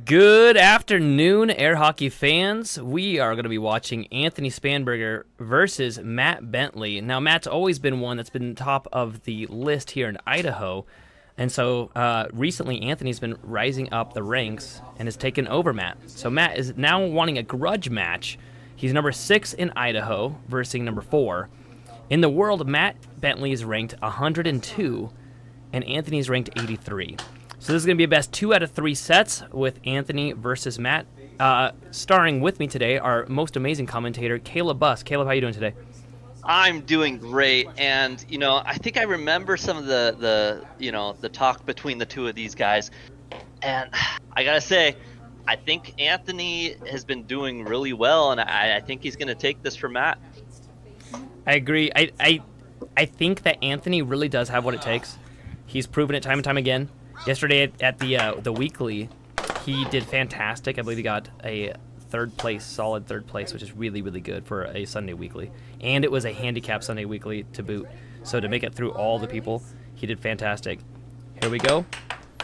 Good afternoon, air hockey fans. We are going to be watching Anthony Spanberger versus Matt Bentley. Now, Matt's always been one that's been top of the list here in Idaho. And so recently, Anthony's been rising up the ranks and has taken over Matt. So Matt is now wanting a grudge match. He's number 6 in Idaho versus number 4. In the world, Matt Bentley is ranked 102, and Anthony's ranked 83. So this is going to be a best 2 out of 3 sets with Anthony versus Matt. Starring with me today, our most amazing commentator, Caleb Buss. Caleb, how you doing today? I'm doing great, and I think I remember some of the talk between the two of these guys, and I gotta say, I think Anthony has been doing really well, and I think he's gonna take this from Matt. I agree. I think that Anthony really does have what it takes. He's proven it time and time again. Yesterday at the weekly, he did fantastic. I believe he got a solid third place, which is really, really good for a Sunday weekly. And it was a handicap Sunday weekly to boot. So to make it through all the people, he did fantastic. Here we go.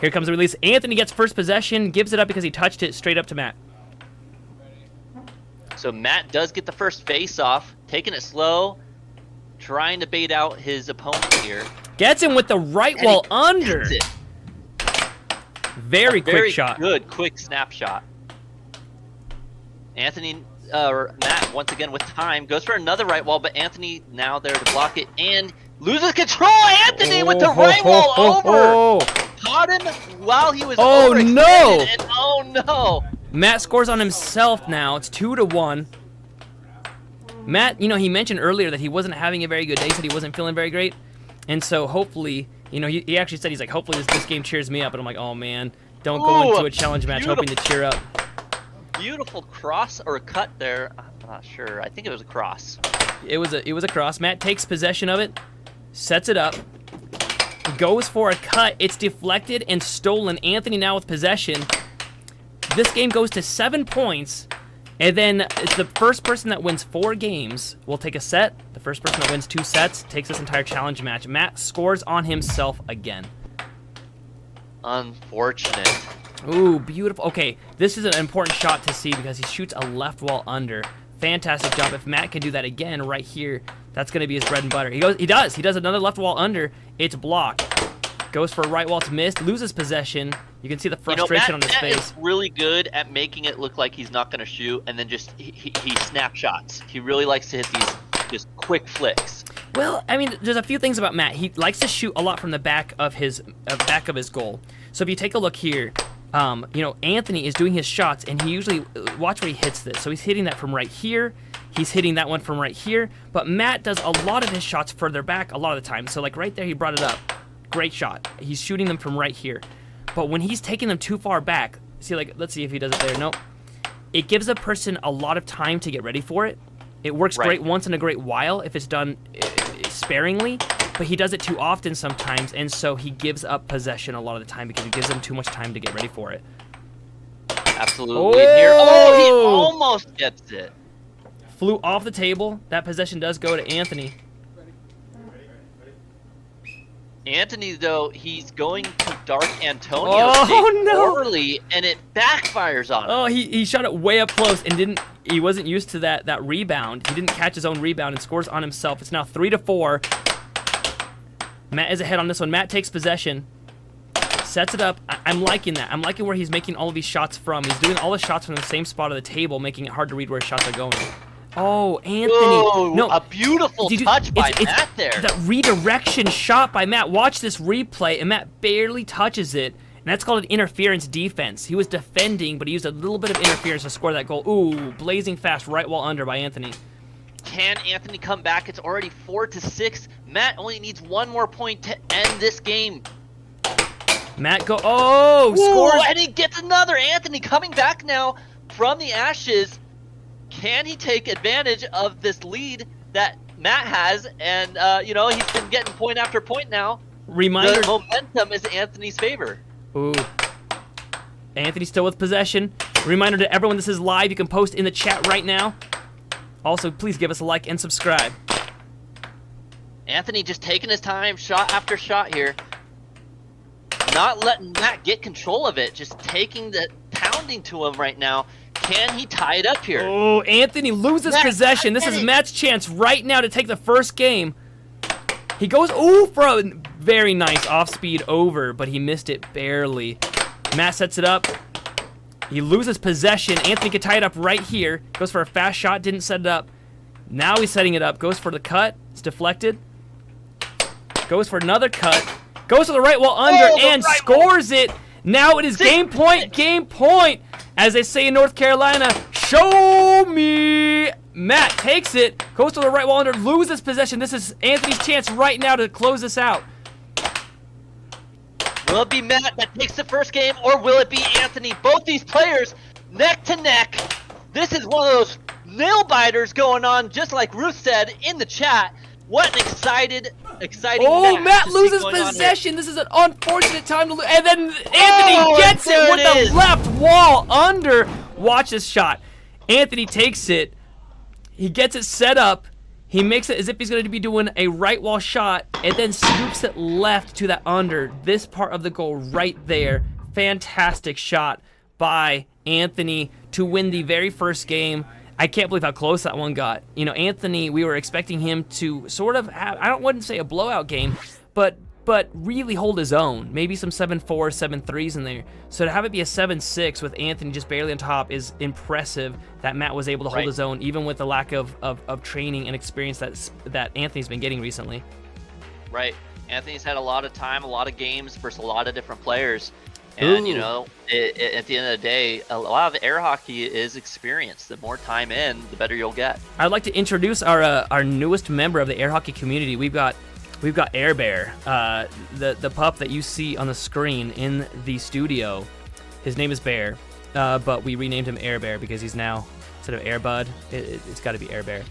Here comes the release. Anthony gets first possession, gives it up because he touched it straight up to Matt. So Matt does get the first face-off, taking it slow, trying to bait out his opponent here. Gets him with the right wall under. Very quick shot. Very good, quick snapshot. Matt, once again with time, goes for another right wall, but Anthony now there to block it and loses control. Anthony with the right wall over. Caught him while he was over. No! And oh no! Matt scores on himself now. It's 2-1. Matt, he mentioned earlier that he wasn't having a very good day. He said he wasn't feeling very great. And so hopefully, he actually said, he's like, hopefully this game cheers me up. And I'm like, oh man, don't go into a challenge match hoping to cheer up. Beautiful cross or a cut there. I'm not sure. I think it was a cross. It was a cross. Matt takes possession of it, sets it up, goes for a cut. It's deflected and stolen. Anthony now with possession. This game goes to 7 points. And then it's the first person that wins 4 games will take a set. The first person that wins 2 sets takes this entire challenge match. Matt scores on himself again. Unfortunate. Ooh, beautiful. Okay, this is an important shot to see because he shoots a left wall under. Fantastic job. If Matt can do that again right here, that's going to be his bread and butter. He does another left wall under. It's blocked. Goes for a right wall. It's missed. Loses possession. You can see the frustration on his face. Matt is really good at making it look like he's not going to shoot, and then just he snapshots. He really likes to hit these just quick flicks. Well, I mean, there's a few things about Matt. He likes to shoot a lot from the back of his goal. So if you take a look here, Anthony is doing his shots, and he usually watch where he hits this. So he's hitting that from right here. He's hitting that one from right here. But Matt does a lot of his shots further back a lot of the time. So like right there, he brought it up. Great shot. He's shooting them from right here. But when he's taking them too far back, let's see if he does it there. Nope. It gives a person a lot of time to get ready for it. It works great once in a great while if it's done sparingly, but he does it too often sometimes, and so he gives up possession a lot of the time because it gives him too much time to get ready for it. Absolutely. He almost gets it. Flew off the table. That possession does go to Anthony. Anthony, though, he's going to Dark Antonio early, and it backfires on him. Oh, he shot it way up close and he wasn't used to that rebound. He didn't catch his own rebound and scores on himself. It's now 3-4. Matt is ahead on this one. Matt takes possession, sets it up. I'm liking that. I'm liking where he's making all of these shots from. He's doing all the shots from the same spot of the table, making it hard to read where his shots are going. Oh, Anthony. Whoa, no, a beautiful touch by Matt there. That redirection shot by Matt. Watch this replay, and Matt barely touches it. And that's called an interference defense. He was defending, but he used a little bit of interference to score that goal. Ooh, blazing fast right wall under by Anthony. Can Anthony come back? It's already 4-6. Matt only needs 1 more point to end this game. Matt scores. And he gets another. Anthony coming back now from the ashes. Can he take advantage of this lead that Matt has? And, he's been getting point after point now. Reminder. The momentum is Anthony's favor. Ooh. Anthony still with possession. Reminder to everyone, this is live. You can post in the chat right now. Also, please give us a like and subscribe. Anthony just taking his time, shot after shot here. Not letting Matt get control of it, just taking the responding to him right now. Can he tie it up here? Oh, Anthony loses Matt, possession. This is Matt's chance right now to take the first game. He goes, for a very nice off-speed over, but he missed it barely. Matt sets it up. He loses possession. Anthony can tie it up right here. Goes for a fast shot, didn't set it up. Now he's setting it up. Goes for the cut. It's deflected. Goes for another cut. Goes to the right wall under and scores it. Now it is game point. As they say in North Carolina, show me. Matt takes it, goes to the right wall under, loses possession. This is Anthony's chance right now to close this out. Will it be Matt that takes the first game, or will it be Anthony? Both these players neck to neck. This is one of those nail biters going on, just like Ruth said in the chat. What an exciting Oh, match Matt to see loses going on possession. This is an unfortunate time to lose. And then Anthony gets it there with it is. the left wall under. Watch this shot. Anthony takes it. He gets it set up. He makes it as if he's going to be doing a right wall shot and then scoops it left to that under. This part of the goal right there. Fantastic shot by Anthony to win the very first game. I can't believe how close that one got. You know, Anthony, we were expecting him to sort of have, wouldn't say a blowout game, but really hold his own. Maybe some 7-4, 7-3s in there. So to have it be a 7-6 with Anthony just barely on top is impressive that Matt was able to hold his own, even with the lack of training and experience that Anthony's been getting recently. Right. Anthony's had a lot of time, a lot of games versus a lot of different players. And, you know, at the end of the day, a lot of air hockey is experience. The more time in, the better you'll get. I'd like to introduce our newest member of the air hockey community. We've got Air Bear, the pup that you see on the screen in the studio. His name is Bear, but we renamed him Air Bear because he's now, instead of Air Bud, it's got to be Air Bear.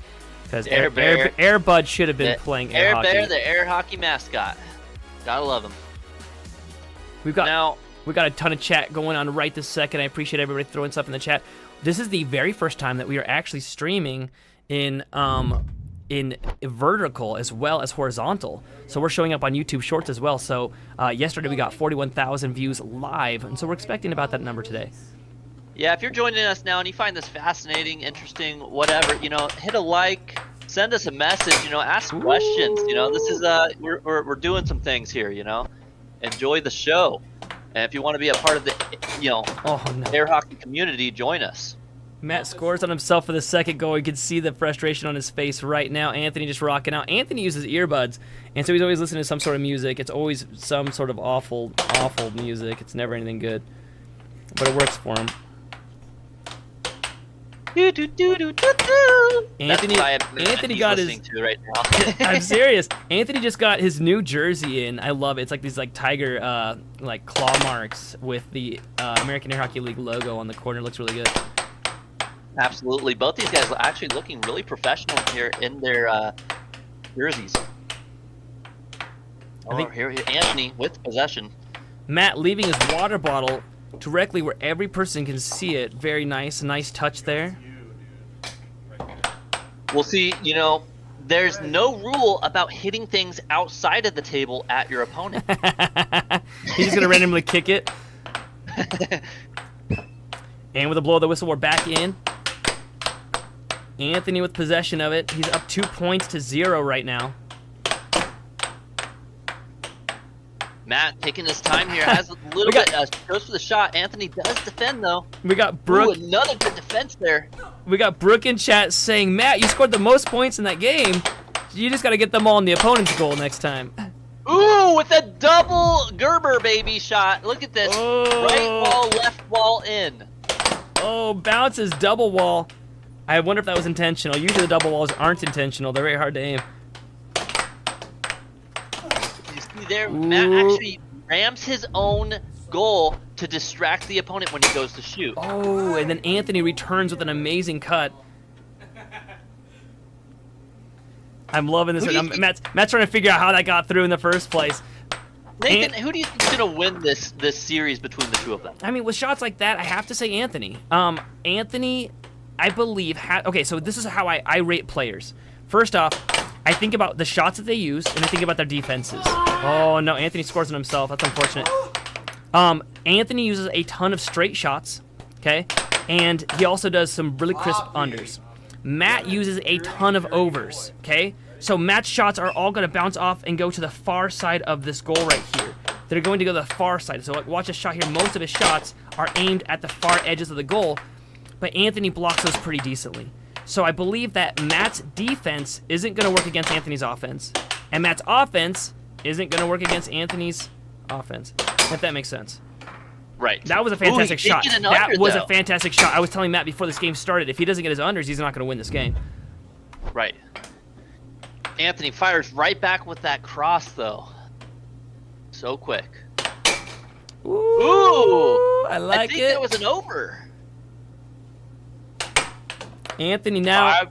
Because Air Bud should have been playing air hockey. Air Bear, the air hockey mascot. Gotta love him. We got a ton of chat going on right this second. I appreciate everybody throwing stuff in the chat. This is the very first time that we are actually streaming in vertical as well as horizontal. So we're showing up on YouTube Shorts as well. So yesterday we got 41,000 views live, and so we're expecting about that number today. Yeah, if you're joining us now and you find this fascinating, interesting, whatever, you know, hit a like, send us a message, you know, ask questions. You know, this is we're doing some things here, you know. Enjoy the show. And if you want to be a part of the, you know, air hockey community, join us. Matt scores on himself for the second goal. You can see the frustration on his face right now. Anthony just rocking out. Anthony uses earbuds, and so he's always listening to some sort of music. It's always some sort of awful music. It's never anything good, but it works for him. Anthony got his. Right now. I'm serious. Anthony just got his new jersey in. I love it. It's like these tiger like claw marks with the American Air Hockey League logo on the corner. It looks really good. Absolutely. Both these guys are actually looking really professional here in their jerseys. Here Anthony with possession. Matt leaving his water bottle directly where every person can see it. Very nice. Nice touch there. We'll see, you know, there's no rule about hitting things outside of the table at your opponent. He's just going to randomly kick it. And with a blow of the whistle, we're back in. Anthony with possession of it. He's up 2 points to 0 right now. Matt taking his time here, has a little bit, goes for the shot. Anthony does defend, though. We got Brooke. Ooh, another good defense there. We got Brooke in chat saying, Matt, you scored the most points in that game. You just got to get them all in the opponent's goal next time. Ooh, with a double Gerber, baby, shot. Look at this. Oh. Right wall, left wall, in. Oh, bounces, double wall. I wonder if that was intentional. Usually the double walls aren't intentional. They're very hard to aim. You see there, Matt actually rams his own goal to distract the opponent when he goes to shoot. Oh, and then Anthony returns with an amazing cut. I'm loving this. Matt's trying to figure out how that got through in the first place. Nathan, who do you think is going to win this series between the two of them? I mean, with shots like that, I have to say Anthony. Anthony, I believe, okay, so this is how I rate players. First off, I think about the shots that they use, and I think about their defenses. Oh, no, Anthony scores on himself. That's unfortunate. Anthony uses a ton of straight shots. okay? And he also does some really crisp unders. Matt uses a ton of overs, okay? So Matt's shots are all going to bounce off and go to the far side of this goal right here. They're going to go to the far side. So watch this shot here. Most of his shots are aimed at the far edges of the goal, but Anthony blocks those pretty decently. So I believe that Matt's defense isn't going to work against Anthony's offense, and Matt's offense isn't going to work against Anthony's offense, if that makes sense. Right. That was a fantastic he did shot. get an That under, was though. a fantastic shot. I was telling Matt before this game started, if he doesn't get his unders, he's not going to win this game. Right. Anthony fires right back with that cross, though. So quick. Ooh, I like I think it. that was an over. Anthony now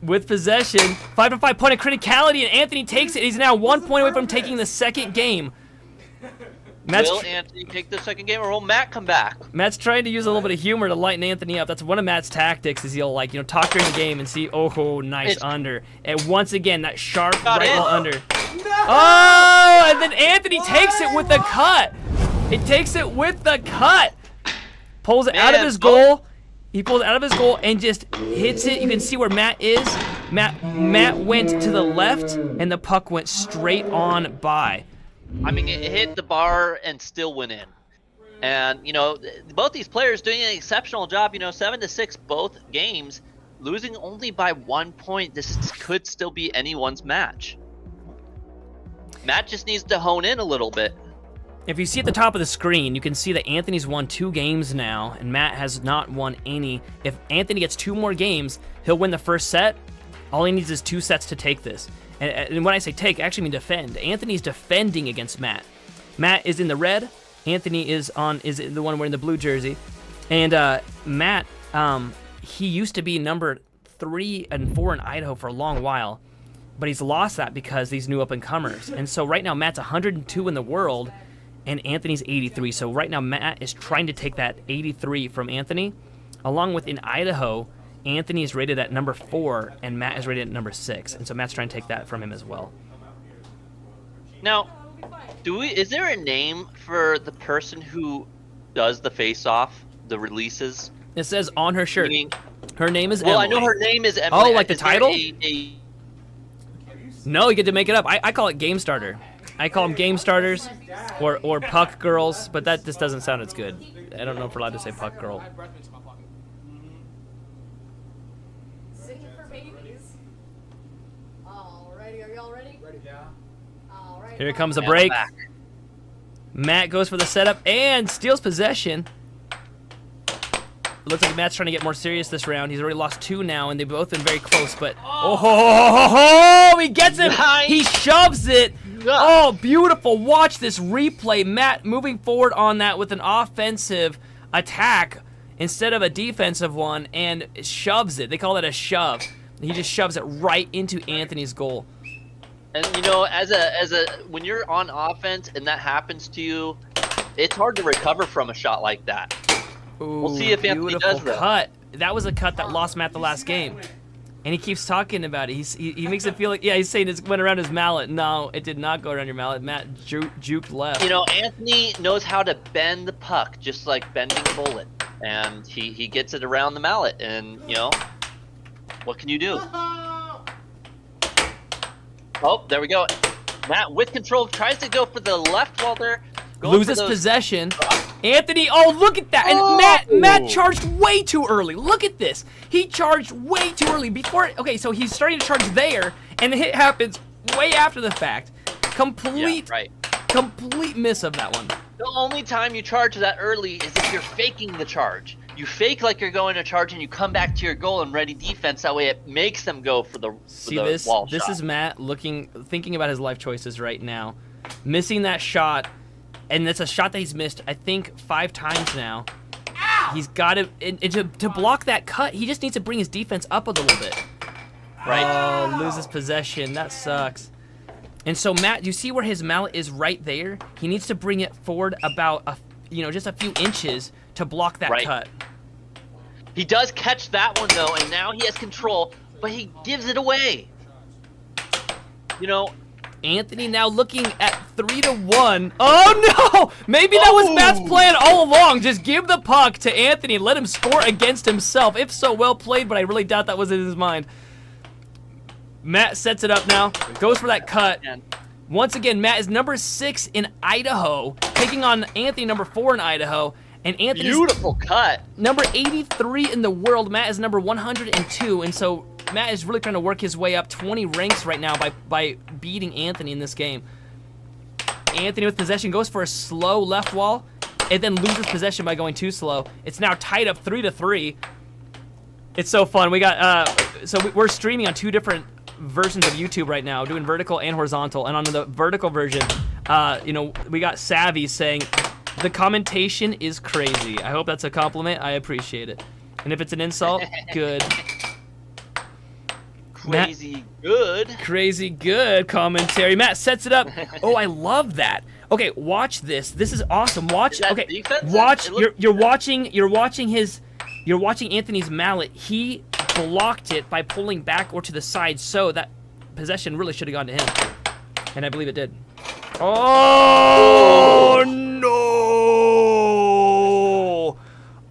with possession. 5-on-5 point of criticality, and Anthony takes it. He's now 1 point away from taking the second game. Will Anthony take the second game, or will Matt come back? Matt's trying to use a little bit of humor to lighten Anthony up. That's one of Matt's tactics, is he'll, like, talk during the game and see, oh, nice under. And once again, that sharp right wall under. No! Oh, and then Anthony takes it with the cut. He takes it with the cut. Pulls it out of his goal. He pulls it out of his goal and just hits it. You can see where Matt is. Matt went to the left, and the puck went straight on by. I mean, it hit the bar and still went in. And, both these players doing an exceptional job, 7-6 both games, losing only by 1 point. This could still be anyone's match. Matt just needs to hone in a little bit. If you see at the top of the screen, you can see that Anthony's won 2 games now, and Matt has not won any. If Anthony gets 2 more games, he'll win the first set. All he needs is 2 sets to take this. And when I say take, I actually mean defend. Anthony's defending against Matt. Matt is in the red. Anthony is the one wearing the blue jersey. And Matt, he used to be number 3 and 4 in Idaho for a long while, but he's lost that because these new up-and-comers. And so right now, Matt's 102 in the world, and Anthony's 83. So right now, Matt is trying to take that 83 from Anthony, along with in Idaho, Anthony is rated at number 4, and Matt is rated at number 6, and so Matt's trying to take that from him as well. Now, is there a name for the person who does the face-off, the releases? It says on her shirt. Meaning, her name is Emily. Emily. I know her name is Emily. Oh, like the title? A... No, you get to make it up. I call it game starter. I call them game starters or puck girls, but that just doesn't sound as good. I don't know if we're allowed to say puck girl. Here comes a break. Matt goes for the setup and steals possession. It looks like Matt's trying to get more serious this round. He's already lost 2 now, and they've both been very close. But he gets him. Nice. He shoves it. Oh, beautiful. Watch this replay. Matt moving forward on that with an offensive attack instead of a defensive one, and shoves it. They call that a shove. He just shoves it right into Anthony's goal. And when you're on offense and that happens to you, it's hard to recover from a shot like that. Ooh, we'll see if Anthony does that. Cut. That was a cut that lost Matt the last game. And he keeps talking about it. He makes it feel like, he's saying it went around his mallet. No, it did not go around your mallet. Matt juked left. Anthony knows how to bend the puck, just like bending a bullet. And he gets it around the mallet. And, what can you do? Oh, there we go. Matt, with control, tries to go for the left wall there. Loses possession. Anthony, look at that. And Matt charged way too early. Look at this. He charged way too early. So he's starting to charge there, and the hit happens way after the fact. Complete miss of that one. The only time you charge that early is if you're faking the charge. You fake like you're going to charge, and you come back to your goal and ready defense. That way it makes them go for the wall shot. This is Matt thinking about his life choices right now. Missing that shot, and it's a shot that he's missed, I think, 5 times now. Ow! He's got to block that cut. He just needs to bring his defense up a little bit. Right. Oh, loses possession. That sucks. And so Matt, you see where his mallet is right there? He needs to bring it forward about just a few inches to block that cut. He does catch that one though, and now he has control, but he gives it away. Anthony now looking at 3-1. Oh no! Maybe that was Matt's plan all along. Just give the puck to Anthony and let him score against himself. If so, well played, but I really doubt that was in his mind. Matt sets it up now. Goes for that cut. Once again, Matt is number 6 in Idaho, taking on Anthony, number 4 in Idaho. And Anthony's beautiful cut. Number 83 in the world. Matt is number 102, and so Matt is really trying to work his way up 20 ranks right now by beating Anthony in this game. Anthony with possession goes for a slow left wall and then loses possession by going too slow. It's now tied up 3-3. It's so fun. We got we're streaming on 2 different versions of YouTube right now, doing vertical and horizontal. And on the vertical version, we got Savvy saying the commentation is crazy. I hope that's a compliment. I appreciate it. And if it's an insult, good. Crazy good commentary. Matt sets it up. Oh, I love that. Okay, watch this. This is awesome. Watch. Okay, watch. You're watching Anthony's mallet. He blocked it by pulling back or to the side, so that possession really should have gone to him, and I believe it did. Oh no!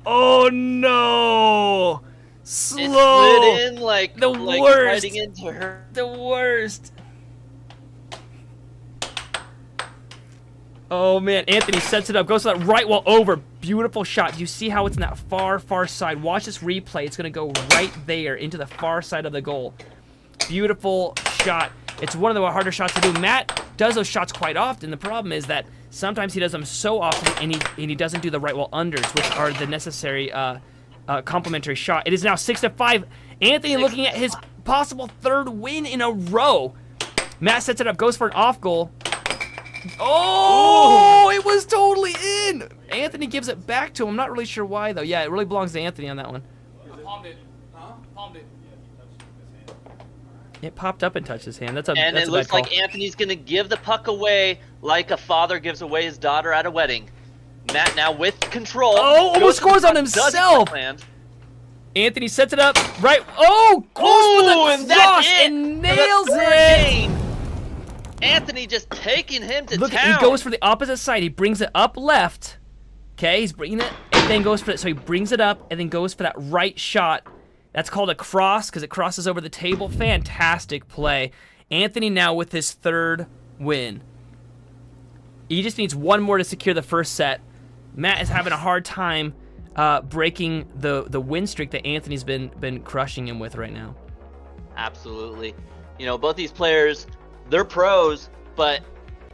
Oh no! Slow. It slid in like the worst. Fighting into her. The worst. Oh man, Anthony sets it up, goes to that right wall over. Beautiful shot. Do you see how it's in that far side? Watch this replay. It's gonna go right there into the far side of the goal. Beautiful shot. It's one of the harder shots to do. Matt does those shots quite often. The problem is that sometimes he does them so often and he doesn't do the right wall unders, which are the necessary complementary shot. It is now 6-5. Anthony looking at his possible 3rd win in a row. Matt sets it up, goes for an off goal. Oh, it was totally in. Anthony gives it back to him. I'm not really sure why, though. Yeah, it really belongs to Anthony on that one. Palmed it. Huh? Palmed it. It popped up and touched his hand. That's a And that's it a looks bad call. like Anthony's going to give the puck away like a father gives away his daughter at a wedding. Matt now with control. Oh, almost scores on does himself. land. Anthony sets it up. Right. Oh, goes for and the that's cross it and for the nails 3rd it. game. Anthony just taking him to Look, town. he goes for the opposite side. He brings it up left. Okay, he's bringing it and then goes for it. So he brings it up and then goes for that right shot. That's called a cross because it crosses over the table. Fantastic play. Anthony now with his 3rd win. He just needs one more to secure the first set. Matt is having a hard time breaking the win streak that Anthony's been crushing him with right now. Absolutely. Both these players, they're pros, but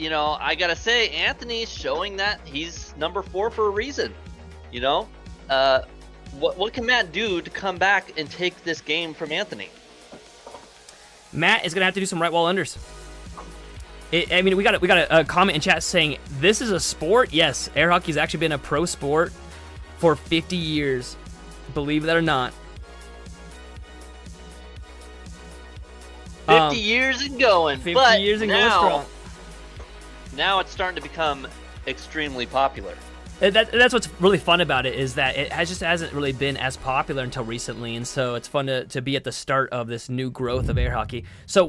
I gotta say, Anthony's showing that he's number 4 for a reason. What can Matt do to come back and take this game from Anthony? Matt is gonna have to do some right wall unders. We got a comment in chat saying this is a sport. Yes, air hockey has actually been a pro sport for 50 years. Believe that or not. 50 years and going. 50 but years and now, going strong. Now it's starting to become extremely popular. That's what's really fun about it, is that it hasn't really been as popular until recently, and so it's fun to be at the start of this new growth of air hockey. So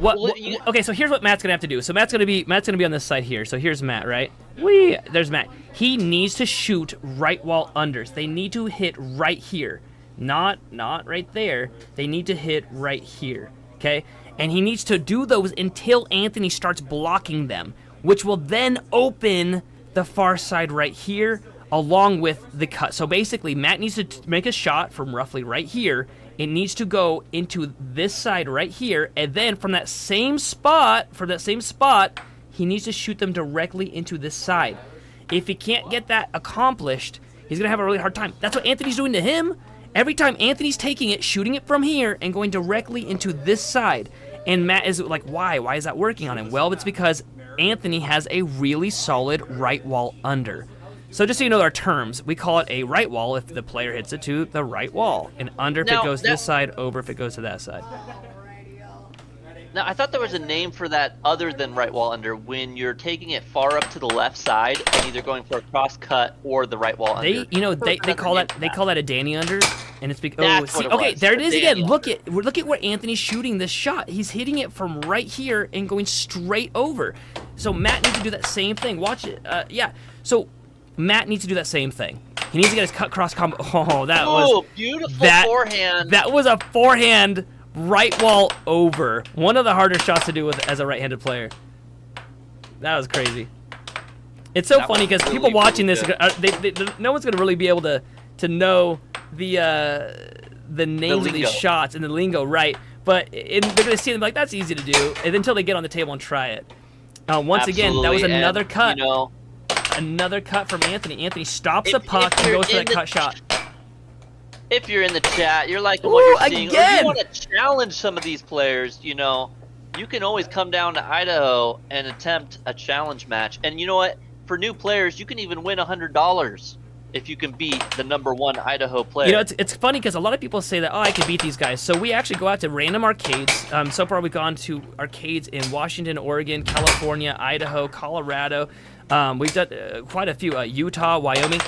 okay, so here's what Matt's gonna have to do. So Matt's gonna be on this side here. So here's Matt, right? There's Matt. He needs to shoot right wall unders. They need to hit right here, not right there. They need to hit right here. Okay, and he needs to do those until Anthony starts blocking them, which will then open the far side right here, along with the cut. So basically, Matt needs to make a shot from roughly right here. It needs to go into this side right here, and then from that same spot, he needs to shoot them directly into this side. If he can't get that accomplished, he's gonna have a really hard time. That's what Anthony's doing to him. Every time Anthony's taking it, shooting it from here, and going directly into this side. And Matt is like, why? Why is that working on him? Well, it's because Anthony has a really solid right wall under. So just so you know our terms, we call it a right wall if the player hits it to the right wall. And under if it goes this side, over if it goes to that side. Now, I thought there was a name for that other than right wall under when you're taking it far up to the left side and either going for a cross cut or the right wall under. They call that a Danny under, and it's because That's what it okay, was, there it a is Danny again. Look at where Anthony's shooting this shot. He's hitting it from right here and going straight over. So Matt needs to do that same thing. Watch it. Yeah. So Matt needs to do that same thing. He needs to get his cut cross combo. Oh, that was beautiful forehand. That was a forehand. Right wall over. One of the harder shots to do with as a right-handed player. That was crazy. It's so funny because people watching this, no one's gonna really be able to know the names of these shots and the lingo, right? But they're gonna see them like that's easy to do, and until they get on the table and try it. Once again, that was another cut. Another cut from Anthony. Anthony stops the puck and goes for that cut shot. If you're in the chat, you're liking what you're seeing, or again! you want to challenge some of these players, you can always come down to Idaho and attempt a challenge match. And you know what? For new players, you can even win $100 if you can beat the #1 Idaho player. You know, it's funny because a lot of people say that, oh, I can beat these guys. So we actually go out to random arcades. So far, we've gone to arcades in Washington, Oregon, California, Idaho, Colorado. We've done quite a few, Utah, Wyoming.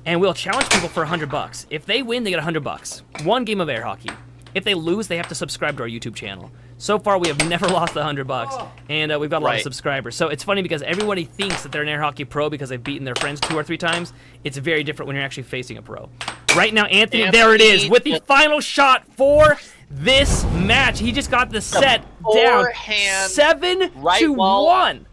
And we'll challenge people for $100. If they win, they get $100. One game of air hockey. If they lose, they have to subscribe to our YouTube channel. So far, we have never lost $100, and we've got a lot of subscribers. So it's funny because everybody thinks that they're an air hockey pro because they've beaten their friends 2 or 3 times. It's very different when you're actually facing a pro. Right now, Anthony, there it is, with the final shot for this match. He just got the set down 7-1.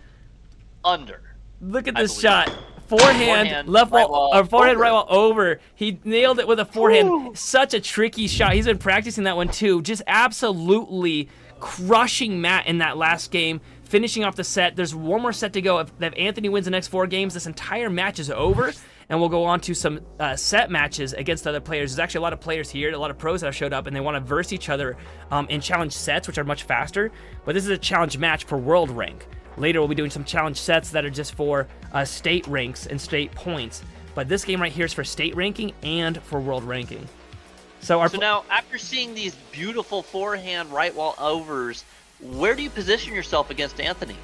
Under. Look at this shot. Forehand, left wall, or forehand, right wall over. He nailed it with a forehand. Ooh. Such a tricky shot. He's been practicing that one too. Just absolutely crushing Matt in that last game, finishing off the set. There's one more set to go. If Anthony wins the next 4 games, this entire match is over, and we'll go on to some set matches against other players. There's actually a lot of players here, a lot of pros that have showed up, and they want to verse each other in challenge sets, which are much faster. But this is a challenge match for world rank. Later, we'll be doing some challenge sets that are just for state ranks and state points. But this game right here is for state ranking and for world ranking. So now, after seeing these beautiful forehand right wall overs, where do you position yourself against Anthony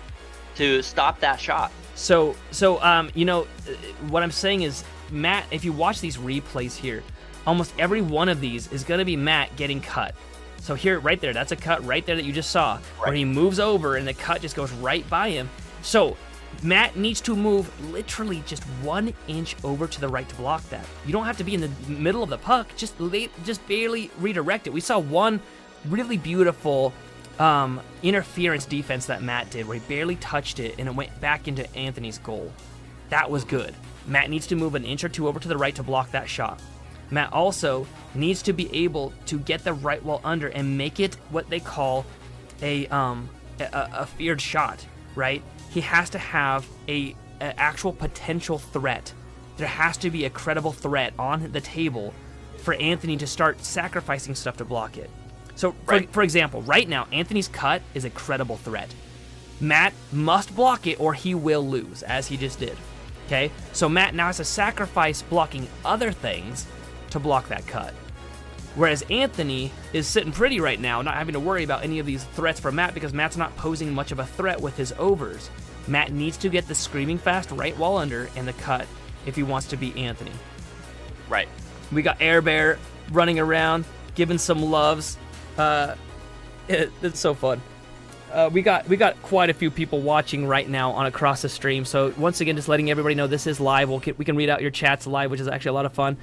to stop that shot? So what I'm saying is, Matt, if you watch these replays here, almost every one of these is going to be Matt getting cut. So here, right there, that's a cut right there that you just saw, where he moves over and the cut just goes right by him. So Matt needs to move literally just 1 inch over to the right to block that. You don't have to be in the middle of the puck, just barely redirect it. We saw one really beautiful interference defense that Matt did, where he barely touched it and it went back into Anthony's goal. That was good. Matt needs to move 1 inch or 2 over to the right to block that shot. Matt also needs to be able to get the right wall under and make it what they call a feared shot, right? He has to have an actual potential threat. There has to be a credible threat on the table for Anthony to start sacrificing stuff to block it. So, for example, right now, Anthony's cut is a credible threat. Matt must block it or he will lose, as he just did. Okay? So Matt now has to sacrifice blocking other things to block that cut. Whereas Anthony is sitting pretty right now, not having to worry about any of these threats for Matt because Matt's not posing much of a threat with his overs. Matt needs to get the screaming fast right wall under and the cut if he wants to beat Anthony. Right. We got Air Bear running around, giving some loves. It's so fun. We got quite a few people watching right now on across the stream. So once again, just letting everybody know this is live. We can read out your chats live, which is actually a lot of fun.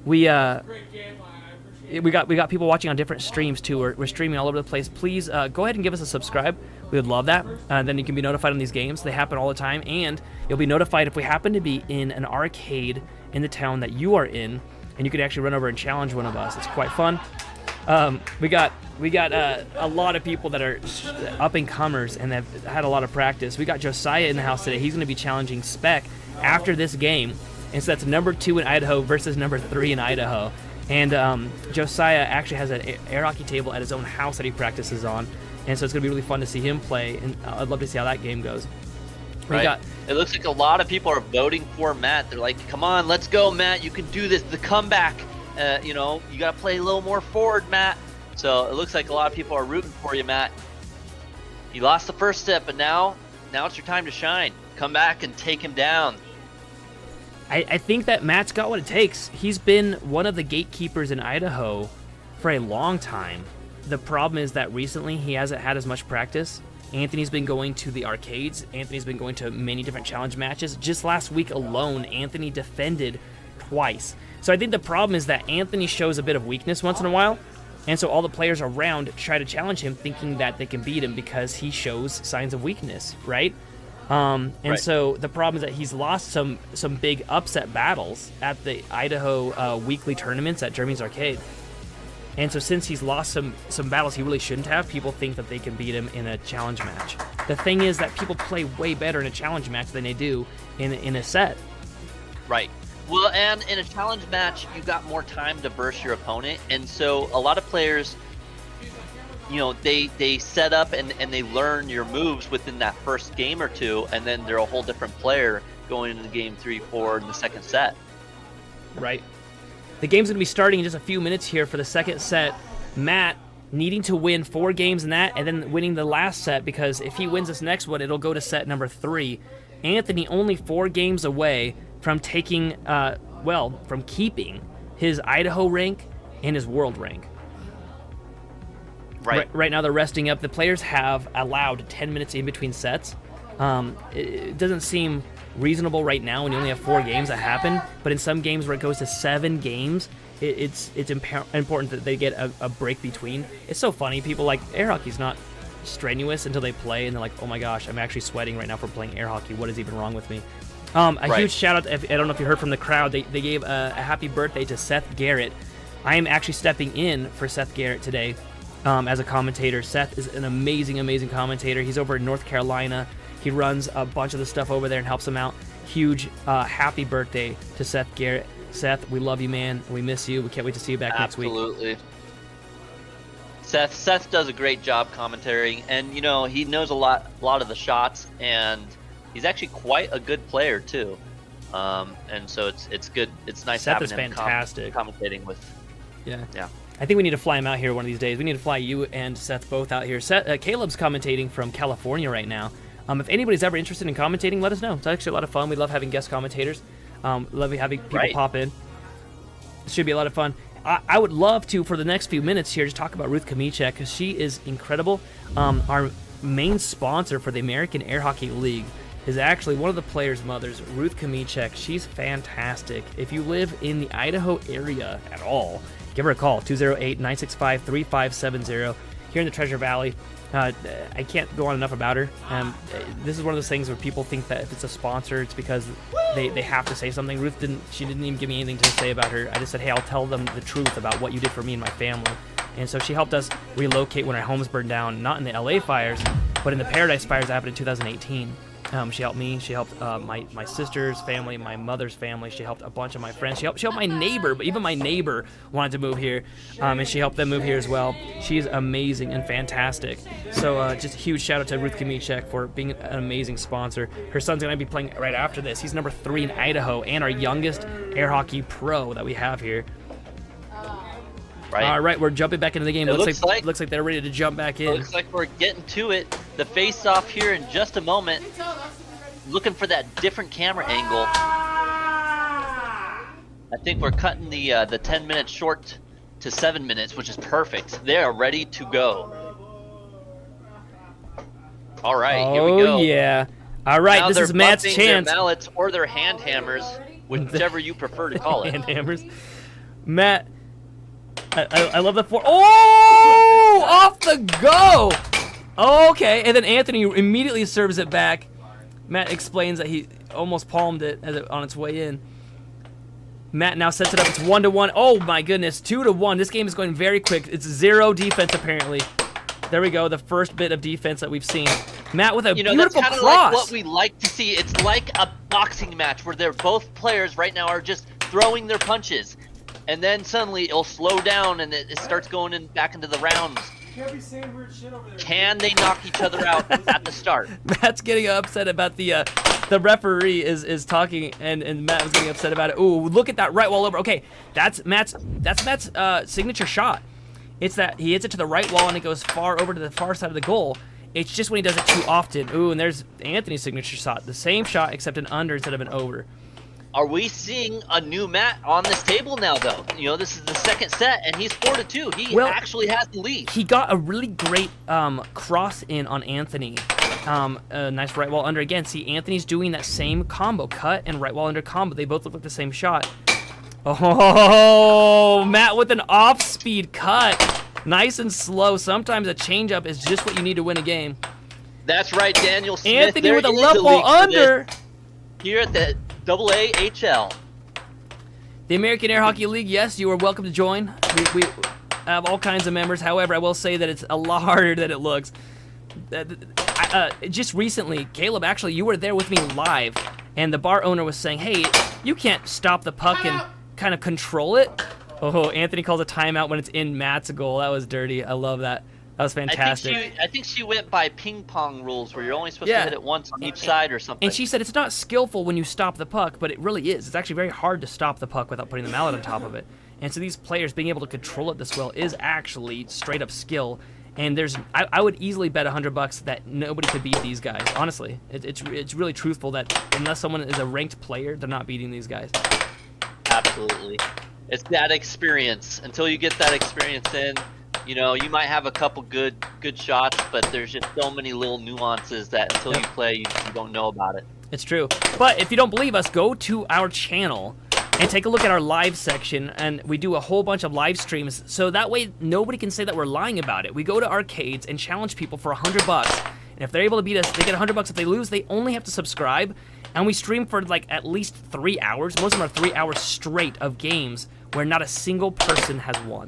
We got people watching on different streams too. We're streaming all over the place. Please go ahead and give us a subscribe. We would love that. Then you can be notified on these games. They happen all the time, and you'll be notified if we happen to be in an arcade in the town that you are in, and you could actually run over and challenge one of us. It's quite fun. We got a lot of people that are up and comers and have had a lot of practice. We got Josiah in the house today. He's going to be challenging Spec after this game. And so that's number 2 in Idaho versus number 3 in Idaho. And Josiah actually has an air hockey table at his own house that he practices on. And so it's going to be really fun to see him play. And I'd love to see how that game goes. It looks like a lot of people are voting for Matt. They're like, come on, let's go, Matt. You can do this. The comeback. You got to play a little more forward, Matt. So it looks like a lot of people are rooting for you, Matt. You lost the first set, but now it's your time to shine. Come back and take him down. I think that Matt's got what it takes. He's been one of the gatekeepers in Idaho for a long time. The problem is that recently he hasn't had as much practice. Anthony's been going to the arcades. Anthony's been going to many different challenge matches. Just last week alone, Anthony defended twice. So I think the problem is that Anthony shows a bit of weakness once in a while, and so all the players around try to challenge him thinking that they can beat him because he shows signs of weakness, right? Right. So the problem is that he's lost some big upset battles at the Idaho weekly tournaments at Jeremy's Arcade. And so since he's lost some battles he really shouldn't have, people think that they can beat him in a challenge match. The thing is that people play way better in a challenge match than they do in a set. Right. Well, and in a challenge match, you got more time to burst your opponent, and so a lot of players, they set up and they learn your moves within that first game or two, and then they're a whole different player going into game 3, 4 in the second set. Right. The game's going to be starting in just a few minutes here for the second set. Matt needing to win 4 games in that and then winning the last set, because if he wins this next one, it'll go to set number 3. Anthony only 4 games away from taking, from keeping his Idaho rank and his world rank. Right now they're resting up. The players have allowed 10 minutes in between sets. It doesn't seem reasonable right now when you only have 4 games that happen, but in some games where it goes to 7 games, it's important that they get a break between. It's so funny. People like air hockey's not strenuous until they play, and they're like, oh my gosh, I'm actually sweating right now for playing air hockey. What is even wrong with me? Huge shout out, I don't know if you heard from the crowd, they gave a happy birthday to Seth Garrett. I am actually stepping in for Seth Garrett today as a commentator. Seth is an amazing commentator. He's over in North Carolina. He runs a bunch of the stuff over there and helps him out. Huge happy birthday to Seth Garrett. Seth, we love you, man. We miss you. We can't wait to see you back next week. Absolutely. Seth does a great job commentating, and he knows a lot of the shots, and he's actually quite a good player too. And so it's good. It's nice Seth having is him fantastic. Commentating with. Yeah. Yeah. I think we need to fly him out here one of these days. We need to fly you and Seth both out here. Caleb's commentating from California right now. If anybody's ever interested in commentating, let us know. It's actually a lot of fun. We love having guest commentators. Love having people pop in. It should be a lot of fun. I would love to, for the next few minutes here, just talk about Ruth Kamichek, because she is incredible. Our main sponsor for the American Air Hockey League is actually one of the players' mothers, Ruth Kamichek. She's fantastic. If you live in the Idaho area at all, give her a call, 208-965-3570. Here in the Treasure Valley. I can't go on enough about her. This is one of those things where people think that if it's a sponsor, it's because they have to say something. Ruth didn't even give me anything to say about her. I just said, hey, I'll tell them the truth about what you did for me and my family. And so she helped us relocate when our homes burned down, not in the LA fires, but in the Paradise fires that happened in 2018. She helped me. She helped my sister's family, my mother's family. She helped a bunch of my friends. She helped my neighbor, but even my neighbor wanted to move here, and she helped them move here as well. She's amazing and fantastic. So just a huge shout out to Ruth Kamichek for being an amazing sponsor. Her son's going to be playing right after this. He's number 3 in Idaho and our youngest air hockey pro that we have here. Right. All right, we're jumping back into the game. Looks like they're ready to jump back in. Looks like we're getting to it. The face-off here in just a moment. Looking for that different camera angle. I think we're cutting the 10 minutes short to 7 minutes, which is perfect. They are ready to go. All right, here we go. Oh yeah. All right, now this is Matt's chance. Their mallets or their hand hammers, whichever you prefer to call it. Hand hammers. Matt. I love the oh! Off the go! Okay, and then Anthony immediately serves it back. Matt explains that he almost palmed it on its way in. Matt now sets it up. It's 1-1. Oh my goodness, 2-1. This game is going very quick. It's 0 defense apparently. There we go, the first bit of defense that we've seen. Matt with a beautiful that's cross. Like what we like to see. It's like a boxing match where they're both players right now are just throwing their punches. And then suddenly it'll slow down and it starts going back into the rounds. Can't be saying weird shit over there. Can they knock each other out at the start? Matt's getting upset about the referee is talking and Matt was getting upset about it. Ooh, look at that right wall over. Okay, that's Matt's signature shot. hits it to the right wall and it goes far over to the far side of the goal. It's just when he does it too often. Ooh, and there's Anthony's signature shot. The same shot except an under instead of an over. Are we seeing a new Matt on this table now, though? You know, this is the second set, and he's 4-2. He actually has the lead. He got a really great cross in on Anthony. A nice right wall under again. See, Anthony's doing that same combo, cut and right wall under combo. They both look like the same shot. Oh, Matt with an off-speed cut. Nice and slow. Sometimes a changeup is just what you need to win a game. That's right, Daniel Smith. Anthony with a left wall under. Here at the AAHL. The American Air Hockey League, yes, you are welcome to join. We have all kinds of members. However, I will say that it's a lot harder than it looks. Just recently, Caleb, actually, you were there with me live, and the bar owner was saying, hey, you can't stop the puck and kind of control it. Oh, Anthony calls a timeout when it's in Matt's goal. That was dirty. I love that. That was fantastic. I think she went by ping pong rules where you're only supposed to hit it once on each side or something. And she said it's not skillful when you stop the puck, but it really is. It's actually very hard to stop the puck without putting the mallet on top of it. And so these players being able to control it this well is actually straight up skill. And I would easily bet $100 that nobody could beat these guys. Honestly, it's really truthful that unless someone is a ranked player, they're not beating these guys. Absolutely, it's that experience. Until you get that experience in. You know, you might have a couple good shots, but there's just so many little nuances that until you play, you don't know about it. It's true. But if you don't believe us, go to our channel and take a look at our live section, and we do a whole bunch of live streams, so that way nobody can say that we're lying about it. We go to arcades and challenge people for $100, and if they're able to beat us, they get $100. If they lose, they only have to subscribe, and we stream for like at least 3 hours. Most of them are 3 hours straight of games where not a single person has won.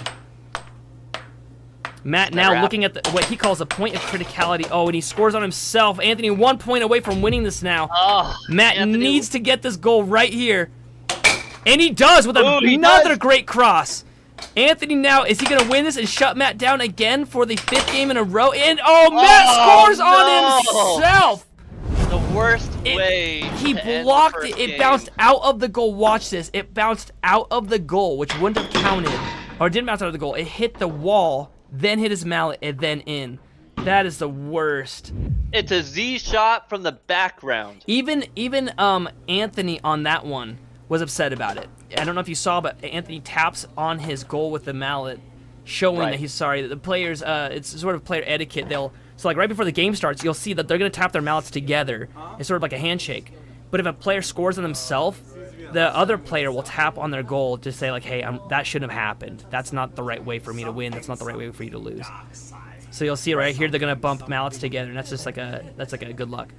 Matt now looking at what he calls a point of criticality. Oh, and he scores on himself. Anthony 1 point away from winning this now. Oh, Matt needs to get this goal right here. And he does with another great cross. Anthony now, is he going to win this and shut Matt down again for the 5th game in a row? And Matt scores on himself. The worst way. He blocked it. It bounced out of the goal. Watch this. It bounced out of the goal, which wouldn't have counted. Or it didn't bounce out of the goal. It hit the wall, then hit his mallet, and then in. That is the worst. It's a Z shot from the background. Even Anthony on that one was upset about it. I don't know if you saw, but Anthony taps on his goal with the mallet, showing that he's sorry. The players, it's sort of player etiquette. So like right before the game starts, you'll see that they're gonna tap their mallets together. It's sort of like a handshake. But if a player scores on himself, the other player will tap on their goal to say like, hey, that shouldn't have happened. That's not the right way for me to win. That's not the right way for you to lose. So you'll see right here, they're gonna bump mallets together, and that's just like a good luck.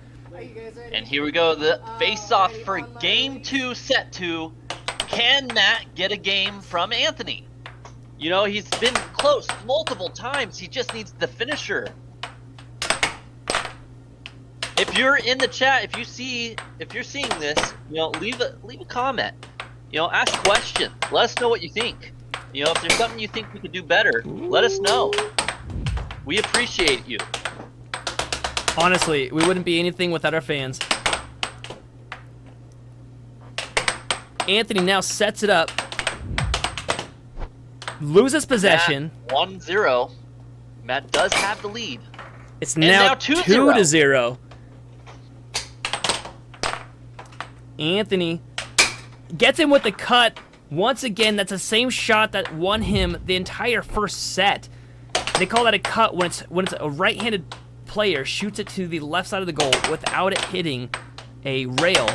And here we go, the face-off for Game 2, Set 2. Can Matt get a game from Anthony? You know, he's been close multiple times. He just needs the finisher. If you're in the chat, if you're seeing this, you know, leave a comment. You know, ask questions. Let us know what you think. You know, if there's something you think we could do better, let us know. We appreciate you. Honestly, we wouldn't be anything without our fans. Anthony now sets it up. Loses possession. 1-0. Matt does have the lead. It's now 2-0. Anthony gets him with the cut. Once again, that's the same shot that won him the entire first set. They call that a cut when it's a right-handed player shoots it to the left side of the goal without it hitting a rail.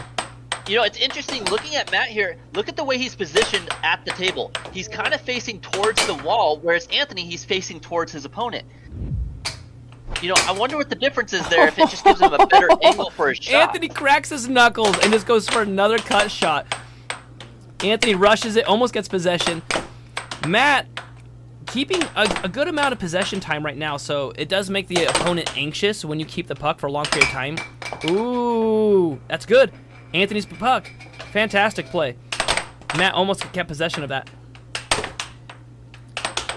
You know, it's interesting looking at Matt here. Look at the way he's positioned at the table. He's kind of facing towards the wall, whereas Anthony, he's facing towards his opponent. You know, I wonder what the difference is there, if it just gives him a better angle for his shot. Anthony cracks his knuckles and just goes for another cut shot. Anthony rushes it, almost gets possession. Matt keeping a good amount of possession time right now, so it does make the opponent anxious when you keep the puck for a long period of time. Ooh, that's good. Anthony's puck. Fantastic play. Matt almost kept possession of that.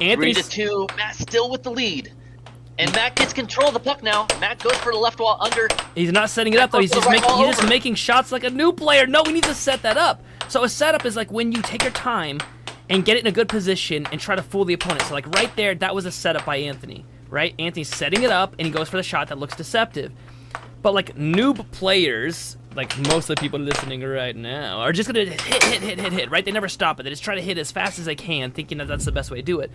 Anthony's 3-2. Matt still with the lead. And Matt gets control of the puck now. Matt goes for the left wall under. He's not setting it up, though. He's just making shots like a new player. No, we need to set that up. So a setup is like when you take your time and get it in a good position and try to fool the opponent. So like right there, that was a setup by Anthony, right? Anthony's setting it up, and he goes for the shot that looks deceptive. But like noob players, like most of the people listening right now, are just gonna hit, right? They never stop it. They just try to hit as fast as they can, thinking that that's the best way to do it.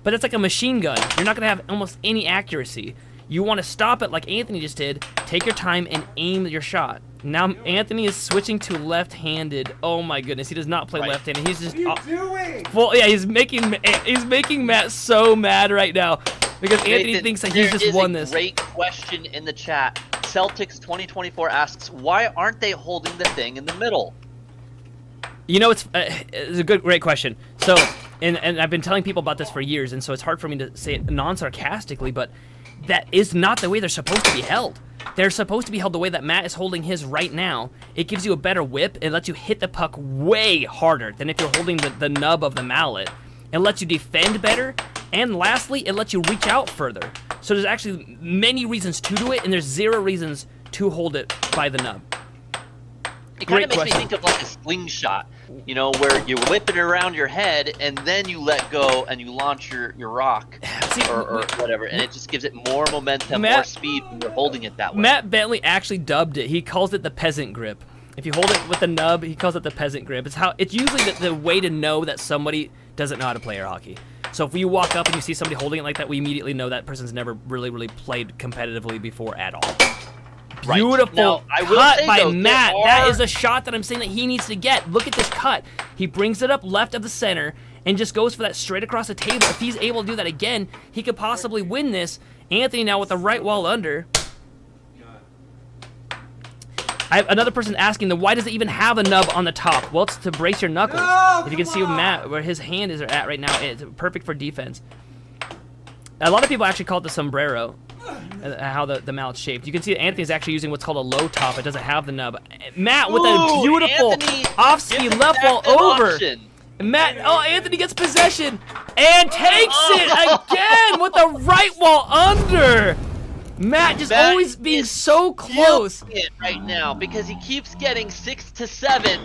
But it's like a machine gun. You're not gonna have almost any accuracy. You want to stop it like Anthony just did. Take your time and aim your shot. Now Anthony is switching to left-handed. Oh my goodness, he does not play left-handed. He's just What are you doing? well, yeah, he's making Matt so mad right now because Anthony thinks that he's just won this. Great question in the chat. Celtics 2024 asks, why aren't they holding the thing in the middle? You know, it's a great question. So, and I've been telling people about this for years, and so it's hard for me to say it non-sarcastically, but that is not the way they're supposed to be held. They're supposed to be held the way that Matt is holding his right now. It gives you a better whip. It lets you hit the puck way harder than if you're holding the nub of the mallet. It lets you defend better. And lastly, it lets you reach out further. So there's actually many reasons to do it, and there's 0 reasons to hold it by the nub. It kind of makes me think of like a slingshot, you know, where you whip it around your head and then you let go and you launch your rock or whatever, and it just gives it more momentum, more speed when you're holding it that way. Matt Bentley actually dubbed it. He calls it the peasant grip. If you hold it with the nub, he calls it the peasant grip. It's usually the way to know that somebody doesn't know how to play air hockey. So if you walk up and you see somebody holding it like that, we immediately know that person's never really played competitively before at all. Right. Beautiful now, cut by Matt. That is a shot that I'm saying that he needs to get. Look at this cut. He brings it up left of the center and just goes for that straight across the table. If he's able to do that again, he could possibly win this. Anthony now with the right wall under. I have another person asking, why does it even have a nub on the top? Well, it's to brace your knuckles. No, if you can see Matt, where his hand is at right now, it's perfect for defense. A lot of people actually call it the sombrero, how the mallet's shaped. You can see that Anthony's actually using what's called a low top. It doesn't have the nub. Matt with a beautiful off-ski left wall over. Matt, Anthony gets possession and takes it again with the right wall under. Matt just always being so close right now because he keeps getting 6 to 7,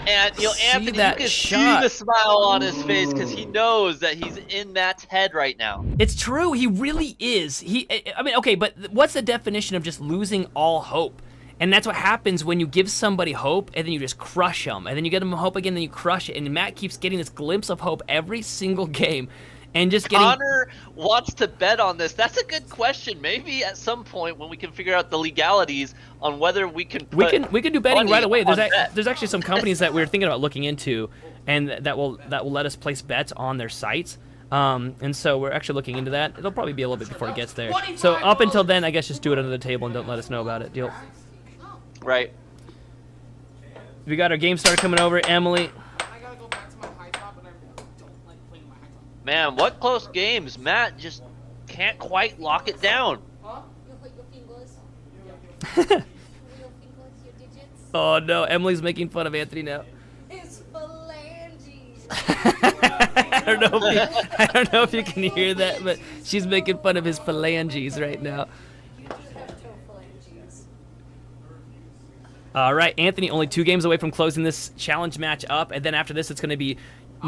and you know Anthony, you can see the smile on his face because he knows that he's in Matt's head right now. It's true, he really is. I mean, okay, but what's the definition of just losing all hope? And that's what happens when you give somebody hope and then you just crush them, and then you get them hope again, then you crush it. And Matt keeps getting this glimpse of hope every single game. And just Connor wants to bet on this. That's a good question. Maybe at some point when we can figure out the legalities on whether we can we can do betting right away. There's actually some companies that we're thinking about looking into, and that will let us place bets on their sites. And so we're actually looking into that. It'll probably be a little bit before it gets there. So up until then, I guess just do it under the table and don't let us know about it. Deal. Right. We got our game starter coming over, Emily. Man, what close games. Matt just can't quite lock it down. Oh no, Emily's making fun of Anthony now. His phalanges. I don't know if you can hear that, but she's making fun of his phalanges right now. All right, Anthony only 2 games away from closing this challenge match up, and then after this it's going to be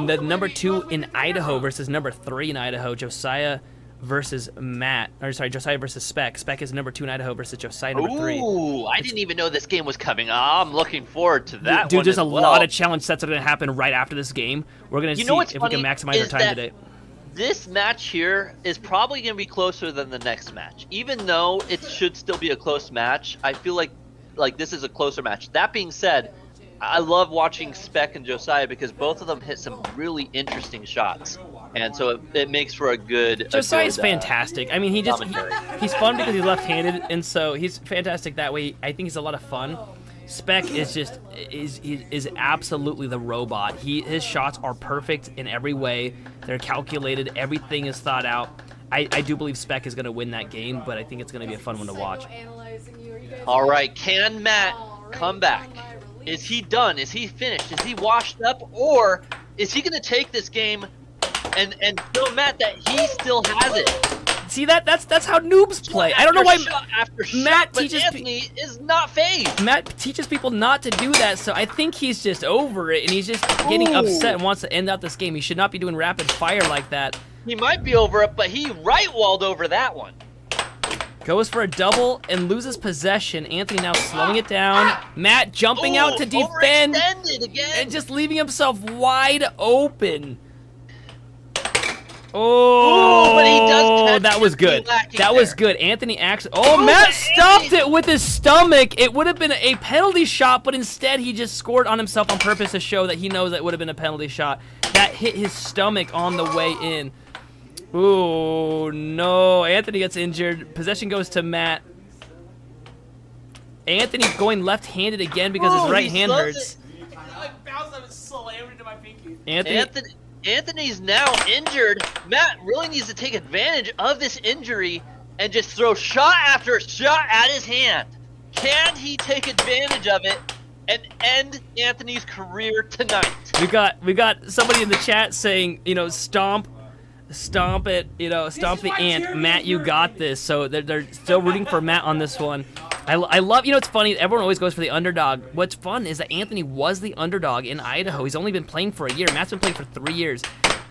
the number 2 in Idaho versus number 3 in Idaho. Josiah versus Josiah versus Spec. Spec is number 2 in Idaho versus Josiah number 3. Ooh, I didn't even know this game was coming. I'm looking forward to that. Dude, there's a lot of challenge sets that are going to happen right after this game. We're going to see if we can maximize our time today. This match here is probably going to be closer than the next match. Even though it should still be a close match, I feel like this is a closer match. That being said, I love watching Spec and Josiah because both of them hit some really interesting shots, and so it makes for a good. Josiah's fantastic. I mean, he's fun because he's left-handed, and so he's fantastic that way. I think he's a lot of fun. Spec is absolutely the robot. His shots are perfect in every way. They're calculated. Everything is thought out. I do believe Spec is going to win that game, but I think it's going to be a fun one to watch. All right, can Matt come back? Is he done? Is he finished? Is he washed up? Or is he going to take this game and show Matt that he still has it? See that's how noobs play. I don't know why Shot after Matt shot, but teaches Anthony is not phased. Matt teaches people not to do that, so I think he's just over it and he's just getting upset and wants to end out this game. He should not be doing rapid fire like that. He might be over it, but he right-walled over that one. Goes for a double and loses possession. Anthony now slowing it down. Matt jumping out to defend Overextended again. and just leaving himself wide open. Oh, but he does catch that was the good. lacking That was there. good. Anthony actually. Oh, Matt but stopped Anthony- it with his stomach. It would have been a penalty shot, but instead he just scored on himself on purpose to show that he knows that would have been a penalty shot. That hit his stomach on the way in. Ooh, no. Anthony gets injured. Possession goes to Matt. Anthony going left-handed again because his Ooh, right he hand slows hurts. I bounced and slammed into my pinky. Anthony's now injured. Matt really needs to take advantage of this injury and just throw shot after shot at his hand. Can he take advantage of it and end Anthony's career tonight? We got somebody in the chat saying, you know, stomp it, you know, stomp the ant. Matt, you got this. So they're still rooting for Matt on this one. I love, you know, it's funny, everyone always goes for the underdog. What's fun is that Anthony was the underdog in Idaho. He's only been playing for a year. Matt's been playing for 3 years.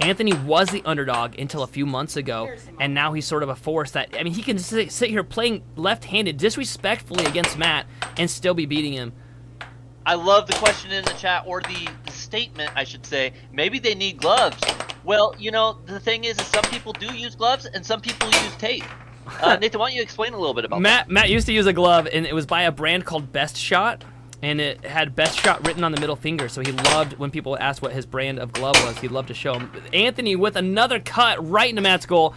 Anthony was the underdog until a few months ago, and now he's sort of a force that, I mean, he can sit here playing left-handed disrespectfully against Matt and still be beating him. I love the question in the chat, or the statement, I should say. Maybe they need gloves. Well, you know, the thing is some people do use gloves and some people use tape. Nathan, why don't you explain a little bit about that? Matt used to use a glove, and it was by a brand called Best Shot, and it had Best Shot written on the middle finger, so he loved when people asked what his brand of glove was. He'd love to show them. Anthony with another cut right into Matt's goal.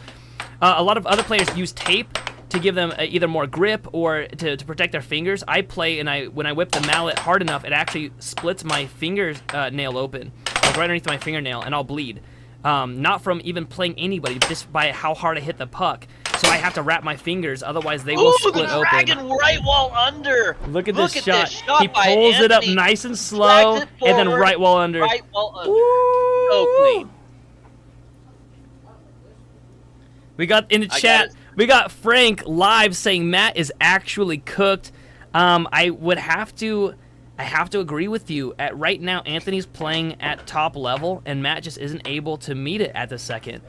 A lot of other players use tape to give them either more grip or to protect their fingers. I play, and when I whip the mallet hard enough, it actually splits my finger nail open, like right underneath my fingernail, and I'll bleed. Not from even playing anybody, but just by how hard I hit the puck. So I have to wrap my fingers, otherwise they will split the open. dragon right wall under. Look at this shot. shot He by pulls it up Anthony. nice and slow, Drags it and then forward, right wall under. Right wall under. Ooh. So clean. We got in the chat, we got Frank live saying Matt is actually cooked. I have to agree with you. Right now, Anthony's playing at top level, and Matt just isn't able to meet it at the second.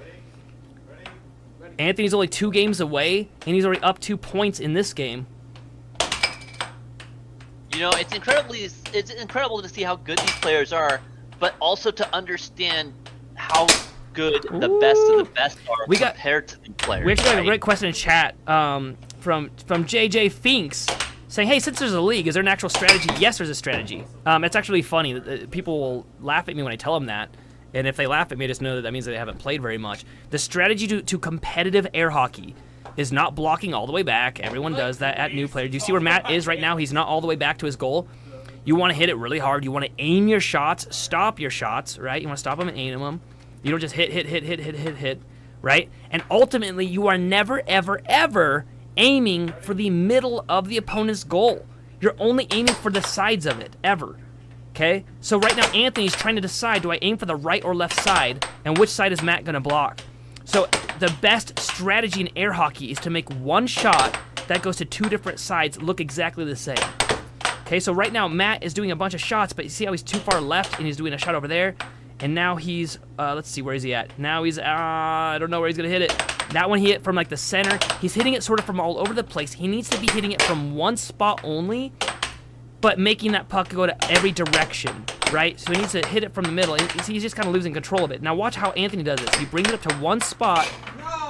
Anthony's only 2 games away, and he's already up 2 points in this game. You know, it's incredible to see how good these players are, but also to understand how good the best of the best are compared to these players. We actually got a right? great question in chat from JJ Finks saying, hey, since there's a league, is there an actual strategy? Yes, there's a strategy. It's actually funny. People will laugh at me when I tell them that. And if they laugh at me, I just know that means that they haven't played very much. The strategy to competitive air hockey is not blocking all the way back. Everyone does that at new players. Do you see where Matt is right now? He's not all the way back to his goal. You want to hit it really hard. You want to aim your shots, stop your shots, right? You want to stop them and aim them. You don't just hit, right? And ultimately, you are never, ever, ever aiming for the middle of the opponent's goal. You're only aiming for the sides of it, ever. Okay? So right now, Anthony's trying to decide, do I aim for the right or left side, and which side is Matt going to block? So the best strategy in air hockey is to make one shot that goes to 2 different sides look exactly the same. Okay, so right now, Matt is doing a bunch of shots, but you see how he's too far left, and he's doing a shot over there? And now he's, let's see, where is he at? Now he's, I don't know where he's going to hit it. That one he hit from, like, the center. He's hitting it sort of from all over the place. He needs to be hitting it from one spot only, but making that puck go to every direction, right? So he needs to hit it from the middle. He's just kind of losing control of it. Now watch how Anthony does this. He brings it up to one spot.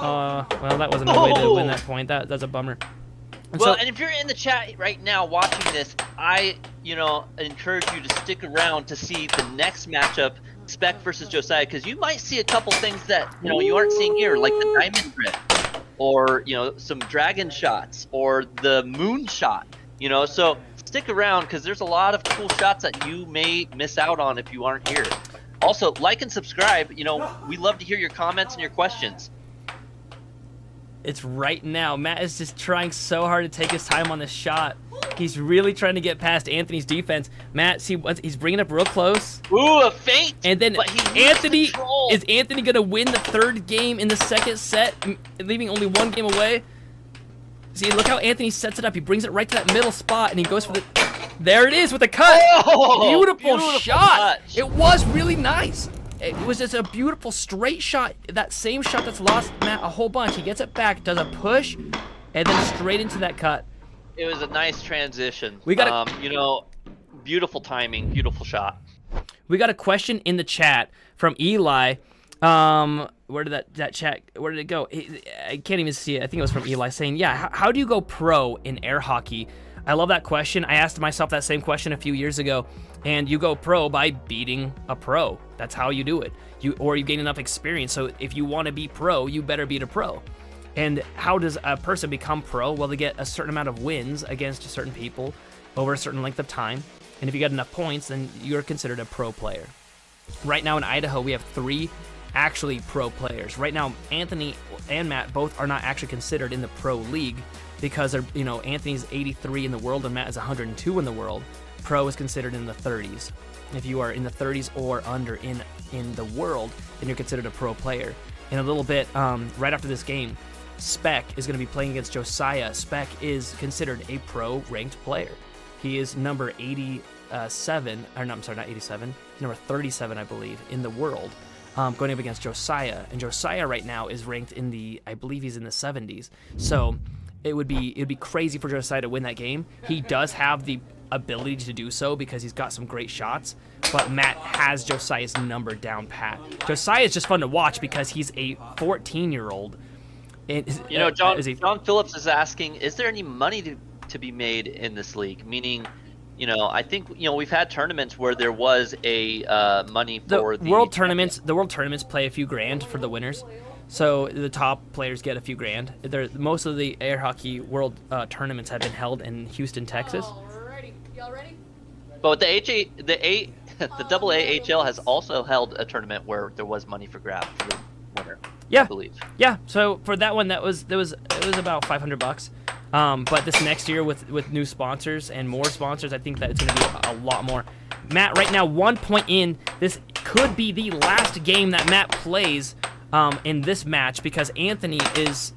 Well, that wasn't a way to win that point. That's a bummer. And if you're in the chat right now watching this, I, encourage you to stick around to see the next matchup, Spec versus Josiah, because you might see a couple things that, you aren't seeing here, like the diamond grip, or, some dragon shots, or the moon shot, so stick around because there's a lot of cool shots that you may miss out on if you aren't here. Also, like and subscribe. We love to hear your comments and your questions. It's right now. Matt is just trying so hard to take his time on this shot. He's really trying to get past Anthony's defense. Matt, see, he's bringing up real close. Ooh, a feint. And then but he needs Anthony, control. is Anthony going to win the third game in the second set, leaving only one game away? See, look how Anthony sets it up. He brings it right to that middle spot, and he goes for the... There it is with the cut. Oh, beautiful shot. touch. It was really nice. It was just a beautiful straight shot. That same shot that's lost Matt a whole bunch. He gets it back, does a push, and then straight into that cut. It was a nice transition. We got you know, beautiful timing, beautiful shot. We got a question in the chat from Eli. Where did that chat? Where did it go? I can't even see it. I think it was from Eli saying, "Yeah, how do you go pro in air hockey?" I love that question. I asked myself that same question a few years ago, and you go pro by beating a pro. That's how you do it. You gain enough experience. So if you want to be pro, you better beat a pro. And how does a person become pro? Well, they get a certain amount of wins against certain people over a certain length of time. And if you get enough points, then you're considered a pro player. Right now in Idaho, we have 3 actually pro players. Right now, Anthony and Matt both are not actually considered in the pro league because they're, Anthony's 83 in the world and Matt is 102 in the world. Pro is considered in the 30s. If you are in the 30s or under in the world, then you're considered a pro player. In a little bit, right after this game, Spec is going to be playing against Josiah. Spec is considered a pro ranked player. He is number 87, or no, I'm sorry, not 87. He's number 37, I believe, in the world, going up against Josiah. And Josiah right now is ranked in I believe he's in the 70s. So it'd be crazy for Josiah to win that game. He does have the ability to do so because he's got some great shots, but Matt has Josiah's number down pat. Josiah is just fun to watch because he's a 14-year-old. John Phillips is asking, is there any money to be made in this league? Meaning, I think we've had tournaments where there was a money for the world tournaments. The world tournaments play a few grand for the winners, so the top players get a few grand. Most of the air hockey world tournaments have been held in Houston, Texas. Alrighty, y'all ready? But the AAHL has also held a tournament where there was money for grab for the winner. Yeah, I believe. Yeah. So for that one, it was about $500. But this next year with new sponsors and more sponsors, I think that it's going to be a lot more. Matt, right now, 1 point in. This could be the last game that Matt plays in this match because Anthony is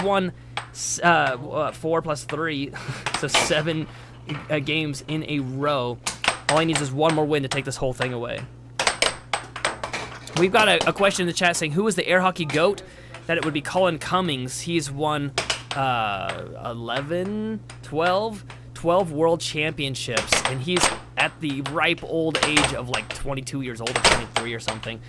won 4 plus 3, so 7 games in a row. All he needs is one more win to take this whole thing away. We've got a question in the chat saying, who is the air hockey GOAT? That it would be Colin Cummings. He's won 12 world championships, and he's at the ripe old age of like 22 years old or 23 or something.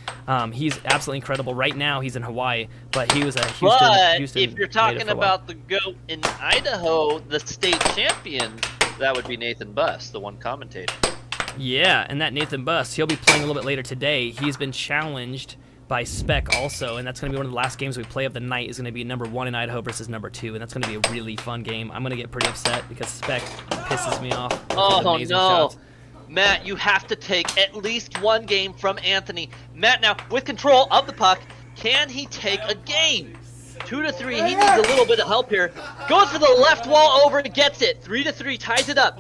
He's absolutely incredible. Right now he's in Hawaii, but he was a Houston if you're talking native for a about the GOAT in Idaho, the state champion, that would be Nathan Buss, the one commentator. Yeah, and that Nathan Buss, he'll be playing a little bit later today. He's been challenged by Spec also, and that's going to be one of the last games we play of the night. Is going to be number 1 in Idaho versus number 2, and that's going to be a really fun game. I'm going to get pretty upset because Spec pisses me off. Oh no, shots. Matt, you have to take at least one game from Anthony. Matt, now with control of the puck, can he take a game? 2-3, he needs a little bit of help here. Goes for the left wall over, gets it. 3-3, ties it up.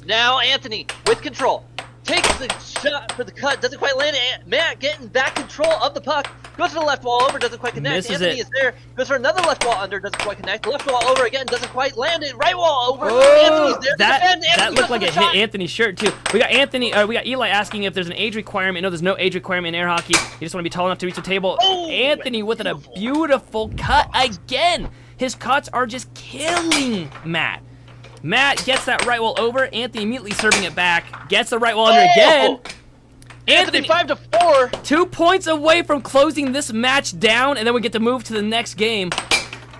Now Anthony with control. Takes the shot for the cut, doesn't quite land it. Matt getting back control of the puck. Goes for the left wall over, doesn't quite connect. Misses Anthony it. is there. Goes for another left wall under, doesn't quite connect. Left wall over again, doesn't quite land it. Right wall over. Oh, Anthony's there. that looked like it hit Anthony's shirt too. We got Eli asking if there's an age requirement. No, there's no age requirement in air hockey. You just want to be tall enough to reach the table. Oh, Anthony with a beautiful cut again. His cuts are just killing Matt. Matt gets that right wall over. Anthony immediately serving it back. Gets the right wall under again. Anthony 5-4. 2 points away from closing this match down, and then we get to move to the next game.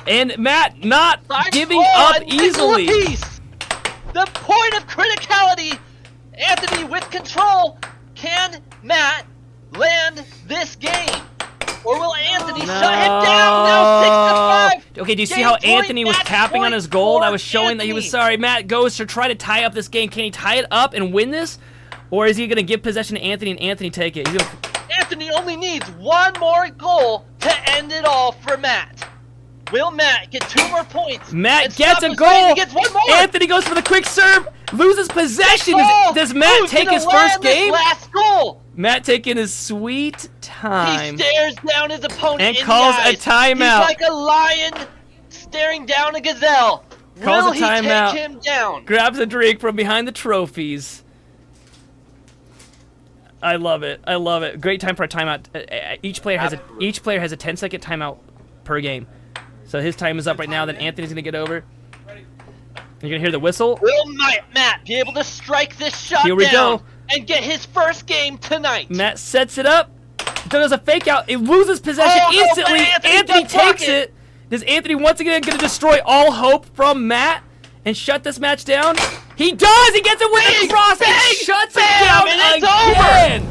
And Matt not giving up easily. The point of criticality. Anthony with control. Can Matt land this game? Or will Anthony shut him down now 6-5? Okay, do you see how Anthony was tapping on his goal? That was showing that he was sorry. Matt goes to try to tie up this game. Can he tie it up and win this? Or is he going to give possession to Anthony and Anthony take it? Anthony only needs one more goal to end it all for Matt. Will Matt get 2 more points? Matt gets a goal. He gets one more. Anthony goes for the quick serve. Loses possession. Does Matt take his first game? Last goal. Matt taking his sweet time. He stares down his opponent and in calls the eyes. a timeout. He's like a lion staring down a gazelle. Calls Will a timeout. he take him down? Grabs a drink from behind the trophies. I love it. I love it. Great time for a timeout. Each player has a 10-second timeout per game. So his time is up right now. Then Anthony's gonna get over. You're gonna hear the whistle. Will Matt be able to strike this shot Here we down go. and get his first game tonight? Matt sets it up. Does a fake out. It loses possession instantly. Anthony takes it. Is Anthony once again gonna destroy all hope from Matt and shut this match down? He does. He gets it with the cross and shuts it down and again.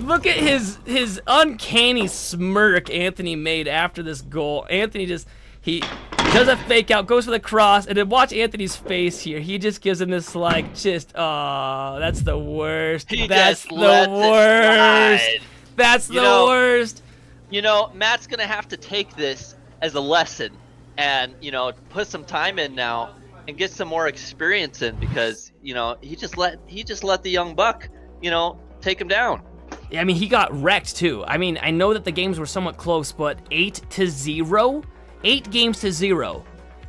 Look at his uncanny smirk Anthony made after this goal. Anthony he does a fake out, goes for the cross, and then watch Anthony's face here. He just gives him this oh, that's the worst. That's the worst. That's the worst. You know, Matt's gonna have to take this as a lesson and, put some time in now and get some more experience in because, he just let the young buck, take him down. Yeah, I mean, he got wrecked too. I mean, I know that the games were somewhat close, but 8-0, 8 games to 0.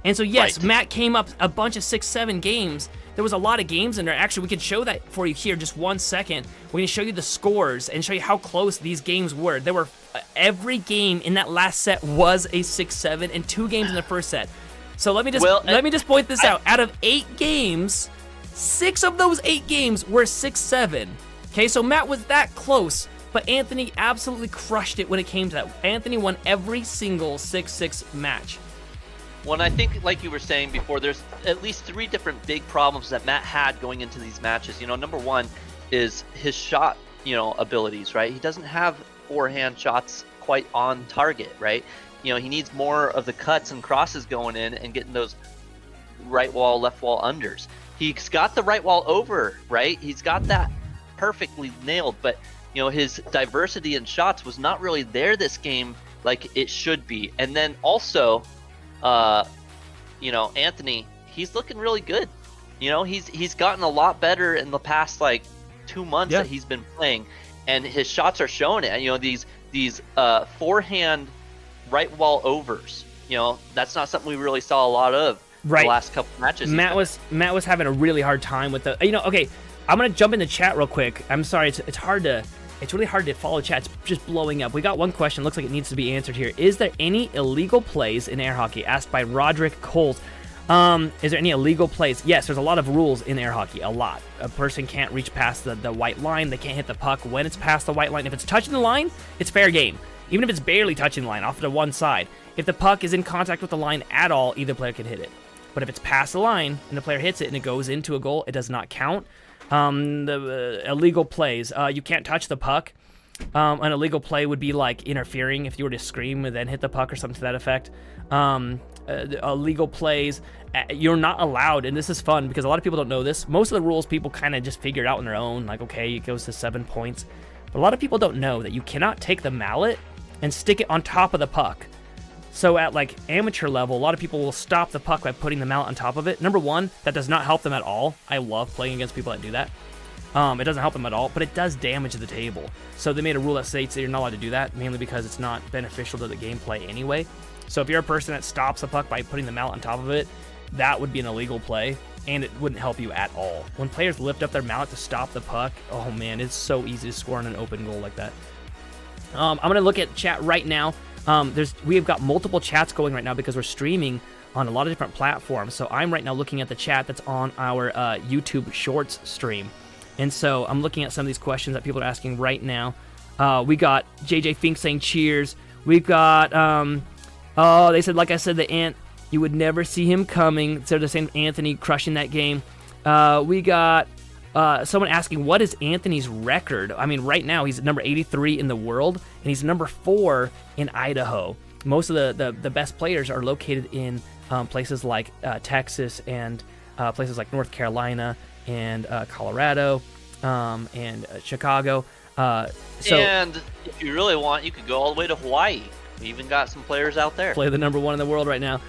And so yes, Right. Matt came up a bunch of 6-7 games. There was a lot of games in there. Actually, we could show that for you here just 1 second. We're gonna show you the scores and show you how close these games were. There were every game in that last set was a 6-7 and 2 games in the first set. So let me just point this out. Out of 8 games, 6 of those 8 games were 6-7. Okay, so Matt was that close, but Anthony absolutely crushed it when it came to that. Anthony won every single 6-6 match. Well, and I think, like you were saying before, there's at least 3 different big problems that Matt had going into these matches. Number one is his shot, abilities, right? He doesn't have forehand shots quite on target, right? He needs more of the cuts and crosses going in and getting those right wall, left wall unders. He's got the right wall over, right? He's got that perfectly nailed, but his diversity in shots was not really there this game like it should be. And then also Anthony, he's looking really good. He's gotten a lot better in the past 2 months that he's been playing, and his shots are showing it. These forehand right wall overs, that's not something we really saw a lot of the last couple matches. Matt was having a really hard time with the okay, I'm gonna jump in the chat real quick. I'm sorry, it's really hard to follow chat. It's just blowing up. We got one question. Looks like it needs to be answered here. Is there any illegal plays in air hockey? Asked by Roderick Coles. Is there any illegal plays? Yes, there's a lot of rules in air hockey. A lot. A person can't reach past the white line. They can't hit the puck when it's past the white line. If it's touching the line, it's fair game. Even if it's barely touching the line, off to one side. If the puck is in contact with the line at all, either player can hit it. But if it's past the line and the player hits it and it goes into a goal, it does not count. The illegal plays, you can't touch the puck. An illegal play would be like interfering if you were to scream and then hit the puck or something to that effect. Illegal plays, you're not allowed, and this is fun because a lot of people don't know this. Most of the rules people kind of just figure it out on their own, like okay, it goes to 7 points. But a lot of people don't know that you cannot take the mallet and stick it on top of the puck. So at amateur level, a lot of people will stop the puck by putting the mallet on top of it. Number one, that does not help them at all. I love playing against people that do that. It doesn't help them at all, but it does damage the table. So they made a rule that states that you're not allowed to do that, mainly because it's not beneficial to the gameplay anyway. So if you're a person that stops the puck by putting the mallet on top of it, that would be an illegal play, and it wouldn't help you at all. When players lift up their mallet to stop the puck, oh man, it's so easy to score on an open goal like that. I'm going to look at chat right now. We have got multiple chats going right now because we're streaming on a lot of different platforms. So I'm right now looking at the chat that's on our YouTube Shorts stream. And so I'm looking at some of these questions that people are asking right now. We got JJ Fink saying cheers. We've got, they said, like I said, the Ant, you would never see him coming. So they're saying Anthony crushing that game. We got someone asking, what is Anthony's record? I mean, right now he's number 83 in the world, and he's number 4 in Idaho. Most of the best players are located in places like Texas and places like North Carolina and Colorado and Chicago. And if you really want, you could go all the way to Hawaii. We even got some players out there. Play the number 1 in the world right now.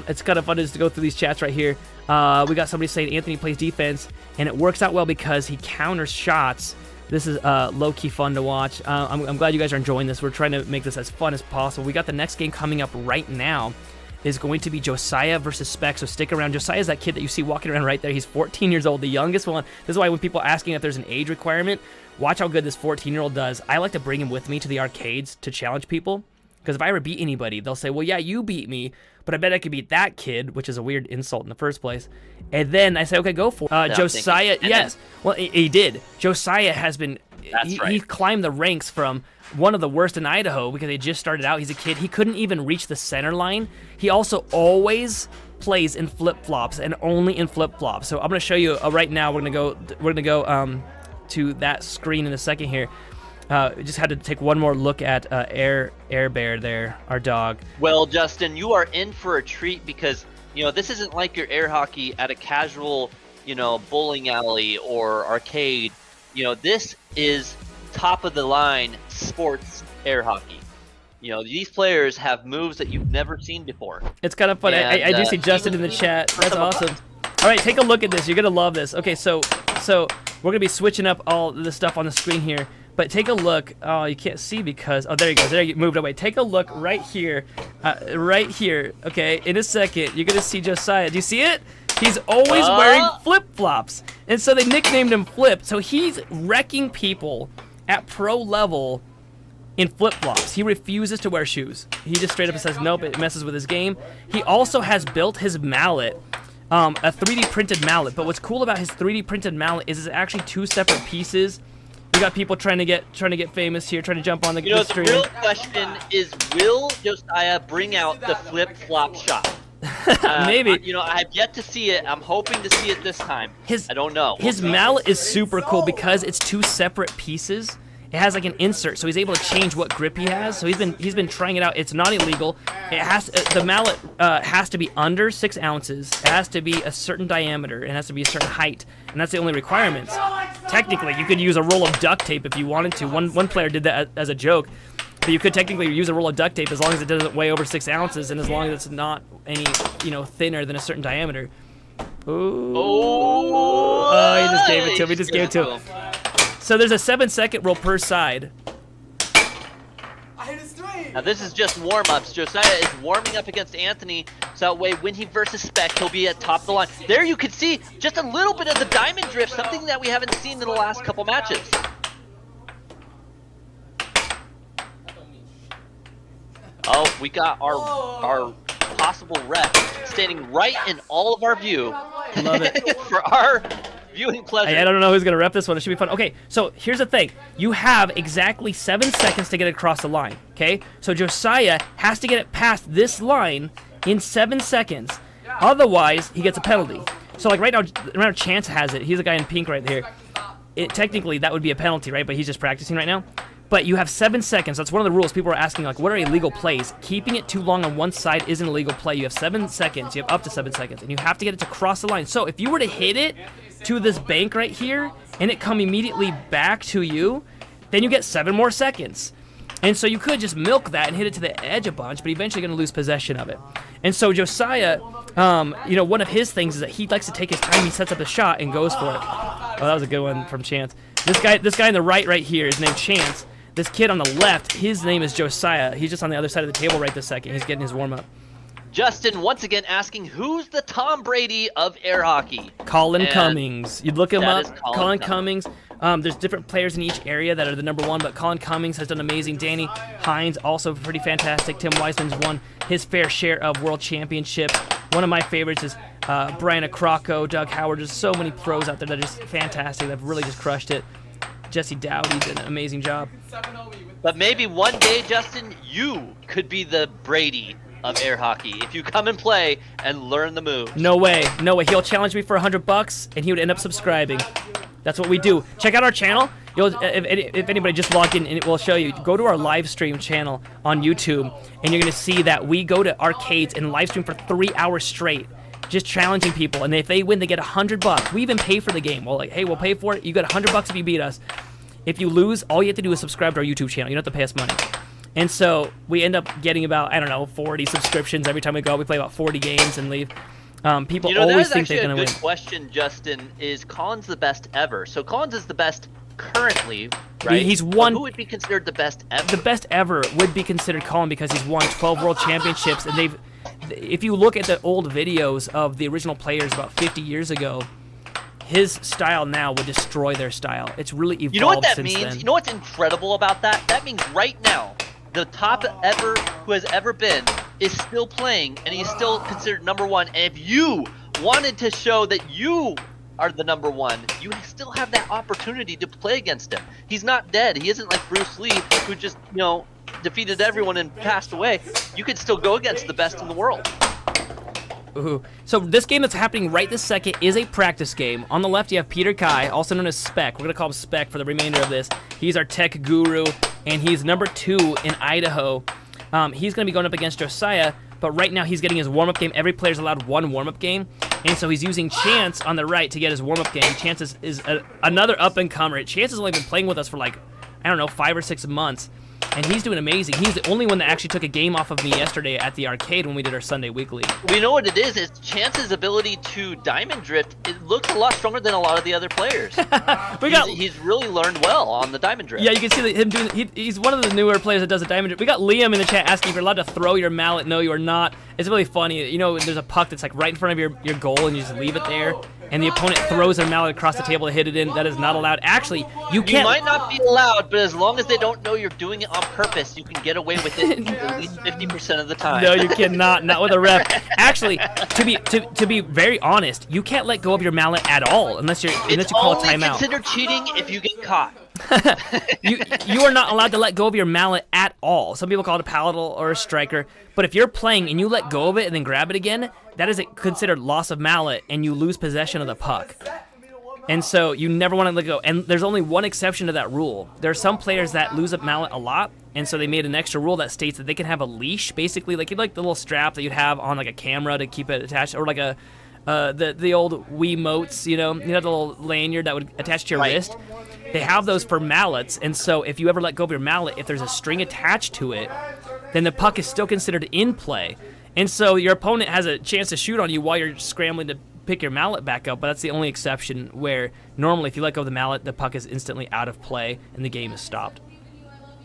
It's kind of fun just to go through these chats right here. We got somebody saying Anthony plays defense, and it works out well because he counters shots. This is low-key fun to watch. I'm glad you guys are enjoying this. We're trying to make this as fun as possible. We got the next game coming up right now. Is going to be Josiah versus Spec, so stick around. Josiah is that kid that you see walking around right there. He's 14 years old, the youngest one. This is why when people are asking if there's an age requirement, watch how good this 14-year-old does. I like to bring him with me to the arcades to challenge people, because if I ever beat anybody, they'll say, well, yeah, you beat me, but I bet I could beat that kid, which is a weird insult in the first place. And then I say, okay, go for it. Josiah, yes. Well, he did. Josiah has been, he climbed the ranks from one of the worst in Idaho because he just started out. He's a kid. He couldn't even reach the center line. He also always plays in flip-flops and only in flip-flops. So I'm going to show you right now. We're going to go to that screen in a second here. We just had to take one more look at Air Bear there, our dog. Well, Justin, you are in for a treat because, this isn't like your air hockey at a casual, bowling alley or arcade. This is top of the line sports air hockey. These players have moves that you've never seen before. It's kind of fun. I do see Justin in the chat. That's awesome. All right, take a look at this. You're going to love this. Okay, so we're going to be switching up all the stuff on the screen here. But take a look. Oh, you can't see because... Oh, there you go. There you moved away. Take a look right here. Right here. Okay, in a second, you're going to see Josiah. Do you see it? He's always wearing flip-flops. And so they nicknamed him Flip. So he's wrecking people at pro level in flip-flops. He refuses to wear shoes. He just straight up says, nope, it messes with his game. He also has built his mallet, a 3D printed mallet. But what's cool about his 3D printed mallet is it's actually two separate pieces. We got people trying to get famous here, trying to jump on the stream. The real question is, will Josiah bring out the flip-flop shot? Maybe. I've yet to see it. I'm hoping to see it this time. I don't know. His mallet is super cool because it's two separate pieces. It has like an insert, so he's able to change what grip he has. So he's been trying it out. It's not illegal. The mallet has to be under 6 ounces. It has to be a certain diameter. It has to be a certain height, and that's the only requirements. Technically, you could use a roll of duct tape if you wanted to. One player did that as a joke. But you could technically use a roll of duct tape as long as it doesn't weigh over 6 ounces and as long as it's not any, thinner than a certain diameter. Ooh. Oh, he just gave it to him. He just gave it to him. So there's a 7-second roll per side. I hit a straight. Now this is just warm-ups. Josiah is warming up against Anthony, so that way when he versus Spec, he'll be at top of the line. There you can see just a little bit of the diamond drift, something that we haven't seen in the last couple matches. Oh, we got our possible rep standing right in all of our view. Love it. For our viewing pleasure. I don't know who's going to rep this one. It should be fun. Okay, so here's the thing. You have exactly 7 seconds to get it across the line, okay? So Josiah has to get it past this line in 7 seconds. Otherwise, he gets a penalty. So, like, right now Chance has it. He's the guy in pink right here. Technically, that would be a penalty, right? But he's just practicing right now. But you have 7 seconds. That's one of the rules. People are asking, like, what are illegal plays? Keeping it too long on one side is an illegal play. You have 7 seconds. You have up to 7 seconds. And you have to get it to cross the line. So if you were to hit it to this bank right here and it come immediately back to you, then you get 7 more seconds. And so you could just milk that and hit it to the edge a bunch, but eventually going to lose possession of it. And so Josiah, one of his things is that he likes to take his time. He sets up a shot and goes for it. Oh, that was a good one from Chance. This guy on the right here is named Chance. This kid on the left, his name is Josiah. He's just on the other side of the table right this second. He's getting his warm-up. Justin, once again, asking who's the Tom Brady of air hockey? Colin Cummings. You'd look him up. Colin Cummings. There's different players in each area that are the number 1, but Colin Cummings has done amazing. Danny Hines, also pretty fantastic. Tim Weissman's won his fair share of world championship. One of my favorites is Brian Acrocco, Doug Howard. There's so many pros out there that are just fantastic. They've really just crushed it. Jesse Dowdy did an amazing job. But maybe one day, Justin, you could be the Brady of air hockey if you come and play and learn the moves. No way. He'll challenge me for $100 and he would end up subscribing. That's what we do. Check out our channel. If anybody just logged in, and it will show you. Go to our live stream channel on YouTube, and you're gonna see that we go to arcades and live stream for 3 hours straight, just challenging people. And if they win, they get $100. We even pay for the game. Well, like, hey, we'll pay for it. You got $100 if you beat us. If you lose, all you have to do is subscribe to our YouTube channel. You don't have to pay us money. And so we end up getting about, I don't know, 40 subscriptions every time we go. We play about 40 games and leave. People that always is think they're actually going to a win. good question, Justin. Is Collins the best ever? So Collins is the best currently, right? He's But won. who would be considered the best ever? The best ever would be considered Colin because he's won 12 world championships, and if you look at the old videos of the original players about 50 years ago, his style now would destroy their style. It's really evolved You know what that since means? then. You know what's incredible about that? That means right now, the top ever who has ever been is still playing, and he's still considered number one. And if you wanted to show that you are the number one, you still have that opportunity to play against him. He's not dead. He isn't like Bruce Lee, who just, defeated everyone and passed away. You could still go against the best in the world. Ooh. So this game that's happening right this second is a practice game. On the left, you have Peter Kai, also known as Spec. We're going to call him Spec for the remainder of this. He's our tech guru, and he's number 2 in Idaho. He's going to be going up against Josiah, but right now he's getting his warm-up game. Every player's allowed one warm-up game, and so he's using Chance on the right to get his warm-up game. Chance is another up-and-comer. Chance has only been playing with us for 5 or 6 months. And he's doing amazing. He's the only one that actually took a game off of me yesterday at the arcade when we did our Sunday Weekly. We know what it is. It's Chance's ability to diamond drift. It looks a lot stronger than a lot of the other players. He's really learned well on the diamond drift. Yeah, you can see him doing. He's one of the newer players that does a diamond drift. We got Liam in the chat asking if you're allowed to throw your mallet. No, you are not. It's really funny. There's a puck that's right in front of your goal, and you just leave it there, and the opponent throws their mallet across the table to hit it in. That is not allowed. Actually, you can't. You might not be allowed, but as long as they don't know you're doing it on purpose, you can get away with it at least 50% of the time. No, you cannot. Not with a ref. Actually, to be very honest, you can't let go of your mallet at all unless you call a timeout. It's only considered cheating if you get caught. You are not allowed to let go of your mallet at all. Some people call it a paddle or a striker. But if you're playing and you let go of it and then grab it again, that is considered loss of mallet, and you lose possession of the puck. And so you never want to let go. And there's only one exception to that rule. There are some players that lose a mallet a lot, and so they made an extra rule that states that they can have a leash, basically, like the little strap that you'd have on a camera to keep it attached, or the old Wiimotes, you had the little lanyard that would attach to your wrist. They have those for mallets, and so if you ever let go of your mallet, if there's a string attached to it, then the puck is still considered in play. And so your opponent has a chance to shoot on you while you're scrambling to pick your mallet back up, but that's the only exception where normally if you let go of the mallet, the puck is instantly out of play and the game is stopped.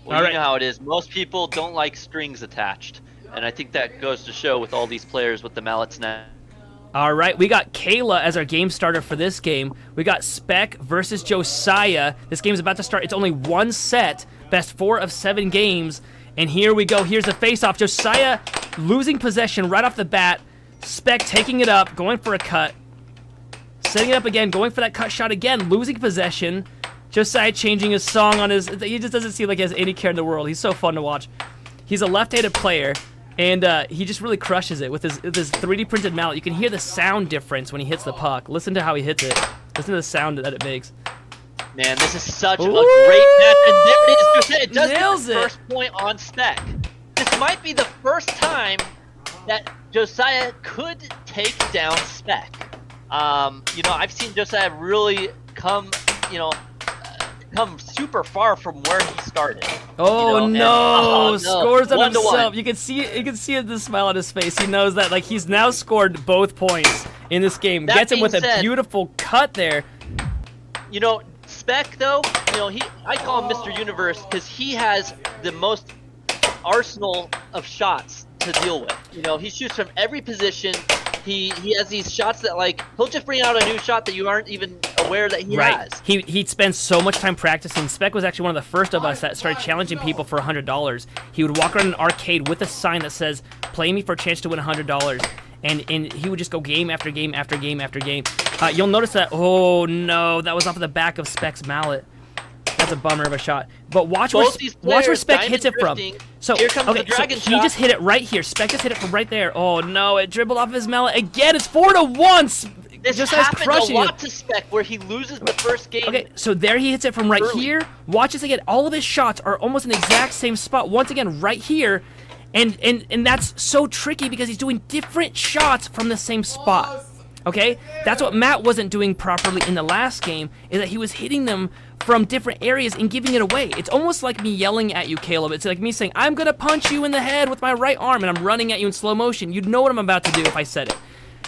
Well, you know how it is. Most people don't like strings attached, and I think that goes to show with all these players with the mallets now. All right, we got Kayla as our game starter for this game. We got Spec versus Josiah. This game's about to start. It's only one set, best 4 of 7 games. And here we go. Here's the face-off. Josiah losing possession right off the bat. Spec taking it up, going for a cut. Setting it up again, going for that cut shot again, losing possession. Josiah changing his song on his... He just doesn't seem like he has any care in the world. He's so fun to watch. He's a left-handed player, and he just really crushes it with his 3D printed mallet. You can hear the sound difference when he hits the puck. Listen to how he hits it. Listen to the sound that it makes. Man, this is such a great match, and there it is. Josiah, it does Nails get the it. first point on Spec. This might be the first time that Josiah could take down Spec. I've seen Josiah really come super far from where he started. No! Scores on 1-1. himself. You can see the smile on his face. He knows that he's now scored both points in this game. That Gets him with being a said, beautiful cut there. Spec though, I call him Mr. Universe because he has the most arsenal of shots to deal with. He shoots from every position. He has these shots that he'll just bring out a new shot that you aren't even aware that he has. He spends so much time practicing. Spec was actually one of the first of us that started challenging people for $100. He would walk around an arcade with a sign that says, "Play me for a chance to win $100." And he would just go game after game after game after game. You'll notice that, oh no, that was off of the back of Spec's mallet. That's a bummer of a shot. But watch where Spec hits it from. So, here comes the dragon he shot. just hit it right here. Spec just hit it from right there. Oh no, it dribbled off his mallet again. It's 4-1. This just happened crushing a lot it. to Spec where he loses the first game. Okay, so there he hits it from right early. here. Watch this again. All of his shots are almost in the exact same spot. Once again, right here. And that's so tricky because he's doing different shots from the same spot. Okay, that's what Matt wasn't doing properly in the last game, is that he was hitting them from different areas and giving it away. It's almost like me yelling at you, Caleb. It's like me saying, I'm gonna punch you in the head with my right arm, and I'm running at you in slow motion. You'd know what I'm about to do if I said it.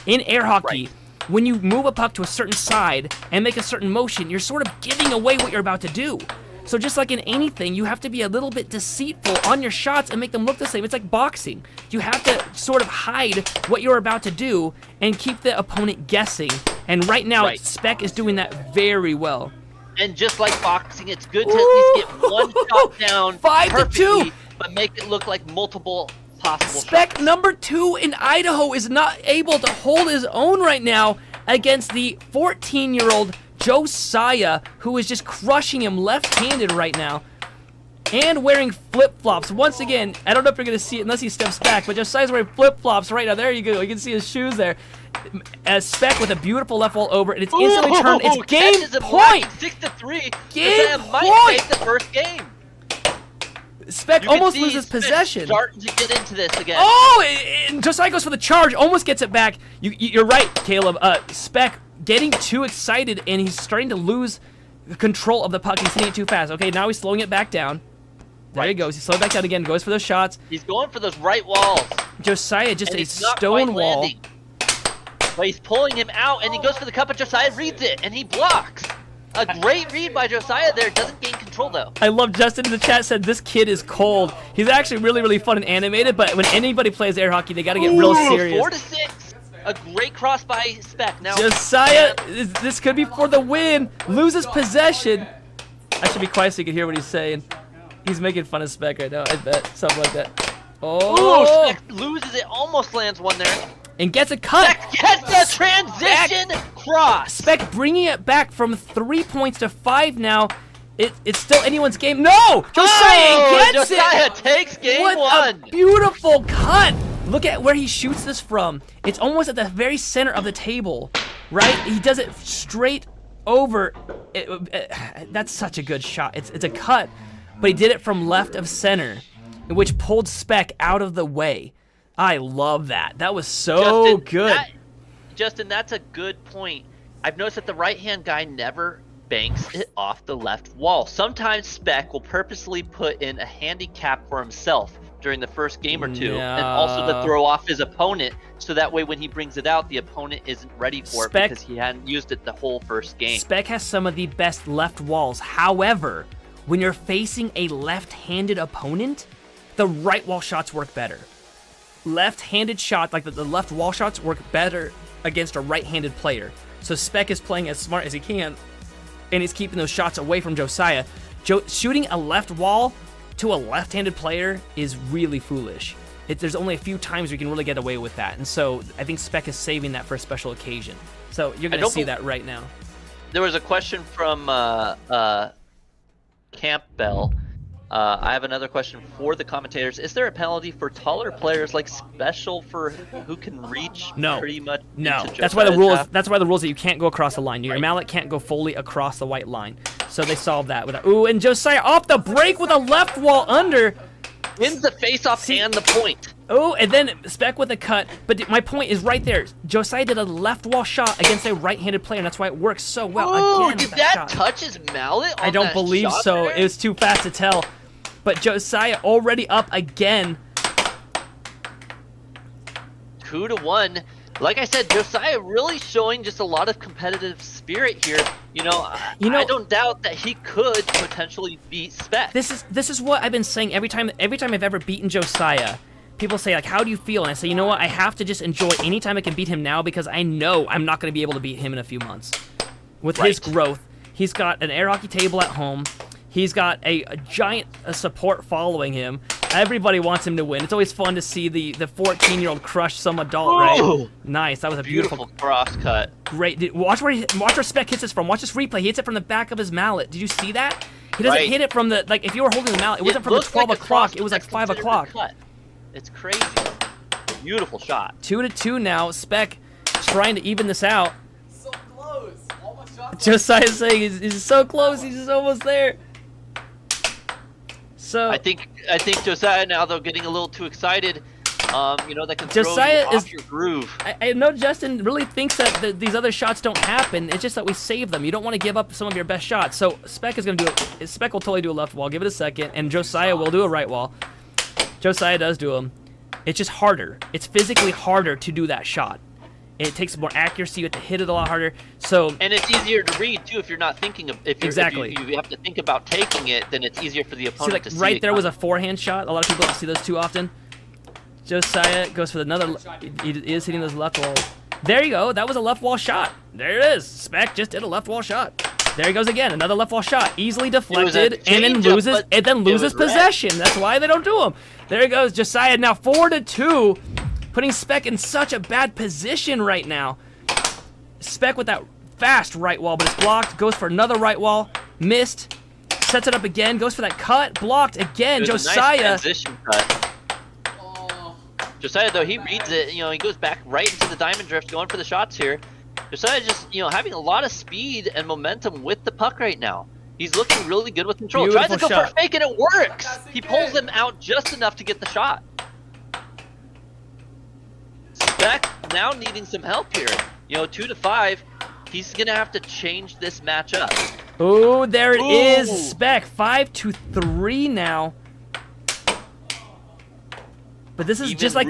In air hockey, when you move a puck to a certain side and make a certain motion, you're sort of giving away what you're about to do. So just like in anything, you have to be a little bit deceitful on your shots and make them look the same. It's like boxing. You have to sort of hide what you're about to do and keep the opponent guessing. And right now, Spec is doing that very well. And just like boxing, it's good to at least get one shot down 5-2, but make it look like multiple possible Spec shots. number 2 in Idaho is not able to hold his own right now against the 14-year-old Josiah, who is just crushing him left-handed right now, and wearing flip-flops. Once again, I don't know if you're going to see it unless he steps back, but Josiah's wearing flip-flops right now. There you go. You can see his shoes there. As Spec with a beautiful left wall over, and it's instantly turned. It's game point. 6-3. Game might take the first game. Spec almost loses possession. Starting to get into this again. Oh, and Josiah goes for the charge, almost gets it back. You're right, Caleb. Spec getting too excited, and he's starting to lose control of the puck. He's hitting it too fast. Okay, now he's slowing it back down. There he goes. He's slowing it back down again. Goes for those shots. He's going for those right walls. Josiah just and a stone wall. Landing. But he's pulling him out, and he goes for the cup, but Josiah reads it, and he blocks. A great read by Josiah there. Doesn't gain control, though. I love Justin in the chat said, this kid is cold. He's actually really, really fun and animated, but when anybody plays air hockey, they got to get real serious. 4-6. A great cross by Spec. Now Josiah, this could be for the win. Loses possession. I should be quiet so you can hear what he's saying. He's making fun of Spec right now, I bet. Something like that. Oh! Spec loses it. Almost lands one there. And gets a cut. Spec gets the transition cross. Spec bringing it back from 3 points to 5 now. It's still anyone's game. No! Josiah gets Josiah it! takes game what one. A beautiful cut! Look at where he shoots this from. It's almost at the very center of the table, right? He does it straight over. That's such a good shot. It's a cut, but he did it from left of center, which pulled Spec out of the way. I love that. That was so good. Justin, that's a good point. I've noticed that the right-hand guy never banks it off the left wall. Sometimes Spec will purposely put in a handicap for himself during the first game or two, and also to throw off his opponent, so that way when he brings it out, the opponent isn't ready for it because he hadn't used it the whole first game. Spec has some of the best left walls. However, when you're facing a left-handed opponent, the right wall shots work better. Left-handed shots, like the left wall shots, work better against a right-handed player. So Spec is playing as smart as he can, and he's keeping those shots away from Josiah. Shooting a left wall to a left-handed player is really foolish. There's only a few times you can really get away with that, and so I think Spec is saving that for a special occasion. So you're going to see that right now. There was a question from Campbell. I have another question for the commentators. Is there a penalty for taller players, like special for who can reach pretty much? No. That's why the rule is. That's why the rule is that you can't go across the line. Your mallet can't go fully across the white line. So they solved that with that. Ooh, and Josiah off the break with a left wall under. Wins the face-off and the point. Oh, and then Spec with a cut. But my point is right there. Josiah did a left wall shot against a right-handed player, and that's why it works so well. Ooh, again, did that touch his mallet? I don't believe so. It was too fast to tell. But Josiah already up again. 2-1. Like I said, Josiah really showing just a lot of competitive spirit here. You know, I don't doubt that he could potentially beat Spec. This is what I've been saying every time I've ever beaten Josiah. People say, like, how do you feel? And I say, you know what? I have to just enjoy any time I can beat him now, because I know I'm not going to be able to beat him in a few months. With his growth, he's got an air hockey table at home. He's got a giant support following him. Everybody wants him to win. It's always fun to see the 14-year-old crush some adult, right? Nice. That was a beautiful cross cut. Great. Watch where Spec hits this from. Watch this replay. He hits it from the back of his mallet. Did you see that? He doesn't hit it from the, like, if you were holding the mallet, it wasn't from the 12 o'clock. It was like 5 o'clock. It's crazy. Beautiful shot. 2-2 now. Spec trying to even this out. So close. Almost shot. Josiah's saying he's so close. He's just almost there. So I think Josiah now, though, getting a little too excited. that can throw Josiah you off your groove. I know Justin really thinks that these other shots don't happen. It's just that we save them. You don't want to give up some of your best shots. So Spec is going to do it. Spec will totally do a left wall. Give it a second. And Josiah will do a right wall. Josiah does do them. It's just harder. It's physically harder to do that shot. It takes more accuracy. You have to hit it a lot harder. So and it's easier to read too if you're not thinking of exactly. If you have to think about taking it, then it's easier for the opponent to see right it there was a forehand shot. A lot of people don't see those too often. Josiah goes for another. He is hitting those left walls. There you go. That was a left wall shot. There it is. Spec just did a left wall shot. There he goes again. Another left wall shot. Easily deflected and then loses possession. That's why they don't do them. There he goes. Josiah now 4-2, putting Spec in such a bad position right now. Spec with that fast right wall, but it's blocked. Goes for another right wall. Missed. Sets it up again. Goes for that cut. Blocked again. Josiah. Nice transition cut. Josiah, though, he reads it. He goes back right into the diamond drift, going for the shots here. Josiah just, having a lot of speed and momentum with the puck right now. He's looking really good with control. Beautiful Tries to go shot. for a fake, and it works. He pulls him out just enough to get the shot. Spec now needing some help here. 2-5. He's going to have to change this matchup. Oh, there it is. Spec 5-3 now. But this is Even just like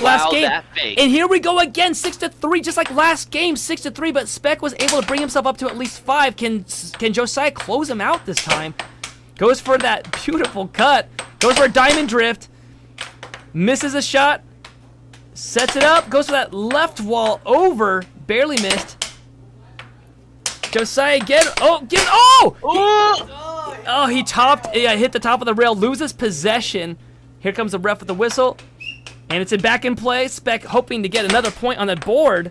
last game. And here we go again, 6-3, just like last game, 6-3. But Spec was able to bring himself up to at least 5. Can Josiah close him out this time? Goes for that beautiful cut. Goes for a diamond drift. Misses a shot. Sets it up. Goes for that left wall over. Barely missed. Josiah again. He topped. Yeah, hit the top of the rail. Loses possession. Here comes the ref with the whistle, and it's back in play. Spec hoping to get another point on the board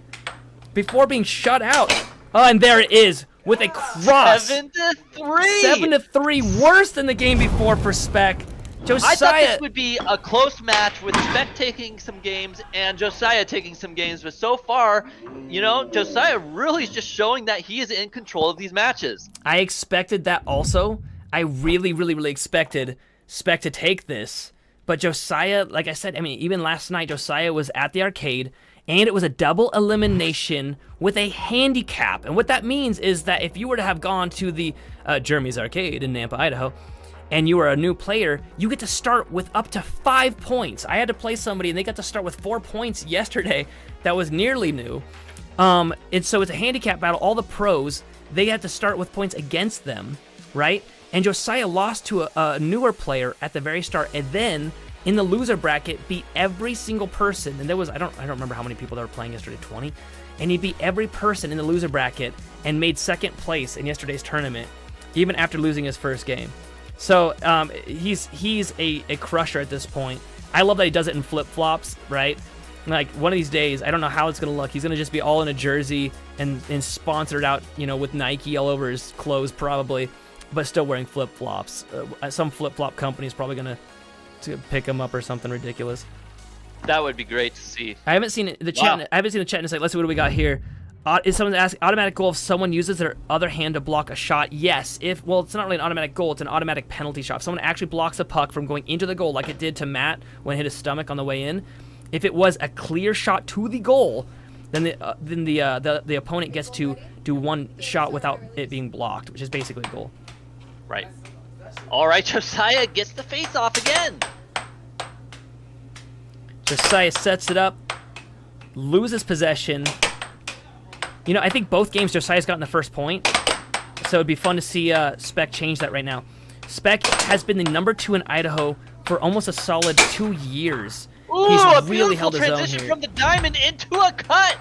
before being shut out. Oh, and there it is with a cross. 7-3. 7-3, worse than the game before for Spec. Josiah. I thought this would be a close match with Spec taking some games and Josiah taking some games, but so far, Josiah really is just showing that he is in control of these matches. I expected that also. I really, really, really expected Spec to take this. But Josiah, like I said, even last night, Josiah was at the arcade, and it was a double elimination with a handicap. And what that means is that if you were to have gone to the Jeremy's Arcade in Nampa, Idaho, and you were a new player, you get to start with up to 5 points. I had to play somebody, and they got to start with 4 points yesterday. That was nearly new. And so it's a handicap battle. All the pros, they had to start with points against them, right? And Josiah lost to a newer player at the very start, and then in the loser bracket beat every single person. And there was I don't remember how many people that were playing yesterday, 20. And he beat every person in the loser bracket and made second place in yesterday's tournament, even after losing his first game. So he's a crusher at this point. I love that he does it in flip flops, right? Like one of these days, I don't know how it's gonna look. He's gonna just be all in a jersey and sponsored out, with Nike all over his clothes probably, but still wearing flip-flops. Some flip-flop company is probably going to pick him up or something ridiculous. That would be great to see. I haven't seen the chat. Wow. I haven't seen the chat in a second. Let's see what do we got here. Is someone asking automatic goal if someone uses their other hand to block a shot? Yes. Well, it's not really an automatic goal. It's an automatic penalty shot. If someone actually blocks a puck from going into the goal, like it did to Matt when it hit his stomach on the way in, if it was a clear shot to the goal, then the opponent gets to do one shot without it being blocked, which is basically a goal. Right. All right, Josiah gets the face-off again. Josiah sets it up, loses possession. I think both games Josiah's gotten the first point, so it'd be fun to see Spec change that right now. Spec has been the number 2 in Idaho for almost a solid 2 years. Ooh, He's really held his own transition here. From the diamond into a cut.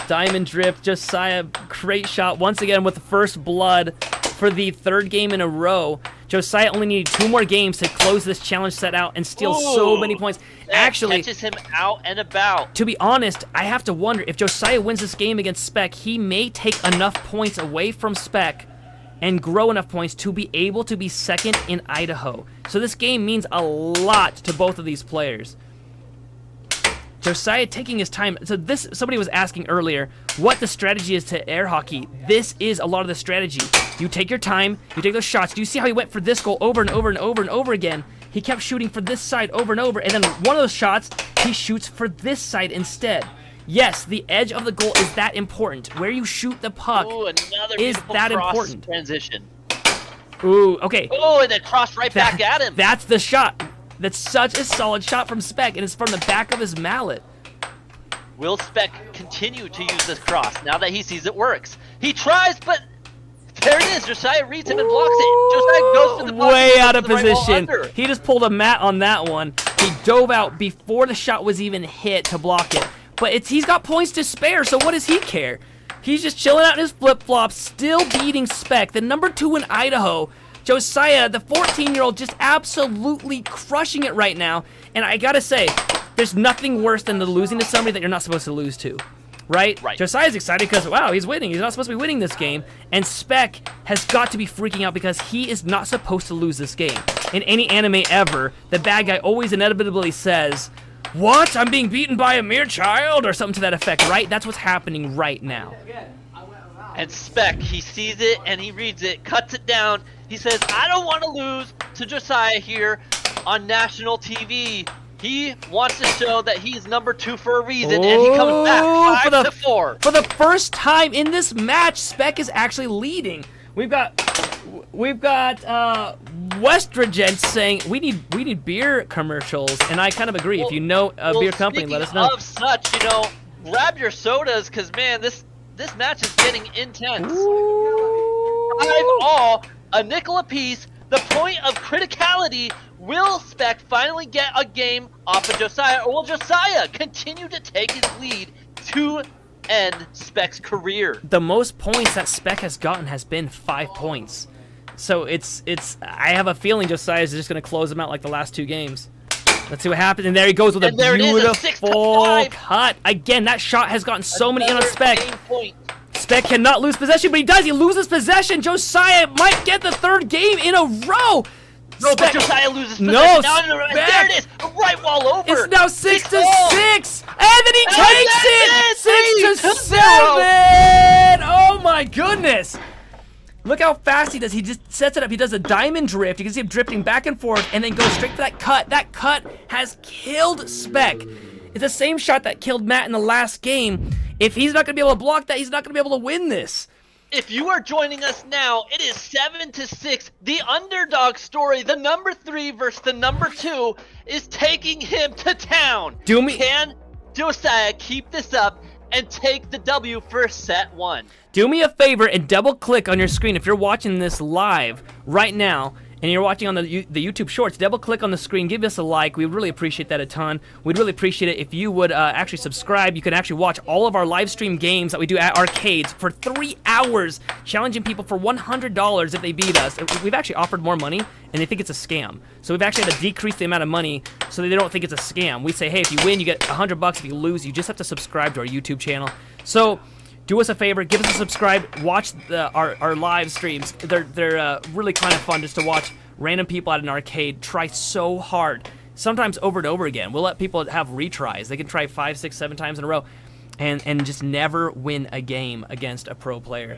Diamond drift, Josiah, great shot once again with the first blood for the 3rd game in a row. Josiah only needed 2 more games to close this challenge set out and steal so many points. Actually, catches him out and about. To be honest, I have to wonder if Josiah wins this game against Spec, he may take enough points away from Spec and grow enough points to be able to be 2nd in Idaho. So this game means a lot to both of these players. Josiah taking his time. So somebody was asking earlier what the strategy is to air hockey. This is a lot of the strategy. You take your time, you take those shots. Do you see how he went for this goal over and over and over and over again? he kept shooting for this side over and over, and then one of those shots, he shoots for this side instead. Yes, the edge of the goal is that important. Where you shoot the puck Ooh, another is beautiful that cross important. transition. Ooh, okay. Oh, and then cross right back at him. That's the shot. That's such a solid shot from Speck, and it's from the back of his mallet. Will Speck continue to use this cross now that he sees it works? He tries, but there it is. Josiah reads him and blocks it. Josiah goes to the puck. Way out of to the right wall position. under. He just pulled a mat on that one. He dove out before the shot was even hit to block it. But he's got points to spare, so what does he care? He's just chilling out in his flip-flops, still beating Speck, the number 2 in Idaho. Josiah, the 14-year-old, just absolutely crushing it right now. And I gotta say, there's nothing worse than losing to somebody that you're not supposed to lose to. Right? Right. Josiah's excited because, wow, he's winning. He's not supposed to be winning this game. And Speck has got to be freaking out because he is not supposed to lose this game. In any anime ever, the bad guy always inevitably says, "What? I'm being beaten by a mere child?" or something to that effect, right? That's what's happening right now. And Speck, he sees it and he reads it, cuts it down. He says, I don't want to lose to Josiah here on national TV. He wants to show that he's number 2 for a reason, and he comes back 5-4. For the first time in this match, Speck is actually leading. We've got Westrigent saying we need beer commercials, and I kind of agree. If you know a beer company, let us know. Of such, grab your sodas, because man, this match is getting intense. 5-all, a nickel apiece. The point of criticality. Will Speck finally get a game off of Josiah, or will Josiah continue to take his lead to end Speck's career? The most points that Speck has gotten has been 5 points. So I have a feeling Josiah is just going to close him out like the last 2 games. Let's see what happens. And there he goes with a beautiful cut. Again, that shot has gotten so many in on Speck. Speck cannot lose possession, but he does. He loses possession. Josiah might get the 3rd game in a row. No, but Josiah loses possession. No, there it is. Right wall over. It's now 6-6. And then he takes it. 6-7. Oh, my goodness. Look how fast he does. He just sets it up. He does a diamond drift. You can see him drifting back and forth and then goes straight for that cut. That cut has killed Speck. It's the same shot that killed Matt in the last game. If he's not going to be able to block that, he's not going to be able to win this. If you are joining us now, it is 7-6. The underdog story, the number 3 versus the number 2, is taking him to town. Can Josiah keep this up and take the W for set 1? Do me a favor and double click on your screen if you're watching this live right now and you're watching on the YouTube Shorts. Double click on the screen, give us a like. We would really appreciate that a ton. We'd really appreciate it if you would actually subscribe. You can actually watch all of our live stream games that we do at arcades for 3 hours, challenging people for $100 if they beat us. We've actually offered more money, and they think it's a scam. So we've actually had to decrease the amount of money so that they don't think it's a scam. We say, hey, if you win, you get $100. If you lose, you just have to subscribe to our YouTube channel. So do us a favor, give us a subscribe, watch our live streams. They're really kind of fun just to watch random people at an arcade try so hard, sometimes over and over again. We'll let people have retries. They can try 5, 6, 7 times in a row and just never win a game against a pro player.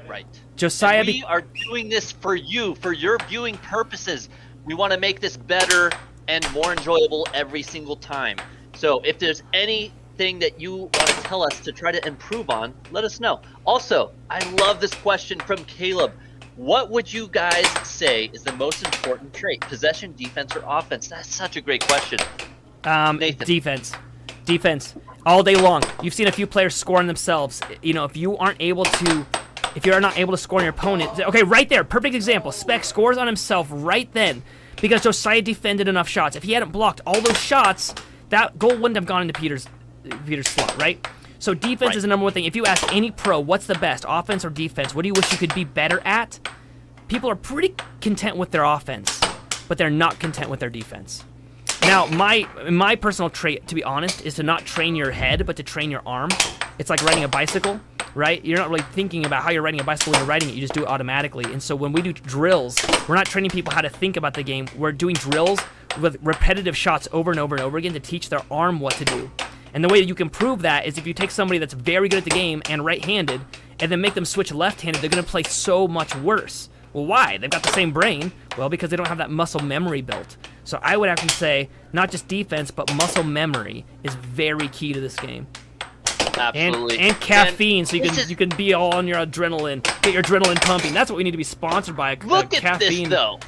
Right. Josiah, we are doing this for you, for your viewing purposes. We want to make this better and more enjoyable every single time. So if there's anything that you want to tell us to try to improve on, let us know. Also, I love this question from Caleb. What would you guys say is the most important trait? Possession, defense, or offense? That's such a great question. Nathan. Defense. All day long. You've seen a few players score on themselves. If you're not able to score on your opponent. Okay, right there. Perfect example. Speck scores on himself right then because Josiah defended enough shots. If he hadn't blocked all those shots, that goal wouldn't have gone into Peter's slot, right? So defense is the number 1 thing. If you ask any pro, what's the best, offense or defense? What do you wish you could be better at? People are pretty content with their offense, but they're not content with their defense. Now, my personal trait, to be honest, is to not train your head, but to train your arm. It's like riding a bicycle, right? You're not really thinking about how you're riding a bicycle when you're riding it. You just do it automatically. And so when we do drills, we're not training people how to think about the game. We're doing drills with repetitive shots over and over and over again to teach their arm what to do. And the way that you can prove that is if you take somebody that's very good at the game and right-handed and then make them switch left-handed, they're going to play so much worse. Well, why? They've got the same brain. Well, because they don't have that muscle memory built. So I would actually say not just defense, but muscle memory is very key to this game. Absolutely. And caffeine, so this you can be all on your adrenaline, get your adrenaline pumping. That's what we need to be sponsored by. Look at caffeine. this though,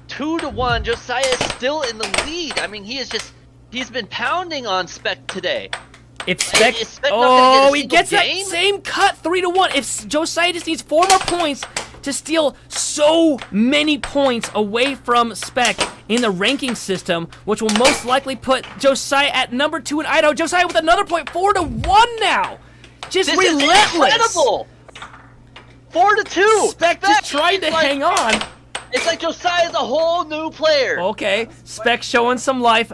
2-1. Josiah is still in the lead. I mean, he's been pounding on Spec today. If Spec, Is Spec not gonna get a he gets single that game? same cut, 3-1. If Josiah just needs 4 more points to steal so many points away from Spec in the ranking system, which will most likely put Josiah at number 2 in Idaho. Josiah with another point, 4-1 now. Just This relentless. is incredible. 4-2. Spec just trying to hang on. It's like Josiah's a whole new player. Okay, Spec showing some life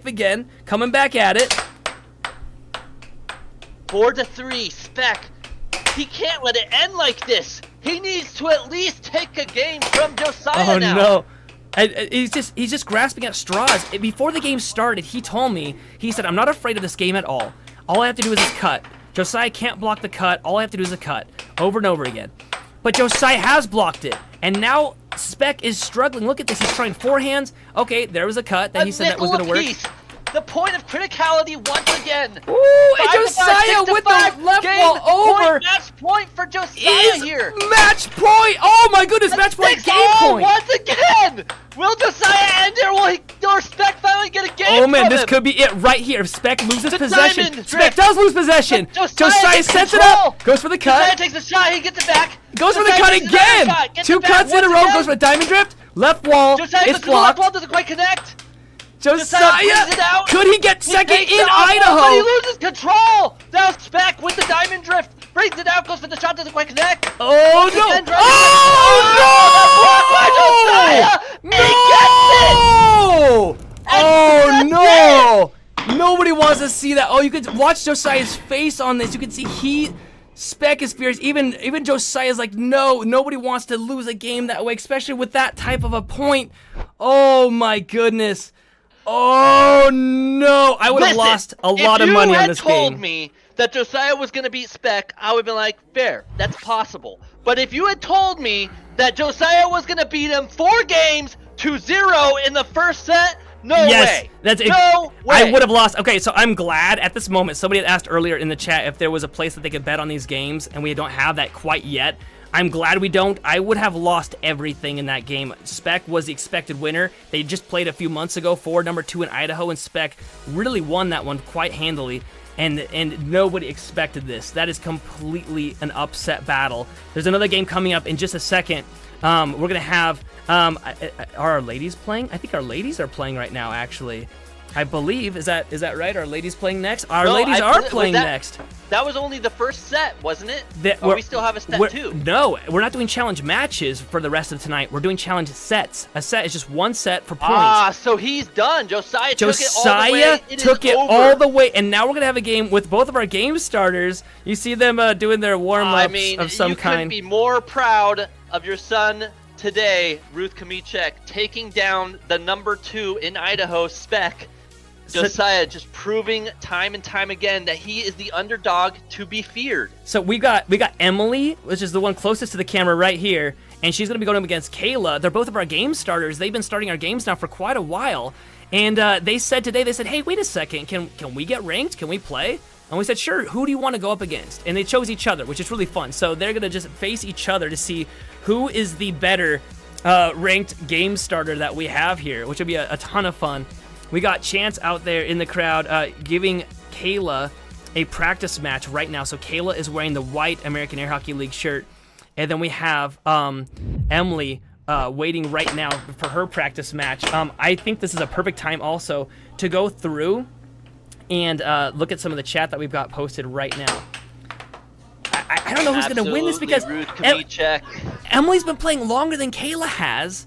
again, coming back at it. 4-3. Spec. He can't let it end like this. He needs to at least take a game from Josiah now. Oh no. He's just grasping at straws. Before the game started, he told me, he said, I'm not afraid of this game at all. All I have to do is this cut. Josiah can't block the cut. All I have to do is a cut. Over and over again. But Josiah has blocked it. And now Spec is struggling. Look at this. He's trying forehands. Okay, there was a cut that he said that was going to work. The point of criticality once again. Ooh, and 5-5, Josiah with 6-5, the left game wall over. Point, match point for Josiah Is here. match point. Oh my goodness, match point, game point. Once again. Will Josiah end it, or Spec finally get a game Oh man, from this him? could be it right here. If Spec loses The possession, diamond Spec drift. does lose possession. Josiah Josiah gets sets it control. up, goes for the Josiah cut, takes a shot, he gets it back. goes for the Josiah cut takes another again. shot, gets 2 it back cuts in a once row, again. goes for a diamond drift, left wall, Josiah it's goes to the left blocked. wall, doesn't quite connect. Josiah, brings it out. could he get He second takes in the off ball, but he Idaho? loses control. Now Spec with the diamond drift, brings it out, goes for the shot, doesn't quite connect. Oh no! Defend, right Oh defend. Oh, no! Josiah! He gets it! Oh that's no! Nobody wants to see that. Oh, you could watch Josiah's face on this. You can see Spec is furious. Even Josiah's like, no, nobody wants to lose a game that way, especially with that type of a point. Oh my goodness. Oh no! I would have Listen, lost a lot of money on this If you had told game. me that Josiah was going to beat Spec, I would have been like, fair, that's possible. But if you had told me that Josiah was going to beat him 4-0 in the first set, no way. No way. I would have lost. Okay, so I'm glad at this moment. Somebody had asked earlier in the chat if there was a place that they could bet on these games, and we don't have that quite yet. I'm glad we don't. I would have lost everything in that game. Spec was the expected winner. They just played a few months ago for number 2 in Idaho, and Spec really won that one quite handily. And nobody expected this. That is completely an upset battle. There's another game coming up in just a second. We're gonna have. Are our ladies playing? I think our ladies are playing right now. Actually, I believe is that right? Our ladies playing next. Our No, ladies I- are was playing that- next. That was only the first set, wasn't it? We're- We still have a set we're- 2. No, we're not doing challenge matches for the rest of tonight. We're doing challenge sets. A set is just one set for points. Ah, so he's done. Josiah took it all the Josiah way. It took is it over. all the way, and now we're gonna have a game with both of our game starters. You see them doing their warm-ups I mean, of some you kind. couldn't be more proud of your son today, Ruth Kamichek, taking down the number 2 in Idaho, Spec. Josiah just proving time and time again that he is the underdog to be feared. So we got Emily, which is the one closest to the camera right here, and she's gonna be going up against Kayla. They're both of our game starters. They've been starting our games now for quite a while, and they said today, hey, wait a second, can we get ranked? Can we play? And we said, sure. Who do you want to go up against? And they chose each other, which is really fun. So they're gonna just face each other to see who is the better ranked game starter that we have here, which will be a ton of fun. We got Chance out there in the crowd giving Kayla a practice match right now. So Kayla is wearing the white American Air Hockey League shirt. And then we have Emily waiting right now for her practice match. I think this is a perfect time also to go through and look at some of the chat that we've got posted right now. I don't know who's going to win this because Ruth Kamichek. Emily's been playing longer than Kayla has,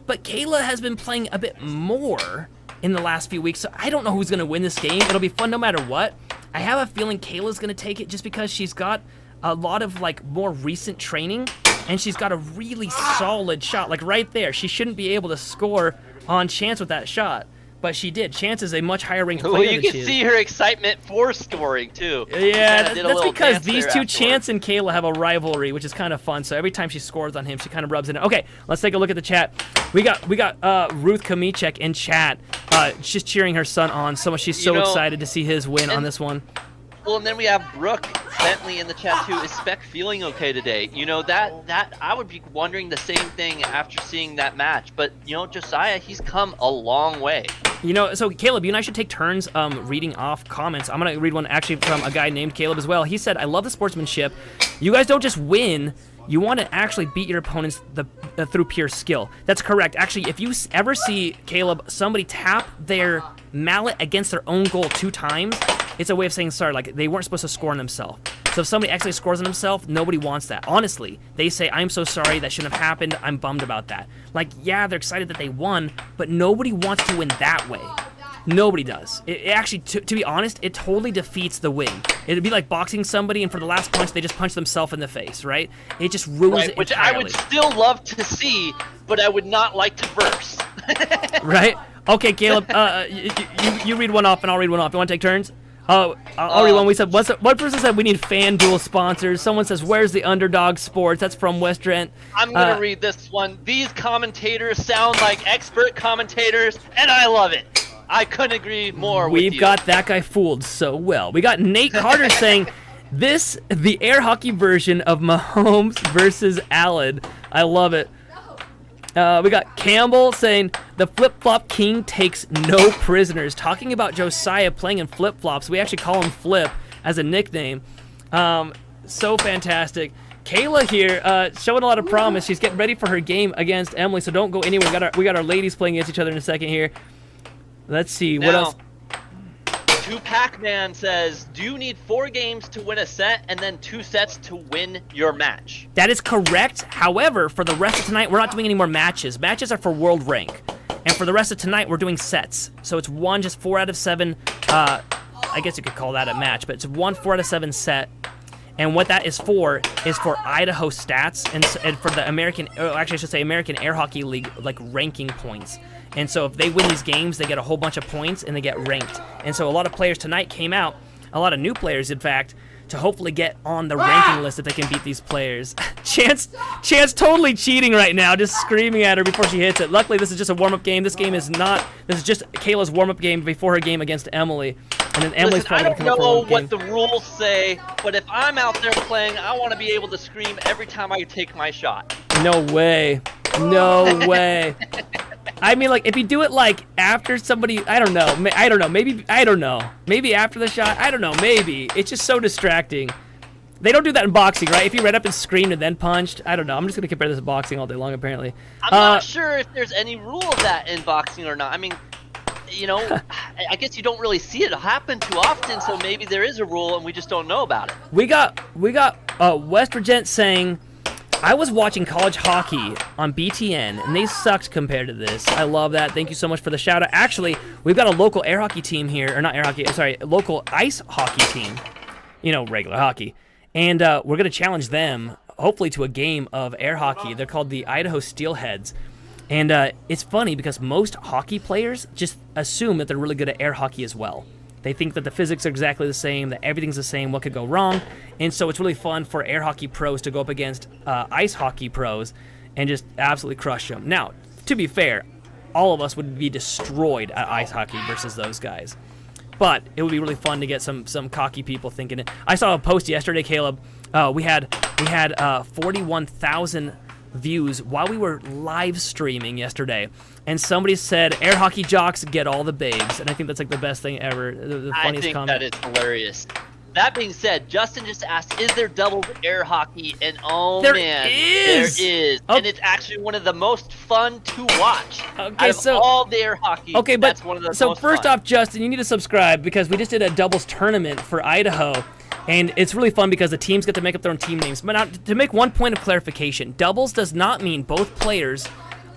but Kayla has been playing a bit more in the last few weeks, so I don't know who's going to win this game. It'll be fun no matter what. I have a feeling Kayla's going to take it just because she's got a lot of like more recent training, and she's got a really solid shot, like right there. She shouldn't be able to score on Chance with that shot. but she did. Chance is a much higher ranked Well, player you than can she see is. her excitement for scoring too. Yeah, She kinda did a that's little because dance these there two, afterwards. Chance and Kayla, have a rivalry, which is kind of fun. So every time she scores on him, she kind of rubs it in. Okay, let's take a look at the chat. We got Ruth Kamichek in chat. She's cheering her son on so much. She's so excited to see his win on this one. Well, and then we have Brooke Bentley in the chat too. Is Spec feeling okay today? You know, that I would be wondering the same thing after seeing that match. But you know, Josiah, he's come a long way. You know, so Caleb, you and I should take turns reading off comments. I'm gonna read one actually from a guy named Caleb as well. He said, "I love the sportsmanship. You guys don't just win. You want to actually beat your opponents through pure skill." That's correct. Actually, if you ever see, Caleb, somebody tap their mallet against their own goal 2 times, it's a way of saying sorry. Like, they weren't supposed to score on themselves. So if somebody actually scores on themselves, nobody wants that. Honestly, they say, "I'm so sorry, that shouldn't have happened. I'm bummed about that." Like, yeah, they're excited that they won, but nobody wants to win that way. Nobody does. It actually, to be honest, it totally defeats the win. It'd be like boxing somebody, and for the last punch, they just punch themselves in the face, right? It just ruins it Which entirely. I would still love to see, but I would not like to verse. Right? Okay, Caleb, you read one off, and I'll read one off. You want to take turns? I'll read one. We said, one person said we need FanDuel sponsors. Someone says, "Where's the Underdog Sports?" That's from West Trent. I'm going to read this one. These commentators sound like expert commentators, and I love it. I couldn't agree more with you. We've got that guy fooled so well. We got Nate Carter saying, the air hockey version of Mahomes versus Allen. I love it. We got Campbell saying, "The flip-flop king takes no prisoners." Talking about Josiah playing in flip-flops. We actually call him Flip as a nickname. So fantastic. Kayla here, showing a lot of promise. She's getting ready for her game against Emily, so don't go anywhere. We got our ladies playing against each other in a second here. Let's see, what else? Two Pac-Man says, "Do you need 4 games to win a set and then 2 sets to win your match?" That is correct. However, for the rest of tonight, we're not doing any more matches. Matches are for world rank. And for the rest of tonight, we're doing sets. So it's just 4 out of 7. I guess you could call that a match, but it's 1 4 out of 7 set. And what that is for Idaho stats and for the American Air Hockey League, like, ranking points. And so if they win these games, they get a whole bunch of points and they get ranked. And so a lot of players tonight came out, a lot of new players, in fact, to hopefully get on the ranking list if they can beat these players. Chance totally cheating right now, just screaming at her before she hits it. Luckily, this is just a warm-up game. This is just Kayla's warm-up game before her game against Emily. And then Emily's Listen, probably going to come I up for don't a know warm-up what game. the rules say, but if I'm out there playing, I want to be able to scream every time I take my shot. No way. No way. I mean, like, if you do it, like, after somebody, I don't know, maybe after the shot, I don't know, maybe. It's just so distracting. They don't do that in boxing, right? If you ran up and screamed and then punched, I don't know. I'm just going to compare this to boxing all day long, apparently. I'm not sure if there's any rule of that in boxing or not. I mean, you know, I guess you don't really see it happen too often, so maybe there is a rule and we just don't know about it. We got West Virginia saying, "I was watching college hockey on BTN, and they sucked compared to this." I love that. Thank you so much for the shout-out. Actually, we've got a local air hockey team here, or not air hockey, sorry, a local ice hockey team. You know, regular hockey. And we're going to challenge them, hopefully, to a game of air hockey. They're called the Idaho Steelheads. And it's funny because most hockey players just assume that they're really good at air hockey as well. They think that the physics are exactly the same, that everything's the same, what could go wrong. And so it's really fun for air hockey pros to go up against ice hockey pros and just absolutely crush them. Now, to be fair, all of us would be destroyed at ice hockey versus those guys. But it would be really fun to get some cocky people thinking it. I saw a post yesterday, Caleb. We had 41,000 views while we were live streaming yesterday, and somebody said, "Air hockey jocks get all the babes," and I think that's like the best thing ever. The funniest comment. I think that is hilarious. That being said, Justin just asked, "Is there doubles air hockey?" And oh There man, is! there is, Oh. and it's actually one of the most fun to watch. Okay, Out of so- all the air hockey, Okay, but that's one of the so most first fun. off, Justin, you need to subscribe because we just did a doubles tournament for Idaho, and it's really fun because the teams get to make up their own team names. But now, to make one point of clarification, doubles does not mean both players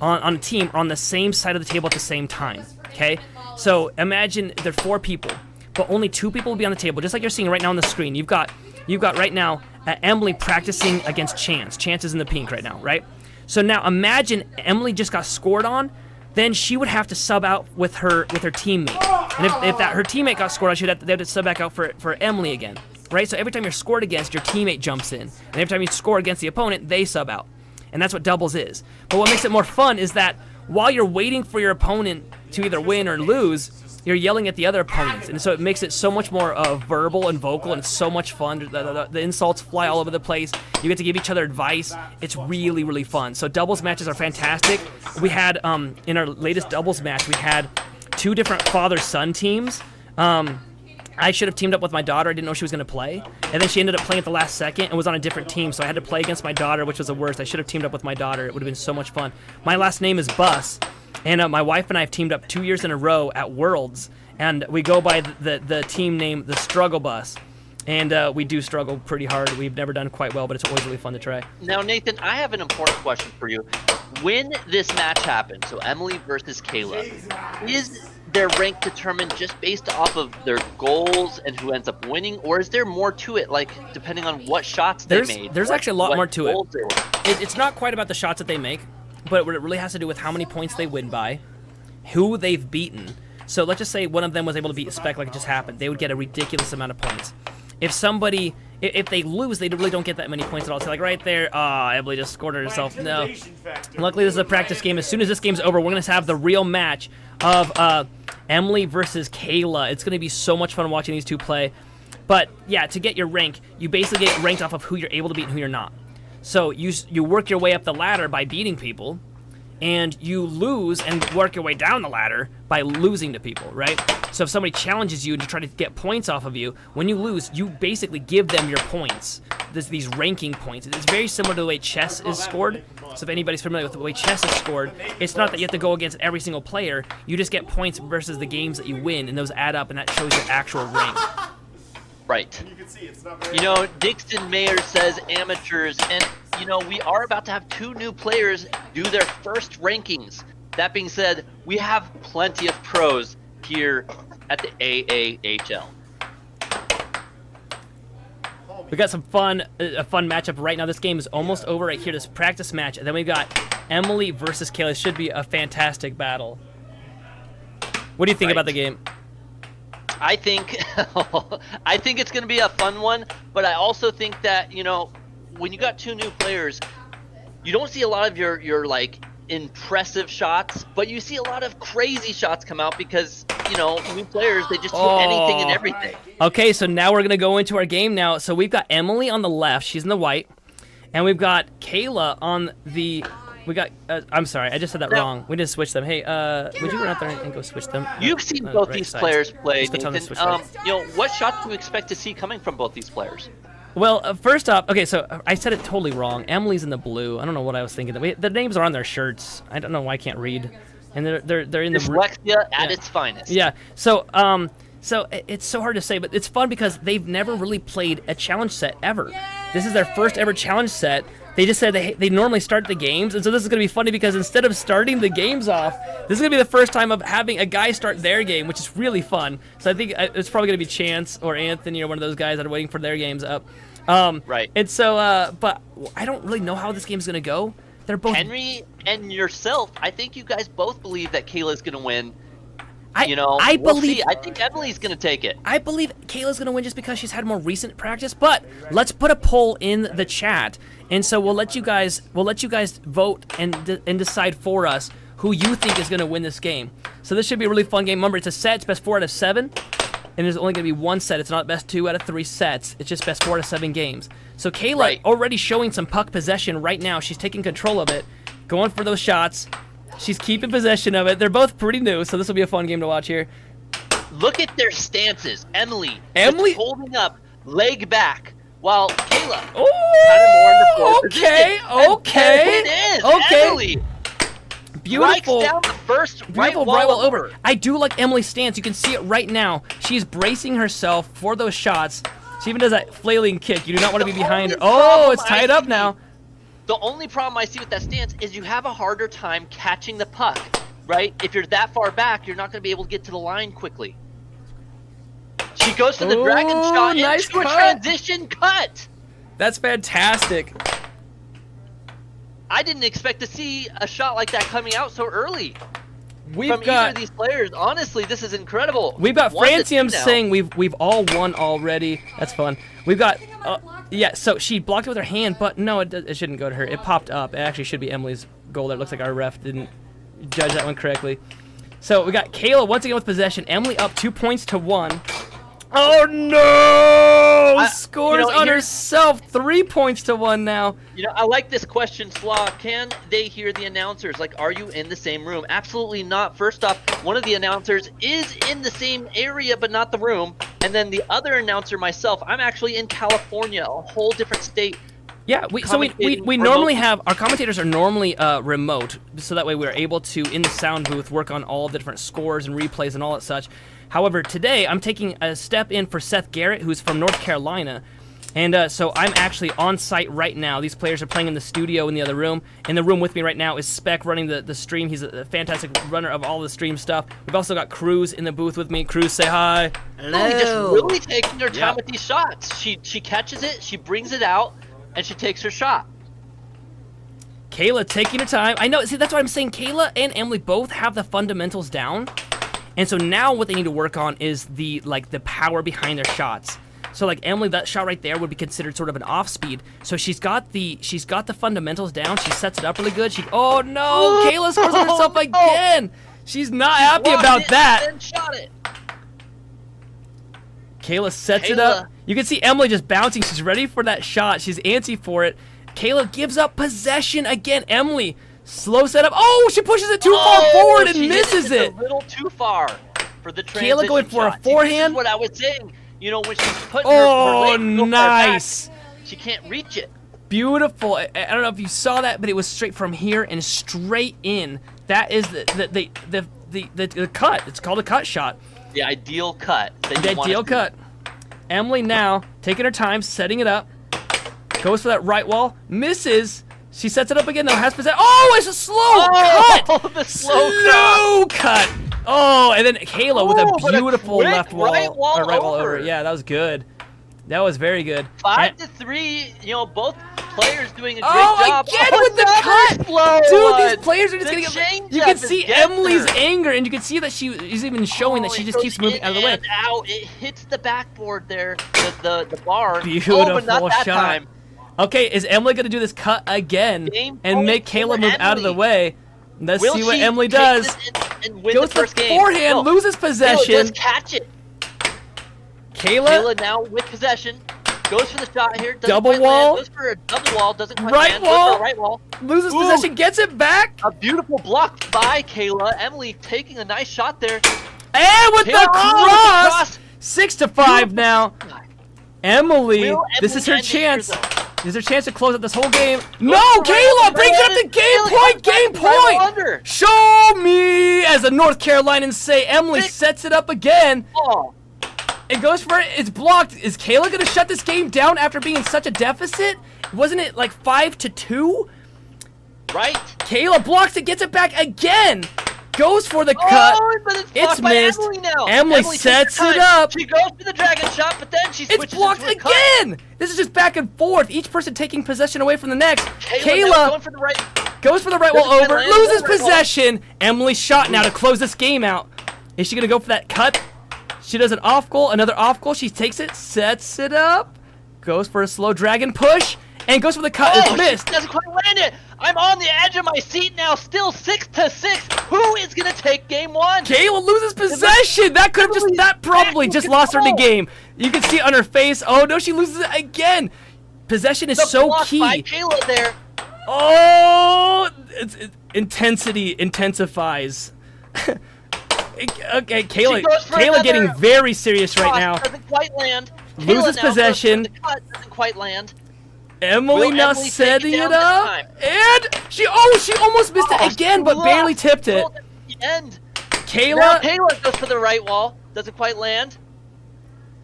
on a team are on the same side of the table at the same time. Okay, so imagine there are 4 people, but only 2 people will be on the table, just like you're seeing right now on the screen. You've got right now Emily practicing against Chance. Chance is in the pink right now, right? So now imagine Emily just got scored on. then she would have to sub out with her teammate. And if her teammate got scored out, they had to sub back out for Emily again, right? So every time you're scored against, your teammate jumps in. And every time you score against the opponent, they sub out. And that's what doubles is. But what makes it more fun is that while you're waiting for your opponent to either win or lose, you're yelling at the other opponents. And so it makes it so much more verbal and vocal, and it's so much fun. The insults fly all over the place. You get to give each other advice. It's really, really fun. So doubles matches are fantastic. We had, in our latest doubles match, we had 2 different father-son teams. I should have teamed up with my daughter. I didn't know she was going to play. And then she ended up playing at the last second and was on a different team. So I had to play against my daughter, which was the worst. I should have teamed up with my daughter. It would have been so much fun. My last name is Bus. And my wife and I have teamed up 2 years in a row at Worlds. And we go by the team name, the Struggle Bus. And we do struggle pretty hard. We've never done quite well, but it's always really fun to try. Now, Nathan, I have an important question for you. When this match happened, so Emily versus Kayla, is their rank determined just based off of their goals and who ends up winning, or is there more to it, like depending on what shots they made? There's actually a lot more to it. It. It's not quite about the shots that they make, but what it really has to do with how many points they win by, who they've beaten. So let's just say one of them was able to beat a spec like it just happened. They would get a ridiculous amount of points. If they lose, they really don't get that many points at all. So like right there, Emily just scored herself. No. Luckily, this is a practice game. As soon as this game's over, we're going to have the real match of Emily versus Kayla. It's going to be so much fun watching these two play. But yeah, to get your rank, you basically get ranked off of who you're able to beat and who you're not. So you work your way up the ladder by beating people, and you lose and work your way down the ladder by losing to people, right? So if somebody challenges you and you try to get points off of you, when you lose, you basically give them your points. There's these ranking points. It's very similar to the way chess is scored. So if anybody's familiar with the way chess is scored, it's not that you have to go against every single player. You just get points versus the games that you win, and those add up, and that shows your actual rank. Right. You know, Dixon Mayer says amateurs, and you know, we are about to have 2 new players do their first rankings. That being said, we have plenty of pros here at the AAHL. We got a fun matchup right now. This game is almost over right here, this practice match. And then we've got Emily versus Kayla. This should be a fantastic battle. What do you think about the game? I think it's going to be a fun one, but I also think that, you know, when you got 2 new players, you don't see a lot of your like impressive shots, but you see a lot of crazy shots come out because, you know, new players, they just do anything and everything. Okay, so now we're going to go into our game now. So we've got Emily on the left. She's in the white. And we've got Kayla on the... I'm sorry, I just said that wrong. We just switched them. Hey, would you run out there and go switch them? You've seen both these players play, Nathan. You know, what shots do you expect to see coming from both these players? Well, first off, okay, so I said it totally wrong. Emily's in the blue. I don't know what I was thinking. The names are on their shirts. I don't know why I can't read. And they're in the... Dyslexia at its finest. Yeah, so it's so hard to say, but it's fun because they've never really played a challenge set ever. This is their first ever challenge set. They just said they normally start the games, and so this is going to be funny because instead of starting the games off, this is going to be the first time of having a guy start their game, which is really fun. So I think it's probably going to be Chance or Anthony or one of those guys that are waiting for their games up. Right. And so, but I don't really know how this game's going to go. They're both... Henry and yourself, I think you guys both believe that Kayla's going to win. I think Emily's going to take it. I believe Kayla's going to win just because she's had more recent practice, but let's put a poll in the chat. And so we'll let you guys vote and decide for us who you think is going to win this game. So this should be a really fun game. Remember, it's a set. It's best 4 out of 7. And there's only going to be one set. It's not best 2 out of 3 sets. It's just best 4 out of 7 games. So Kayla already showing some puck possession right now. She's taking control of it, going for those shots. She's keeping possession of it. They're both pretty new, so this will be a fun game to watch here. Look at their stances. Emily holding up, leg back, while Kayla kind of more in the forward position. Emily, beautiful. Down the first right wall over. I do like Emily's stance. You can see it right now. She's bracing herself for those shots. She even does that flailing kick. You do not want to be behind her. Oh, it's tied up now. The only problem I see with that stance is you have a harder time catching the puck, right? If you're that far back, you're not going to be able to get to the line quickly. She goes for the dragon shot into a transition cut. That's fantastic. I didn't expect to see a shot like that coming out so early. We've from either got of these players. Honestly, this is incredible. we've got 1-2 Francium now. saying we've all won already. That's fun. We've got yeah. So she blocked it with her hand, but no, it shouldn't go to her. It popped up. It actually should be Emily's goal. There. It looks like our ref didn't judge that one correctly. So we got Kayla once again with possession. Emily up 2 points to 1. Oh no! Scores on herself. 3 points to 1 now. You know, I like this question, Slaw. Can they hear the announcers? Like, are you in the same room? Absolutely not. First off, one of the announcers is in the same area, but not the room. And then the other announcer, myself, I'm actually in California, a whole different state. Yeah, we normally have, our commentators are normally remote, so that way we're able to, in the sound booth, work on all the different scores and replays and all that such. However, today I'm taking a step in for Seth Garrett, who's from North Carolina. And so I'm actually on site right now. These players are playing in the studio in the other room. In the room with me right now is Spec running the stream. He's a fantastic runner of all the stream stuff. We've also got Cruz in the booth with me. Cruz, say hi. Hello. Just really taking her time with these shots. She catches it, she brings it out, and she takes her shot. Kayla taking her time. I know, see, that's what I'm saying. Kayla and Emily both have the fundamentals down. And so now what they need to work on is the power behind their shots. So like Emily, that shot right there would be considered sort of an off speed. So she's got the fundamentals down. She sets it up really good. Oh no, Kayla scores on herself again. She's not happy about that. And shot it. Kayla sets it up. You can see Emily just bouncing. She's ready for that shot. She's antsy for it. Kayla gives up possession again. Emily, slow setup. Oh, she pushes it too far forward and misses it. A little too far for the transition. Kayla going for shot. a forehand. This is what I was saying. You know, when she's putting her leg nice. Back, she can't reach it. Beautiful. I don't know if you saw that, but it was straight from here and straight in. That is the cut. It's called a cut shot. The ideal cut. The ideal cut. Emily now taking her time, setting it up. Goes for that right wall. Misses. She sets it up again, though. Has possession. Oh, it's a slow cut. The slow cut. Oh, and then Kayla with a beautiful left wall. Right wall over. Yeah, that was good. That was very good. 5-3. You know, both players doing a great Oh, job. again with the cut. Dude, these players are just getting. You can see Emily's anger, and you can see that she is even showing that she just keeps moving out of the way. Out. It hits the backboard there, the bar. Beautiful but not that shot. Time. Okay, is Emily gonna do this cut again and make Kayla move out of the way? Let's see what Emily does. And win Goes the first for game. forehand, loses possession. Just catch it. Kayla now with possession. Goes for the shot here. Double wall. Goes for a double wall. Doesn't quite right land. wall. Goes for a right wall. Loses possession. Gets it back. A beautiful block by Kayla. Emily taking a nice shot there. And with the cross. 6-5 now. Emily, this is her chance. This is her chance to close out this whole game. No, Kayla brings it up to game point. Show me, as the North Carolinians say. Emily sets it up again. It goes for it. It's blocked. Is Kayla going to shut this game down after being in such a deficit? Wasn't it like 5-2? Right. Kayla blocks it, gets it back again. Goes for the cut. But it's missed. Emily, now. Emily sets it up. She goes for the dragon shot, but then she switches. It's blocked into a again. cut. This is just back and forth. Each person taking possession away from the next. Kayla going for the right. Goes for the right wall over. Loses possession. Emily's shot now to close this game out. Is she going to go for that cut? She does an off goal, another off goal. She takes it, sets it up, goes for a slow dragon push, and goes for the cut. It's missed. She doesn't quite land it. I'm on the edge of my seat now, still 6-6. Who is gonna take game one? Kayla loses possession. That could have that probably just lost her the game. You can see it on her face. Oh no, she loses it again. Possession is so key. By Kayla there. Oh, intensity intensifies. Okay, Kayla getting very serious right now. Doesn't quite land. Loses possession. The cut doesn't quite land. Emily now setting it up, and she almost missed it again, but barely tipped it. Kayla goes for the right wall, doesn't quite land.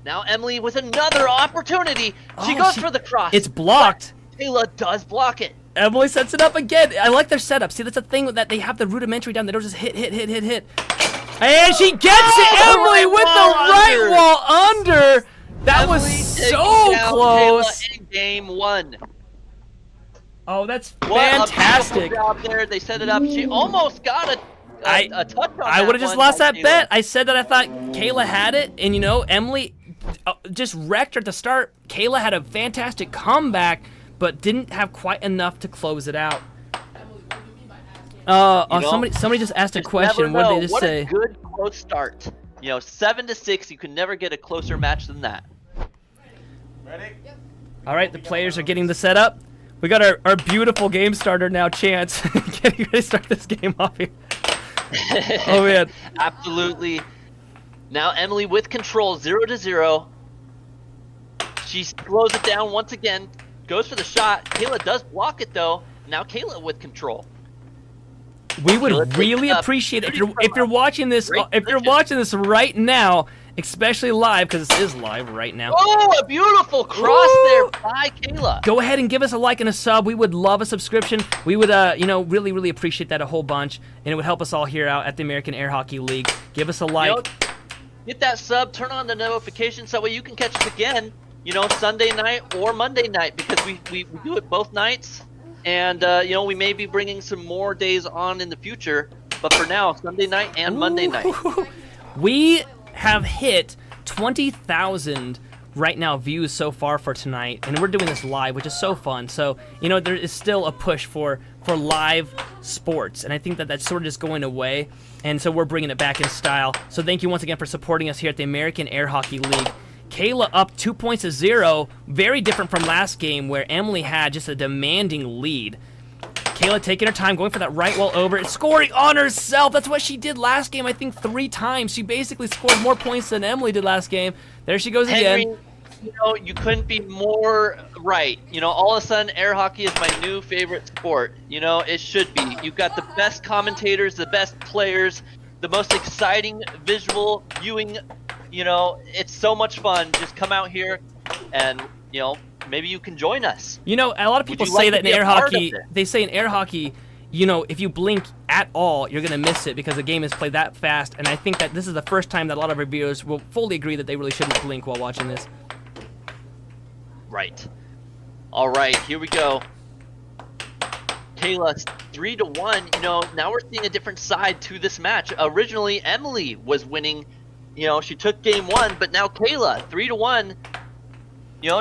Now Emily with another opportunity. She goes for the cross. It's blocked. Kayla does block it. Emily sets it up again. I like their setup. See, that's the thing that they have the rudimentary down. They don't just hit. And she gets it, Emily, with the right wall under. That was so close. In game one. Oh, that's fantastic. Job there. They set it up. She almost got a touch on I that would have just one lost by that Kayla. bet. I said that I thought Kayla had it, and Emily just wrecked her at the start. Kayla had a fantastic comeback, but didn't have quite enough to close it out. Somebody just asked a question. What did they just what say? A good close start. 7-6. You can never get a closer match than that. Ready? All right, the players are getting the setup. We got our beautiful game starter now, Chance. Getting ready to start this game off here. Oh, man. Absolutely. Now Emily with control, 0-0. She slows it down once again, goes for the shot. Kayla does block it though. Now Kayla with control. We would Kayla really takes up appreciate it 30 if you're watching this. Great If you're position. watching this right now, especially live, because this is live right now. Oh, a beautiful cross Ooh. there by Kayla. Go ahead and give us a like and a sub. We would love a subscription. We would, really, really appreciate that a whole bunch, and it would help us all here out at the American Air Hockey League. Give us a like. Get that sub, turn on the notifications, so that way you can catch us again, Sunday night or Monday night, because we do it both nights. And, we may be bringing some more days on in the future. But for now, Sunday night and Monday night. We have hit 20,000 right now views so far for tonight, and we're doing this live, which is so fun. So, there is still a push for live sports, and I think that that's sort of just going away, and so we're bringing it back in style. So thank you once again for supporting us here at the American Air Hockey League. Kayla up 2-0, very different from last game where Emily had just a demanding lead. Kayla taking her time, going for that right wall over, and scoring on herself. That's what she did last game, I think 3 times. She basically scored more points than Emily did last game. There she goes again. Henry, you couldn't be more right. All of a sudden, air hockey is my new favorite sport. It should be. You've got the best commentators, the best players, the most exciting visual viewing. It's so much fun. Just come out here and, maybe you can join us. A lot of people say that in air hockey, they say in air hockey, if you blink at all, you're going to miss it because the game is played that fast. And I think that this is the first time that a lot of our viewers will fully agree that they really shouldn't blink while watching this. Right. All right, here we go. Kayla, 3-1. Now we're seeing a different side to this match. Originally, Emily was winning. She took game 1, but now Kayla, 3-1.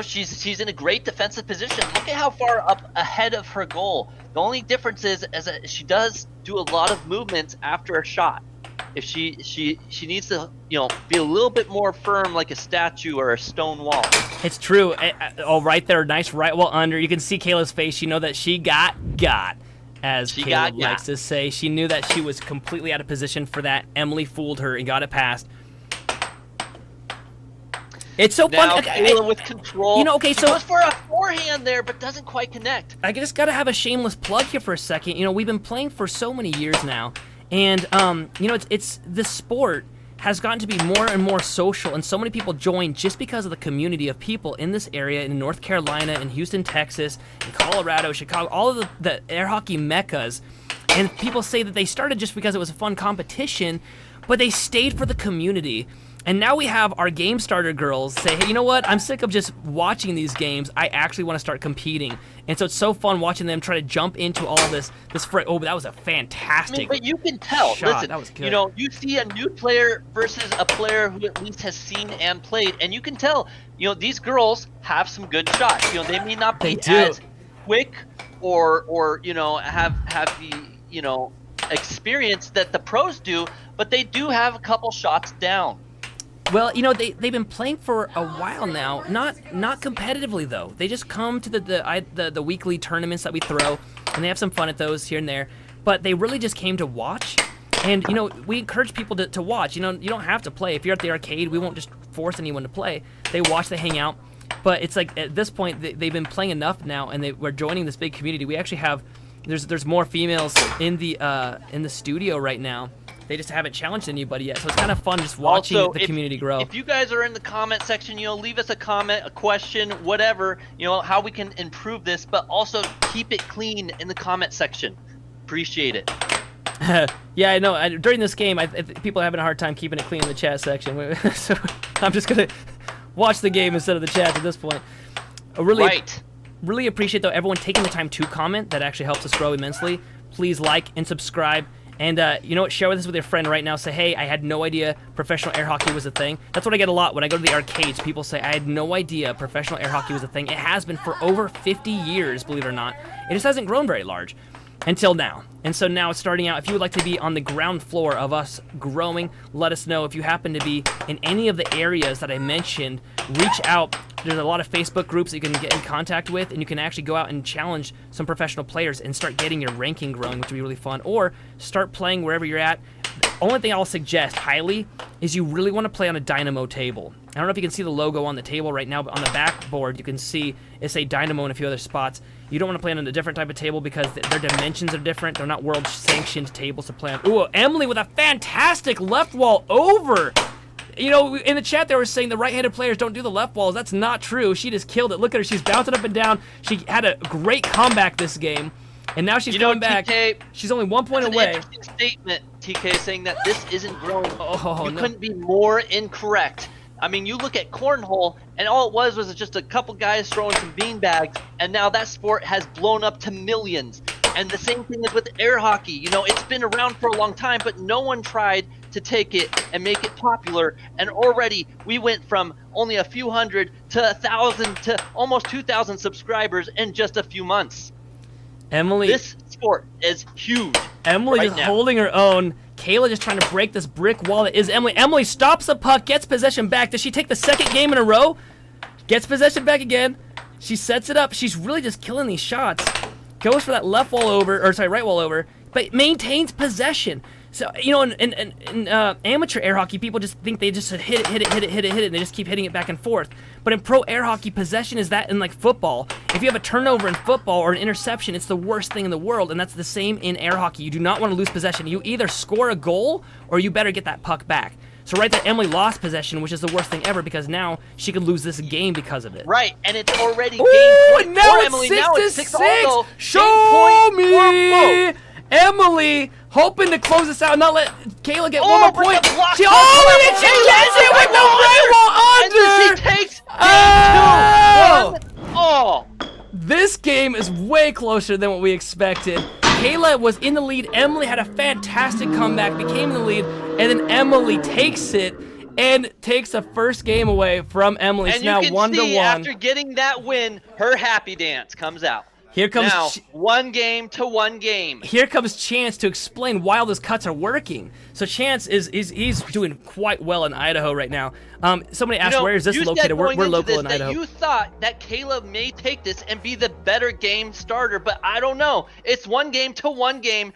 She's in a great defensive position. Look at how far up ahead of her goal. The only difference is that she does do a lot of movements after a shot. If she needs to, be a little bit more firm like a statue or a stone wall. It's true. Oh, right there, nice right wall under. You can see Kayla's face. You know that she got, as Kayla likes to say. She knew that she was completely out of position for that. Emily fooled her and got it past. It's so now, fun. Kayla with control. She goes for a forehand there, but doesn't quite connect. I just got to have a shameless plug here for a second. We've been playing for so many years now, and it's this sport has gotten to be more and more social, and so many people join just because of the community of people in this area, in North Carolina, in Houston, Texas, in Colorado, Chicago, all of the air hockey meccas. And people say that they started just because it was a fun competition, but they stayed for the community. And now we have our game starter girls say, hey, you know what? I'm sick of just watching these games. I actually want to start competing. And so it's so fun watching them try to jump into all this. Oh, that was a fantastic but you can tell. shot. Listen, That was good. You see a new player versus a player who at least has seen and played, and you can tell, these girls have some good shots. They may not be as quick or have the, experience that the pros do, but they do have a couple shots down. Well, they've been playing for a while now. Not competitively though. They just come to the weekly tournaments that we throw, and they have some fun at those here and there. But they really just came to watch, and we encourage people to watch. You don't have to play. If you're at the arcade, we won't just force anyone to play. They watch, they hang out. But it's like at this point they've been playing enough now, and we're joining this big community. We actually have there's more females in the studio right now. They just haven't challenged anybody yet, so it's kind of fun just watching the community grow. If you guys are in the comment section, leave us a comment, a question, whatever, how we can improve this, but also keep it clean in the comment section. Appreciate it. Yeah, I know. During this game, people are having a hard time keeping it clean in the chat section, so I'm just gonna watch the game instead of the chat at this point. Really appreciate though everyone taking the time to comment. That actually helps us grow immensely. Please like and subscribe. And you know what? Share this with your friend right now. Say, hey, I had no idea professional air hockey was a thing. That's what I get a lot when I go to the arcades. People say, I had no idea professional air hockey was a thing. It has been for over 50 years, believe it or not. It just hasn't grown very large until now. And so now it's starting out. If you would like to be on the ground floor of us growing, let us know. If you happen to be in any of the areas that I mentioned, reach out. There's a lot of Facebook groups that you can get in contact with, and you can actually go out and challenge some professional players and start getting your ranking growing, which would be really fun. Or start playing wherever you're at. The only thing I'll suggest highly is you really want to play on a Dynamo table. I don't know if you can see the logo on the table right now, but on the backboard you can see it's a Dynamo and a few other spots. You don't want to play on a different type of table because their dimensions are different. They're not world-sanctioned tables to play on. Ooh, Emily with a fantastic left wall over. You know, in the chat they were saying the right-handed players don't do the left walls. That's not true. She just killed it. Look at her. She's bouncing up and down. She had a great comeback this game. And now she's coming back. TK, she's only 1 point that's away. An interesting statement, TK, saying that this isn't growing. Oh, you no. couldn't be more incorrect. I mean, you look at cornhole, and all it was just a couple guys throwing some beanbags, and now that sport has blown up to millions. And the same thing is with air hockey. You know, it's been around for a long time, but no one tried to take it and make it popular. And already we went from only a few hundred to 1,000 to almost 2,000 subscribers in just a few months. Emily. This sport is huge. Emily right just now. holding her own. Kayla just trying to break this brick wall that is Emily. Emily stops the puck, gets possession back. Does she take the second game in a row? Gets possession back again. She sets it up. She's really just killing these shots. Goes for that left wall over, or sorry, right wall over, but maintains possession. So, you know, in amateur air hockey, people just think they just hit it, and they just keep hitting it back and forth. But in pro air hockey, possession is that in like football. If you have a turnover in football or an interception, it's the worst thing in the world, and that's the same in air hockey. You do not want to lose possession. You either score a goal or you better get that puck back. So right there, Emily lost possession, which is the worst thing ever because now she could lose this game because of it. Right, and it's already game Ooh, point and now for it's Emily. 6 Now to it's 6 6. also. Show Game point for me, both. Emily, hoping to close this out and not let Kayla get one Oh, more but point. the block She, puck oh, and from she Emily. gets it with the right wall And then under. she takes Oh! game 2. Oh, This game is way closer than what we expected. Kayla was in the lead. Emily had a fantastic comeback, became in the lead, and then Emily takes it and takes the first game away from Emily. It's and now you can 1 to see 1. after getting that win, her happy dance comes out. Here comes now 1 game to 1 game. Here comes Chance to explain why all those cuts are working. So Chance he's doing quite well in Idaho right now. Somebody asked, where is this you located? said We're going into local this in that Idaho. You thought that Caleb may take this and be the better game starter, but I don't know. It's 1 game to 1 game,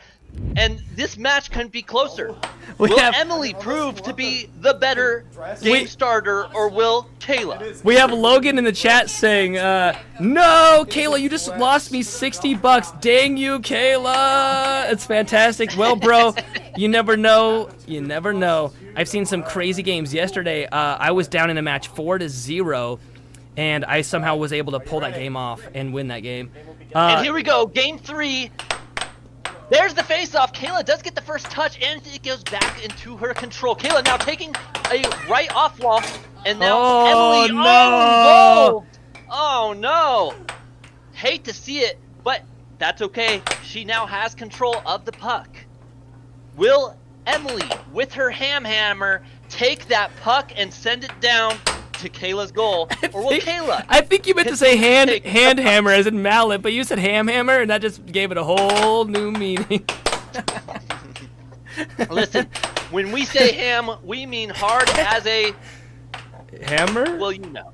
and this match couldn't be closer. We Will have- Emily prove to be the better game starter, or will Kayla? We have Logan in the chat saying, no, Kayla, you just lost me $60. Dang you, Kayla. It's fantastic. Well, bro, you never know. You never know. I've seen some crazy games. Yesterday, I was down in a match 4-0, and I somehow was able to pull that game off and win that game. And here we go, game 3. There's the face-off. Kayla does get the first touch, and it goes back into her control. Kayla now taking a right off wall, and now Oh, Emily. no. Oh no! Hate to see it, but that's okay. She now has control of the puck. Will Emily, with her hammer, take that puck and send it down to Kayla's goal, or will Kayla? I think you meant to say hand take- hammer as in mallet, but you said hammer, and that just gave it a whole new meaning. Listen, when we say ham, we mean hard as a. Hammer? Well, you know.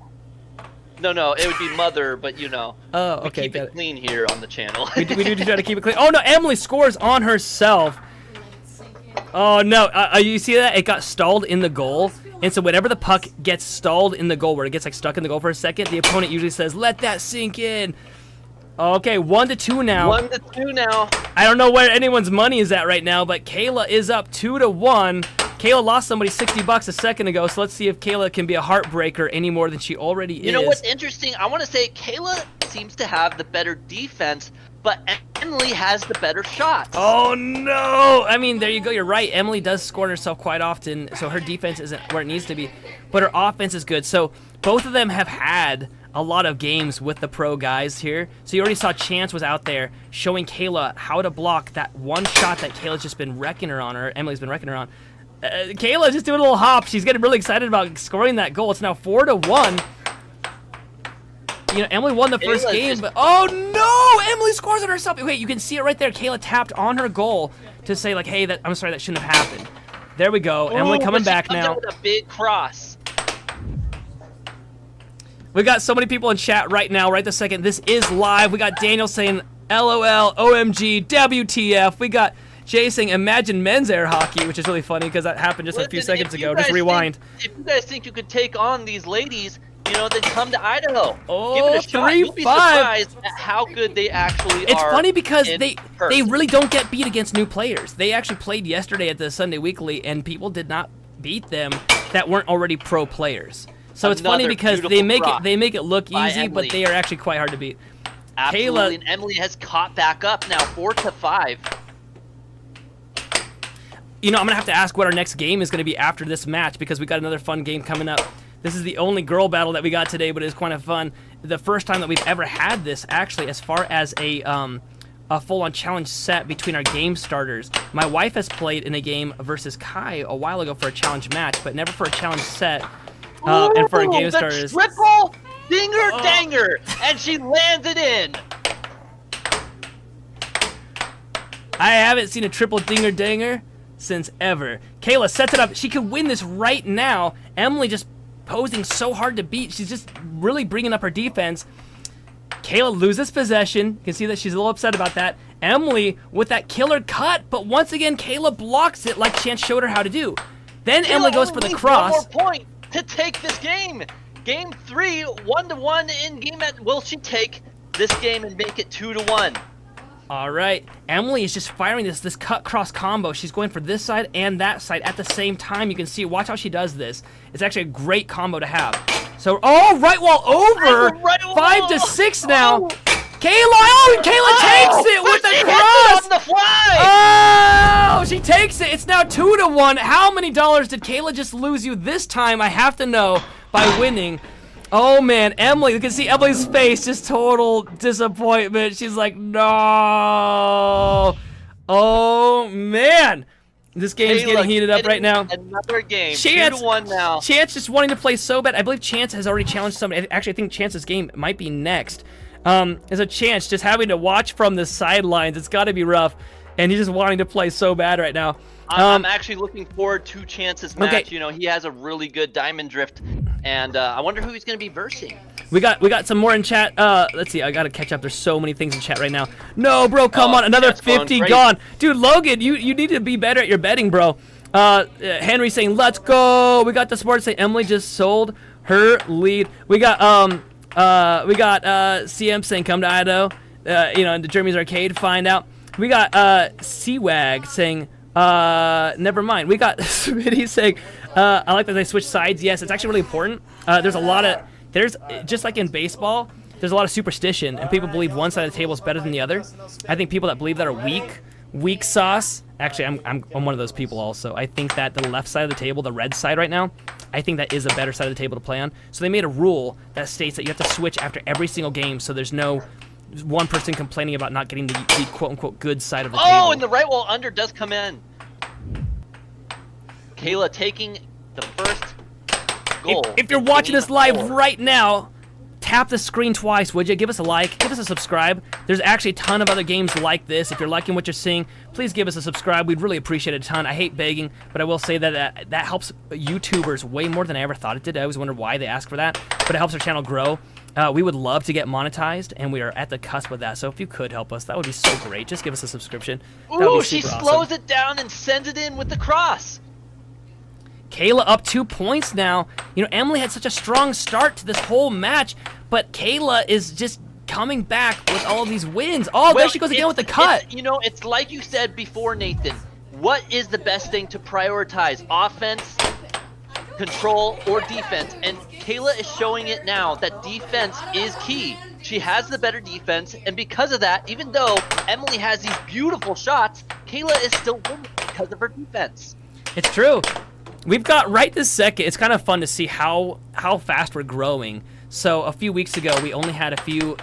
No, it would be mother, but you know. Oh, We okay, keep got it it. clean here on the channel. We do try to keep it clean. Oh no, Emily scores on herself. Oh no, you see that? It got stalled in the goal. And so whenever the puck gets stalled in the goal, where it gets like stuck in the goal for a second, the opponent usually says, let that sink in. Okay, 1-2 now. 1-2 now. I don't know where anyone's money is at right now, but Kayla is up 2-1. Kayla lost somebody $60 a second ago, so let's see if Kayla can be a heartbreaker any more than she already is. You know what's interesting? I want to say Kayla seems to have the better defense, but Emily has the better shots. Oh no! I mean, there you go. You're right. Emily does score herself quite often, so her defense isn't where it needs to be, but her offense is good. So both of them have had a lot of games with the pro guys here. So you already saw Chance was out there showing Kayla how to block that one shot that Kayla's just been wrecking her on, or Emily's been wrecking her on. Kayla's just doing a little hop. She's getting really excited about scoring that goal. It's now 4-1. You know, Emily won the first game, but oh no! Emily scores it herself. Wait, you can see it right there. Kayla tapped on her goal to say like, "Hey, I'm sorry, that shouldn't have happened." There we go. Emily coming back now. With a big cross. We got so many people in chat right now, right this second. This is live. We got Daniel saying LOL, OMG, WTF. We got Jay saying imagine men's air hockey, which is really funny because that happened just a few seconds ago. Just rewind. If you guys think you could take on these ladies, you know, then come to Idaho. Oh, give it a shot. You'll be surprised at how good they actually are. It's funny because they person. really don't get beat against new players. They actually played yesterday at the Sunday Weekly, and people did not beat them that weren't already pro players. So it's funny because they make it look easy, but they are actually quite hard to beat. Absolutely, Kayla, and Emily has caught back up now, 4-5. You know, I'm gonna have to ask what our next game is gonna be after this match because we got another fun game coming up. This is the only girl battle that we got today, but it's quite fun. The first time that we've ever had this, actually, as far as a full-on challenge set between our game starters. My wife has played in a game versus Kai a while ago for a challenge match, but never for a challenge set. And for our game starters. Triple dinger danger, and she lands it in. I haven't seen a triple dinger danger since ever. Kayla sets it up. She could win this right now. Emily just posing so hard to beat. She's just really bringing up her defense. Kayla loses possession. You can see that she's a little upset about that. Emily with that killer cut, but once again, Kayla blocks it like Chance showed her how to do. Then Emily goes for the cross. 1 more point to take this game. Game 3, 1-1 in game. Will she take this game and make it 2-1? All right, Emily is just firing this cut cross combo. She's going for this side and that side at the same time. You can see, watch how she does this. It's actually a great combo to have. So, right wall over, 5-6 now. Kayla takes it with the cross. On the fly. Oh, she takes it. It's now 2-1. How many dollars did Kayla just lose you this time? I have to know by winning. Oh man, Emily, you can see Emily's face, just total disappointment. She's like, no. Oh man. This game's getting heated up right now. Another game, Chance, 2-1 now. Chance just wanting to play so bad. I believe Chance has already challenged somebody. Actually, I think Chance's game might be next. There's a Chance just having to watch from the sidelines. It's got to be rough. And he's just wanting to play so bad right now. I'm actually looking forward to Chance's match. Okay. You know, he has a really good diamond drift. And I wonder who he's going to be versing. We got some more in chat. Let's see. I got to catch up. There's so many things in chat right now. No, bro, come on. Another 50 gone. Dude, Logan, you need to be better at your betting, bro. Henry saying, let's go. We got the sports saying Emily just sold her lead. We got CM saying come to Idaho. You know, in the Jeremy's Arcade, find out. We got C-Wag saying, never mind. We got Smitty saying, I like that they switch sides. Yes, it's actually really important. There's just like in baseball, there's a lot of superstition, and people believe one side of the table is better than the other. I think people that believe that are weak sauce. Actually, I'm one of those people also. I think that the left side of the table, the red side right now, I think that is a better side of the table to play on. So they made a rule that states that you have to switch after every single game, so there's no one person complaining about not getting the quote-unquote good side of the table. Oh, and the right wall under does come in. Kayla taking the first goal. If you're watching this live right now, tap the screen twice, would you? Give us a like, give us a subscribe. There's actually a ton of other games like this. If you're liking what you're seeing, please give us a subscribe. We'd really appreciate it a ton. I hate begging, but I will say that that helps YouTubers way more than I ever thought it did. I always wondered why they ask for that, but it helps our channel grow. We would love to get monetized, and we are at the cusp of that. So if you could help us, that would be so great. Just give us a subscription. Ooh, she slows it down and sends it in with the cross. Kayla up 2 points now. You know, Emily had such a strong start to this whole match, but Kayla is just coming back with all of these wins. Oh, well, there she goes again with the cut. You know, it's like you said before, Nathan. What is the best thing to prioritize? Offense, control, or defense? And Kayla is showing it now that defense is key. She has the better defense, and because of that, even though Emily has these beautiful shots, Kayla is still winning because of her defense. It's true. We've got right this second. It's kind of fun to see how fast we're growing. So a few weeks ago, we only had a few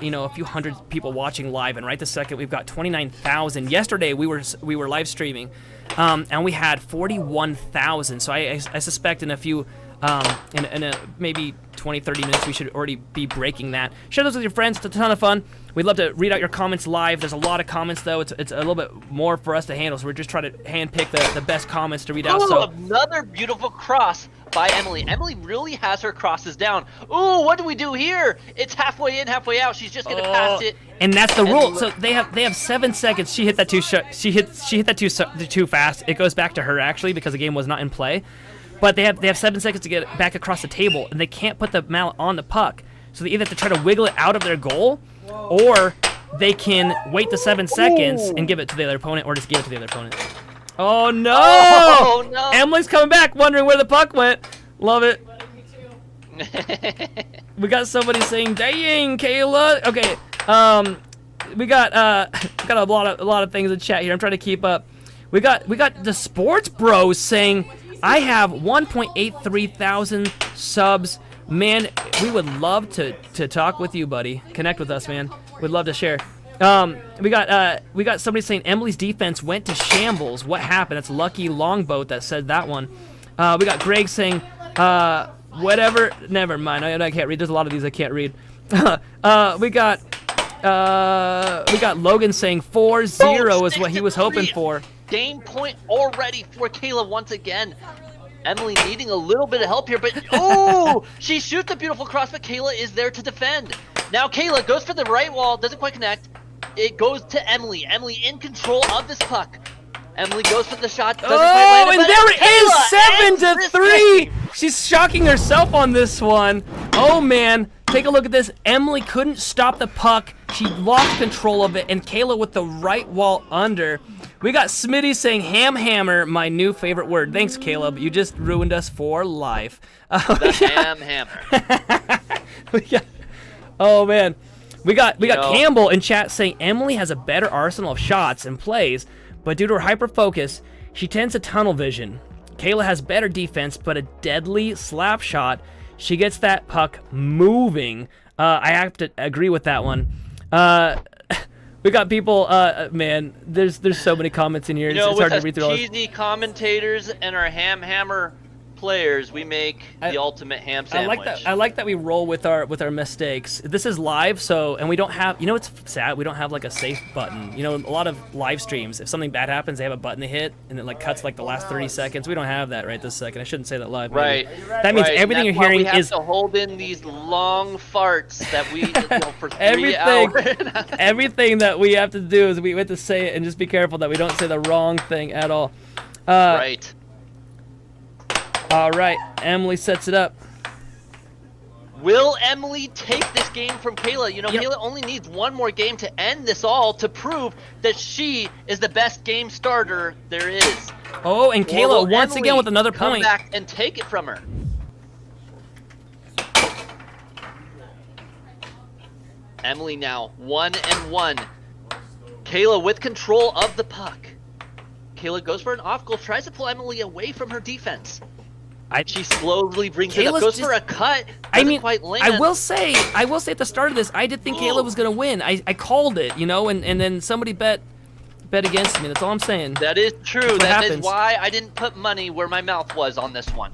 hundred people watching live, and right this second, we've got 29,000. Yesterday, we were live streaming, and we had 41,000. So I suspect in a few, in a maybe 20, 30 minutes, we should already be breaking that. Share those with your friends. It's a ton of fun. We'd love to read out your comments live. There's a lot of comments, though. It's a little bit more for us to handle, so we're just trying to handpick the best comments to read out. So another beautiful cross by Emily. Emily really has her crosses down. Ooh, what do we do here? It's halfway in, halfway out. She's just gonna pass it. And that's the rule. So they have 7 seconds. She hit that she hit that too fast. It goes back to her actually because the game was not in play. But they have 7 seconds to get back across the table, and they can't put the mallet on the puck. So they either have to try to wiggle it out of their goal, or they can wait the 7 seconds and give it to the other opponent, or just give it to the other opponent. Oh no! Oh no! Emily's coming back, wondering where the puck went. Love it. We got somebody saying, "Dang, Kayla." Okay, we got a lot of things in chat here. I'm trying to keep up. We got the sports bros saying, "I have 1.83 thousand subs." Man, we would love to talk with you, buddy. Connect with us, man. We'd love to share. We got somebody saying Emily's defense went to shambles. What happened? It's Lucky Longboat that said that one. We got Greg saying, whatever. Never mind. I can't read. There's a lot of these I can't read. We got Logan saying 4-0 is what he was hoping for. Game point already for Kayla once again. Emily needing a little bit of help here, but oh, she shoots a beautiful cross, but Kayla is there to defend. Now Kayla goes for the right wall, doesn't quite connect. It goes to Emily. Emily in control of this puck. Emily goes for the shot, doesn't quite land it, and there it is, 7-3. She's shocking herself on this one. Oh man, take a look at this. Emily couldn't stop the puck. She lost control of it, and Kayla with the right wall under. We got Smitty saying hammer, my new favorite word. Thanks, Caleb. You just ruined us for life. The hammer. Oh man, we got Campbell in chat saying Emily has a better arsenal of shots and plays, but due to her hyper focus, she tends to tunnel vision. Kayla has better defense, but a deadly slap shot. She gets that puck moving. I have to agree with that one. We got people, man, there's so many comments in here. It's hard to read through all this. With cheesy commentators and our hammer players, we make the ultimate ham sandwich. I like that we roll with our mistakes. This is live, and we don't have, it's sad, we don't have like a safe button. A lot of live streams, if something bad happens, they have a button to hit, and it like cuts like the last 30 seconds. We don't have that right this second. I shouldn't say that live. Right. That means everything you're hearing we have is to hold in these long farts that we for 3 hours. Everything that we have to do is we have to say it and just be careful that we don't say the wrong thing at all. Right. All right, Emily sets it up. Will Emily take this game from Kayla? Kayla only needs one more game to end this all to prove that she is the best game starter there is. Oh, and Kayla once again with another come point. back and take it from her. Emily now 1-1. Kayla with control of the puck. Kayla goes for an off goal, tries to pull Emily away from her defense. She slowly brings it up, goes for a cut, doesn't quite land. I will say at the start of this, I did think Kayla was going to win. I called it, and then somebody bet against me. That's all I'm saying. That is true. That is why I didn't put money where my mouth was on this one.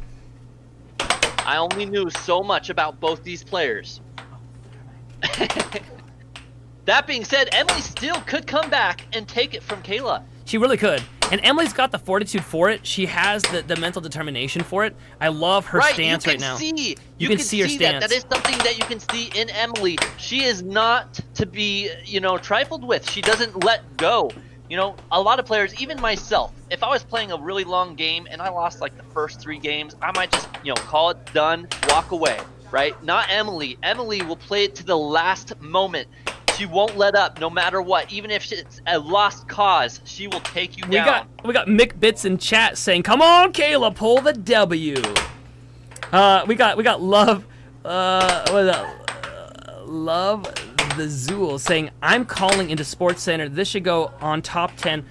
I only knew so much about both these players. That being said, Emily still could come back and take it from Kayla. She really could. And Emily's got the fortitude for it. She has the mental determination for it. I love her stance right now. You can see her stance. That is something that you can see in Emily. She is not to be, trifled with. She doesn't let go. A lot of players, even myself, if I was playing a really long game and I lost like the first 3 games, I might just, call it done, walk away, right? Not Emily. Emily will play it to the last moment. She won't let up no matter what. Even if it's a lost cause, she will take you down. We got Mick Bits in chat saying, "Come on, Kayla, pull the W." We got Love Love the Zool saying, "I'm calling into Sports Center. This should go on top 10."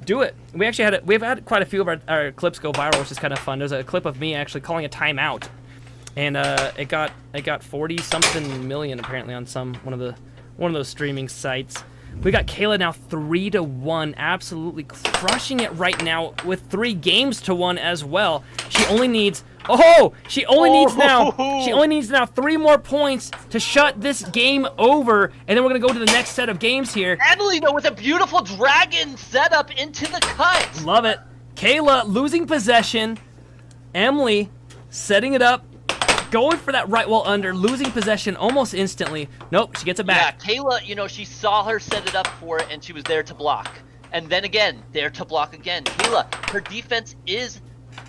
Do it. We've had quite a few of our clips go viral, which is kind of fun. There's a clip of me actually calling a timeout. and it got 40 something million apparently on one of those streaming sites. We got Kayla now 3-1, absolutely crushing it right now with 3 games to 1 as well. She only needs she only needs now 3 more points to shut this game over, and then we're gonna go to the next set of games here. Emily though with a beautiful dragon setup into the cut. Love it. Kayla losing possession. Emily setting it up. Going for that right wall under, losing possession almost instantly. Nope, she gets it back. Yeah, Kayla, she saw her set it up for it, and she was there to block. And then again, there to block again. Kayla, her defense is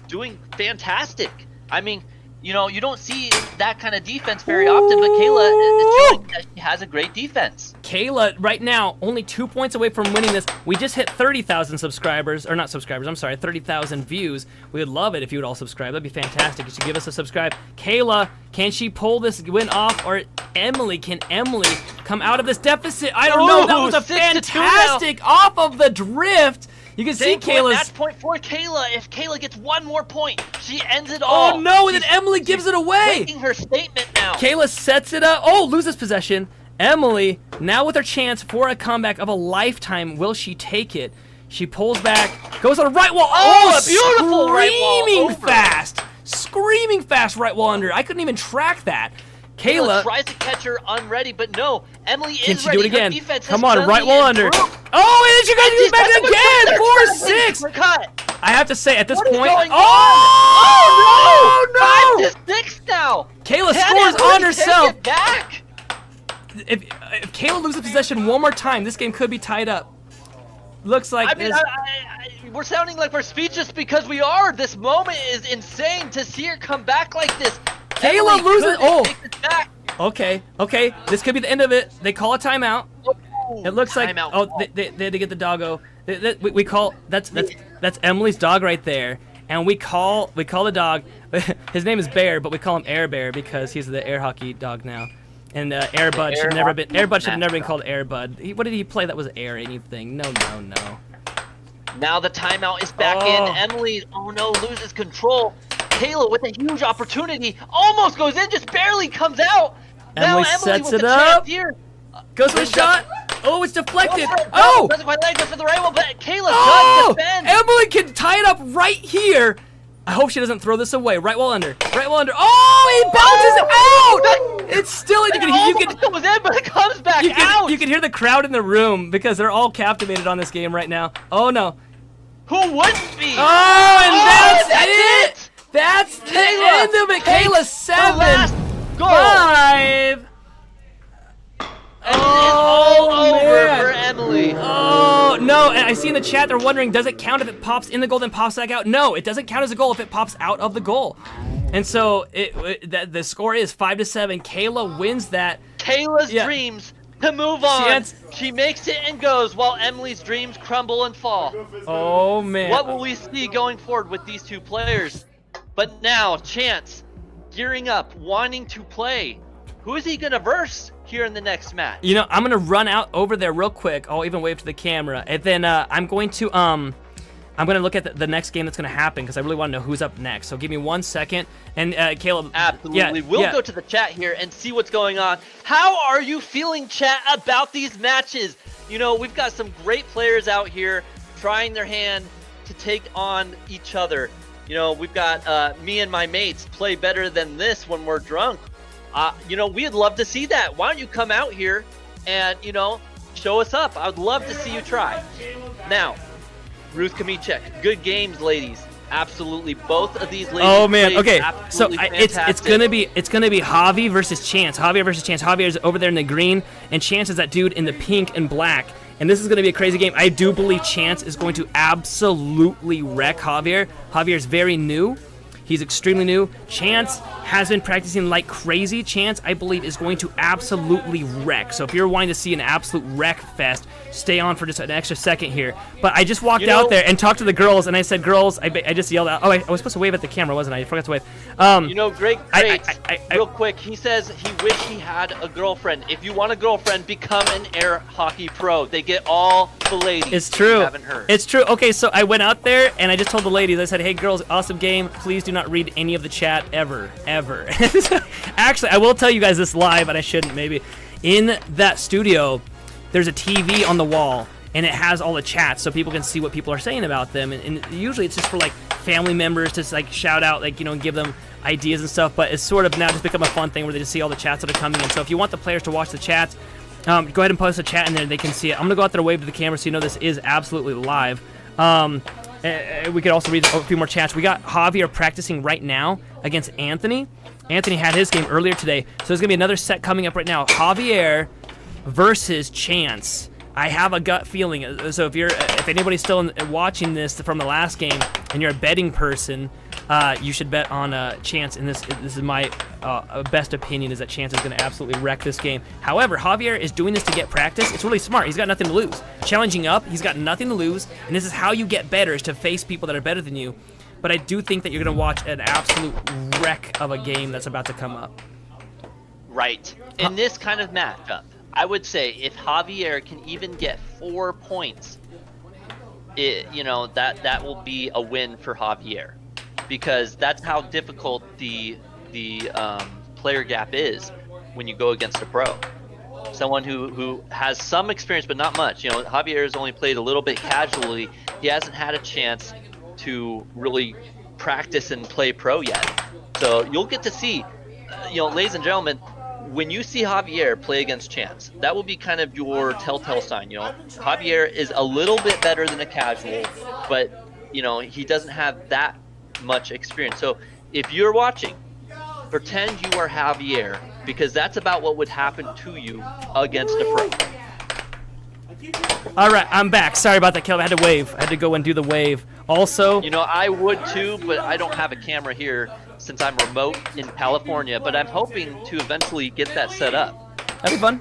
doing fantastic. I mean, you don't see that kind of defense very often, but Kayla is showing that she has a great defense. Kayla, right now, only 2 points away from winning this. We just hit 30,000 subscribers, or not subscribers, I'm sorry, 30,000 views. We would love it if you would all subscribe. That'd be fantastic. You should give us a subscribe. Kayla, can she pull this win off, or can Emily come out of this deficit? I don't know. That was a 6-2 fantastic off of the drift. You can see Kayla's... Match point for Kayla. If Kayla gets 1 more point, she ends it all. Oh no, and then Emily gives it away. Making her statement now. Kayla sets it up. Oh, loses possession. Emily, now with her chance for a comeback of a lifetime, will she take it? She pulls back, goes on a right wall. Oh, a beautiful right wall over. Screaming fast right wall under. I couldn't even track that. Kayla tries to catch her unready, but no, Emily can is she ready. do it again? Come on, right wall under. Oh, and then she goes back again. 4-6. I have to say, at this point, oh no! 5-6 now. Kayla scores on herself. Take it back. If Kayla loses possession one more time, this game could be tied up. Looks like we're sounding like we're speechless because we are. This moment is insane to see her come back like this. Kayla loses. Back. Okay. This could be the end of it. They call a timeout. Oh, It looks like they had to get the doggo. We call that's Emily's dog right there, and we call the dog. His name is Bear, but we call him Air Bear because he's the air hockey dog now. And Airbud should have never been called Airbud. What did he play that was air anything? No. Now the timeout is back in. Emily, loses control. Kayla with a huge opportunity, almost goes in, just barely comes out. Emily sets it up. Goes for a shot. Oh, it's deflected. Oh! Doesn't quite let it go for the right one, but Kayla does defend. Emily can tie it up right here. I hope she doesn't throw this away. Right wall under. Oh, it bounces out. It's still in. You can goes in, but it comes back out. You can hear the crowd in the room because they're all captivated on this game right now. Oh no. Who wouldn't be? Oh, and that's it. That's the end of it. Kayla 7-5. And it's all over for Emily. Oh, no. And I see in the chat they're wondering, does it count if it pops in the goal then pops back out? No, it doesn't count as a goal if it pops out of the goal. And so the score is 5-7. Kayla wins that. Kayla's dreams to move on. She makes it and goes while Emily's dreams crumble and fall. Oh, man. What will we see going forward with these two players? But now, Chance, gearing up, wanting to play. Who is he going to verse here in the next match? I'm going to run out over there real quick. I'll even wave to the camera. And then I'm going to look at the next game that's going to happen because I really want to know who's up next. So give me 1 second. And Caleb. Absolutely. We'll go to the chat here and see what's going on. How are you feeling, chat, about these matches? We've got some great players out here trying their hand to take on each other. We've got me and my mates play better than this when we're drunk. We'd love to see that. Why don't you come out here and, show us up? I would love to see you try. Now, Ruth Kamichek, good games, ladies. Absolutely, both of these ladies. Oh man, okay. So it's gonna be Javi versus Chance. Javier versus Chance. Javier's over there in the green, and Chance is that dude in the pink and black. And this is going to be a crazy game. I do believe Chance is going to absolutely wreck Javier. Javier's very new. He's extremely new. Chance has been practicing like crazy. Chance, I believe, is going to absolutely wreck. So if you're wanting to see an absolute wreck fest, stay on for just an extra second here. But I just walked out there and talked to the girls, and I said, girls, I just yelled out. Oh, I was supposed to wave at the camera, wasn't I? I forgot to wave. Great. Real quick, he says he wished he had a girlfriend. If you want a girlfriend, become an air hockey pro. They get all the ladies. It's true. You haven't heard. It's true. Okay, so I went out there, and I just told the ladies, I said, hey, girls, awesome game. Please do not not read any of the chat ever. Actually, I will tell you guys this live, and I shouldn't maybe. In that studio, there's a TV on the wall, and it has all the chats, so people can see what people are saying about them. And usually it's just for like family members to like shout out, like, you know, and give them ideas and stuff. But it's sort of now just become a fun thing where they just see all the chats that are coming in. So if you want the players to watch the chats, go ahead and post a chat in there. They can see it. I'm gonna go out there and wave to the camera so you know this is absolutely live. We could also read a few more chats. We got Javier practicing right now against Anthony. Anthony had his game earlier today, so there's gonna be another set coming up right now. Javier versus Chance. I have a gut feeling. So if anybody's still watching this from the last game and you're a betting person, you should bet on Chance. And this is my best opinion, is that Chance is going to absolutely wreck this game. However, Javier is doing this to get practice. It's really smart. He's got nothing to lose. Challenging up, he's got nothing to lose, and this is how you get better, is to face people that are better than you. But I do think that you're going to watch an absolute wreck of a game that's about to come up. Right. In this kind of matchup, I would say if Javier can even get 4 points, that will be a win for Javier, because that's how difficult the player gap is when you go against a pro. Someone who has some experience but not much. Javier has only played a little bit casually. He hasn't had a chance to really practice and play pro yet. So you'll get to see, ladies and gentlemen, when you see Javier play against Chance, that will be kind of your telltale sign. Javier is a little bit better than a casual, but he doesn't have that much experience. So if you're watching, pretend you are Javier, because that's about what would happen to you against a pro. All right, I'm back. Sorry about that, Caleb. I had to wave. I had to go and do the wave. Also, I would too, but I don't have a camera here since I'm remote in California. But I'm hoping to eventually get that set up. that'd be fun.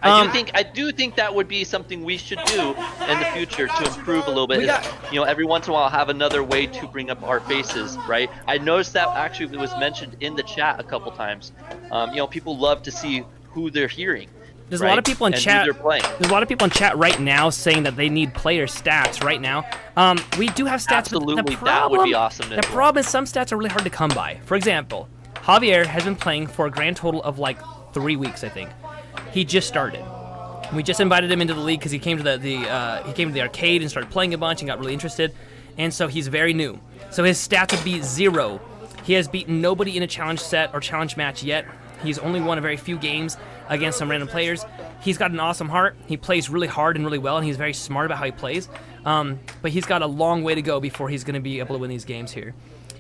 I do think that would be something we should do in the future to improve a little bit. Every once in a while have another way to bring up our faces, right? I noticed that actually was mentioned in the chat a couple times. People love to see who they're hearing. There's a lot of people in chat. There's a lot of people in chat right now saying that they need player stats right now. We do have stats. Absolutely, that would be awesome. The problem is some stats are really hard to come by. For example, Javier has been playing for a grand total of like 3 weeks, I think. He just started. We just invited him into the league because he came to the arcade and started playing a bunch and got really interested, and so he's very new. So his stats would be 0. He has beaten nobody in a challenge set or challenge match yet. He's only won a very few games against some random players. He's got an awesome heart. He plays really hard and really well, and he's very smart about how he plays. But he's got a long way to go before he's going to be able to win these games here.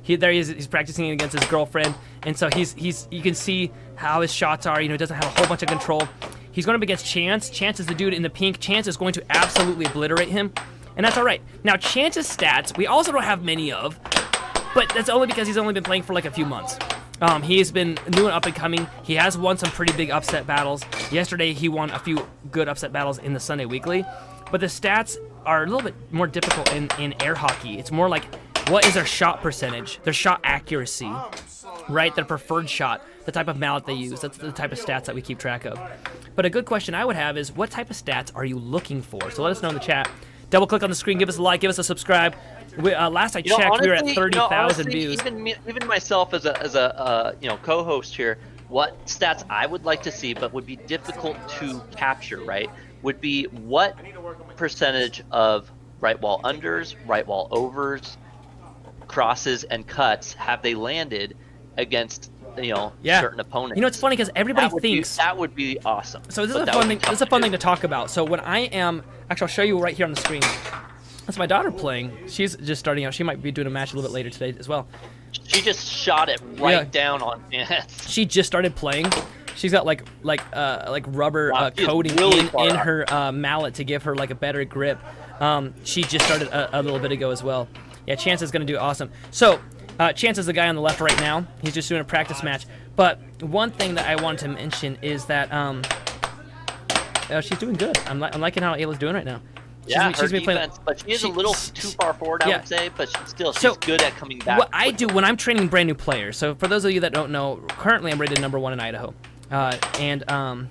There he is. He's practicing against his girlfriend, and so you can see how his shots are. He doesn't have a whole bunch of control. He's going up against Chance. Chance is the dude in the pink. Chance is going to absolutely obliterate him, and that's all right. Now, Chance's stats, we also don't have many of, but that's only because he's only been playing for like a few months. He's been new and up and coming. He has won some pretty big upset battles. Yesterday, he won a few good upset battles in the Sunday Weekly, but the stats are a little bit more difficult in air hockey. It's more like, what is their shot percentage, their shot accuracy, right? Their preferred shot, the type of mallet they use. That's the type of stats that we keep track of. But a good question I would have is, what type of stats are you looking for? So let us know in the chat. Double click on the screen, give us a like, give us a subscribe. Last I checked, honestly, we were at 30,000 views. Even myself as a co-host here, what stats I would like to see, but would be difficult to capture, right? Would be what percentage of right wall unders, right wall overs, crosses, and cuts have they landed against certain opponents. It's funny because everybody thinks that would be awesome. So this is a fun thing. This is a fun thing to talk about. So when I am actually, I'll show you right here on the screen. That's my daughter playing. She's just starting out. She might be doing a match a little bit later today as well. She just shot it right down on Chance. She just started playing. She's got like rubber coating really in her mallet to give her like a better grip. She just started a little bit ago as well. Yeah, Chance is gonna do awesome. So Chance is the guy on the left right now. He's just doing a practice match. But one thing that I wanted to mention is that she's doing good. I'm liking how Ayla's doing right now. She's been playing, but she is a little too far forward, I would say. But she's good at coming back. What I do when I'm training brand new players. So for those of you that don't know, currently I'm rated number 1 in Idaho, and I'm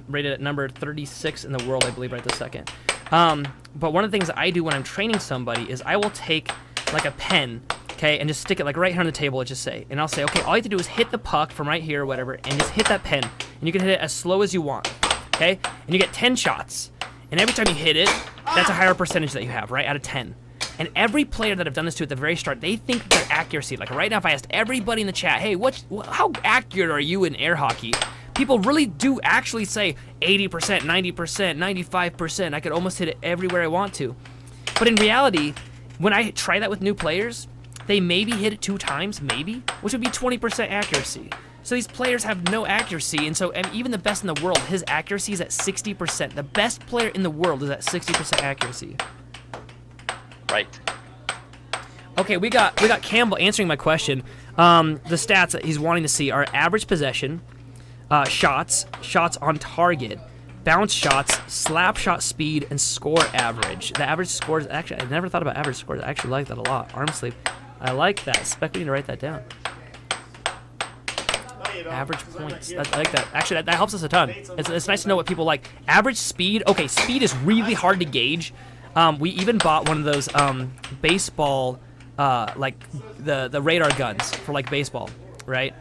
rated at number 36 in the world, I believe, right this second. But one of the things that I do when I'm training somebody is I will take like a pen okay, and just stick it like right here on the table, let's just say. And I'll say, okay, all you have to do is hit the puck from right here or whatever, and just hit that pen. And you can hit it as slow as you want, okay? And you get 10 shots. And every time you hit it, that's a higher percentage that you have, right, out of 10. And every player that I've done this to at the very start, they think their accuracy, like right now if I asked everybody in the chat, hey, how accurate are you in air hockey? People really do actually say 80%, 90%, 95%. I could almost hit it everywhere I want to. But in reality, when I try that with new players, they maybe hit it 2 times, maybe, which would be 20% accuracy. So these players have no accuracy, and so even the best in the world, his accuracy is at 60%. The best player in the world is at 60% accuracy. Right. Okay, we got Campbell answering my question. The stats that he's wanting to see are average possession, shots on target, bounce shots, slap shot speed, and score average. The average scores, actually, I never thought about average scores. I actually like that a lot. Arm sleeve, I like that. Spec, we need to write that down. Average points, I like that. Actually, that helps us a ton. It's nice to know what people like. Average speed, okay, speed is really hard to gauge. We even bought one of those baseball, like the radar guns for like baseball, right?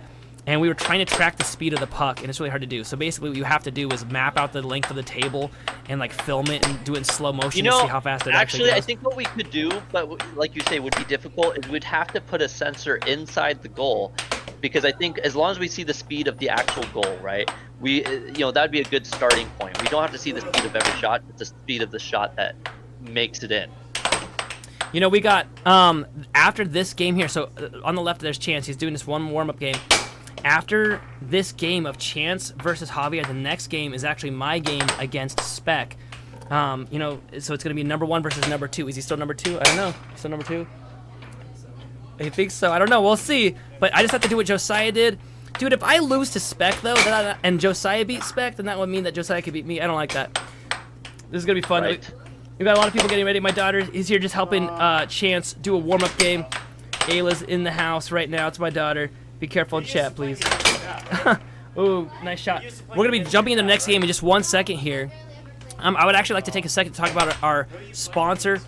And we were trying to track the speed of the puck, and it's really hard to do. So basically, what you have to do is map out the length of the table and like film it and do it in slow motion to see how fast it actually goes. I think what we could do, but like you say, would be difficult, is we'd have to put a sensor inside the goal, because I think as long as we see the speed of the actual goal, right? That'd be a good starting point. We don't have to see the speed of every shot; it's the speed of the shot that makes it in. You know, we got after this game here. So on the left, there's Chance. He's doing this one warm-up game. After this game of Chance versus Javier, the next game is actually my game against Spec. So it's going to be number 1 versus number 2. Is he still number 2? I don't know. Still number 2? I think so. I don't know. We'll see. But I just have to do what Josiah did. Dude, if I lose to Spec, though, and Josiah beat Spec, then that would mean that Josiah could beat me. I don't like that. This is going to be fun. Right. We've got a lot of people getting ready. My daughter is here just helping Chance do a warm-up game. Ayla's in the house right now. It's my daughter. Be careful in chat, please. Ooh, nice shot. We're going to be jumping into the next game in just 1 second here. I would actually like to take a second to talk about our sponsor.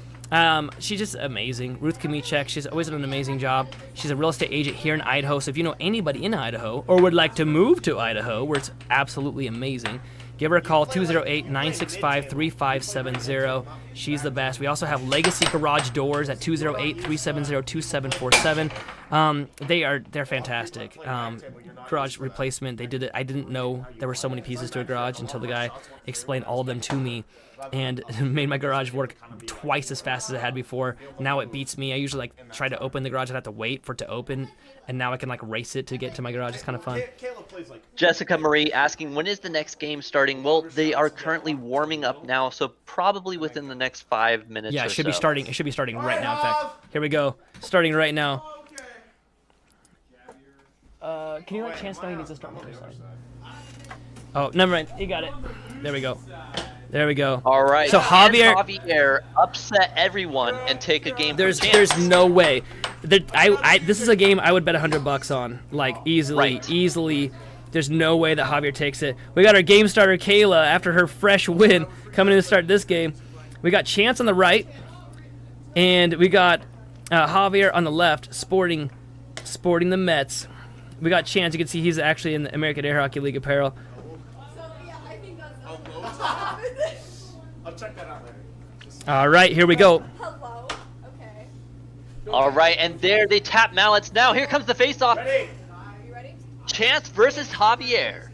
She's just amazing. Ruth Kamichek, she's always done an amazing job. She's a real estate agent here in Idaho. So if you know anybody in Idaho or would like to move to Idaho, where it's absolutely amazing, give her a call, 208-965-3570. She's the best. We also have Legacy Garage Doors at 208-370-2747. They're fantastic. Garage replacement, they did it. I didn't know there were so many pieces to a garage until the guy explained all of them to me, and made my garage work twice as fast as it had before. Now it beats me. I usually try to open the garage and have to wait for it to open, and now I can race it to get to my garage. It's kind of fun. Jessica Marie asking, when is the next game starting? Well, they are currently warming up now, so probably within the next 5 minutes. Yeah, it should be starting. It should be starting right now. In fact, here we go. Starting right now. Can you let Chance know he needs to start? Oh, never mind. He got it. There we go. There we go. All right. So Javier upset everyone and take a game. There's no way. This is a game I would bet $100 on, easily. There's no way that Javier takes it. We got our game starter Kayla after her fresh win coming in to start this game. We got Chance on the right, and we got Javier on the left, sporting the Mets. We got Chance. You can see he's actually in the American Air Hockey League apparel. So, yeah, I think that's I'll check that out later. All right, here we go. Hello? Okay. All right, and there they tap mallets. Now here comes the face-off. Ready? You ready? Chance versus Javier.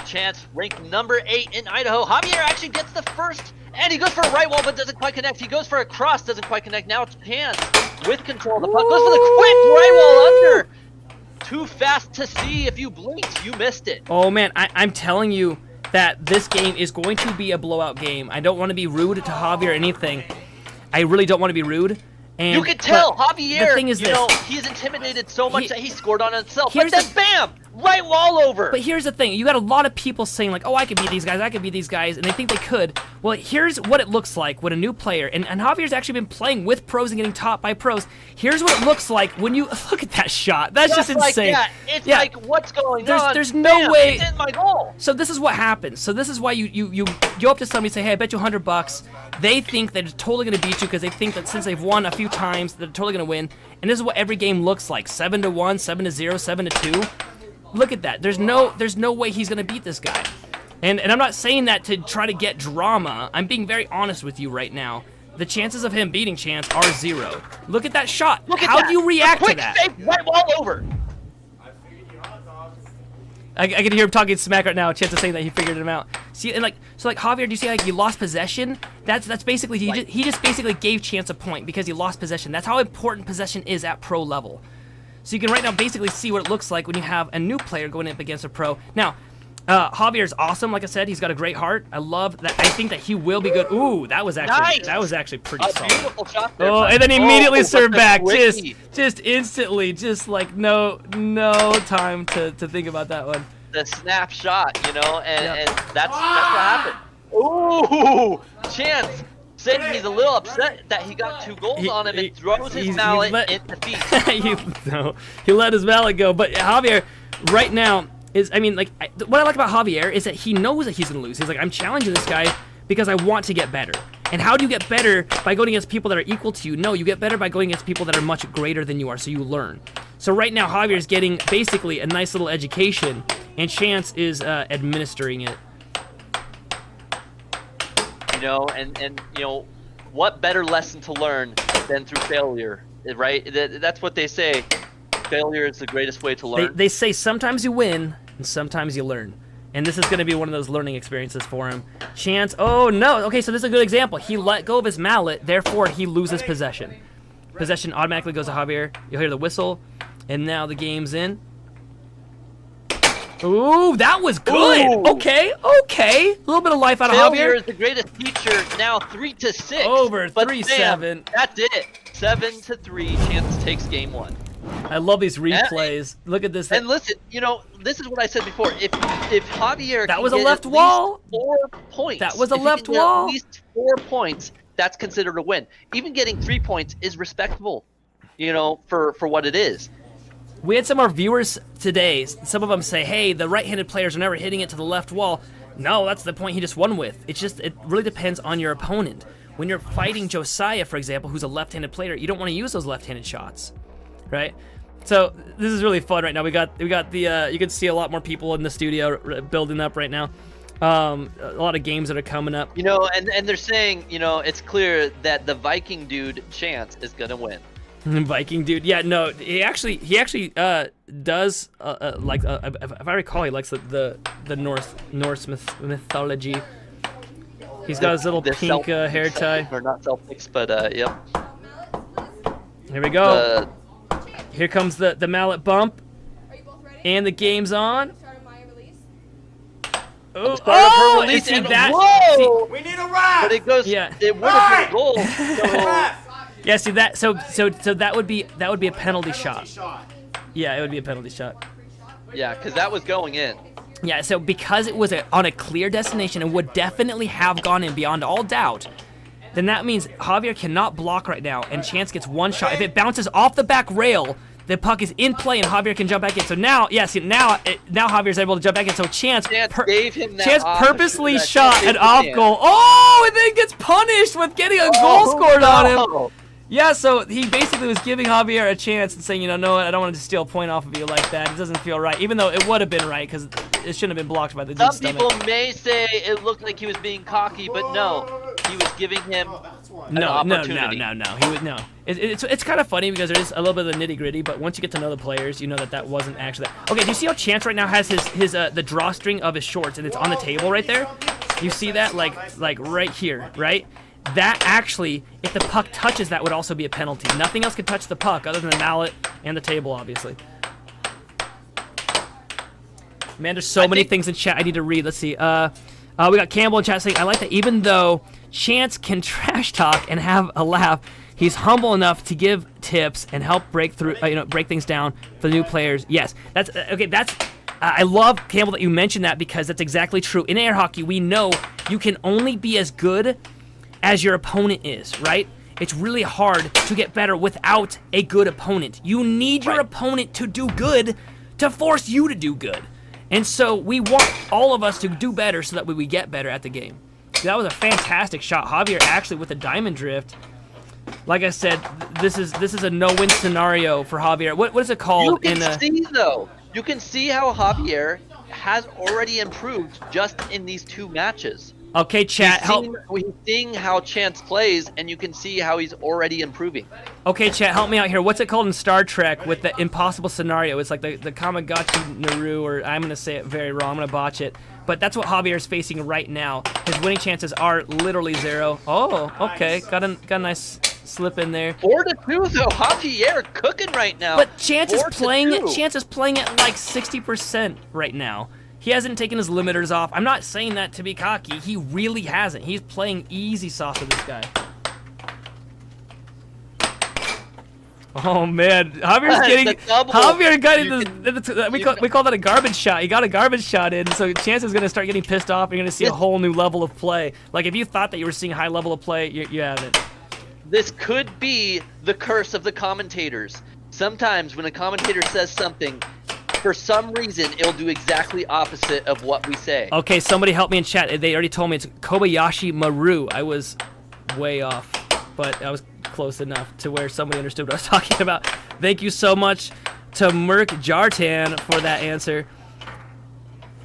Chance ranked number 8 in Idaho. Javier actually gets the first, and he goes for a right wall but doesn't quite connect. He goes for a cross, doesn't quite connect. Now Chance with control of the puck goes for the quick right wall under. Too fast to see. If you blinked, you missed it. Oh man, I'm telling you that this game is going to be a blowout game. I don't want to be rude to Javier or anything. I really don't want to be rude. And you can tell Javier, the thing is he is intimidated so much that he scored on himself. But here's then, bam! right wall over. But here's the thing. You got a lot of people saying, like, oh, I could beat these guys, I could beat these guys, and they think they could. Well, here's what it looks like when a new player, and Javier's actually been playing with pros and getting taught by pros. Here's what it looks like when you, look at that shot. That's just insane. Like that. It's like, what's going on? There's no way. It's in my goal. So this is what happens. So this is why you go up to somebody and say, hey, I bet you $100. They think they're totally going to beat you because they think that since they've won a few times, they're totally going to win. And this is what every game looks like. 7-1, 7-0, 7-2. Look at that. There's no way he's gonna beat this guy. And I'm not saying that to try to get drama. I'm being very honest with you right now. The chances of him beating Chance are 0. Look at that shot. How do you react to that? Quick save, right wall over. I can hear him talking smack right now. Chance is saying that he figured him out. See, and like Javier, do you see like he lost possession? That's basically he just basically gave Chance a point because he lost possession. That's how important possession is at pro level. So you can right now basically see what it looks like when you have a new player going up against a pro. Now, Javier's awesome. Like I said, he's got a great heart. I love that. I think that he will be good. Ooh, that was actually pretty solid. Beautiful shot there. Oh, and then immediately served back. Quickie. Just instantly, just like no time to think about that one. The snap shot, and that's what happened. Ooh, Chance. Said he's a little upset that he got 2 goals on him and throws his mallet in defeat. He let his mallet go. But Javier, right now, what I like about Javier is that he knows that he's going to lose. He's like, I'm challenging this guy because I want to get better. And how do you get better? By going against people that are equal to you? No, you get better by going against people that are much greater than you are, so you learn. So right now, Javier is getting basically a nice little education, and Chance is administering it. What better lesson to learn than through failure, right? That's what they say. Failure is the greatest way to learn. They say sometimes you win and sometimes you learn. And this is going to be one of those learning experiences for him. Chance, oh no, okay, so this is a good example. He let go of his mallet, therefore he loses possession. Possession automatically goes to Javier. You'll hear the whistle, and now the game's in. Ooh, that was good. Ooh. Okay. A little bit of life out of Javier. Failure is the greatest teacher. Now 3-6. Over 3-7. That's it. 7-3. Chance takes game 1. I love these replays. Look at this. And listen, this is what I said before. If Javier that was a left wall. 4 points. That was a left wall. At least 4 points. That's considered a win. Even getting 3 points is respectable. For what it is. We had some of our viewers today, some of them say, hey, the right-handed players are never hitting it to the left wall. No, that's the point he just won with. It really depends on your opponent. When you're fighting Josiah, for example, who's a left-handed player, you don't want to use those left-handed shots, right? So this is really fun right now. We got the, you can see a lot more people in the studio building up right now. A lot of games that are coming up. And they're saying, it's clear that the Viking dude, Chance, is going to win. Viking dude, yeah, no, he actually does if I recall, he likes the Norse mythology. He's got his little pink hair tie. Or not self-fix, but yep. Here we go. Here comes the mallet bump. Are you both ready? And the game's on. Start my release. Oh, release, see that? Whoa! We need a wrap. But it goes. Yeah. It would have been a goal. So. Yeah, see that. So that would be a penalty shot. Yeah, it would be a penalty shot. Yeah, because that was going in. Yeah, so because it was on a clear destination and would definitely have gone in beyond all doubt, then that means Javier cannot block right now, and Chance gets 1 shot. If it bounces off the back rail, the puck is in play, and Javier can jump back in. So now, now Javier's able to jump back in. So Chance gave him that Chance purposely shot an off goal. Oh, and then gets punished with getting a goal scored on him. Yeah, so he basically was giving Javier a chance and saying, no, I don't want to steal a point off of you like that. It doesn't feel right, even though it would have been right because it shouldn't have been blocked by the dude's stomach. Some people may say it looked like he was being cocky, but no, he was giving him an opportunity. No. He was no. It's kind of funny because there is a little bit of the nitty gritty, but once you get to know the players, you know that wasn't actually that. Okay, do you see how Chance right now has his the drawstring of his shorts and it's on the table right there? You see that like right here, right? That actually, if the puck touches that, would also be a penalty. Nothing else can touch the puck other than the mallet and the table, obviously. Man, there's so many things in chat I need to read. Let's see. We got Campbell in chat saying, I like that even though Chance can trash talk and have a laugh, he's humble enough to give tips and help break things down for the new players. Yes, that's okay. I love, Campbell, that you mentioned that because that's exactly true. In air hockey, we know you can only be as good as your opponent is, right? It's really hard to get better without a good opponent. You need your opponent to do good to force you to do good. And so we want all of us to do better so that we get better at the game. That was a fantastic shot. Javier actually with a diamond drift. Like I said, this is a no-win scenario for Javier. What is it called? You can see, though. You can see how Javier has already improved just in these 2 matches. Okay, chat, help. He's seeing how Chance plays, and you can see how he's already improving. Okay, chat, help me out here. What's it called in Star Trek with the impossible scenario? It's like the Kamagachi Naru, or I'm going to say it very wrong. I'm going to botch it. But that's what Javier is facing right now. His winning chances are literally 0. Oh, okay. Got a nice slip in there. 4-2, though. Javier cooking right now. But Chance is 4-2. playing at like 60% right now. He hasn't taken his limiters off. I'm not saying that to be cocky. He really hasn't. He's playing easy sauce with this guy. Oh man, Javier's getting Javier got we call that a garbage shot. He got a garbage shot in, so Chance is gonna start getting pissed off. You're gonna see a whole new level of play. Like if you thought that you were seeing a high level of play, you haven't. This could be the curse of the commentators. Sometimes when a commentator says something, for some reason, it'll do exactly opposite of what we say. Okay, somebody help me in chat. They already told me it's Kobayashi Maru. I was way off, but I was close enough to where somebody understood what I was talking about. Thank you so much to Merc Jartan for that answer.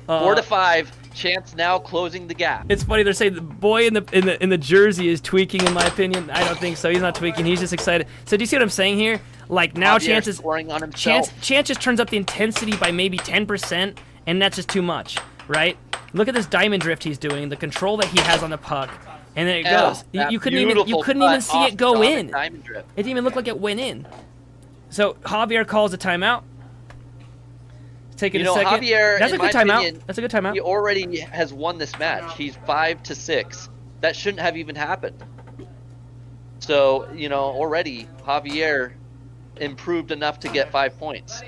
4-5. Chance now closing the gap. It's funny, they're saying the boy in the jersey is tweaking. In my opinion, I don't think so. He's not tweaking. He's just excited. So do you see what I'm saying here? Like now, Chance is scoring on himself. Chance just turns up the intensity by maybe 10%, and that's just too much, right? Look at this diamond drift he's doing. The control that he has on the puck, and there it goes. You couldn't even see it go in. It didn't even look like it went in. So Javier calls a timeout. Taking a second. Javier, that's a good timeout. That's a good timeout. He already has won this match. He's 5-6. That shouldn't have even happened. So, already Javier improved enough to get 5 points.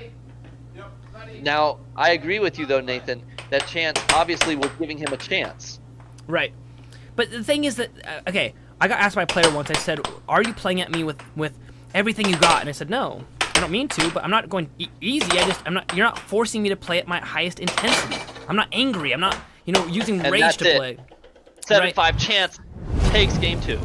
Now, I agree with you though, Nathan, that Chance obviously was giving him a chance. Right. But the thing is that, okay, I got asked by a player once, I said, are you playing at me with everything you got? And I said, no. I don't mean to, but I'm not going easy. You're not forcing me to play at my highest intensity. I'm not angry. I'm not, using rage to play. 7-5 Chance takes game 2.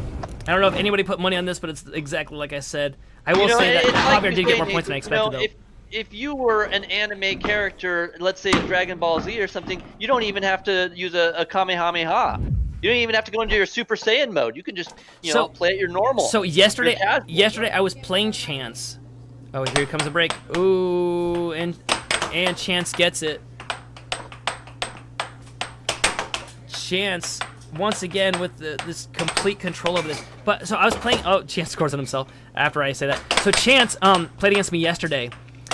I don't know if anybody put money on this, but it's exactly like I said. I will say that Javier did get more points than I expected, though. If you were an anime character, let's say Dragon Ball Z or something, you don't even have to use a Kamehameha. You don't even have to go into your Super Saiyan mode. You can just, play at your normal. So yesterday I was playing Chance. Oh, here comes a break. Ooh, and Chance gets it. Chance once again with this complete control over this. But so I was playing. Oh, Chance scores on himself after I say that. So Chance played against me yesterday,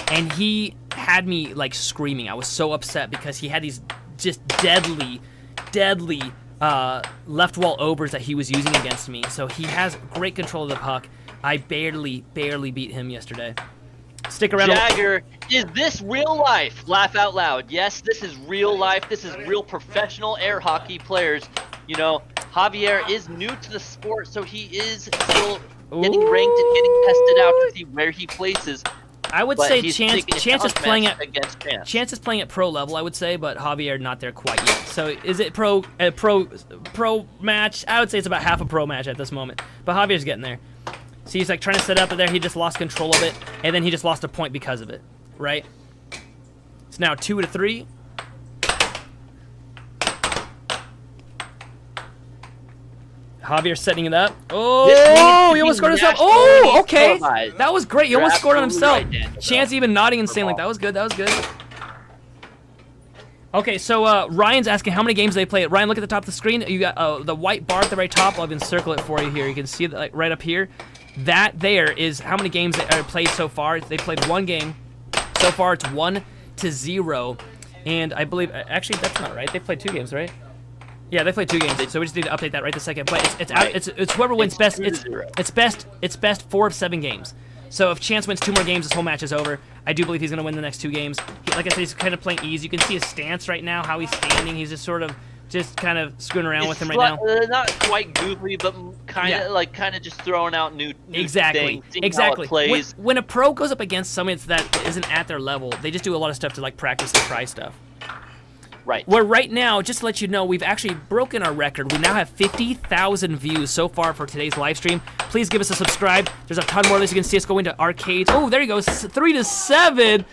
and he had me like screaming. I was so upset because he had these just deadly left wall overs that he was using against me. So he has great control of the puck. I barely beat him yesterday. Stick around. Jagger, is this real life? Laugh out loud. Yes, this is real life. This is real professional air hockey players. Javier is new to the sport, so he is still getting ranked and getting tested out to see where he places. I would say Chance is playing at Chance is playing at pro level, I would say, but Javier not there quite yet. So is it pro match? I would say it's about half a pro match at this moment, but Javier's getting there. See, he's like trying to set up there. He just lost control of it, and then he just lost a point because of it, right? It's now 2-3. Javier setting it up. Oh, he almost scored himself. Oh, okay. That was great. He almost scored on himself. Chance even nodding and saying like, that was good, that was good. Okay, so Ryan's asking how many games they play. Ryan, look at the top of the screen. You got the white bar at the right top. I'll even circle it for you here. You can see that right up here. That there is how many games they are played so far. They played 1 game. So far, it's 1-0. And I believe, actually, that's not right. They played 2 games, right? Yeah, they played 2 games. So we just need to update that right this second. But it's whoever wins best. It's best 4 of 7 games. So if Chance wins 2 more games, this whole match is over. I do believe he's going to win the next 2 games. Like I said, he's kind of playing easy. You can see his stance right now, how he's standing. He's just sort of kind of screwing around with him right now. Not quite goofy, but kind of just throwing out new exactly, things, exactly. How it plays. When a pro goes up against somebody that isn't at their level, they just do a lot of stuff to like practice and try stuff. Right. Where right now, just to let you know, we've actually broken our record. We now have 50,000 views so far for today's live stream. Please give us a subscribe. There's a ton more of this. You can see us going to arcades. Oh, there he goes. 3-7.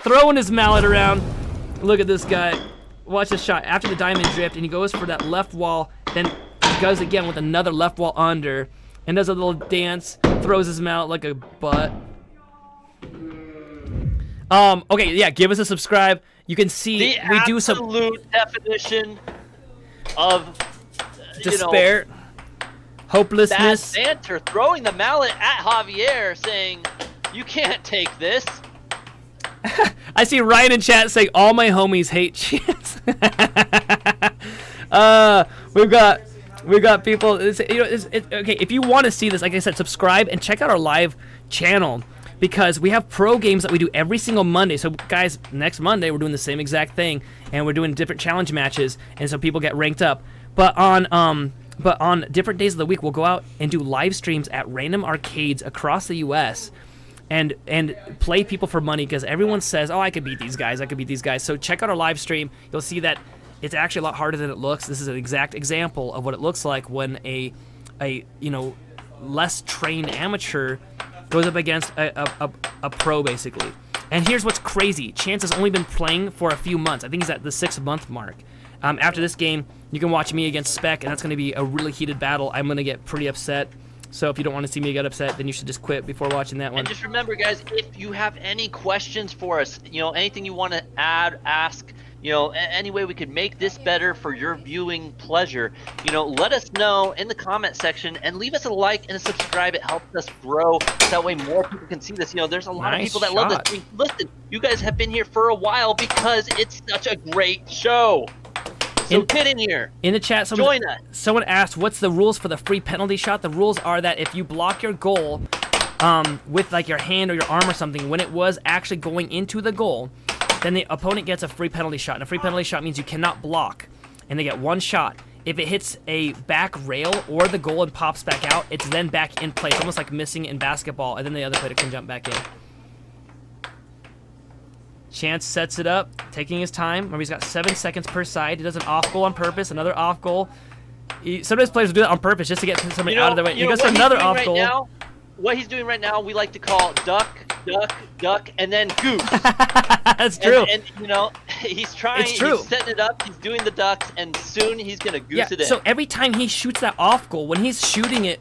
Throwing his mallet around. Look at this guy. Watch this shot. After the diamond drift, and he goes for that left wall. Then he goes again with another left wall under. And does a little dance. Throws his mallet like a butt. Okay, yeah, give us a subscribe. You can see we do some absolute definition of despair, hopelessness. Bad banter, throwing the mallet at Javier, saying, "You can't take this." I see Ryan in chat saying all my homies hate Chance. we've got people. Okay, if you want to see this, like I said, subscribe and check out our live channel. Because we have pro games that we do every single Monday. So, guys, next Monday we're doing the same exact thing, and we're doing different challenge matches, and so people get ranked up. But on different days of the week, we'll go out and do live streams at random arcades across the U.S. and play people for money because everyone says, "Oh, I could beat these guys. I could beat these guys." So check out our live stream. You'll see that it's actually a lot harder than it looks. This is an exact example of what it looks like when a less trained amateur goes up against a pro, basically. And here's what's crazy. Chance has only been playing for a few months. I think he's at the 6-month mark. After this game, you can watch me against Spec, and that's going to be a really heated battle. I'm going to get pretty upset. So if you don't want to see me get upset, then you should just quit before watching that one. And just remember, guys, if you have any questions for us, anything you want to add, ask, any way we could make this better for your viewing pleasure, let us know in the comment section and leave us a like and a subscribe. It helps us grow. That way more people can see this. There's a lot of people that love this. I mean, listen, you guys have been here for a while because it's such a great show. So get in here. In the chat, join us. Someone asked, what's the rules for the free penalty shot? The rules are that if you block your goal with like your hand or your arm or something, when it was actually going into the goal, then the opponent gets a free penalty shot. And a free penalty shot means you cannot block, and they get 1 shot. If it hits a back rail or the goal and pops back out, it's then back in play. It's almost like missing in basketball, and then the other player can jump back in. Chance sets it up, taking his time. Remember, he's got 7 seconds per side. He does an off goal on purpose, another off goal. Sometimes players will do that on purpose just to get somebody out of the way. He goes for another off goal. Now, what he's doing right now, we like to call duck, duck, duck, and then goose. That's true. And he's trying. It's true. He's setting it up. He's doing the ducks, and soon he's gonna goose it in. So every time he shoots that off goal, when he's shooting it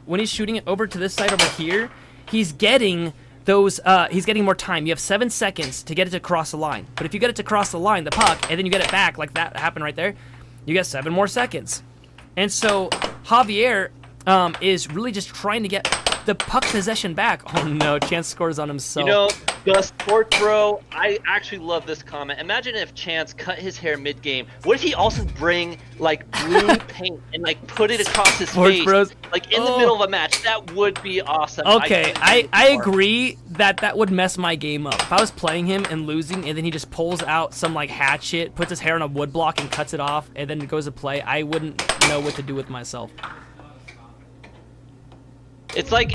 over to this side over here, he's getting those. He's getting more time. You have 7 seconds to get it to cross the line. But if you get it to cross the line, the puck, and then you get it back like that happened right there, you get 7 more seconds. And so Javier is really just trying to get the puck possession back. Oh no, Chance scores on himself. The sports bro, I actually love this comment. Imagine if Chance cut his hair mid-game. What if he also bring like blue paint and like put it across his face, like in the middle of a match? That would be awesome. Okay, I agree that would mess my game up. If I was playing him and losing, and then he just pulls out some like hatchet, puts his hair on a wood block and cuts it off, and then goes to play, I wouldn't know what to do with myself. It's like,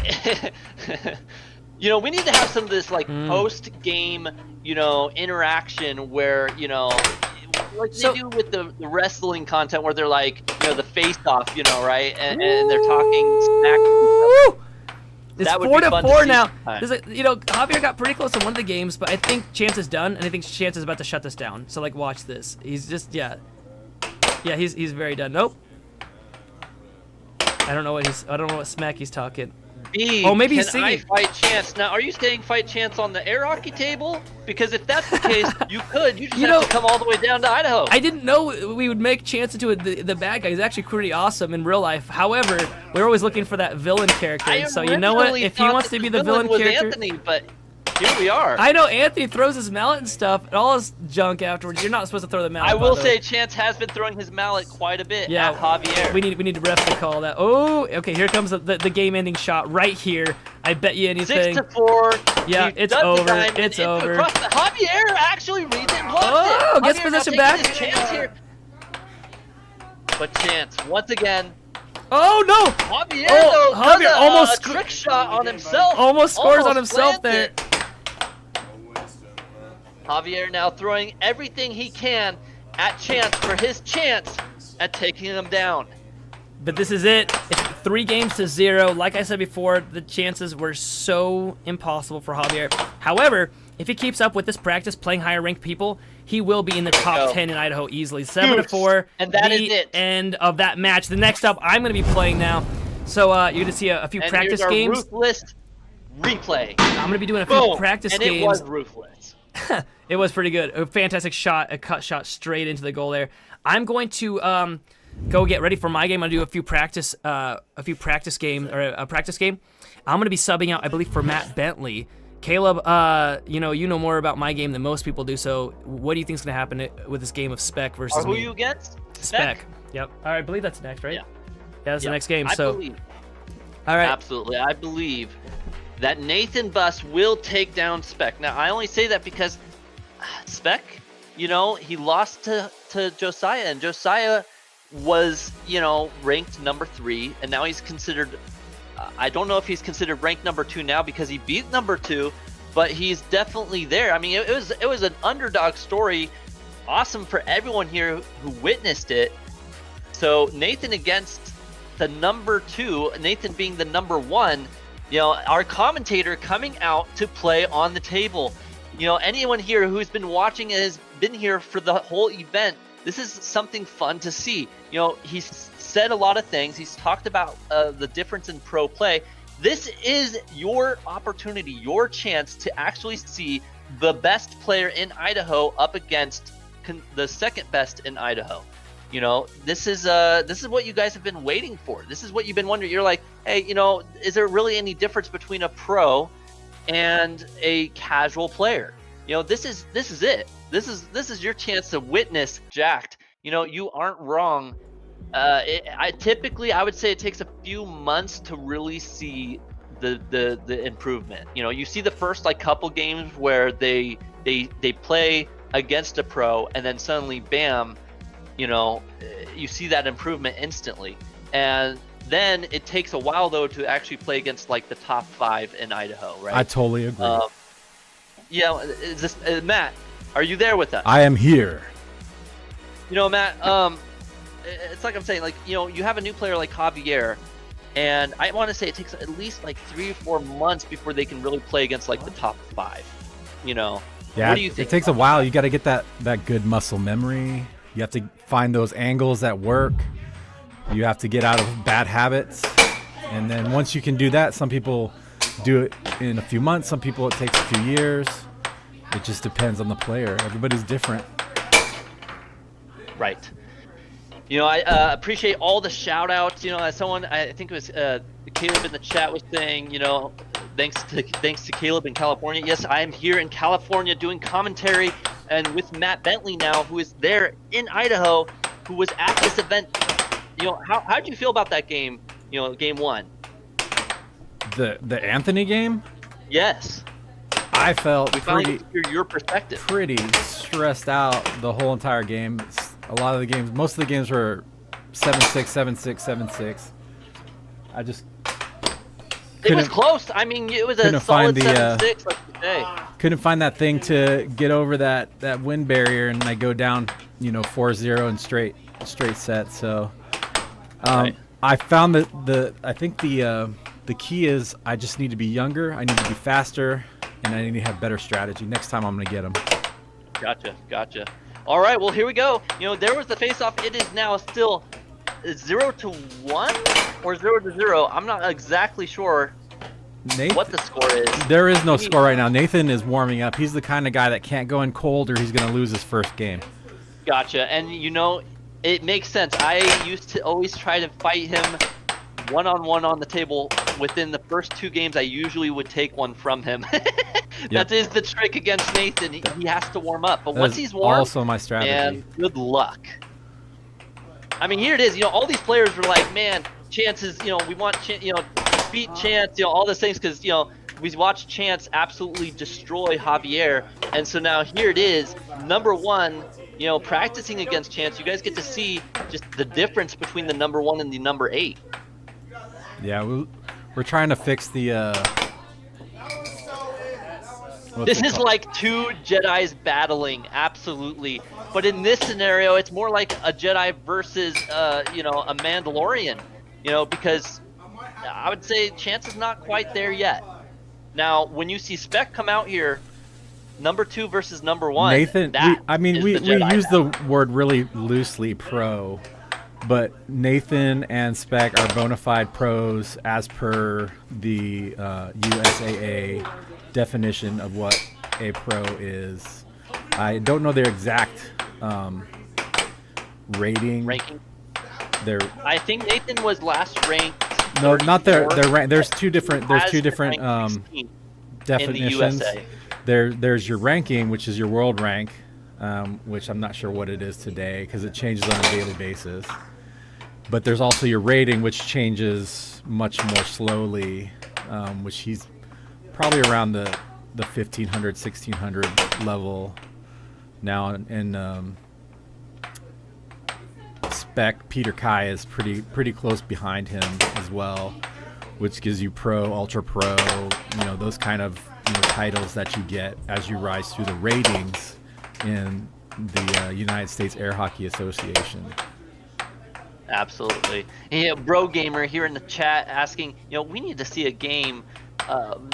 we need to have some of this like post-game, interaction where, like they do with the wrestling content where they're like, the face-off, right, and they're talking smack. It's 4-4 now. Javier got pretty close in one of the games, but I think Chance is done, and I think Chance is about to shut this down. So like, watch this. He's just he's very done. Nope. I don't know what smack he's talking. B, maybe he's I fight Chance? Now, are you saying fight Chance on the air hockey table? Because if that's the case, you could. You just have to come all the way down to Idaho. I didn't know we would make Chance into the bad guy. He's actually pretty awesome in real life. However, we're always looking for that villain character. So you know what? If he wants to be the villain character, Anthony, but here we are. I know Anthony throws his mallet and stuff and all his junk afterwards. You're not supposed to throw the mallet. I will say Chance has been throwing his mallet quite a bit at Javier. We need to ref to call that. Oh, okay, here comes the game-ending shot right here. I bet you anything. 6-4. Yeah, He it's dug the over. diamond It's into over. across the- Javier actually reads it and blocks Oh, it. gets Javier position now back. taking his chance here. But Chance, once again, Oh no! Javier, Oh, though, does Javier a almost trick shot on himself. Almost scores on himself plants there. it. Javier now throwing everything he can at Chance for his chance at taking him down. But this is it. It's 3-0. Like I said before, the chances were so impossible for Javier. However, if he keeps up with this practice playing higher ranked people, he will be in the top 10 in Idaho easily. 7-4. And that the is it. end of that match. The next up, I'm going to be playing now. So you're going to see a few And practice here's our games. ruthless replay. I'm going to be doing a few Boom. practice and games. it was ruthless. It was pretty good. A fantastic shot, a cut shot straight into the goal there. I'm going to go get ready for my game. I'm gonna do a few practice game or a practice game. I'm gonna be subbing out, I believe, for Matt Bentley. Caleb, you know more about my game than most people do. So, what do you think is gonna happen with this game of Spec versus Who are me? you against? Spec. Yep. All right, I believe that's next, right? Yeah. That's the next game. I So, believe. all right. Absolutely. I believe that Nathan Buss will take down Spec. Now, I only say that because Spec, he lost to Josiah, and Josiah was, ranked number 3, and now he's considered, I don't know if he's considered ranked number 2 now because he beat number 2, but he's definitely there. I mean, it was an underdog story. Awesome for everyone here who witnessed it. So Nathan against the number 2, Nathan being the number 1, our commentator coming out to play on the table. Anyone here who's been watching and has been here for the whole event, this is something fun to see. He's said a lot of things. He's talked about the difference in pro play. This is your opportunity, your chance to actually see the best player in Idaho up against the second best in Idaho. This is what you guys have been waiting for. This is what you've been wondering. You're like, hey, is there really any difference between a pro and a casual player? This is it. This is your chance to witness Jacked. You aren't wrong. I would say it takes a few months to really see the improvement. You see the first couple games where they play against a pro, and then suddenly, bam, you see that improvement instantly. And then it takes a while though to actually play against the top 5 in Idaho, right? I totally agree. Is this Matt? Are you there with us? I am here. Matt, it's like I'm saying, you have a new player like Javier, and I want to say it takes at least 3 or 4 months before they can really play against the top 5. Yeah, what do you think? It takes a while. You got to get that good muscle memory. You have to find those angles that work. You have to get out of bad habits. And then once you can do that, some people do it in a few months. Some people it takes a few years. It just depends on the player. Everybody's different. Right. I appreciate all the shout outs. As someone, I think it was Caleb in the chat was saying, thanks to Caleb in California. Yes, I am here in California doing commentary, and with Matt Bentley now, who is there in Idaho, who was at this event. How did you feel about that game? Game 1. The Anthony game? Yes. I felt We finally get to hear your perspective. pretty stressed out the whole entire game. A lot of the games, most of the games were 7-6, 7-6, 7-6. I just It was close. I mean, it was a couldn't solid find the, 7-6, like you say. couldn't find that thing to get over that win barrier, and I go down 4-0 in straight sets. So Right. I found that I think the key is I just need to be younger, I need to be faster, and I need to have better strategy. Next time I'm gonna get them. Gotcha. All right, well, here we go. There was the face-off. It is now still 0-1 or 0-0. I'm not exactly sure what the score is. There is no score right now. Nathan is warming up. He's the kind of guy that can't go in cold or he's going to lose his first game. Gotcha. And, it makes sense. I used to always try to fight him one-on-one on the table. Within the first 2 games, I usually would take one from him. That is the trick against Nathan. He has to warm up. But once he's warm, also my strategy. and good luck. I mean, here it is. All these players were like, man, chances, we want, beat Chance, all those things, because, we watched Chance absolutely destroy Javier, and so now here it is, number 1, practicing against Chance. You guys get to see just the difference between the number 1 and the number 8. Yeah, we're trying to fix the. This is like 2 Jedis battling, absolutely. But in this scenario, it's more like a Jedi versus, a Mandalorian, because I would say Chance is not quite there yet. Now, when you see Spec come out here, number 2 versus number 1, Nathan, we use the word really loosely, pro, but Nathan and Spec are bona fide pros as per the USAA definition of what a pro is. I don't know their exact ranking. I think Nathan was last ranked. No, not their rank. There's two different definitions. In the USA. There's your ranking, which is your world rank, which I'm not sure what it is today because it changes on a daily basis. But there's also your rating, which changes much more slowly, which he's probably around the 1500, 1600 level now. And Spec Peter Kai is pretty close behind him as well, which gives you pro, ultra pro, those kind of titles that you get as you rise through the ratings in the United States Air Hockey Association. Absolutely. Yeah, Bro Gamer here in the chat asking, we need to see a game,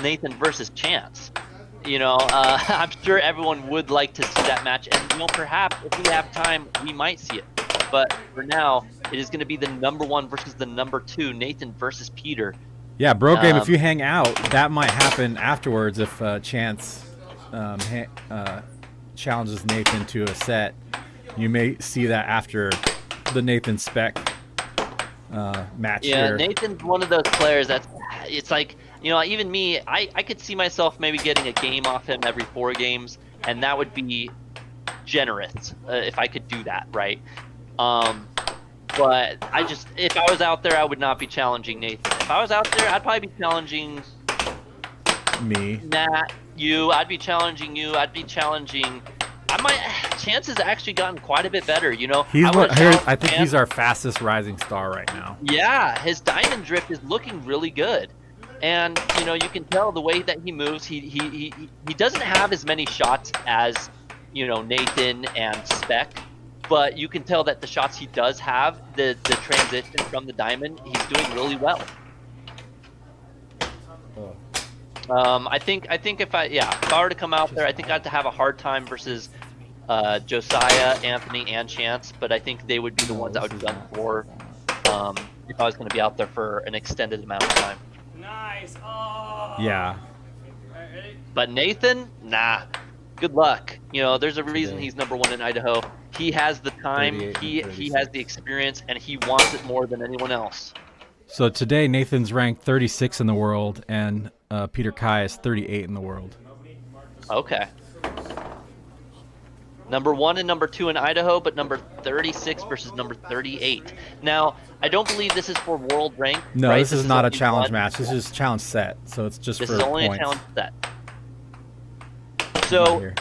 Nathan versus Chance. I'm sure everyone would like to see that match, and perhaps if we have time, we might see it. But for now, it is going to be the number 1 versus the number 2, Nathan versus Peter. Yeah, Bro Game, if you hang out, that might happen afterwards if Chance challenges Nathan to a set. You may see that after the Nathan Spec match here. Yeah, Nathan's one of those players it's like, even me, I could see myself maybe getting a game off him every 4 games, and that would be generous if I could do that, right? But if I was out there, I would not be challenging Nathan. If I was out there, I'd probably be challenging me. Nat, you. I'd be challenging you. I'd be challenging. Chance has actually gotten quite a bit better. I think he's our fastest rising star right now. Yeah, his diamond drift is looking really good, and you can tell the way that he moves. He doesn't have as many shots as Nathan and Spec. But you can tell that the shots he does have, the transition from the diamond, he's doing really well. I think if I were to come out there, I think I'd have to have a hard time versus Josiah, Anthony, and Chance. But I think they would be the ones I would run for if I was going to be out there for an extended amount of time. Nice. Oh. Yeah. But Nathan, nah. Good luck. There's a reason he's number 1 in Idaho. He has the time, he has the experience, and he wants it more than anyone else. So today, Nathan's ranked 36 in the world, and Peter Kai is 38 in the world. Okay. Number 1 and number 2 in Idaho, but number 36 versus number 38. Now, I don't believe this is for world rank. No, right? this is not a challenge match. This is challenge set, so it's just for points. This is only a challenge set. So,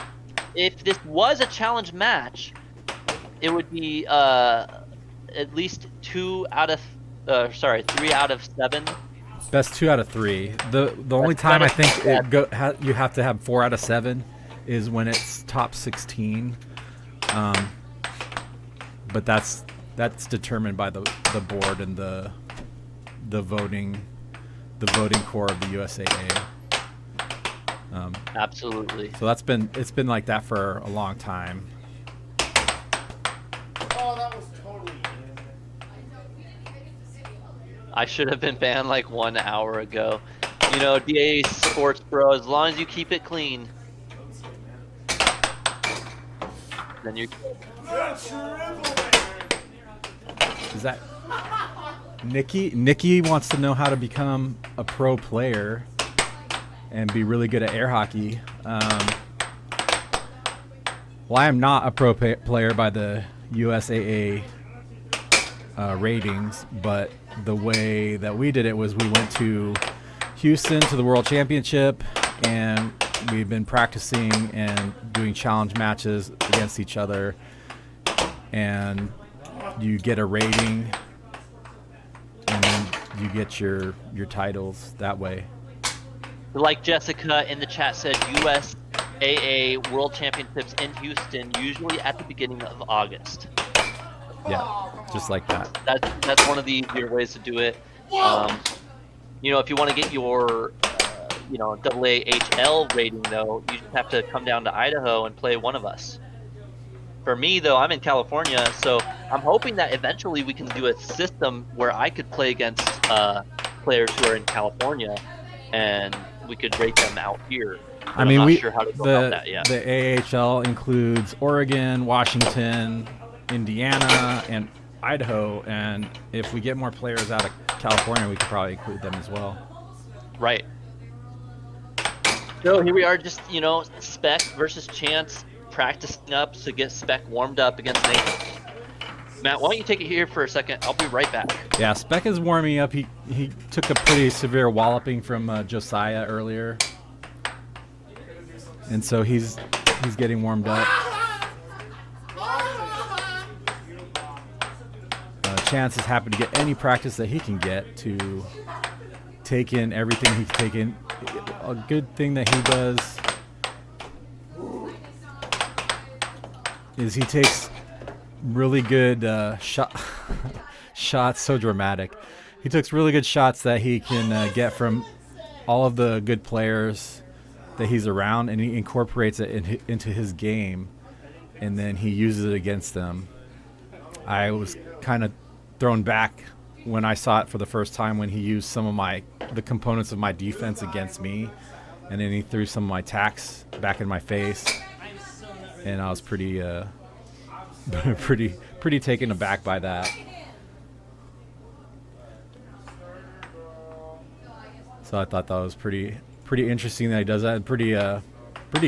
if this was a challenge match, it would be at least 3 out of 7. Best 2 out of 3. The only time I think you have to have 4 out of 7 is when it's top 16. But that's determined by the board and the voting core of the USAA. Absolutely. So it's been like that for a long time. Oh, that was totally. I should have been banned like 1 hour ago. DA Sports Bro, as long as you keep it clean, then you're good. Is that Nikki? Nikki wants to know how to become a pro player and be really good at air hockey. Well, I am not a pro player by the USAA ratings, but the way that we did it was we went to Houston to the World Championship, and we've been practicing and doing challenge matches against each other, and you get a rating, and then you get your titles that way. Like Jessica in the chat said, USAA World Championships in Houston, usually at the beginning of August. Yeah, just like that. That's one of the easier ways to do it. You know, if you want to get your, you know, AAHL rating, though, you just have to come down to Idaho and play one of us. For me, though, I'm in California, so I'm hoping that eventually we can do a system where I could play against players who are in California, and we could rate them out here. But I mean, I'm not sure how to go about that yet. The AAHL includes Oregon, Washington, Indiana, and Idaho, and if we get more players out of California, we could probably include them as well. Right. So here we are, just, you know, Spec versus Chance, practicing up to get Spec warmed up against Nathan. Matt, why don't you take it here for a second? I'll be right back. Yeah, Spec is warming up. He took a pretty severe walloping from Josiah earlier, and so he's getting warmed up. Chance is happy to get any practice that he can get to take in everything he can take in. A good thing that he does is he takes really good shots. So dramatic. He takes really good shots that he can get from all of the good players that he's around, and he incorporates it into his game, and then he uses it against them. I was kind of thrown back when I saw it for the first time when he used some of the components of my defense against me, and then he threw some of my attacks back in my face, and I was pretty taken aback by that. So I thought that was pretty interesting that he does that, and pretty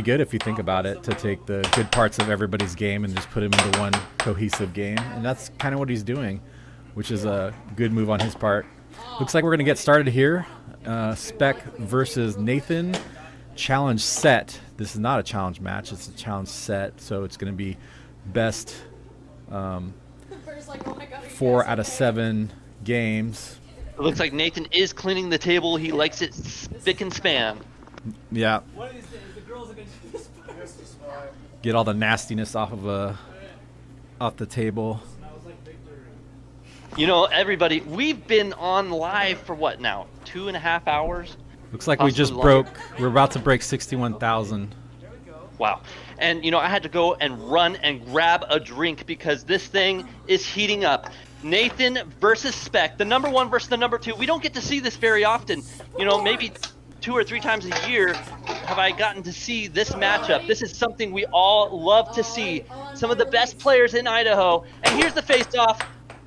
good if you think about it, to take the good parts of everybody's game and just put them into one cohesive game, and that's kind of what he's doing, which is a good move on his part. Looks like we're going to get started here. Spec versus Nathan. Challenge set. This is not a challenge match. It's a challenge set, so it's going to be best 4 out of 7 games. It looks like Nathan is cleaning the table. He likes it spick and span. Yeah. Get all the nastiness off the table. You know, everybody, we've been on live for what now? 2.5 hours? Looks like we just Possibly we're about to break 61,000. Wow. And, you know, I had to go and run and grab a drink because this thing is heating up. Nathan versus Spec, the number 1 versus the number 2. We don't get to see this very often. You know, maybe 2 or 3 times a year have I gotten to see this matchup. This is something we all love to see. Some of the best players in Idaho. And here's the face-off.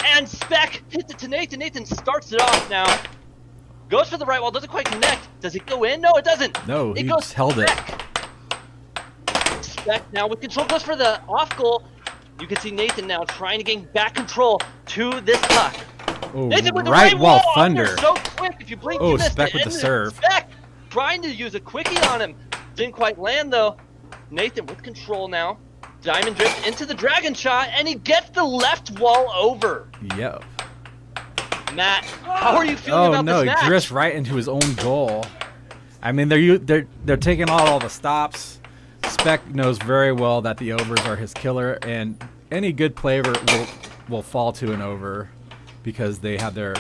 And Spec hits it to Nathan. Nathan starts it off now. Goes for the right wall. Doesn't quite connect. Does it go in? No, it doesn't. No, he goes held it. Spec now with control. Goes for the off goal. You can see Nathan now trying to gain back control to this puck. Oh, Nathan with the right wall wall thunder. Under, so quick. If you blink, Oh, you missed Spec it. with the And serve. Spec trying to use a quickie on him. Didn't quite land though. Nathan with control now. Diamond drift into the dragon shot, and he gets the left wall over. Yep. Matt, how are you feeling about no, this match? he drifts right into his own goal. I mean, they're taking out all the stops. Spec knows very well that the overs are his killer, and any good player will fall to an over because they have their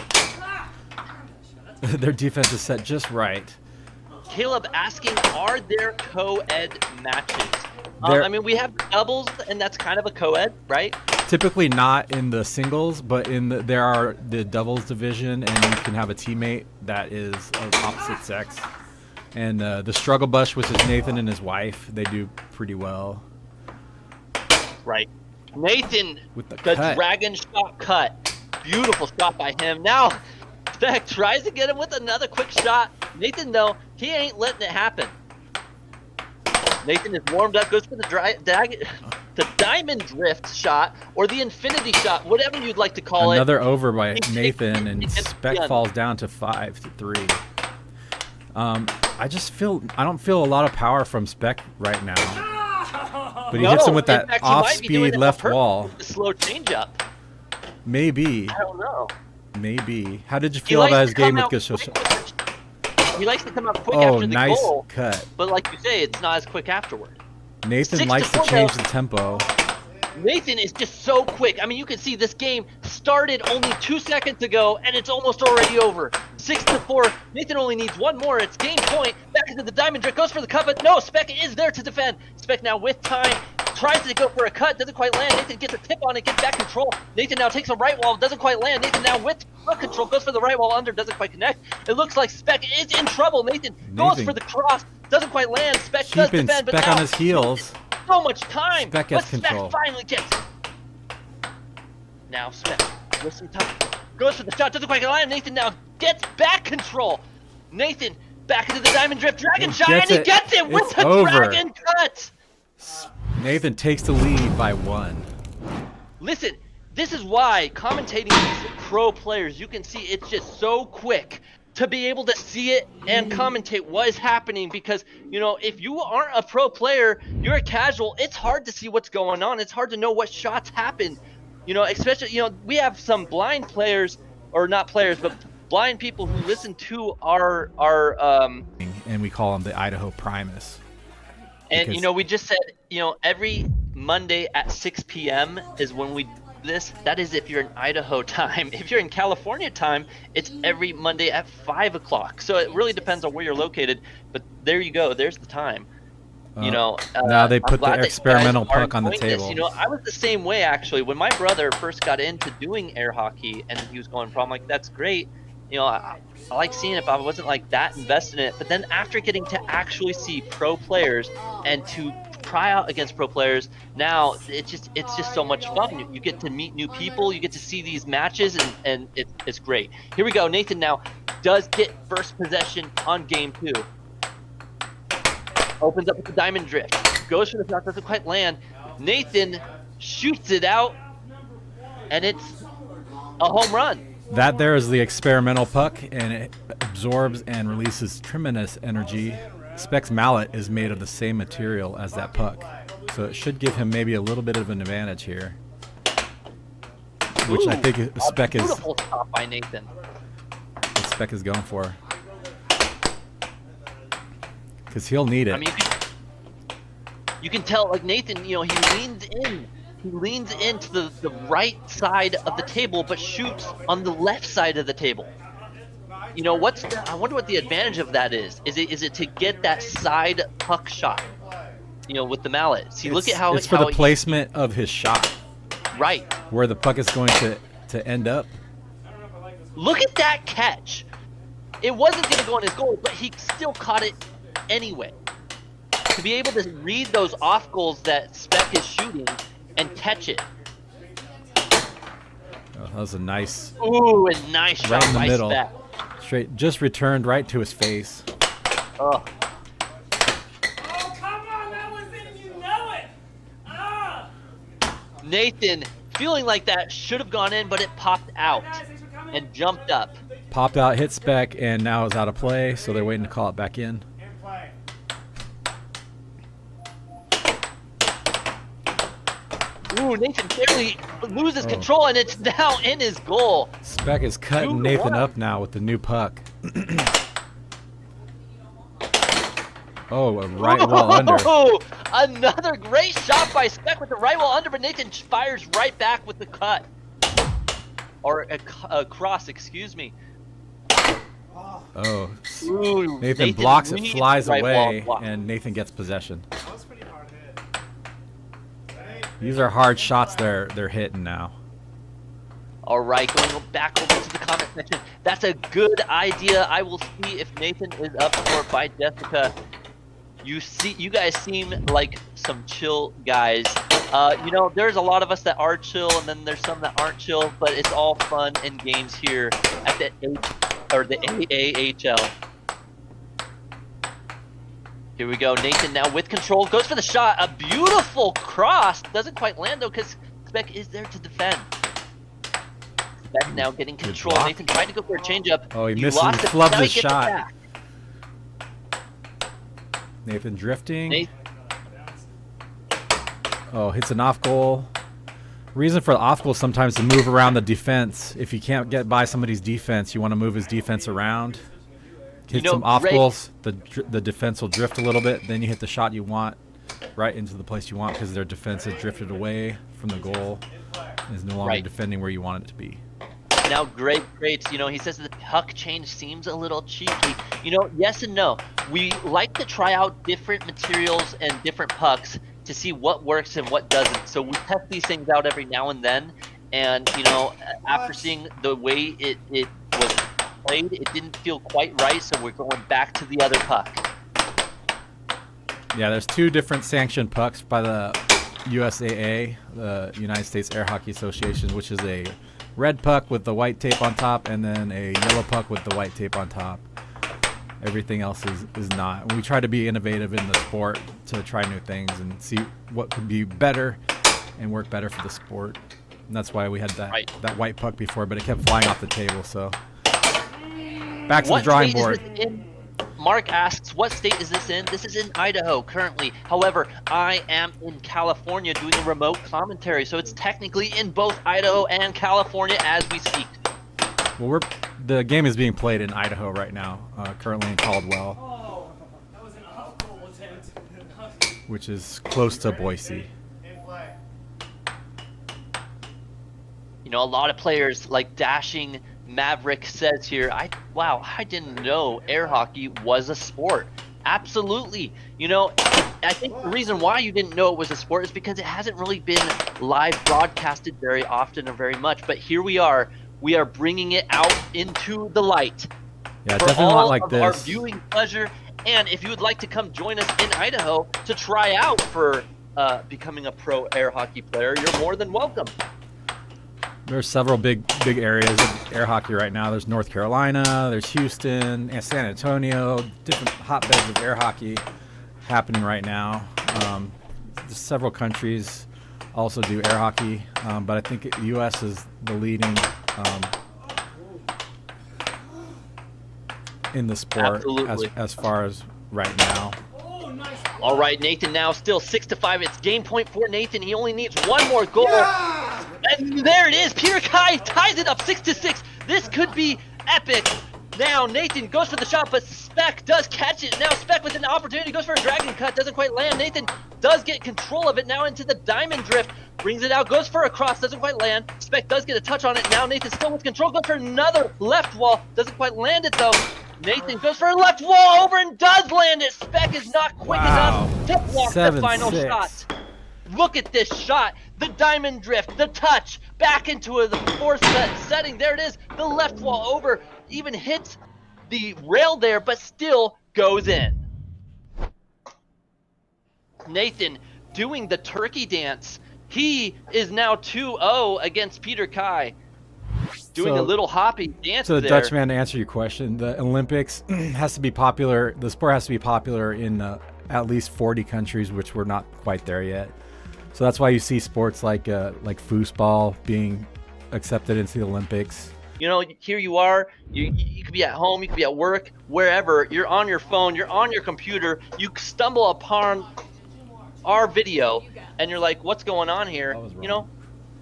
defense is set just right. Caleb asking, are there co-ed matches? I mean, we have doubles, and that's kind of a co-ed, right? Typically not in the singles, but there are the doubles division, and you can have a teammate that is of opposite sex. And the struggle bus, which is Nathan and his wife, they do pretty well. Right. Nathan With the cut. Dragon shot cut. Beautiful shot by him. Now, Spec tries to get him with another quick shot. Nathan, though, he ain't letting it happen. Nathan is warmed up, goes for the the diamond drift shot or the infinity shot, whatever you'd like to call Another over by He Nathan, and takes it Spec again. falls down to 5-3. I don't feel a lot of power from Spec right now. But he hits him with in that fact, he might be doing off-speed it on left purpose wall. with the slow changeup. Maybe. I don't know. Maybe. How did you He feel likes about to his game come with out Gishosha? quick with he likes to come out quick Oh, after the nice goal, cut. but like you say, it's not as quick afterward. Nathan 6 to likes to 4 change now. the tempo. Nathan is just so quick. I mean, you can see this game started only 2 seconds ago, and it's almost already over. 6 to 4. Nathan only needs one more. It's game point. Back into the diamond drift. Goes for the cut, but no, Spec is there to defend. Spec now with time. Tries to go for a cut. Doesn't quite land. Nathan gets a tip on it. Gets back control. Nathan now takes a right wall. Doesn't quite land. Nathan now with foot control. Goes for the right wall under. Doesn't quite connect. It looks like Spec is in trouble. Nathan goes Nathan for the cross. Doesn't quite land. Spec does Keeping defend, but Spec now on his heels. so much time. Spec gets but control. Spec finally gets it. Now Spec with some time. Goes for the shot. Doesn't quite land. Nathan now gets back control. Nathan back into the diamond drift. Dragon He shot. gets And he it. gets it with It's the over. dragon cut. Nathan takes the lead by 1. Listen, this is why commentating these pro players, you can see it's just so quick to be able to see it and commentate what is happening, because, you know, if you aren't a pro player, you're a casual, it's hard to see what's going on. It's hard to know what shots happen. You know, especially, you know, we have some blind players, or not players, but blind people who listen to our And we call him the Idaho Primus. and Because- you know, we just said, you know, every Monday at 6 p.m. is when we do this. That is if you're in Idaho time. If you're in California time, it's every Monday at 5 o'clock. So it really depends on where you're located. But there you go. There's the time. You know, now they I'm put the glad that you experimental guys are puck on the enjoying this. table. You know, I was the same way actually. When my brother first got into doing air hockey and he was going pro, I'm like, that's great. You know, I like seeing it, but I wasn't like that invested in it. But then after getting to actually see pro players and to try out against pro players, now it's just so much fun. You get to meet new people, you get to see these matches, and it's great. Here we go. Nathan now does get first possession on game 2. Opens up with the diamond drift. Goes for the shot, doesn't quite land. Nathan shoots it out, and it's a home run. That there is the experimental puck, and it absorbs and releases tremendous energy. Spec's mallet is made of the same material as that puck, so it should give him maybe a little bit of an advantage here, which I Ooh, think a Spec is beautiful stop by Nathan. what Spec is going for, because he'll need it. I mean, you can tell, like Nathan, you know, he leans in. He leans into the right side of the table, but shoots on the left side of the table. You know, I wonder what the advantage of that is. Is it to get that side puck shot? You know, with the mallet. See, look at how it's for the placement of his shot, right. where the puck is going to end up. Look at that catch. It wasn't going to go in his goal, but he still caught it anyway. To be able to read those off goals that Spec is shooting and catch it. Oh, that was a nice, Ooh, a nice shot right in the by middle, Spec. straight, just returned right to his face. Oh. Oh, come on, that was in, you know it. Ah! Nathan, feeling like that should have gone in, but it popped out Guys, thanks for coming. and jumped up. Popped out, hit Spec, and now is out of play, so they're waiting to call it back in. In play. Ooh, Nathan barely loses Oh. control, and it's now in his goal. Spec is cutting 2-1. Nathan up now with the new puck. Oh, a right wall under. Oh, another great shot by Spec with the right wall under, but Nathan fires right back with the cut. Or a cross, excuse me. Oh, Ooh, Nathan blocks it, reads flies the right wall away, block. and Nathan gets possession. That was pretty hard hit. These are hard shots they're hitting now. All right, going back over to the comment section. That's a good idea. I will see if Nathan is up for it by Jessica. You guys seem like some chill guys. You know, there's a lot of us that are chill, and then there's some that aren't chill. But it's all fun and games here at the AAHL. Here we go. Nathan now with control. Goes for the shot. A beautiful cross. Doesn't quite land though because Speck is there to defend. Speck now getting control. block. Nathan tried to go for a changeup. Oh, he misses. lost He it. flubbed Now the he gets it shot. back. Nathan drifting. Nathan, Oh, hits an off goal. Reason for the off goal sometimes to move around the defense. If you can't get by somebody's defense, you want to move his defense around. Hit some off goals. The defense will drift a little bit. Then you hit the shot you want right into the place you want because their defense has drifted away from the goal and is no longer defending where you want it to be. now great. He says the puck change seems a little cheeky. Yes and no. We like to try out different materials and different pucks to see what works and what doesn't. So we test these things out every now and then. And, after seeing the way it was played, it didn't feel quite right. So we're going back to the other puck. Yeah, there's 2 different sanctioned pucks by the USAA, the United States Air Hockey Association, which is a red puck with the white tape on top and then a yellow puck with the white tape on top. Everything else is not. We try to be innovative in the sport to try new things and see what could be better and work better for the sport. And that's why we had that white puck before, but it kept flying off the table. So back to the drawing board. Mark asks, what state is this in? This is in Idaho currently. However, I am in California doing a remote commentary, so it's technically in both Idaho and California as we speak. Well, the game is being played in Idaho right now, currently in Caldwell. Oh, that was an off-goal attempt. Which is close to Boise. A lot of players like Dashing Maverick says here, I didn't know air hockey was a sport. Absolutely. I think the reason why you didn't know it was a sport is because it hasn't really been live broadcasted very often or very much. But here we are bringing it out into the light. Yeah, for definitely all not like of this. our viewing pleasure. And if you would like to come join us in Idaho to try out for becoming a pro air hockey player, you're more than welcome. There's several big areas of air hockey right now. There's North Carolina, there's Houston, and San Antonio, different hotbeds of air hockey happening right now. Several countries also do air hockey, but I think the U.S. is the leading in the sport as far as right now. All right, Nathan now still 6-5. It's game point for Nathan. He only needs one more goal. Yeah! And there it is. Peter Kai ties it up 6-6. This could be epic. Now Nathan goes for the shot, but Speck does catch it. Now Speck with an opportunity goes for a dragon cut. Doesn't quite land. Nathan does get control of it now into the diamond drift. Brings it out, goes for a cross, doesn't quite land. Speck does get a touch on it. Now Nathan still with control, goes for another left wall. Doesn't quite land it though. Nathan goes for a left wall over and does land it. Speck is not quick enough to block the final shot. Look at this shot. The diamond drift, the touch, back into the fourth setting. There it is. The left wall over, even hits the rail there, but still goes in. Nathan doing the turkey dance. He is now 2-0 against Peter Kai. Doing a little hoppy dance So the there. Dutchman, to answer your question, the Olympics has to be popular. The sport has to be popular in at least 40 countries, which we're not quite there yet. So that's why you see sports like foosball being accepted into the Olympics. Here you are. You could be at home, you could be at work, wherever. You're on your phone, you're on your computer. You stumble upon our video, and you're like, "What's going on here?"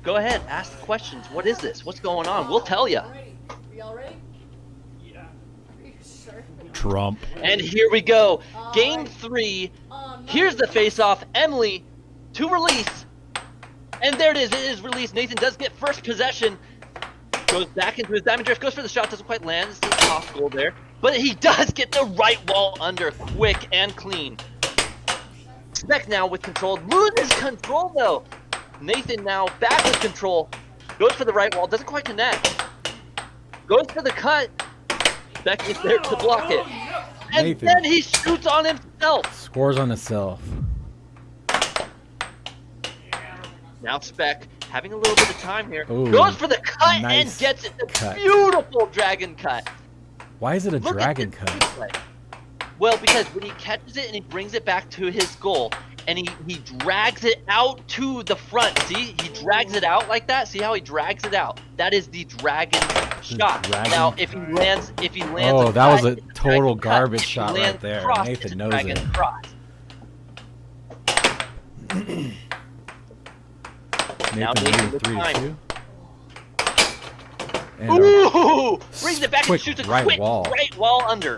Go ahead, ask the questions. What is this? What's going on? We'll tell you. Are y'all ready? Yeah. Are you sure? Trump. And here we go. Game 3. Here's the face-off. Emily to release. And there it is. It is released. Nathan does get first possession. Goes back into his diamond drift. Goes for the shot. Doesn't quite land. It's a off goal there. But he does get the right wall under quick and clean. Speck now with control. Loses control though. Nathan now back with control. Goes for the right wall. Doesn't quite connect. Goes for the cut. Speck is there to block it. And Nathan. then he shoots on himself. Scores on himself. Now Speck having a little bit of time here. Ooh, goes for the cut nice and gets it. The cut. beautiful dragon cut. Why is it a Look dragon at this cut? replay. Well, because when he catches it and he brings it back to his goal, and he drags it out to the front. See, he drags it out like that. See how he drags it out? That is the dragon shot. dragon- Now, if he lands, Oh, that was a it's total dragon cut. garbage If he shot right lands there. cross, Nathan it's a knows dragon it. cross. Now Nathan Nathan leading with 3-2. And Ooh! Brings it back and quick shoots a right quick wall. right wall under.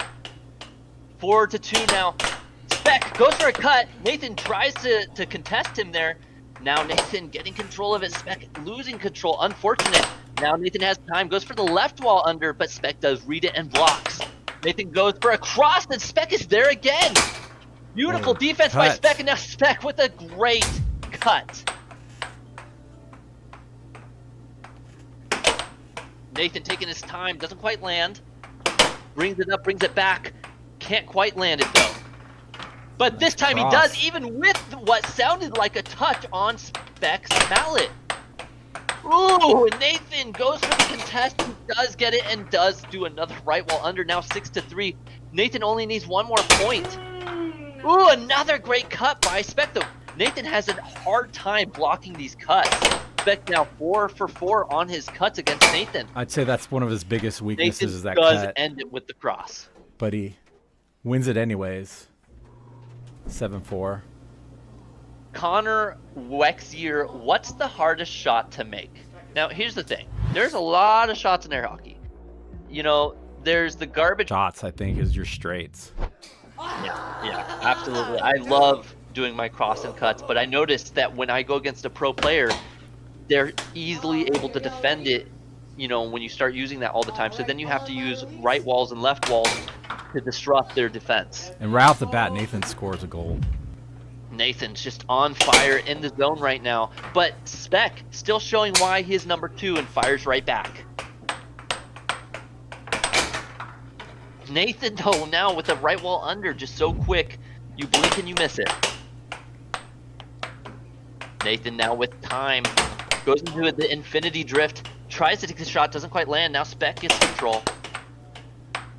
4-2 now. Speck goes for a cut. Nathan tries to contest him there. Now Nathan getting control of it. Speck losing control. Unfortunate. Now Nathan has time. Goes for the left wall under, but Speck does read it and blocks. Nathan goes for a cross, and Speck is there again. Beautiful defense by cut. Speck, and now Speck with a great cut. Nathan taking his time, doesn't quite land. Brings it up, brings it back. Can't quite land it though. But this time he cross. does, even with what sounded like a touch on Speck's mallet. Ooh, and Nathan goes for the contest. He does get it and does do another right wall under. Now 6-3. Nathan only needs one more point. Ooh, another great cut by Speck though. Nathan has a hard time blocking these cuts. Speck now 4 for 4 on his cuts against Nathan. I'd say that's one of his biggest weaknesses Nathan is that does cut. end it with the cross. But he wins it anyways. 7-4. Connor Wexier, what's the hardest shot to make? Now, here's the thing. There's a lot of shots in air hockey. You know, there's the garbage. Shots, I think, is your straights. Yeah, absolutely. I love doing my cross and cuts, but I noticed that when I go against a pro player, they're easily able to defend it, you know, when you start using that all the time. So then you have to use right walls and left walls to disrupt their defense. And right off the bat, Nathan scores a goal. Nathan's just on fire in the zone right now, but Speck still showing why he is number 2 and fires right back. Nathan, though, now with the right wall under, just so quick, you blink and you miss it. Nathan now with time, goes into the infinity drift, tries to take the shot, doesn't quite land. Now Speck gets control.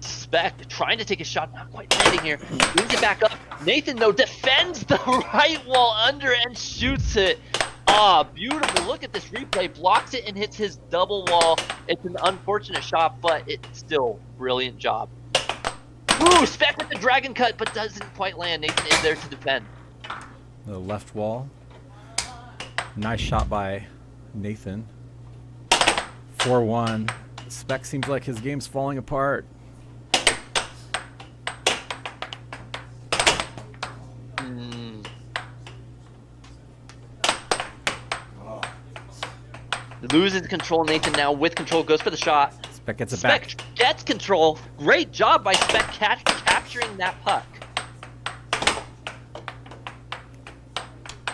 Speck trying to take a shot, not quite landing here. Brings it back up. Nathan, though, defends the right wall under and shoots it. Ah, beautiful. Look at this replay. Blocks it and hits his double wall. It's an unfortunate shot, but it's still brilliant job. Ooh, Speck with the dragon cut, but doesn't quite land. Nathan is there to defend. The left wall. Nice shot by Nathan. 4-1. Speck seems like his game's falling apart. Loses control. Nathan now with control goes for the shot. Speck gets it back. Speck gets control. Great job by Speck capturing that puck.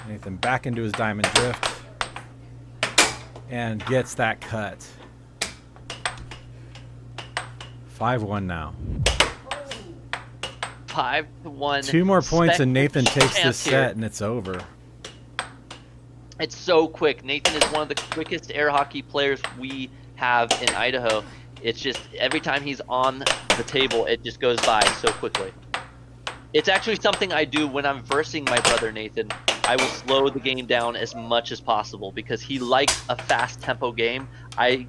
Nathan back into his diamond drift. And gets that cut. 5-1 now. 5-1. 2 more points Speck and Nathan with takes this chance set here. and it's over. It's so quick. Nathan is one of the quickest air hockey players we have in Idaho. It's just every time he's on the table, it just goes by so quickly. It's actually something I do when I'm versing my brother Nathan. I will slow the game down as much as possible because he likes a fast tempo game. I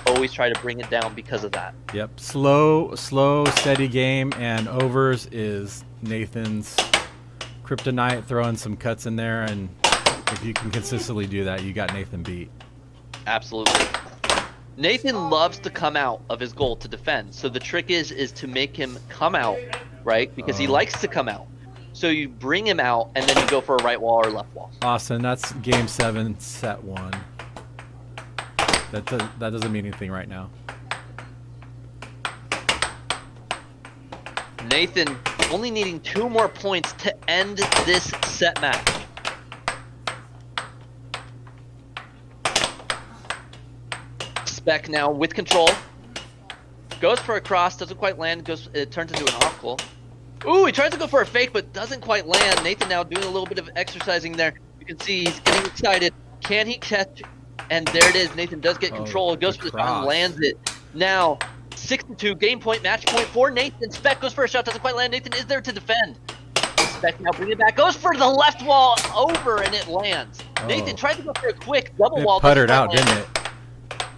always try to bring it down because of that. Yep. Slow, steady game, and overs is Nathan's kryptonite, throwing some cuts in there, and if you can consistently do that, you got Nathan beat. Absolutely. Nathan loves to come out of his goal to defend. So the trick is to make him come out, right? Because he likes to come out. So you bring him out, and then you go for a right wall or left wall. Austin, that's game 7, set 1. That doesn't mean anything right now. Nathan only needing 2 more points to end this set match. Speck now with control. Goes for a cross, doesn't quite land, it turns into an off goal. Ooh, he tries to go for a fake, but doesn't quite land. Nathan now doing a little bit of exercising there. You can see he's getting excited. Can he catch? And there it is. Nathan does get control. Goes for the shot and lands it. Now, 6-2, game point, match point for Nathan. Speck goes for a shot, doesn't quite land. Nathan is there to defend. Speck now bring it back, goes for the left wall over, and it lands. Nathan tried to go for a quick double wall. It puttered out, land. didn't it?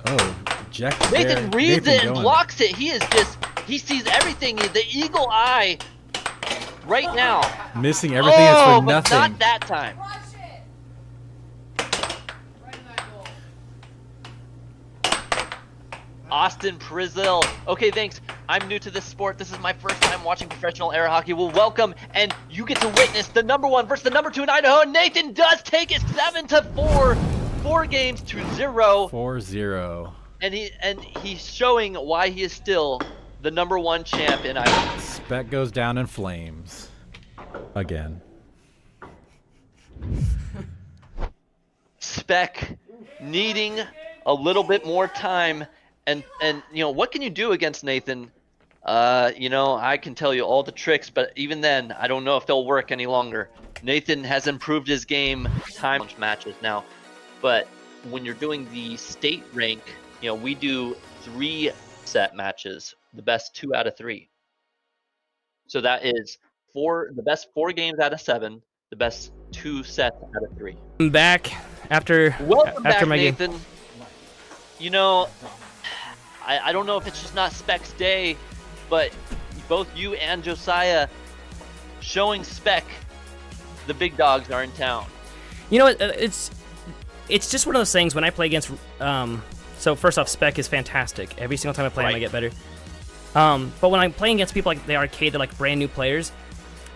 Oh, ejected Nathan there. reads Nathan it and going. blocks it. He sees everything. The eagle eye right now. Missing everything is for but nothing. not that time. Watch it. Right in that goal. Austin Prizzle. Okay, thanks. I'm new to this sport. This is my first time watching professional air hockey. Well, welcome, and you get to witness the #1 versus the #2 in Idaho. And Nathan does take it 7-4, 4 games to 0. 4-0. And he's showing why he is still the #1 champ in Idaho. Speck goes down in flames. Again. Speck needing a little bit more time, and you know, what can you do against Nathan? You know, I can tell you all the tricks, but even then, I don't know if they'll work any longer. Nathan has improved his game time matches now, but when you're doing the state rank, you know, we do 3 set matches, the best 2 out of 3. So that is the best 4 games out of 7, the best 2 sets out of 3. I'm back after Welcome back, my game. Nathan. You know, I don't know if it's just not Speck's day, but both you and Josiah showing Speck the big dogs are in town. You know what? It's just one of those things when I play against. So first off, Speck is fantastic. Every single time I play him, I get better. But when I'm playing against people like the arcade, they're like brand new players.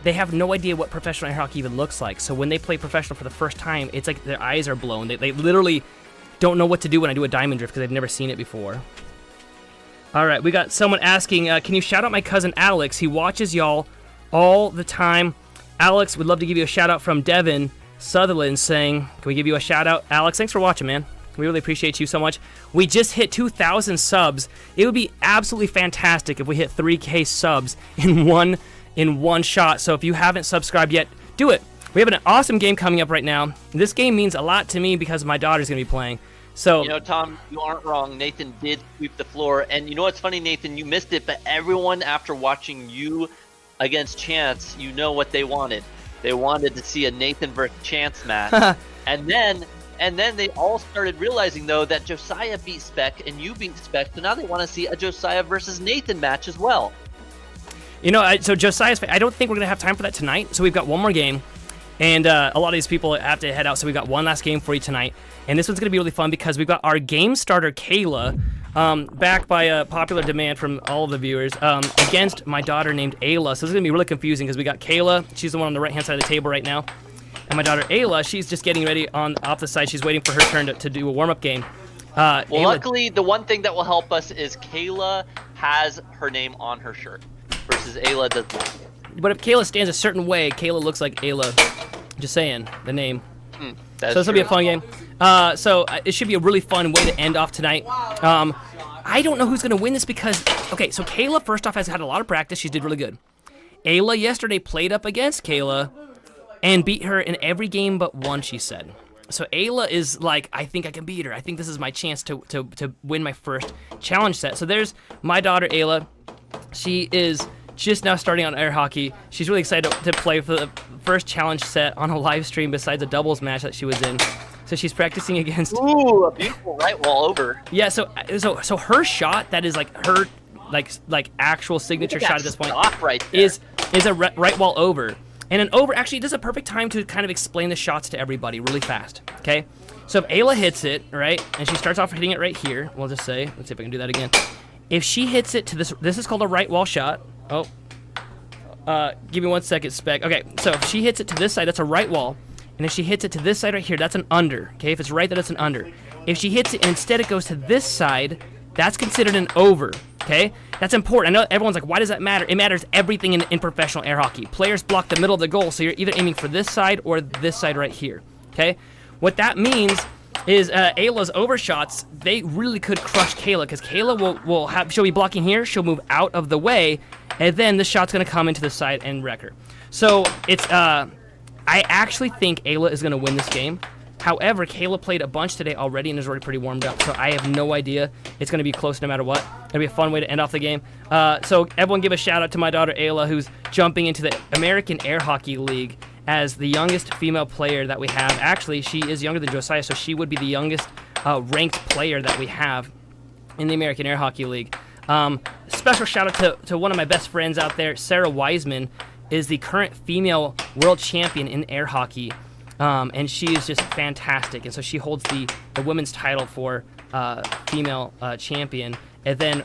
They have no idea what professional air hockey even looks like. So when they play professional for the first time, it's like their eyes are blown. They literally don't know what to do when I do a diamond drift because they've never seen it before. All right, we got someone asking, can you shout out my cousin Alex? He watches y'all all the time. Alex, we'd love to give you a shout out from Devin Sutherland saying, can we give you a shout out? Alex, thanks for watching, man. We really appreciate you so much. We just hit 2,000 subs. It would be absolutely fantastic if we hit 3K subs in one shot. So if you haven't subscribed yet, do it. We have an awesome game coming up right now. This game means a lot to me because my daughter's going to be playing. So, you know, Tom, you aren't wrong. Nathan did sweep the floor. And you know what's funny, Nathan? You missed it, but everyone after watching you against Chance, you know what they wanted. They wanted to see a Nathan versus Chance match. and then they all started realizing, though, that Josiah beat Speck and you beat Speck. So now they want to see a Josiah versus Nathan match as well. You know, so Josiah's, I don't think we're going to have time for that tonight. So we've got one more game. And a lot of these people have to head out, so we've got one last game for you tonight. And this one's going to be really fun because we've got our game starter, Kayla, back by a popular demand from all of the viewers, against my daughter named Ayla. So this is going to be really confusing because we got Kayla. She's the one on the right-hand side of the table right now. And my daughter, Ayla, she's just getting ready off the side. She's waiting for her turn to do a warm-up game. Well, Ayla, luckily, the one thing that will help us is Kayla has her name on her shirt versus Ayla does not. but if Kayla stands a certain way, Kayla looks like Ayla. Just saying, the name. So this will be a fun game. So it should be a really fun way to end off tonight. I don't know who's going to win this because, okay, so Kayla, first off, has had a lot of practice. She did really good. Ayla yesterday played up against Kayla and beat her in every game but one, she said. So Ayla is like, I think I can beat her. I think this is my chance to win my first challenge set. So there's my daughter, Ayla. She is just now starting on air hockey. She's really excited to play for the first challenge set on a live stream besides a doubles match that she was in. So she's practicing against. Ooh, a beautiful right wall over. Yeah. So her shot, that is like her like actual signature shot at this point, right there. is a right wall over. And an over, actually, this is a perfect time to kind of explain the shots to everybody really fast, okay? So if Ayla hits it, right, and she starts off hitting it right here, we'll just say, let's see if I can do that again. If she hits it to this is called a right wall shot. Oh, give me 1 second, Spec. Okay, so if she hits it to this side, that's a right wall. And if she hits it to this side right here, that's an under, okay? If it's right, that's an under. If she hits it and instead it goes to this side, that's considered an over, okay? That's important. I know everyone's like, why does that matter? It matters everything in professional air hockey. Players block the middle of the goal, so you're either aiming for this side or this side right here, okay? What that means is Ayla's overshots, they really could crush Kayla, because Kayla she'll be blocking here, she'll move out of the way, and then the shot's going to come into the side and wreck her. So it's, I actually think Ayla is going to win this game. However, Kayla played a bunch today already and is already pretty warmed up, so I have no idea. It's going to be close no matter what. It'll be a fun way to end off the game. So everyone give a shout out to my daughter Ayla, who's jumping into the American Air Hockey League as the youngest female player that we have. Actually, she is younger than Josiah, so she would be the youngest ranked player that we have in the American Air Hockey League. Special shout out to one of my best friends out there, Sarah Wiseman, is the current female world champion in air hockey. And she is just fantastic. And so she holds the women's title for female champion. And then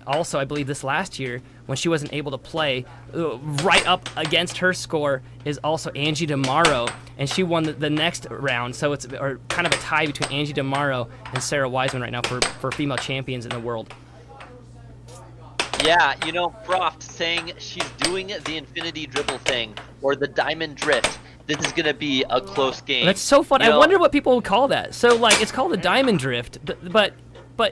also, I believe this last year, when she wasn't able to play, right up against her score is also Angie DeMauro, and she won the next round. So it's kind of a tie between Angie DeMauro and Sarah Wiseman right now for female champions in the world. Yeah, Croft saying she's doing the infinity dribble thing or the diamond drift. This is going to be a close game. That's so fun. I wonder what people would call that. So, like, it's called the diamond drift, but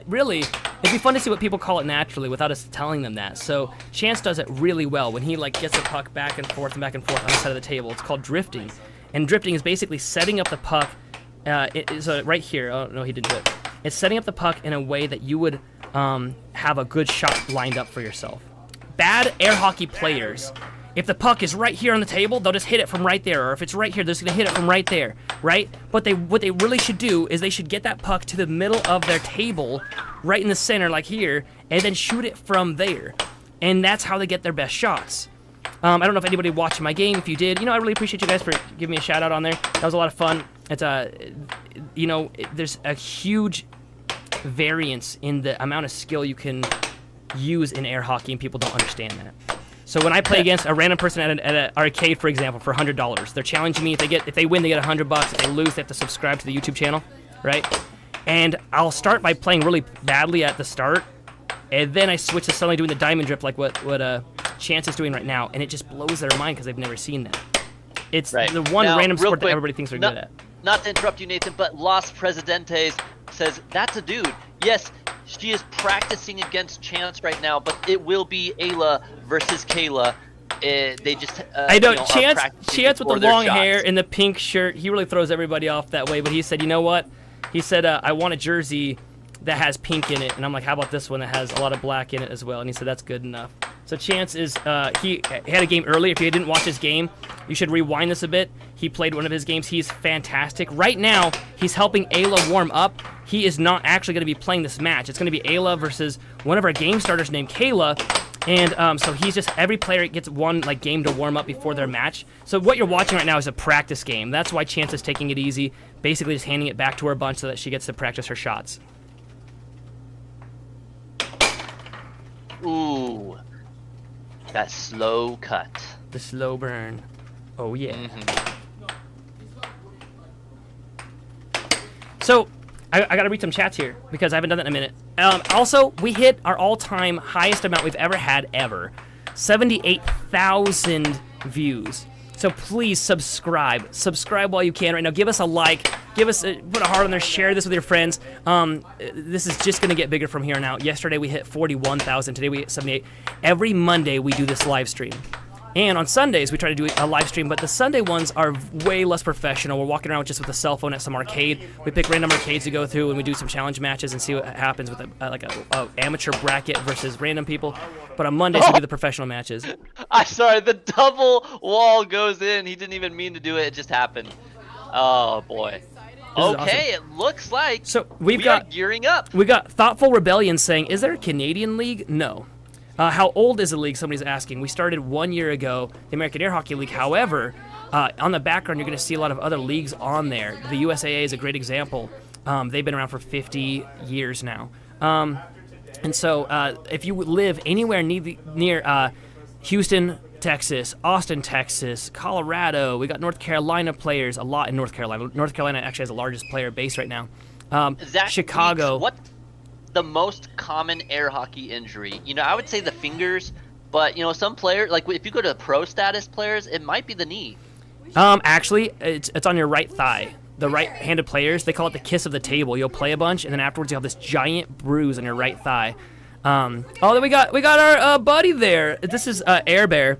really, it'd be fun to see what people call it naturally without us telling them that. So Chance does it really well when he gets the puck back and forth on the side of the table. It's called drifting, and drifting is basically setting up the puck. So right here. Oh no, he didn't do it. It's setting up the puck in a way that you would have a good shot lined up for yourself. Bad air hockey players, if the puck is right here on the table, they'll just hit it from right there. Or if it's right here, they're just going to hit it from right there, right? But what they really should do is they should get that puck to the middle of their table, right in the center, like here, and then shoot it from there. And that's how they get their best shots. I don't know if anybody watched my game. If you did, I really appreciate you guys for giving me a shout out on there. That was a lot of fun. It's there's a huge variance in the amount of skill you can use in air hockey, and people don't understand that. So when I play against a random person at an arcade, for example, for $100, they're challenging me. If they win, they get $100. If they lose, they have to subscribe to the YouTube channel, right? And I'll start by playing really badly at the start, and then I switch to suddenly doing the diamond drip like what Chance is doing right now, and it just blows their mind because they've never seen that. It's right. The one now, random sport quick, that everybody thinks they're good at. Not to interrupt you, Nathan, but Los Presidentes says, that's a dude. Yes, she is practicing against Chance right now, but it will be Ayla versus Kayla. They just I know Chance with the long shots. hair and the pink shirt. He really throws everybody off that way. But he said, you know what? He said, I want a jersey that has pink in it, and I'm like, how about this one that has a lot of black in it as well? And he said that's good enough. So Chance is he had a game early. If you didn't watch his game, you should rewind this a bit. He played one of his games. He's fantastic. Right now, he's helping Ayla warm up. He is not actually going to be playing this match. It's going to be Ayla versus one of our game starters named Kayla. And so he's just, every player gets one game to warm up before their match. So what you're watching right now is a practice game. That's why Chance is taking it easy, basically just handing it back to her a bunch so that she gets to practice her shots. Ooh, that slow cut. The slow burn. Oh yeah. Mm-hmm. So I got to read some chats here because I haven't done that in a minute. Also, we hit our all-time highest amount we've ever had ever. 78,000 views. So please subscribe. Subscribe while you can right now. Give us a like. Put a heart on there. Share this with your friends. This is just going to get bigger from here on out. Yesterday we hit 41,000. Today we hit 78. Every Monday we do this live stream. And on Sundays, we try to do a live stream, but the Sunday ones are way less professional. We're walking around just with a cell phone at some arcade. We pick random arcades to go through, and we do some challenge matches and see what happens with a amateur bracket versus random people. But on Mondays, we do the professional matches. I'm sorry, the double wall goes in. He didn't even mean to do it. It just happened. Oh, boy. Okay, awesome. It looks like so we are gearing up. We got Thoughtful Rebellion saying, is there a Canadian league? No. How old is the league? Somebody's asking. We started 1 year ago, the American Air Hockey League. However, on the background, you're going to see a lot of other leagues on there. The USAA is a great example. They've been around for 50 years now. And so if you live anywhere near Houston, Texas, Austin, Texas, Colorado, we got North Carolina players, a lot in North Carolina. North Carolina actually has the largest player base right now. Chicago. What the most common air hockey injury? I would say the fingers, but some players, like if you go to pro status players, it might be the knee. Actually, it's on your right thigh. The right-handed players, they call it the kiss of the table. You'll play a bunch, and then afterwards you have this giant bruise on your right thigh. Then we got our buddy there. This is Air Bear.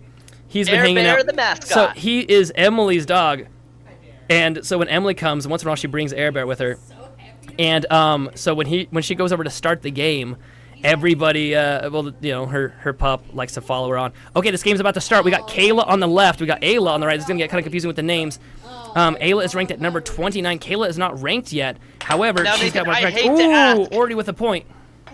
He's been hanging out. Air Bear, the mascot. So he is Emily's dog. And so when Emily comes, once in a while she brings Air Bear with her. And so when she goes over to start the game, everybody, her pup likes to follow her on. Okay, this game's about to start. We got Kayla on the left. We got Ayla on the right. It's going to get kind of confusing with the names. Ayla is ranked at number 29. Kayla is not ranked yet. However, now, she's got one I ranked. hate to ask. Already with a point.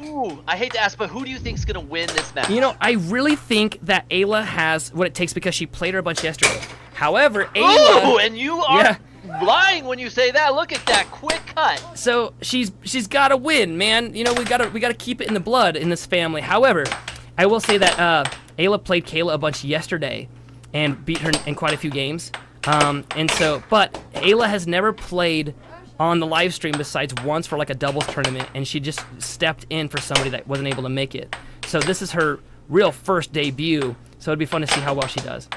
Ooh, I hate to ask, but who do you think's going to win this match? You know, I really think that Ayla has what it takes because she played her a bunch yesterday. However, Ayla... Ooh, and you are lying when you say that. Look at that quick cut. So she's got to win, man. You know, we gotta keep it in the blood in this family. However, I will say that Ayla played Kayla a bunch yesterday and beat her in quite a few games. But Ayla has never played on the live stream besides once for like a doubles tournament, and she just stepped in for somebody that wasn't able to make it. So this is her real first debut. So it'd be fun to see how well she does.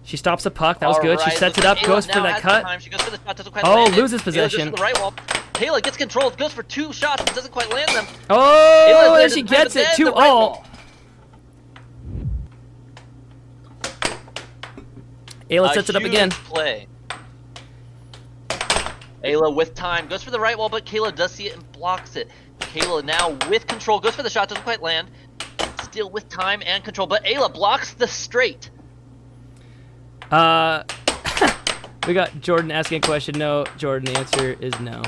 She stops the puck. That was good. She sets it up, goes for that cut. She goes for the shot, doesn't quite land it. Loses possession. Ayla goes to the right wall. Kayla gets control, goes for 2 shots, but doesn't quite land them. Oh, there she gets it. 2-all. Ayla sets it up again. Play. Ayla with time, goes for the right wall, but Kayla does see it and blocks it. Kayla now with control, goes for the shot, doesn't quite land. Still with time and control, but Ayla blocks the straight. We got Jordan asking a question. No, Jordan, the answer is no.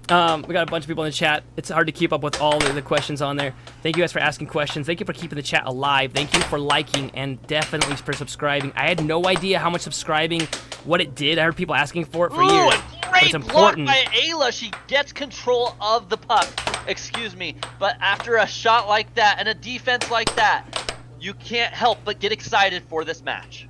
We got a bunch of people in the chat. It's hard to keep up with all the questions on there. Thank you guys for asking questions. Thank you for keeping the chat alive. Thank you for liking and definitely for subscribing. I had no idea how much subscribing, what it did. I heard people asking for it for years. But it's important. Block by Ayla. She gets control of the puck. Excuse me. But after a shot like that and a defense like that, you can't help but get excited for this match.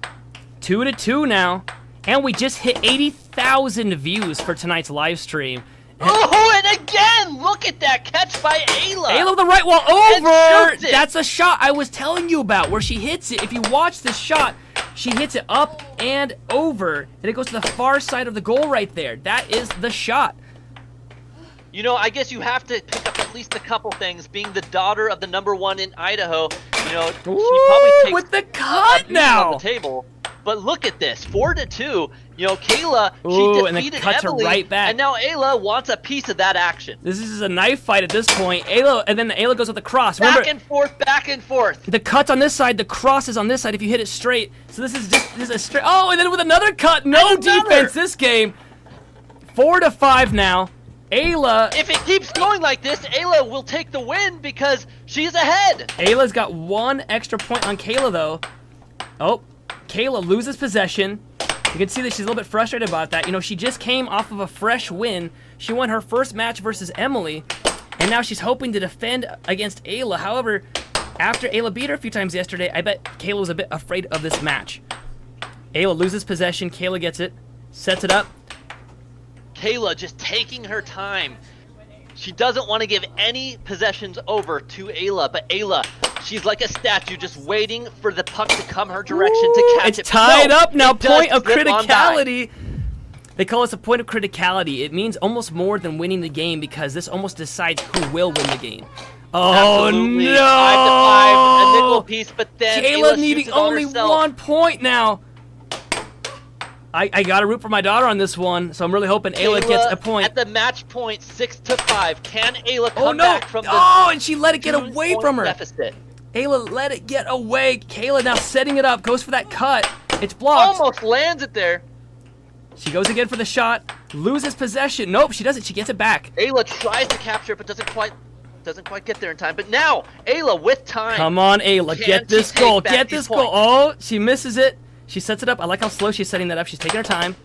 2-2 now. And we just hit 80,000 views for tonight's live stream. Oh, and again, look at that catch by Ayla. Ayla with the right wall over. That's a shot I was telling you about where she hits it. If you watch the shot, she hits it up and over, and it goes to the far side of the goal right there. That is the shot. You know, I guess you have to pick up at least a couple things. Being the daughter of the #1 in Idaho, you know, she probably takes with the cut now on the table. But look at this, 4-2. You know, Kayla, she defeated and the cuts Emily, her right back. And now Ayla wants a piece of that action. This is a knife fight at this point. Ayla, and then Ayla goes with the cross. Back and forth, back and forth. The cut's on this side, the cross is on this side if you hit it straight. So this is a straight. Oh, and then with another cut. No defense this game. 4-5 now. Ayla. If it keeps going like this, Ayla will take the win because she's ahead. Ayla's got 1 extra point on Kayla, though. Oh, Kayla loses possession. You can see that she's a little bit frustrated about that. You know, she just came off of a fresh win. She won her first match versus Emily, and now she's hoping to defend against Ayla. However, after Ayla beat her a few times yesterday, I bet Kayla was a bit afraid of this match. Ayla loses possession. Kayla gets it, sets it up. Kayla just taking her time. She doesn't want to give any possessions over to Ayla, but Ayla, she's like a statue just waiting for the puck to come her direction to catch it. It's tied up now, point of criticality. They call this a point of criticality. It means almost more than winning the game because this almost decides who will win the game. Oh, absolutely. no! 5-5, a nickel piece, but then Kayla needing only 1 point now. I gotta root for my daughter on this one, so I'm really hoping Ayla gets a point. At the match point, 6-5. Can Ayla come back from the and she let it get away from her. Deficit? Ayla let it get away. Kayla now setting it up, goes for that cut. It's blocked. Almost lands it there. She goes again for the shot, loses possession. Nope, she doesn't. She gets it back. Ayla tries to capture it, but doesn't quite get there in time. But now Ayla with time. Come on, Ayla, get this goal. Get this goal. Oh, she misses it. She sets it up. I like how slow she's setting that up. She's taking her time.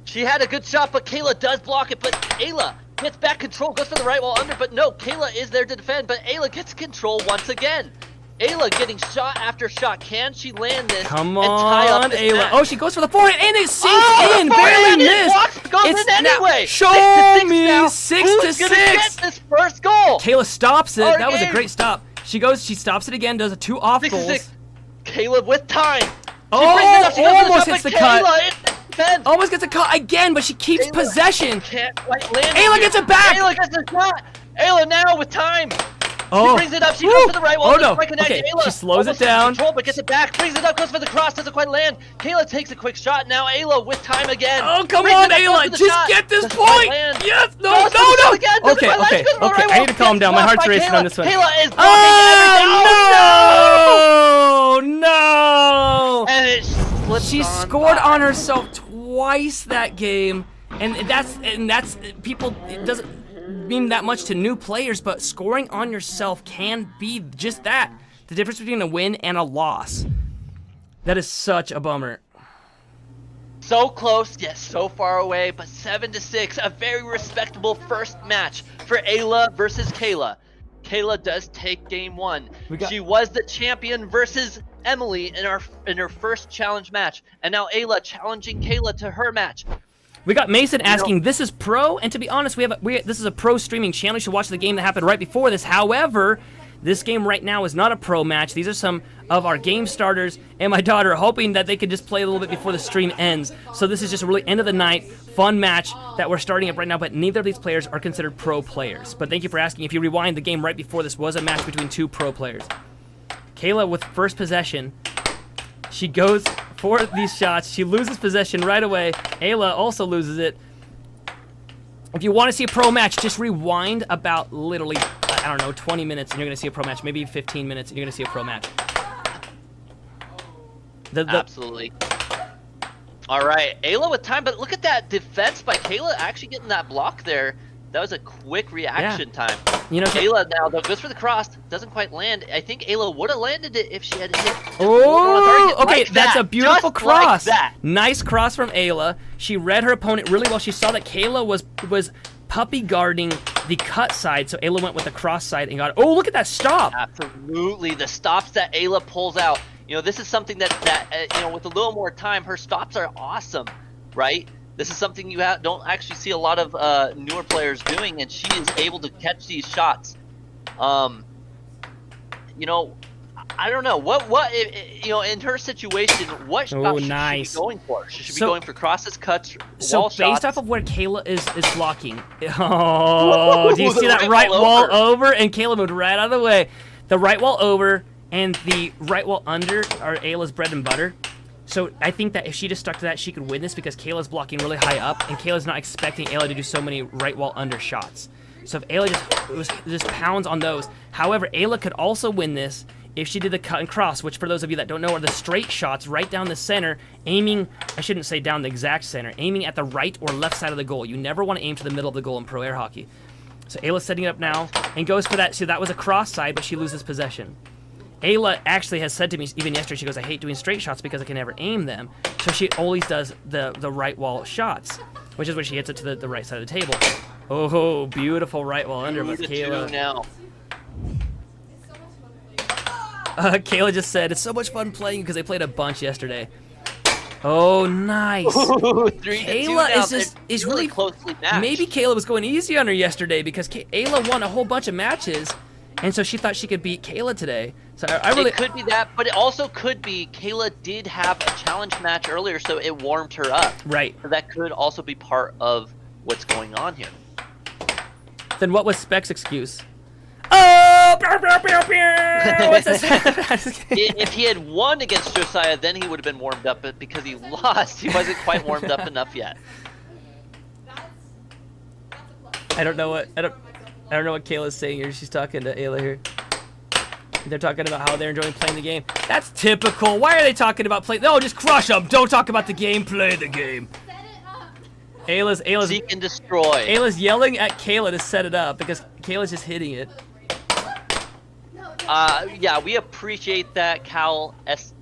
She had a good shot, but Kayla does block it. But Ayla gets back control, goes for the right wall under. But no, Kayla is there to defend. But Ayla gets control once again. Ayla getting shot after shot. Can she land this? Come and tie up on, this Ayla. match? Oh, she goes for the forehand, and it sinks in. Barely missed. Goes in anyway. Show me 6-6. Who's gonna get this first goal? Kayla stops it. That was a great stop. She stops it again, does a 2 off goals. 6-6. Kayla with time. Almost hits the cut. Kayla, almost gets a cut again, but she keeps possession. Can't quite land Ayla gets it back. Ayla gets the shot. Ayla now with time. Oh. She brings it up. She Woo. goes for the right wall. Oh, no. Strike connect. Okay, Ayla she slows it almost loses down. Control, but gets it back. Brings it up. Goes for the cross. Doesn't quite land. Kayla takes a quick shot. Now Ayla with time again. Oh, come Brings on, it up, goes Ayla. for the Just shot. get this Doesn't quite point. land. Yes. No, Goes for the no, shot no. again. Doesn't Okay, quite land. okay, Goes for the okay. right I need wall. to calm Gets down. My blocked heart's by racing Kayla. on this one. Kayla is blocking Oh, everything. no. And it slips She on scored by. on herself twice that game, and that's people. It doesn't mean that much to new players, but scoring on yourself can be just that. The difference between a win and a loss. That is such a bummer. So close, yet so far away, but 7-6, a very respectable first match for Ayla versus Kayla. Kayla does take game 1. She was the champion versus Emily in her first challenge match, and now Ayla challenging Kayla to her match. We got Mason asking, "This is pro?" And to be honest, this is a pro streaming channel. You should watch the game that happened right before this. However, this game right now is not a pro match. These are some of our game starters and my daughter hoping that they could just play a little bit before the stream ends. So this is just a really end of the night fun match that we're starting up right now, but neither of these players are considered pro players. But thank you for asking. If you rewind, the game right before this was a match between 2 pro players. Kayla with first possession. She goes for these shots. She loses possession right away. Ayla also loses it. If you want to see a pro match, just rewind about literally, I don't know, 20 minutes and you're going to see a pro match. Maybe 15 minutes and you're going to see a pro match. Absolutely. All right, Ayla with time, but look at that defense by Kayla actually getting that block there. That was a quick reaction time. You know, Ayla now though goes for the cross, doesn't quite land. I think Ayla would have landed it if she had hit. Oh, okay, like that's that. a beautiful Just cross. Like that. Nice cross from Ayla. She read her opponent really well. She saw that Kayla was puppy guarding the cut side, so Ayla went with the cross side and got it. Oh, look at that stop. Absolutely, the stops that Ayla pulls out. You know, this is something that you know, with a little more time, her stops are awesome, right? This is something you don't actually see a lot of newer players doing, and she is able to catch these shots. You know, I don't know what you know, in her situation, what shot should she be going for? She should be going for crosses, cuts, wall shots. So based off of where Kayla is blocking. Oh, do you see that right wall over? And Kayla moved right out of the way. The right wall over and the right wall under are Ayla's bread and butter. So I think that if she just stuck to that, she could win this because Kayla's blocking really high up, and Kayla's not expecting Ayla to do so many right wall under shots. So if Ayla just pounds on those. However, Ayla could also win this if she did the cut and cross, which for those of you that don't know are the straight shots right down the center, aiming, I shouldn't say down the exact center, aiming at the right or left side of the goal. You never want to aim to the middle of the goal in pro air hockey. So Ayla's setting it up now and goes for that. So that was a cross side, but she loses possession. Ayla actually has said to me even yesterday, she goes, I hate doing straight shots because I can never aim them. So she always does the right wall shots, which is where she hits it to the right side of the table. Oh, beautiful right wall under with Kayla. Now. Kayla just said, it's so much fun playing because they played a bunch yesterday. Oh, nice. Kayla is really closely matched. Maybe Kayla was going easy on her yesterday because Ayla won a whole bunch of matches, and so she thought she could beat Kayla today. So I really... It could be that, but it also could be Kayla did have a challenge match earlier, so it warmed her up. Right. So that could also be part of what's going on here. Then what was Speck's excuse? Oh! What's this? If he had won against Josiah, then he would have been warmed up, but because he lost, he wasn't quite warmed up enough yet. I don't know what Kayla's saying here. She's talking to Ayla here. They're talking about how they're enjoying playing the game. That's typical. Why are they talking about play? No, just crush them. Don't talk about the game. Play the game. Ayla's Seek and destroy. Ayla's yelling at Kayla to set it up because Kayla's just hitting it. Yeah, we appreciate that, Cal Este.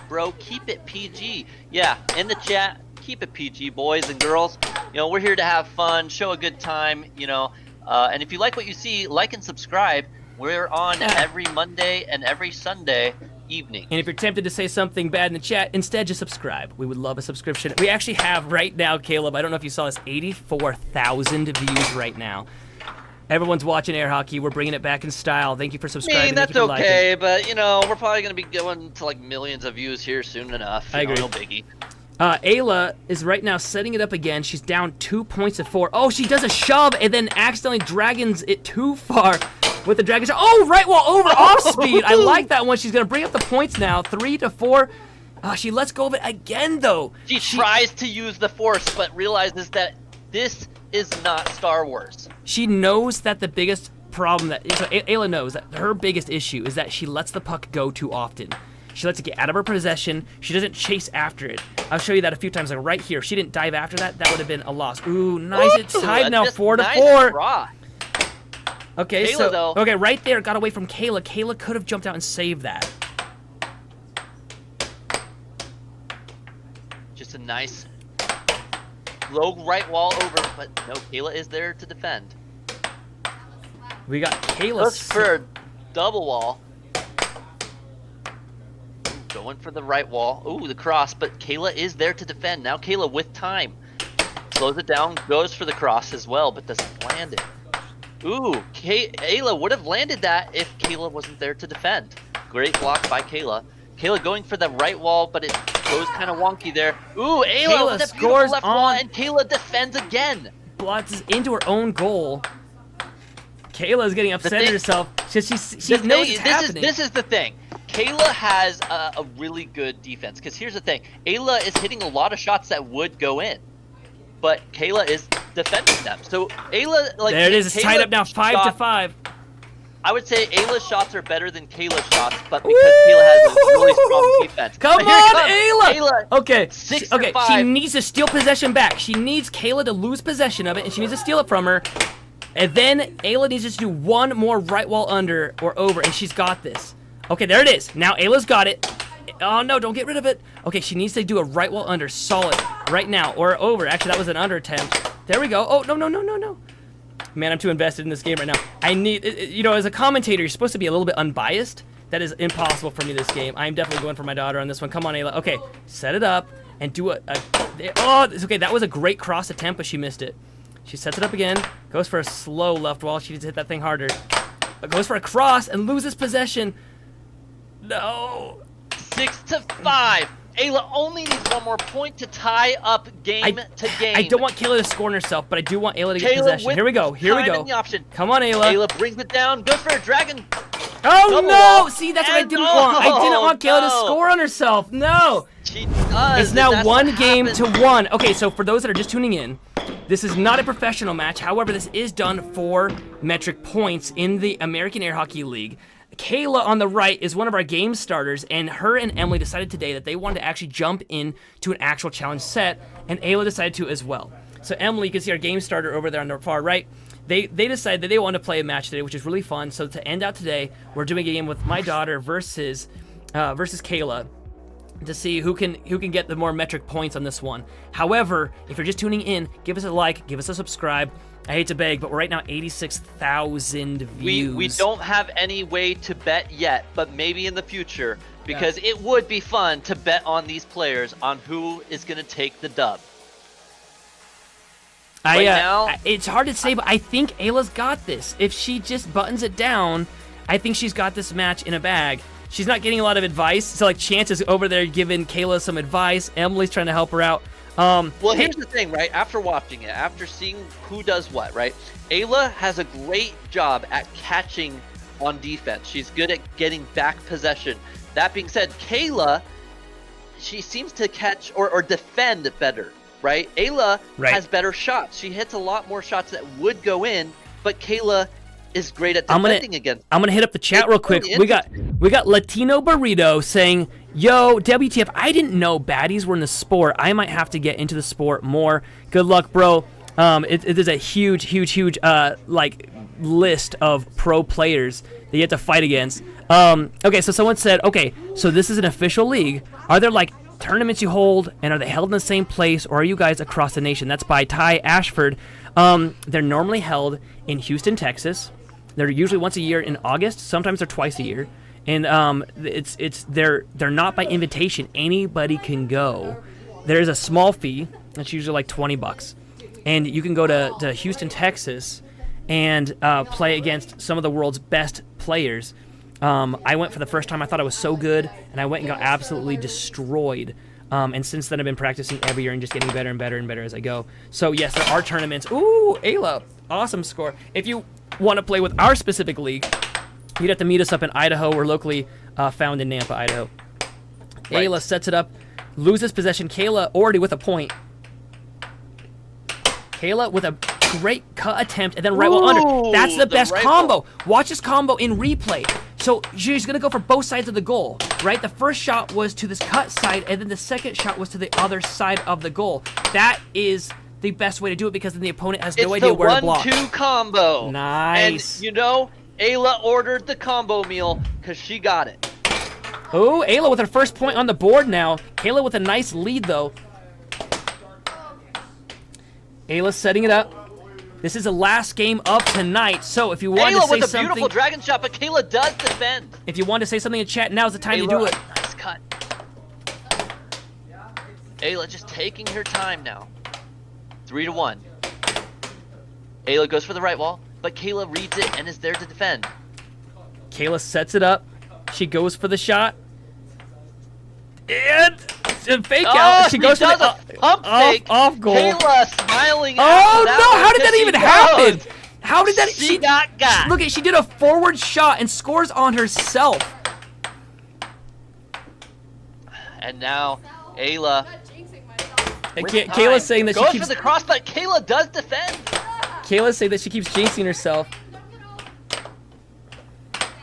Bro, keep it PG. Yeah, in the chat, keep it PG, boys and girls. You know, we're here to have fun, show a good time, you know. And if you like what you see, like and subscribe. We're on every Monday and every Sunday evening. And if you're tempted to say something bad in the chat, instead just subscribe. We would love a subscription. We actually have right now, Caleb, I don't know if you saw this, 84,000 views right now. Everyone's watching air hockey. We're bringing it back in style. Thank you for subscribing. I mean, that's okay, but, you know, we're probably going to be going to, like, millions of views here soon enough. I agree. No biggie. Ayla is right now setting it up again. She's down 2 points to 4. Oh, she does a shove and then accidentally dragons it too far. with the dragon shot. Oh, right wall over off speed. I like that one. She's gonna bring up the points now, 3-4. She lets go of it again though. She tries to use the force, but realizes that this is not Star Wars. She knows that the biggest problem so Ayla knows that her biggest issue is that she lets the puck go too often. She lets it get out of her possession. She doesn't chase after it. I'll show you that a few times. Like right here, if she didn't dive after that, that would have been a loss. Ooh, nice. It's tied now, 4-4. Nice draw. Okay, Kayla, so though. okay, right there, got away from Kayla. Kayla could have jumped out and saved that. Just a nice low right wall over, but no, Kayla is there to defend. We got Kayla. Looks for a double wall. Going for the right wall. Ooh, the cross, but Kayla is there to defend. Now Kayla with time. Slows it down, goes for the cross as well, but doesn't land it. Ooh, Ayla would have landed that if Kayla wasn't there to defend. Great block by Kayla. Kayla going for the right wall, but it goes kind of wonky there. Ooh, Ayla Kayla with a scores beautiful left wall, on. and Kayla defends again. Blotz into her own goal. Kayla's getting upset at thing- herself. She The knows thing- it's happening. This is the thing. Kayla has a really good defense, because here's the thing. Ayla is hitting a lot of shots that would go in, but Kayla is defending them. So Ayla, like, There it is. It's tied Kayla's up now, 5-5. shot- I would say Ayla's shots are better than Kayla's shots, but because Kayla has a really strong defense. Come But here on, comes Ayla! Okay, 6 okay. for 5. She needs to steal possession back. She needs Kayla to lose possession of it, and she needs to steal it from her. And then Ayla needs to do one more right wall under or over, and she's got this. Okay, there it is. Now Ayla's got it. Oh no, don't get rid of it. Okay, she needs to do a right wall under, solid, right now, or over. Actually, that was an under attempt. There we go. Oh, no. Man, I'm too invested in this game right now. I need, you know, as a commentator, you're supposed to be a little bit unbiased. That is impossible for me this game. I'm definitely going for my daughter on this one. Come on, Ayla. Okay, set it up and do oh, it's okay. That was a great cross attempt, but she missed it. She sets it up again, goes for a slow left wall. She needs to hit that thing harder. Goes for a cross and loses possession. No. 6-5. Ayla only needs one more point to tie up game to game. I don't want Kayla to score on herself, but I do want Ayla to get Kayla possession. with Here we go. Here we time go. and the option. Come on, Ayla. Ayla brings it down, goes for a dragon. Oh double no! wall. See, that's what I And didn't want. I didn't no, want Kayla to no. score on herself. No. She does. It's now That's one what game happens. to one. Okay, so for those that are just tuning in, this is not a professional match. However, this is done for metric points in the American Air Hockey League. Kayla on the right is one of our game starters, and her and Emily decided today that they wanted to actually jump in to an actual challenge set, and Ayla decided to as well. So Emily, you can see our game starter over there on the far right. They decided that they wanted to play a match today, which is really fun. So to end out today, we're doing a game with my daughter versus Kayla to see who can get the more metric points on this one. However, if you're just tuning in, give us a like, give us a subscribe. I hate to beg, but we're right now 86,000 views. We don't have any way to bet yet, but maybe in the future, because it would be fun to bet on these players on who is going to take the dub. Right now, it's hard to say, but I think Ayla's got this. If she just buttons it down, I think she's got this match in a bag. She's not getting a lot of advice, so like Chance is over there giving Kayla some advice. Emily's trying to help her out. Well, here's the thing, right? After watching it, after seeing who does what, right? Ayla has a great job at catching on defense. She's good at getting back possession. That being said, Kayla, she seems to catch or defend better, right? Ayla has better shots. She hits a lot more shots that would go in, but Kayla is great at defending against. I'm gonna hit up the chat real quick. Really We got Latino Burrito saying, "Yo, WTF? I didn't know baddies were in the sport. I might have to get into the sport more. Good luck, bro." It is a huge like list of pro players that you have to fight against. Okay, so someone said, okay, so this is an official league. Are there like tournaments you hold, and are they held in the same place, or are you guys across the nation? That's by Ty Ashford. They're normally held in Houston, Texas. They're usually once a year in August. Sometimes they're twice a year, and they're not by invitation. Anybody can go. There's a small fee. It's usually like $20, and you can go to Houston, Texas, and play against some of the world's best players. I went for the first time. I thought I was so good, and I went and got absolutely destroyed. And since then, I've been practicing every year and just getting better and better and better as I go. So yes, there are tournaments. Ooh, Ayla, awesome score. If you want to play with our specific league, you'd have to meet us up in Idaho. We're locally found in Nampa, Idaho. Right. Ayla sets it up, loses possession. Kayla already with a point. Kayla with a great cut attempt, and then right wall under. That's the best combo. Watch this combo in replay. So she's going to go for both sides of the goal, right? The first shot was to this cut side, and then the second shot was to the other side of the goal. That is the best way to do it because then the opponent has no idea where to block. It's the 1-2 combo. Nice. And, you know, Ayla ordered the combo meal because she got it. Oh, Ayla with her first point on the board now. Kayla with a nice lead, though. Ayla setting it up. This is the last game of tonight, so if you want to say with a something, beautiful dragon shot, but Kayla does defend. if you want to say something in chat, now's the time to do it. Nice cut. Ayla just taking her time now. 3-1. Ayla goes for the right wall, but Kayla reads it and is there to defend. Kayla sets it up. She goes for the shot. And fake out. She goes for the pump fake. off goal. Kayla smiling. Oh after no! How did that because even she happen? knows How did that? She got. Look at, she did a forward shot and scores on herself. And now Ayla. And with Kayla's saying that goes she keeps. for the cross, but Kayla does defend. Kayla's saying that she keeps jinxing herself.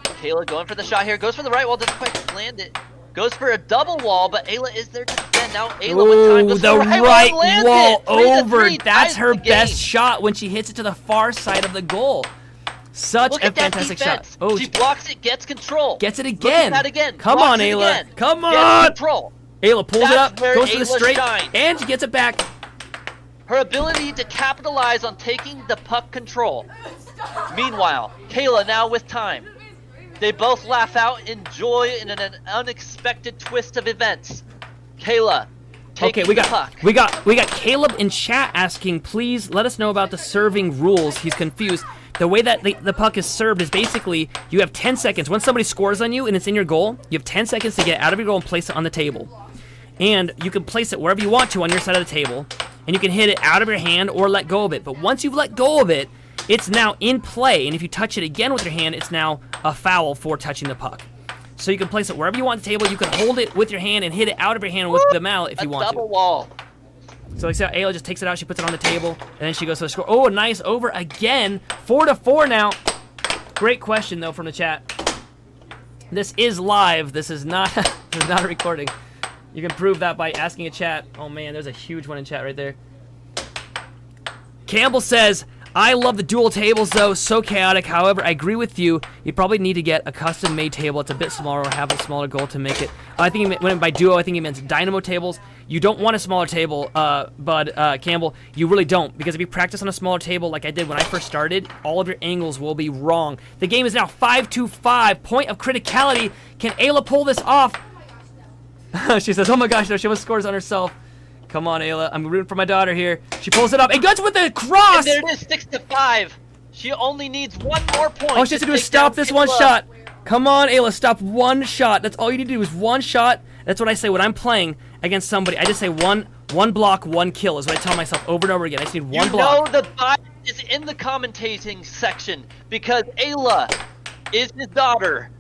Kayla going for the shot here. Goes for the right wall. Doesn't quite land it. Goes for a double wall, but Ayla is there to defend. Now Ayla with time Ooh, goes the for the right wall, and wall lands it. 3-3, over. That's ties her the game. best shot when she hits it to the far side of the goal. Such Look a at that fantastic defense. shot. Oh, she blocks it, gets control. gets it Look again. at that again. Come Blocks on, it Ayla. again. Come Gets on. control. Ayla pulls it That's up, where goes for the Ayla straight, shines. and she gets it back. Her ability to capitalize on taking the puck control. Meanwhile, Kayla now with time. They both laugh out in joy in an unexpected twist of events. Kayla taking Okay, we the puck. got Caleb in chat asking, please let us know about the serving rules. He's confused. The way that the puck is served is basically you have 10 seconds. When somebody scores on you and it's in your goal, you have 10 seconds to get it out of your goal and place it on the table. And you can place it wherever you want to on your side of the table, and you can hit it out of your hand or let go of it. But once you've let go of it, it's now in play, and if you touch it again with your hand, it's now a foul for touching the puck. So you can place it wherever you want on the table. You can hold it with your hand and hit it out of your hand with the mallet if you want to. Double wall. So like I said, Ayla just takes it out, she puts it on the table, and then she goes for the score. Oh, a nice over again. 4-4 now. Great question though from the chat. This is live. This is not this is not a recording. You can prove that by asking a chat. Oh man, there's a huge one in chat right there. Campbell says, I love the dual tables though, so chaotic. However, I agree with you. You probably need to get a custom made table. It's a bit smaller or have a smaller goal to make it. I think he meant by duo, I think he meant dynamo tables. You don't want a smaller table, Bud Campbell. You really don't, because if you practice on a smaller table like I did when I first started, all of your angles will be wrong. The game is now 5-5. Point of criticality. Can Ayla pull this off? She says, oh my gosh, no, she almost scores on herself. Come on, Ayla. I'm rooting for my daughter here. She pulls it up. And guts with the cross! And there it is, 6-5. She only needs one more point. All she has to do is stop this one shot. Come on, Ayla, stop one shot. That's all you need to do is one shot. That's what I say when I'm playing against somebody. I just say one block, one kill is what I tell myself over and over again. I just need one block. You know the bias is in the commentating section because Ayla is his daughter.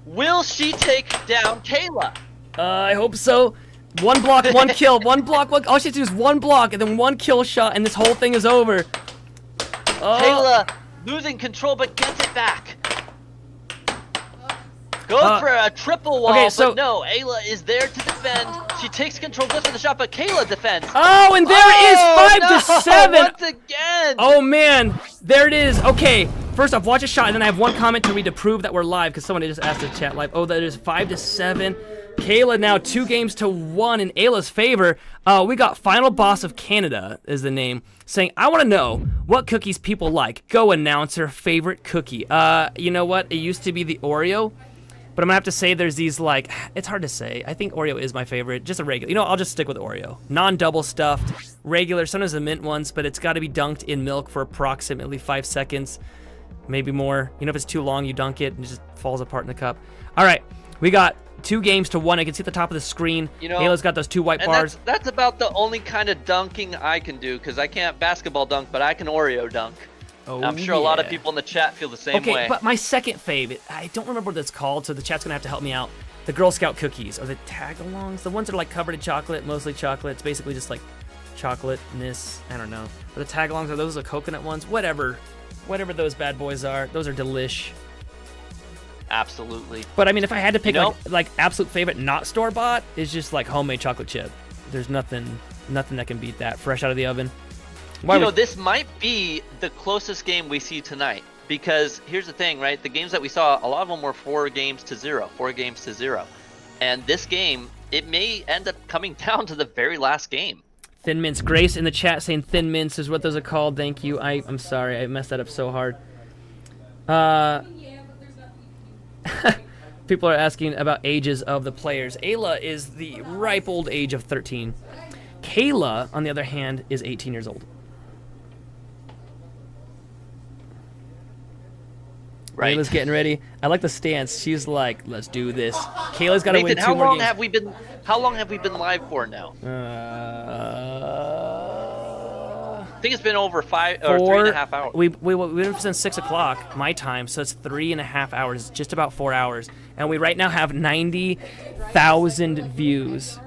Will she take down Kayla? I hope so. One block, one kill. One block, one. All she has to do is one block and then one kill shot, and this whole thing is over. Kayla losing control, but gets it back. Goes for a triple wall, okay, so, but no, Ayla is there to defend. She takes control, goes for the shot, but Kayla defends. Oh, and there it is 5-7. Once again. Oh man, there it is. Okay, first off, watch a shot, and then I have one comment to read to prove that we're live, because somebody just asked in chat live. Oh, that is 5-7. Kayla now 2-1 in Ayla's favor. We got Final Boss of Canada is the name, saying, I want to know what cookies people like. Go announcer, favorite cookie. You know what? It used to be the Oreo, but I'm gonna have to say there's these like, it's hard to say. I think Oreo is my favorite, just a regular. You know, I'll just stick with Oreo. Non-double stuffed, regular, sometimes the mint ones, but it's gotta be dunked in milk for approximately 5 seconds, maybe more. You know, if it's too long, you dunk it and it just falls apart in the cup. All right, we got 2-1. I can see at the top of the screen. You know, Ayla's got those 2 white bars. That's about the only kind of dunking I can do, because I can't basketball dunk, but I can Oreo dunk. Oh, I'm sure a lot of yeah. people in the chat feel the same Okay, way. but my second fave, I don't remember what that's called, so the chat's gonna have to help me out. The Girl Scout cookies, or the tag-alongs, the ones that are like covered in chocolate, mostly chocolate. It's basically just like chocolate-ness. I don't know. But the tag-alongs, are those the coconut ones? Whatever those bad boys are, those are delish. Absolutely. But I mean, if I had to pick You know- like absolute favorite, not store bought, is just like homemade chocolate chip. There's nothing that can beat that, fresh out of the oven. This might be the closest game we see tonight, because here's the thing, right? The games that we saw, a lot of them were 4 games to 0, and this game, it may end up coming down to the very last game. Thin Mints. Grace in the chat saying Thin Mints is what those are called. Thank you. I'm sorry, I messed that up so hard. People are asking about ages of the players. Ayla is the ripe old age of 13. Kayla, on the other hand, is 18 years old. Right. Kayla's getting ready. I like the stance. She's like, let's do this. Kayla's got to win Nathan, 2 more how games. long have we been live for now? I think it's been over 5 or 3.5 hours. We've been since 6 o'clock my time, so it's 3.5 hours, just about 4 hours, and we right now have 90,000 views.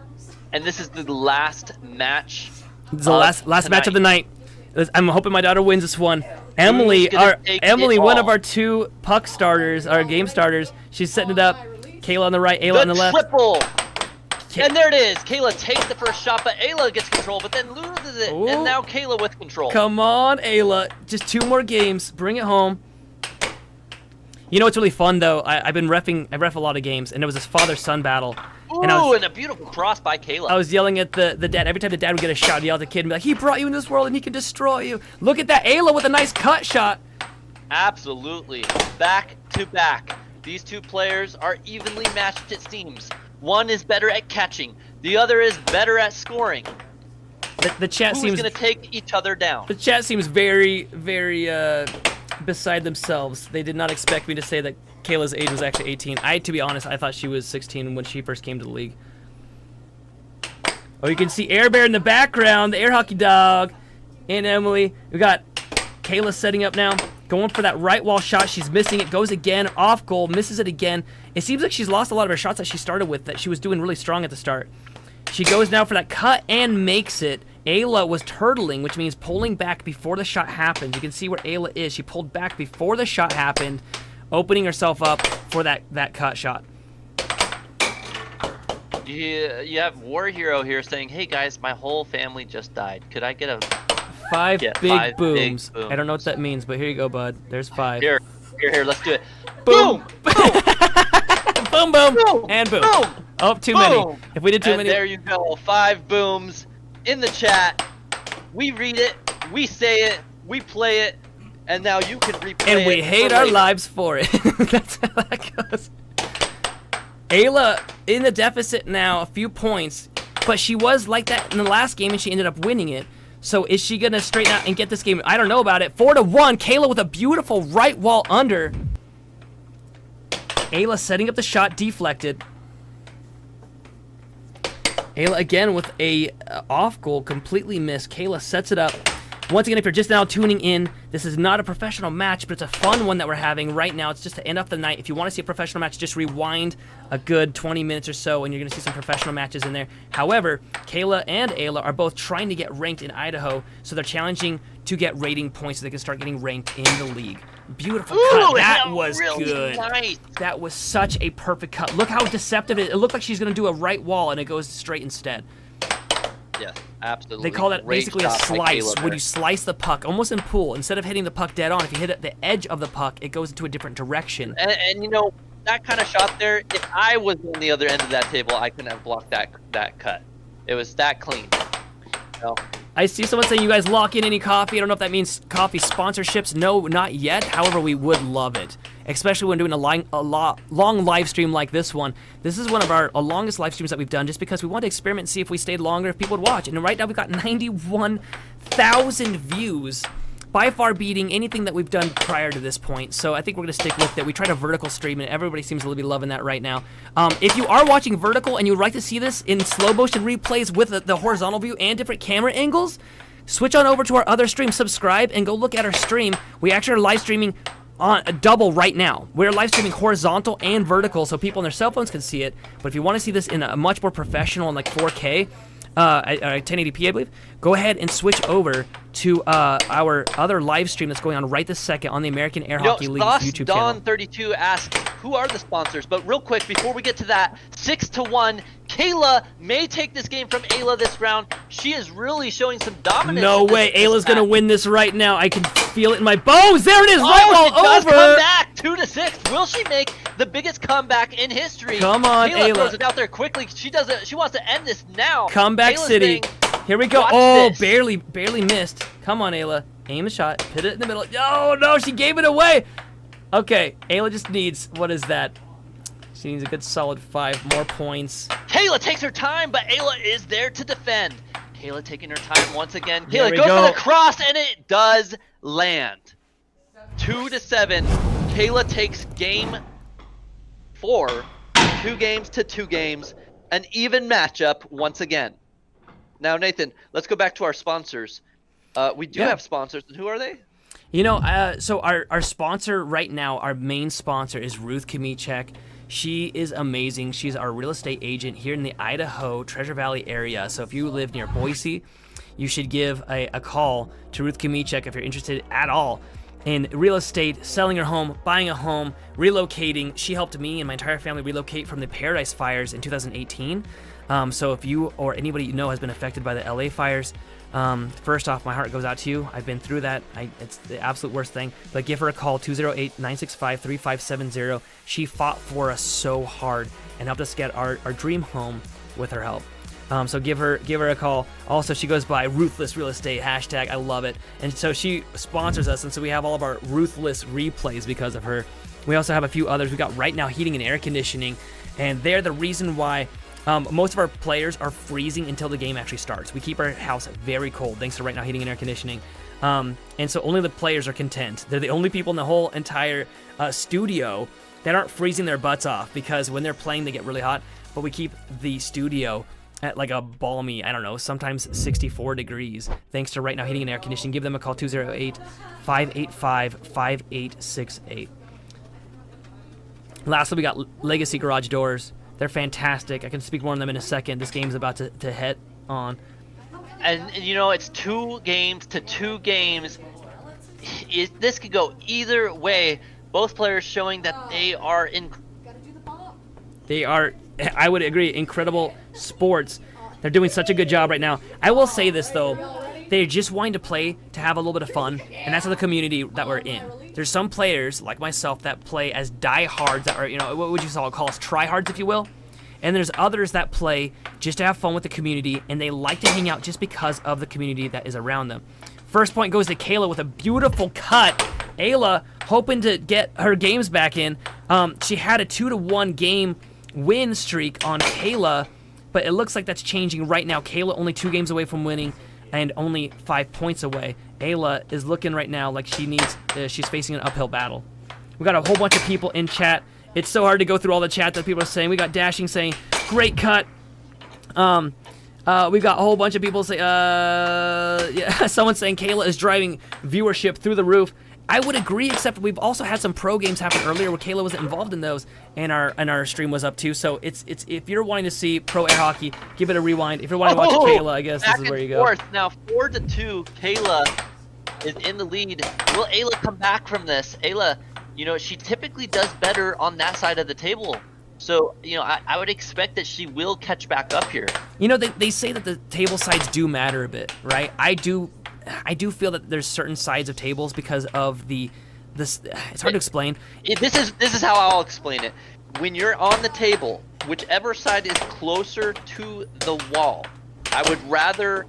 And this is the last match. It's the last match of the night. I'm hoping my daughter wins this one. Emily, gonna take it one all? of our 2 puck starters, our game starters, she's setting it up. Kayla on the right, Ayla on the left. Triple. And there it is. Kayla takes the first shot, but Ayla gets control, but then loses it. Ooh. And now Kayla with control. Come on, Ayla. Just 2 more games. Bring it home. You know what's really fun, though? I ref a lot of games, and it was this father-son battle. Ooh, and a beautiful cross by Kayla. I was yelling at the dad. Every time the dad would get a shot, I'd yell at the kid and be like, he brought you in this world, and he can destroy you. Look at that. Ayla with a nice cut shot. Absolutely. Back to back. These 2 players are evenly matched, it seems. One is better at catching. The other is better at scoring. The chat Who's seems going to take each other down? The chat seems very, very beside themselves. They did not expect me to say that Kayla's age was actually 18. To be honest, I thought she was 16 when she first came to the league. Oh, you can see Air Bear in the background, the air hockey dog, and Emily. We got Kayla setting up now, going for that right wall shot. She's missing it, goes again, off goal, misses it again. It seems like she's lost a lot of her shots that she started with that she was doing really strong at the start. She goes now for that cut and makes it. Ayla was turtling, which means pulling back before the shot happened. You can see where Ayla is. She pulled back before the shot happened, opening herself up for that cut shot. You have War Hero here saying, hey guys, my whole family just died. Could I get a... 5 big big booms. booms. I don't know what that means, but here you go, bud. There's 5. Here, let's do it. Boom! Boom, boom, Boom! and boom. Boom! Oh, too many. Boom! If we did too And many... there you go, 5 booms in the chat. We read it, we say it, we play it, and now you can replay it. And we hate our lives for it. That's how that goes. Ayla in the deficit now, a few points, but she was like that in the last game, and she ended up winning it. So is she going to straighten out and get this game? I don't know about it. 4-1. Kayla with a beautiful right wall under. Ayla setting up the shot, deflected. Ayla again with a off goal, completely missed. Kayla sets it up. Once again, if you're just now tuning in, this is not a professional match, but it's a fun one that we're having right now. It's just to end off the night. If you want to see a professional match, just rewind a good 20 minutes or so, and you're going to see some professional matches in there. However, Kayla and Ayla are both trying to get ranked in Idaho, so they're challenging to get rating points so they can start getting ranked in the league. Beautiful cut. That was really good. Nice. That was such a perfect cut. Look how deceptive it is. It looked like she's going to do a right wall, and it goes straight instead. Yes, absolutely. They call that Great basically a shot by slice, Kayla when there. you slice the puck, almost in pool. Instead of hitting the puck dead on, if you hit it at the edge of the puck, it goes into a different direction. And you know, that kind of shot there, if I was on the other end of that table, I couldn't have blocked that cut. It was that clean. You know? I see someone saying you guys lock in any coffee. I don't know if that means coffee sponsorships. No, not yet. However, we would love it, especially when doing a long live stream like this one. This is one of our longest live streams that we've done, just because we wanted to experiment and see if we stayed longer, if people would watch. And right now we've got 91,000 views, by far beating anything that we've done prior to this point. So I think we're going to stick with it. We tried a vertical stream, and everybody seems to be loving that right now. If you are watching vertical and you would like to see this in slow motion replays with the horizontal view and different camera angles, switch on over to our other stream, subscribe, and go look at our stream. We actually are live streaming on a double right now. We're live streaming horizontal and vertical so people on their cell phones can see it. But if you want to see this in a much more professional and like 4K, 1080p, I believe, go ahead and switch over to our other live stream that's going on right this second on the American Air Hockey League YouTube channel. Don32 asked, who are the sponsors? But real quick, before we get to that, 6-1, Kayla may take this game from Ayla this round. She is really showing some dominance. No way, Ayla's going to win this right now. I can feel it in my bones. There it is, right Oh, she does over. come back, 2-6. Will she make the biggest comeback in history? Come on, Kayla Ayla. throws it out there quickly. She doesn't. She wants to end this now. Comeback Kayla's City. saying, Here we go. watch Oh, this. barely missed. Come on, Ayla. Aim the shot. Hit it in the middle. Oh, no, she gave it away. Okay, Ayla just needs, what is that? She needs a good solid 5 more points. Kayla takes her time, but Ayla is there to defend. Kayla taking her time once again. There Kayla we goes go. for the cross, and it does land. 2-7. Kayla takes game 4. 2 games to 2 games. An even matchup once again. Now, Nathan, let's go back to our sponsors. We do have sponsors, and who are they? You know, so our sponsor right now, our main sponsor is Ruth Kmiechek. She is amazing. She's our real estate agent here in the Idaho, Treasure Valley area. So if you live near Boise, you should give a call to Ruth Kmiechek if you're interested at all in real estate, selling your home, buying a home, relocating. She helped me and my entire family relocate from the Paradise Fires in 2018. So if you or anybody you know has been affected by the LA fires, first off, my heart goes out to you. I've been through that. It's the absolute worst thing. But give her a call, 208-965-3570. She fought for us so hard and helped us get our dream home with her help. So give her a call. Also, she goes by Ruthless Real Estate, hashtag, I love it. And so she sponsors us, and so we have all of our Ruthless replays because of her. We also have a few others. We got Right Now Heating and Air Conditioning, and they're the reason why most of our players are freezing until the game actually starts. We keep our house very cold thanks to Right Now Heating and Air Conditioning. And so only the players are content. They're the only people in the whole entire studio that aren't freezing their butts off, because when they're playing they get really hot, but we keep the studio at like a balmy, I don't know, sometimes 64 degrees thanks to Right Now Heating and Air Conditioning. Give them a call, 208-585-5868. Lastly, we got Legacy Garage Doors. They're fantastic. I can speak more on them in a second. This game's about to hit on. And you know, it's 2 games to 2 games. This could go either way. Both players showing that they are in. They are, I would agree, incredible sports. They're doing such a good job right now. I will say this though, they're just wanting to play to have a little bit of fun, and that's the community that we're in. There's some players like myself that play as diehards, that are, you know, what would you call us, tryhards, if you will. And there's others that play just to have fun with the community, and they like to hang out just because of the community that is around them. First point goes to Kayla with a beautiful cut. Ayla hoping to get her games back in. She had a 2-1 game win streak on Kayla, but it looks like that's changing right now. Kayla only 2 games away from winning and only 5 points away. Ayla is looking right now like she needs, she's facing an uphill battle. We got a whole bunch of people in chat. It's so hard to go through all the chat that people are saying. We got Dashing saying, great cut. We got a whole bunch of people say, yeah, someone saying Kayla is driving viewership through the roof. I would agree, except we've also had some pro games happen earlier where Kayla wasn't involved in those, and our stream was up too. So it's if you're wanting to see pro air hockey, give it a rewind. If you're wanting to watch Kayla, I guess this is where you go. Now 4-2, Kayla is in the lead. Will Ayla come back from this? Ayla, you know, she typically does better on that side of the table. So, you know, I would expect that she will catch back up here. You know, they say that the table sides do matter a bit, right? I do feel that there's certain sides of tables because of this. It's hard to explain. This is how I'll explain it. When you're on the table, whichever side is closer to the wall, I would rather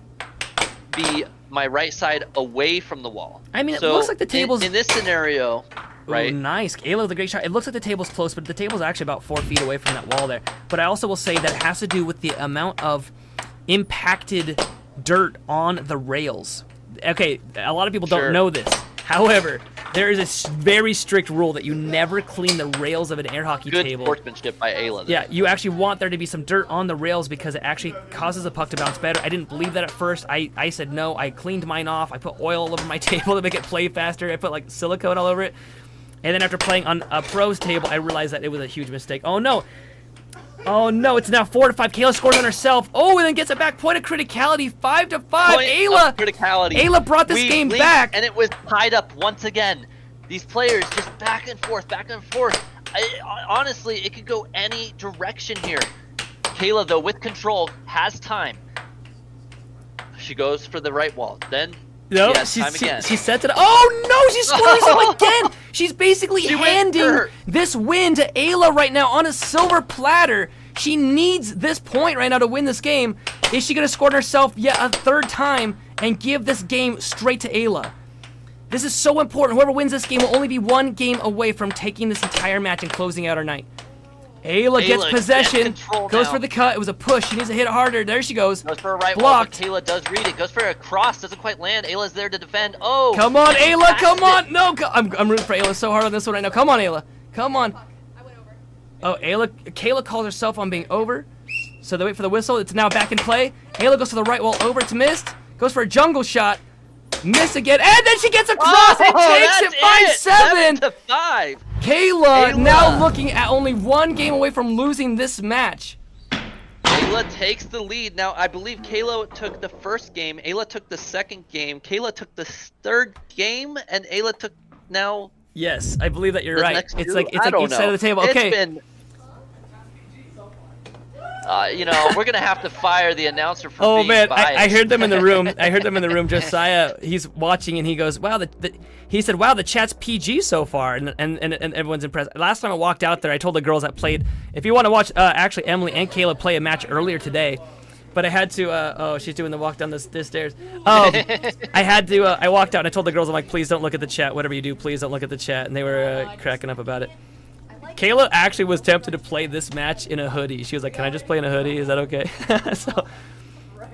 be my right side away from the wall. I mean, it looks like the table's in this scenario. Right. Ooh, nice. Ayla with a great shot. It looks like the table's close, but the table's actually about 4 feet away from that wall there. But I also will say that it has to do with the amount of impacted dirt on the rails. Okay, a lot of people don't know this. However, There is a very strict rule that you never clean the rails of an air hockey Good table. sportsmanship by Ayla. Yeah, you actually want there to be some dirt on the rails because it actually causes the puck to bounce better. I didn't believe that at first. I said no. I cleaned mine off. I put oil all over my table to make it play faster. I put like silicone all over it. And then after playing on a pro's table, I realized that it was a huge mistake. Oh no. Oh no, it's now 4-5. Kayla scores on herself. Oh, and then gets it back. Point of criticality, 5-5. Ayla. Criticality. Ayla brought this game back. And it was tied up once again. These players just back and forth, back and forth. Honestly, it could go any direction here. Kayla, though, with control, has time. She goes for the right wall. Then No, she sets it up. Oh no, she scores him again. She's basically handing this win to Ayla right now on a silver platter. She needs this point right now to win this game. Is she going to score herself yet a third time and give this game straight to Ayla? This is so important. Whoever wins this game will only be one game away from taking this entire match and closing out our night. Ayla gets possession, goes for the cut. It was a push. She needs to hit it harder. There she goes. Goes for a right blocked. wall, but Kayla does read it. Goes for a cross, doesn't quite land. Ayla's there to defend. Oh! Come on, Ayla, come on! No, I'm rooting for Ayla so hard on this one right now. Come on, Ayla. Come on. I went over. Oh, Kayla calls herself on being over. So they wait for the whistle. It's now back in play. Ayla goes to the right wall over. It's missed. Goes for a jungle shot. Miss again. And then she gets a cross and takes it 5-7. 7-5. Kayla now looking at only one game away from losing this match. Ayla takes the lead. Now, I believe Kayla took the first game. Ayla took the second game. Kayla took the third game. And Ayla took now... Yes, I believe that you're right. It's like each side of the table. It's Okay. been... you know, we're gonna have to fire the announcer for being man, biased. I heard them in the room. I heard them in the room. Josiah, he's watching and he goes, "Wow!" He said, "Wow, the chat's PG so far," and everyone's impressed. Last time I walked out there, I told the girls that played, if you want to watch, actually Emily and Kayla play a match earlier today, but I had to. Oh, she's doing the walk down this stairs. I had to. I walked out and I told the girls, I'm like, please don't look at the chat. Whatever you do, please don't look at the chat. And they were cracking up about it. Kayla actually was tempted to play this match in a hoodie. She was like, "Can I just play in a hoodie? Is that okay?" So,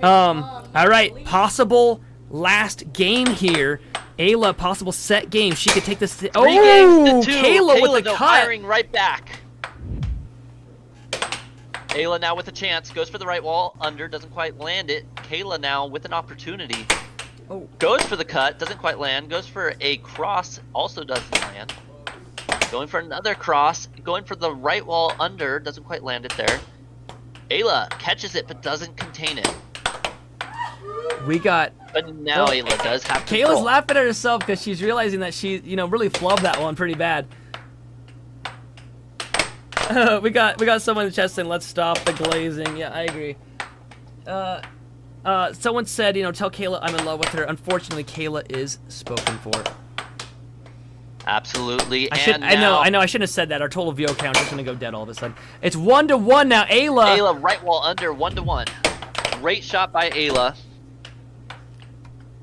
all right, possible last game here. Ayla, possible set game. She could take this. Three games to 2. Kayla with the though, cut. firing right back. Ayla now with a chance. Goes for the right wall. Under. Doesn't quite land it. Kayla now with an opportunity. Oh. Goes for the cut. Doesn't quite land. Goes for a cross. Also doesn't land. Going for another cross. Going for the right wall. Under. Doesn't quite land it there. Ayla catches it but doesn't contain it. We got. But now Ayla does have Kayla's control. laughing at herself because she's realizing that she, really flubbed that one pretty bad. we got someone in the chat saying, "Let's stop the glazing." Yeah, I agree. Someone said, tell Kayla I'm in love with her. Unfortunately, Kayla is spoken for. Absolutely. I know. I shouldn't have said that. Our total VO count is going to go dead all of a sudden. It's 1-1 now. Ayla right wall under 1-1. Great shot by Ayla.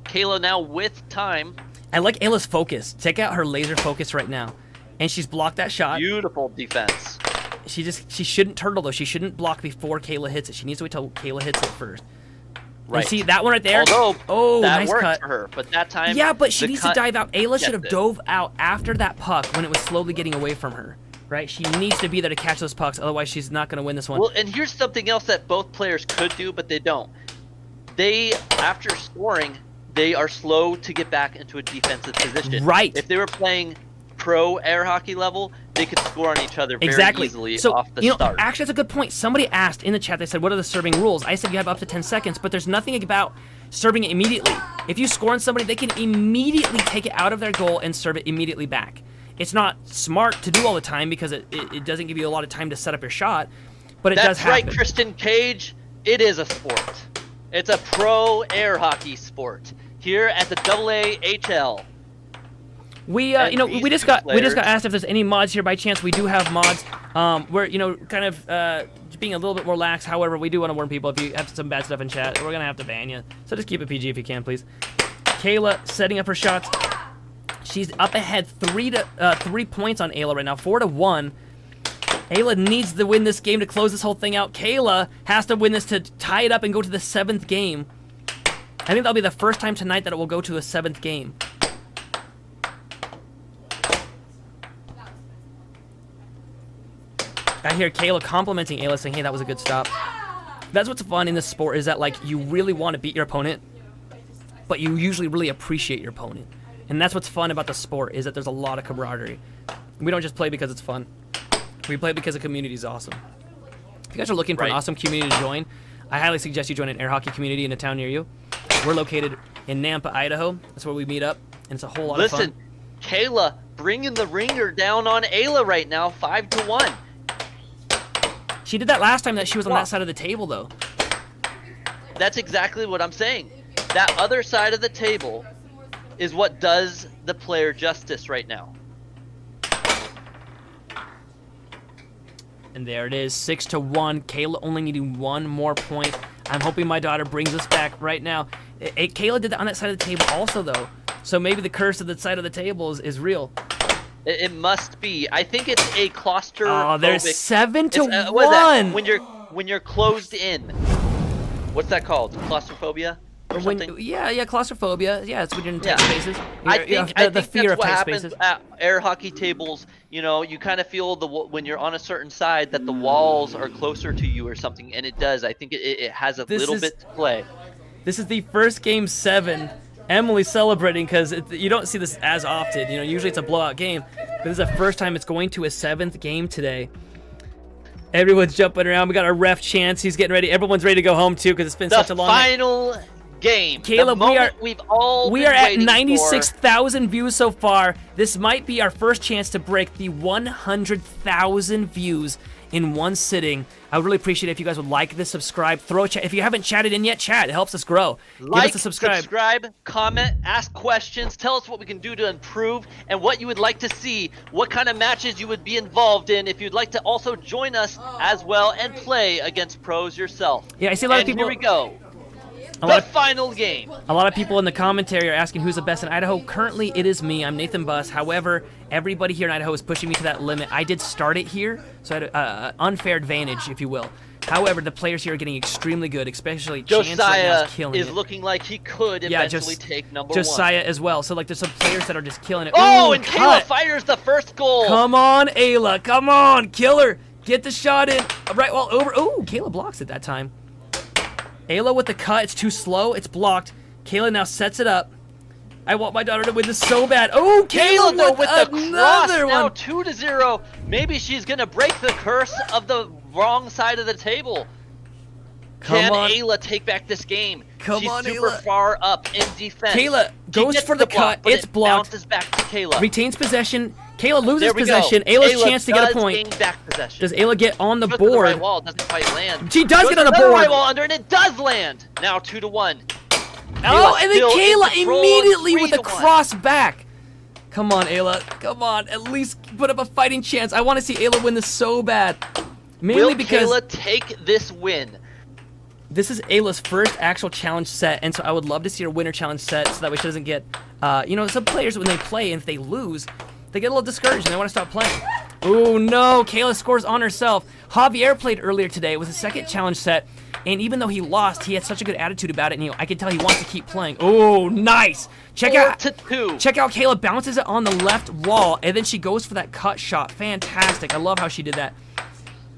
Kayla now with time. I like Ayla's focus. Check out her laser focus right now. And she's blocked that shot. Beautiful defense. She shouldn't turtle though. She shouldn't block before Kayla hits it. She needs to wait till Kayla hits it first. Right. You see that one right there? Although that nice worked cut for her, but that time. Yeah, but she needs to dive out. Ayla should have it. dove out after that puck when it was slowly getting away from her. Right? She needs to be there to catch those pucks. Otherwise, she's not going to win this one. Well, and here's something else that both players could do, but they don't. They, after scoring, they are slow to get back into a defensive position. Right. If they were playing pro air hockey level, they could score on each other very easily so, off the start. Actually, that's a good point. Somebody asked in the chat, they said, what are the serving rules? I said you have up to 10 seconds, but there's nothing about serving it immediately. If you score on somebody, they can immediately take it out of their goal and serve it immediately back. It's not smart to do all the time because it doesn't give you a lot of time to set up your shot, but it does happen. That's right, Kristen Cage. It is a sport. It's a pro air hockey sport here at the AAHL. We just got asked if there's any mods here by chance. We do have mods. We're kind of being a little bit more lax. However, we do want to warn people if you have some bad stuff in chat, we're gonna have to ban you. So just keep it PG if you can, please. Kayla setting up her shots. She's up ahead 3 points on Ayla right now, 4-1. Ayla needs to win this game to close this whole thing out. Kayla has to win this to tie it up and go to the 7th game. I think that'll be the first time tonight that it will go to a 7th game. I hear Kayla complimenting Ayla, saying, hey, that was a good stop. That's what's fun in this sport, is that, like, you really want to beat your opponent, but you usually really appreciate your opponent. And that's what's fun about the sport, is that there's a lot of camaraderie. We don't just play because it's fun. We play because the community is awesome. If you guys are looking for an awesome community to join, I highly suggest you join an air hockey community in a town near you. We're located in Nampa, Idaho. That's where we meet up, and it's a whole lot of fun. Listen, Kayla bringing the ringer down on Ayla right now, 5-1. She did that last time that she was on that side of the table, though. That's exactly what I'm saying. That other side of the table is what does the player justice right now. And there it is, 6-1. Kayla only needing one more point. I'm hoping my daughter brings us back right now. Kayla did that on that side of the table also, though. So maybe the curse of the side of the table is real. It must be. I think it's a claustrophobic. Oh, there's 7-1. What is that? When you're closed in. What's that called? Claustrophobia? Or something? Yeah, claustrophobia. Yeah, it's when you're in tight spaces. I think the fear of that's what tight happens spaces. at air hockey tables. You know, you kind of feel when you're on a certain side that the walls are closer to you or something, and it does. I think it has a little bit to play. This is the first game 7. Emily's celebrating because you don't see this as often. You know, usually it's a blowout game, but this is the first time it's going to a 7th game today. Everyone's jumping around. We got our ref Chance. He's getting ready. Everyone's ready to go home too because it's been such a long. The final game. Kayla, we are at 96,000 views so far. This might be our first chance to break the 100,000 views in one sitting. I would really appreciate it if you guys would like this, subscribe, throw a chat. If you haven't chatted in yet, chat. It helps us grow. Give us a subscribe, comment, ask questions, tell us what we can do to improve and what you would like to see, what kind of matches you would be involved in, if you'd like to also join us as well and play against pros yourself. Yeah, I see a lot of people. Here we go. The final game. A lot of people in the commentary are asking who's the best in Idaho. Currently, it is me. I'm Nathan Buss. However, everybody here in Idaho is pushing me to that limit. I did start it here, so I had an unfair advantage, if you will. However, the players here are getting extremely good, especially Chance right now is killing it. Looking like he could eventually take number 1. Josiah as well. So, like, there's some players that are just killing it. Oh, and Kayla fires the first goal. Come on, Ayla. Come on. Kill her. Get the shot in. Right, well, over. Oh, Kayla blocks it that time. Ayla with the cut. It's too slow. It's blocked. Kayla now sets it up. I want my daughter to win this so bad. Oh, Kayla though with the cross, one. now 2-0. Maybe she's gonna break the curse of the wrong side of the table. Can Ayla take back this game? She's super far up in defense. Kayla goes for the cut. It's blocked. Bounces back to Kayla. Retains possession. Kayla loses possession. Ayla's chance to get a point. Does Ayla get on the board? The right wall doesn't quite land. She does get on the board. Right wall under, and it does land. Now 2-1. Oh, and then Kayla immediately with a cross back. Come on, Ayla. Come on. At least put up a fighting chance. I want to see Ayla win this so bad. Mainly because Kayla take this win? This is Ayla's first actual challenge set, and so I would love to see her winner challenge set so that way she doesn't get, you know, some players when they play and if they lose, they get a little discouraged and they want to stop playing. Oh no, Kayla scores on herself. Javier played earlier today with a second challenge set, and even though he lost, he had such a good attitude about it, and I could tell he wants to keep playing. Oh, nice! Check out Kayla bounces it on the left wall, and then she goes for that cut shot. Fantastic. I love how she did that.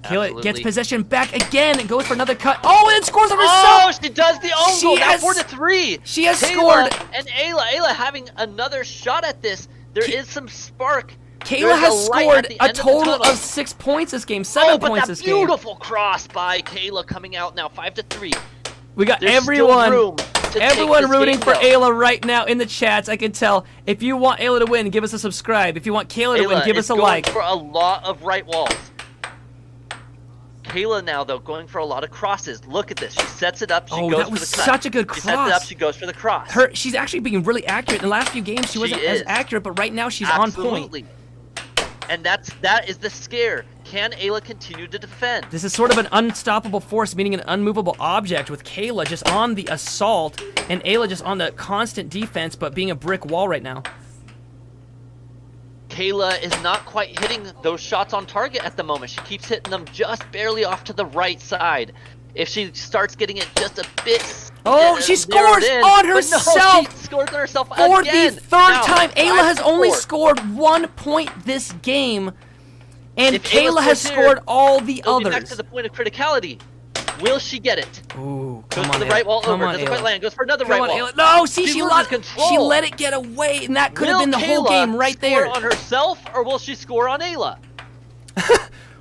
Kayla gets possession back again and goes for another cut. Oh, and scores on herself! Oh, she does the own goal. Now 4-3. She has scored. And Ayla having another shot at this. There is some spark. Kayla has scored a total of 6 points this game, 7 points this game. Beautiful cross by Kayla coming out now, 5-3. We got everyone rooting for Ayla right now in the chats. I can tell. If you want Ayla to win, give us a subscribe. If you want Kayla to win, give us a like. For a lot of right walls. Kayla now, though, going for a lot of crosses. Look at this. She sets it up. She goes for the cut. Such a good cross. She sets it up. She goes for the cross. She's actually being really accurate. In the last few games, she wasn't as accurate, but right now she's on point. And that is the scare. Can Ayla continue to defend? This is sort of an unstoppable force, meaning an unmovable object, with Kayla just on the assault and Ayla just on the constant defense, but being a brick wall right now. Kayla is not quite hitting those shots on target at the moment. She keeps hitting them just barely off to the right side. If she starts getting it just a bit... Oh, she scores on herself! No, she scores on herself again! For the third time, Ayla has only scored 1 point this game. And If Ayla Kayla has scores here, scored all the it'll be back others. to the point of criticality. Will she get it? Ooh, Goes come for on, the Ayla. right wall Come over. on, Doesn't Ayla. quite land. Goes for another Come right on, wall. Ayla. No, see, She she loses let control. it get away, and that could have Will been the whole Kayla game right score there. on herself, or will she score on Ayla?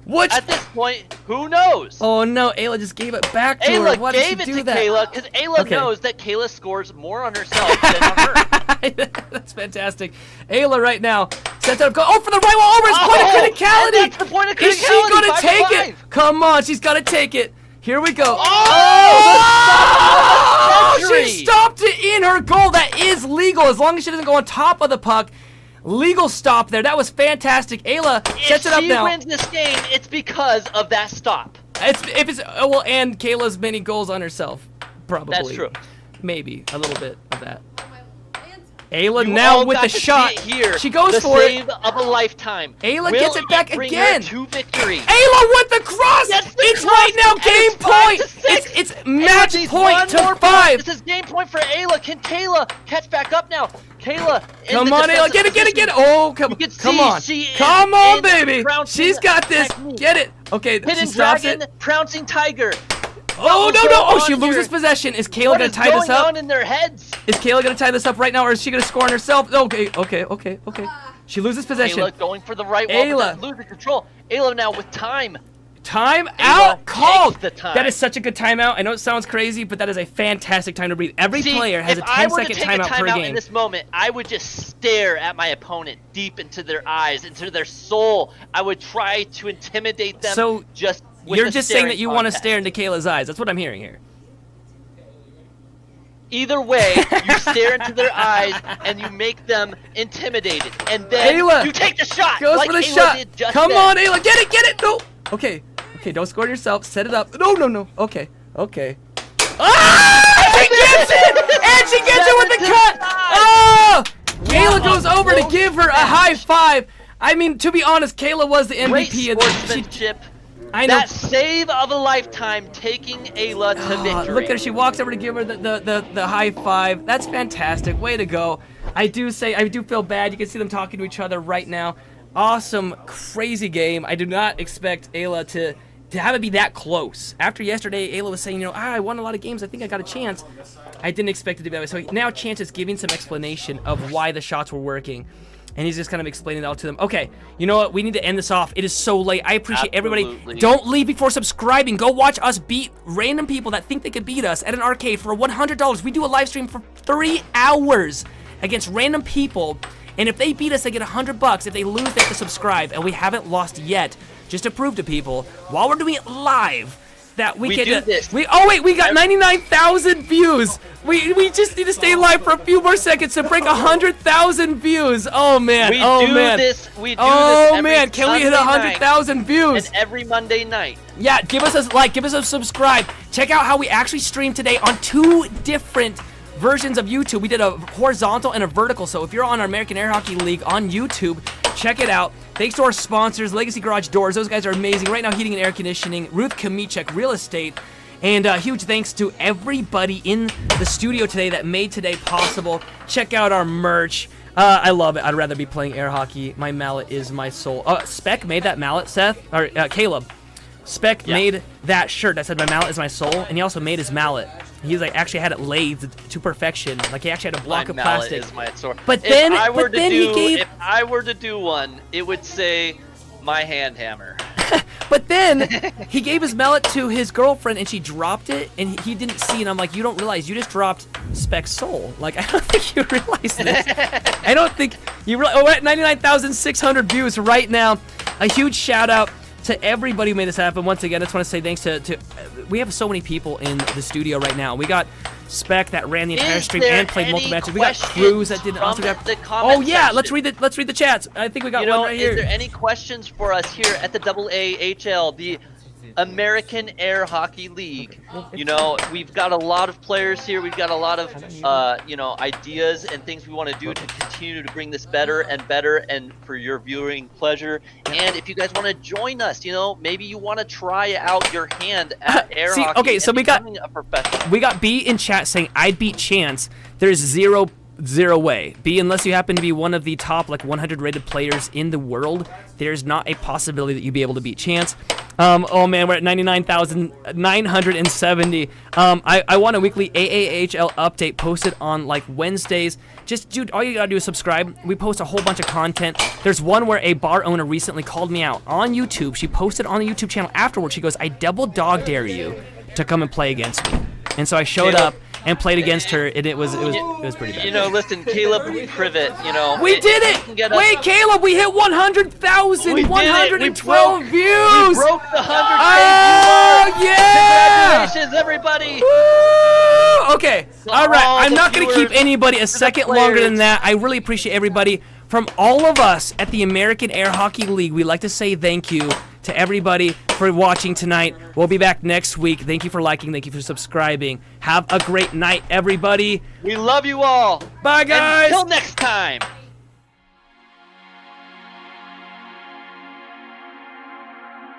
Which? At this point, who knows? Oh no, Ayla just gave it back to her. Ayla Why did she gave it do to that? Kayla because Ayla Okay. knows that Kayla scores more on herself than on her. That's fantastic. Ayla right now sets up. Oh, for the right wall over. It's point of And criticality. that's the point of Is she criticality, gonna 5 to take 5. it? Come on, she's gotta take it. Here we go. Oh, the century. She stopped it in her goal. That is legal as long as she doesn't go on top of the puck. Legal stop there. That was fantastic. Ayla sets it up If she now. wins this game, it's because of that stop. And Kayla's many goals on herself, probably. That's true. Maybe a little bit of that. Oh, my land. Ayla You now all with got the to see shot. it here. She goes the for it. save of a lifetime. Ayla Will gets it back bring again. Her to victory. Ayla with the cross. Gets the It's cross, right now and game it's 5 point. to 6. It's Ayla match needs point one to more 5. This is game point for Ayla. Can Kayla catch back up now? Kayla, in Come the on, Ayla, defensive get it, get it, get it. position. Oh, come You can come see on. she is Come on, in baby. trouncing She's got this. technique. Get it. Okay, Hidden she stops dragon, it. trouncing tiger. Oh, What no, was no. Oh, going she on loses here? possession. Is Kayla What going is to tie this going up? on in their heads? Is Kayla going to tie this up right now, or is she going to score on herself? Okay, okay, okay, okay. She loses possession. Ayla going for the right wall, Ayla. but losing control. Ayla now with time. Time Ayla out called. takes the time. That is such a good timeout. I know it sounds crazy, but that is a fantastic time to breathe. Every See, player has a if I were to 10-second take timeout a per timeout game. in this moment, I would just stare at my opponent deep into their eyes, into their soul. I would try to intimidate them. So, just with You're a just saying that staring you want to contest. stare into Kayla's eyes. That's what I'm hearing here. Either way, you stare into their eyes and you make them intimidated, and then Ayla you take the shot. Goes like for the Ayla shot. did just Come then. on, Ayla. Get it, get it. No. Okay. Okay, don't score yourself. Set it up. No, no, no. Okay. Okay. Ah! She gets it! And she gets it with the cut! Oh! Kayla goes over to give her a high five. I mean, to be honest, Kayla was the Great MVP of the sportsmanship. I know. That save of a lifetime, taking Ayla to victory. Look at her. She walks over to give her the high five. That's fantastic. Way to go. I do feel bad. You can see them talking to each other right now. Awesome, crazy game. I do not expect Ayla to have it be that close. After yesterday, Ayla was saying, I won a lot of games. I think I got a chance. I didn't expect it to be that way. So now Chance is giving some explanation of why the shots were working. And he's just kind of explaining it all to them. Okay, you know what? We need to end this off. It is so late. I appreciate everybody. Absolutely. Don't leave before subscribing. Go watch us beat random people that think they could beat us at an arcade for $100. We do a live stream for 3 hours against random people. And if they beat us, they get $100. If they lose, they have to subscribe. And we haven't lost yet. Just to prove to people, while we're doing it live, that we We can do this. we got 99,000 views. We just need to stay live for a few more seconds to break 100,000 views. Oh man. We oh do man. this. We do oh this every man, can we hit Sunday 100,000 views? and every Monday night. Yeah, give us a like, give us a subscribe. Check out how we actually stream today on 2 different versions of YouTube. We did a horizontal and a vertical. So if you're on our American Air Hockey League on YouTube, check it out. Thanks to our sponsors, Legacy Garage Doors. Those guys are amazing. Right now, heating and air conditioning. Ruth Kamichek, Real Estate. And huge thanks to everybody in the studio today that made today possible. Check out our merch. I love it. I'd rather be playing air hockey. My mallet is my soul. Spec made that mallet, Seth. Or Caleb. Spec made that shirt that said my mallet is my soul. And he also made his mallet. He's like actually had it lathed to perfection. Like he actually had a block My of mallet plastic. is my sword. But then, if I were to he do, gave. if I were to do one, it would say my hand hammer. But then he gave his mallet to his girlfriend and she dropped it and he didn't see it. I'm like, you don't realize you just dropped Spec's soul. Like, I don't think you realize this. I don't think you realize. Oh, we're at 99,600 views right now. A huge shout out to everybody who made this happen. Once again, I just want to say thanks to we have so many people in the studio right now. We got Spec that ran the entire Is stream there and played multiple any matches. We got questions Cruz that did an from awesome job. the comment Oh yeah, let's section? read the chats. I think we got You know, one right here. is there any questions for us here at the AAHL, the American Air Hockey League? You know, we've got a lot of players here. We've got a lot of, ideas and things we want to do to continue to bring this better and for your viewing pleasure. And if you guys want to join us, maybe you want to try out your hand at air See, hockey. okay, so and we got- becoming a professional. We got B in chat saying I'd beat Chance. There's 0 zero way. B, unless you happen to be one of the top like 100 rated players in the world, there's not a possibility that you'd be able to beat Chance. Oh man, we're at 99,970. I want a weekly AAHL update posted on like Wednesdays. Just, dude, all you gotta do is subscribe. We post a whole bunch of content. There's one where a bar owner recently called me out on YouTube. She posted on the YouTube channel afterwards. She goes, "I double dog dare you to come and play against me." And so I showed up and played against her, and it was pretty bad. You know, listen, Caleb Privet, you know. We did it! Wait, Caleb, we hit 100,000, 112 views! We broke the 100K Oh, view mark! yeah! Congratulations, everybody! Woo! Okay, all right. all I'm the not going to keep viewers, anybody a the second longer than players. that. I really appreciate everybody. From all of us at the American Air Hockey League, we'd like to say thank you to everybody for watching tonight. We'll be back next week. Thank you for liking. Thank you for subscribing. Have a great night, everybody. We love you all. Bye, guys. Until next time.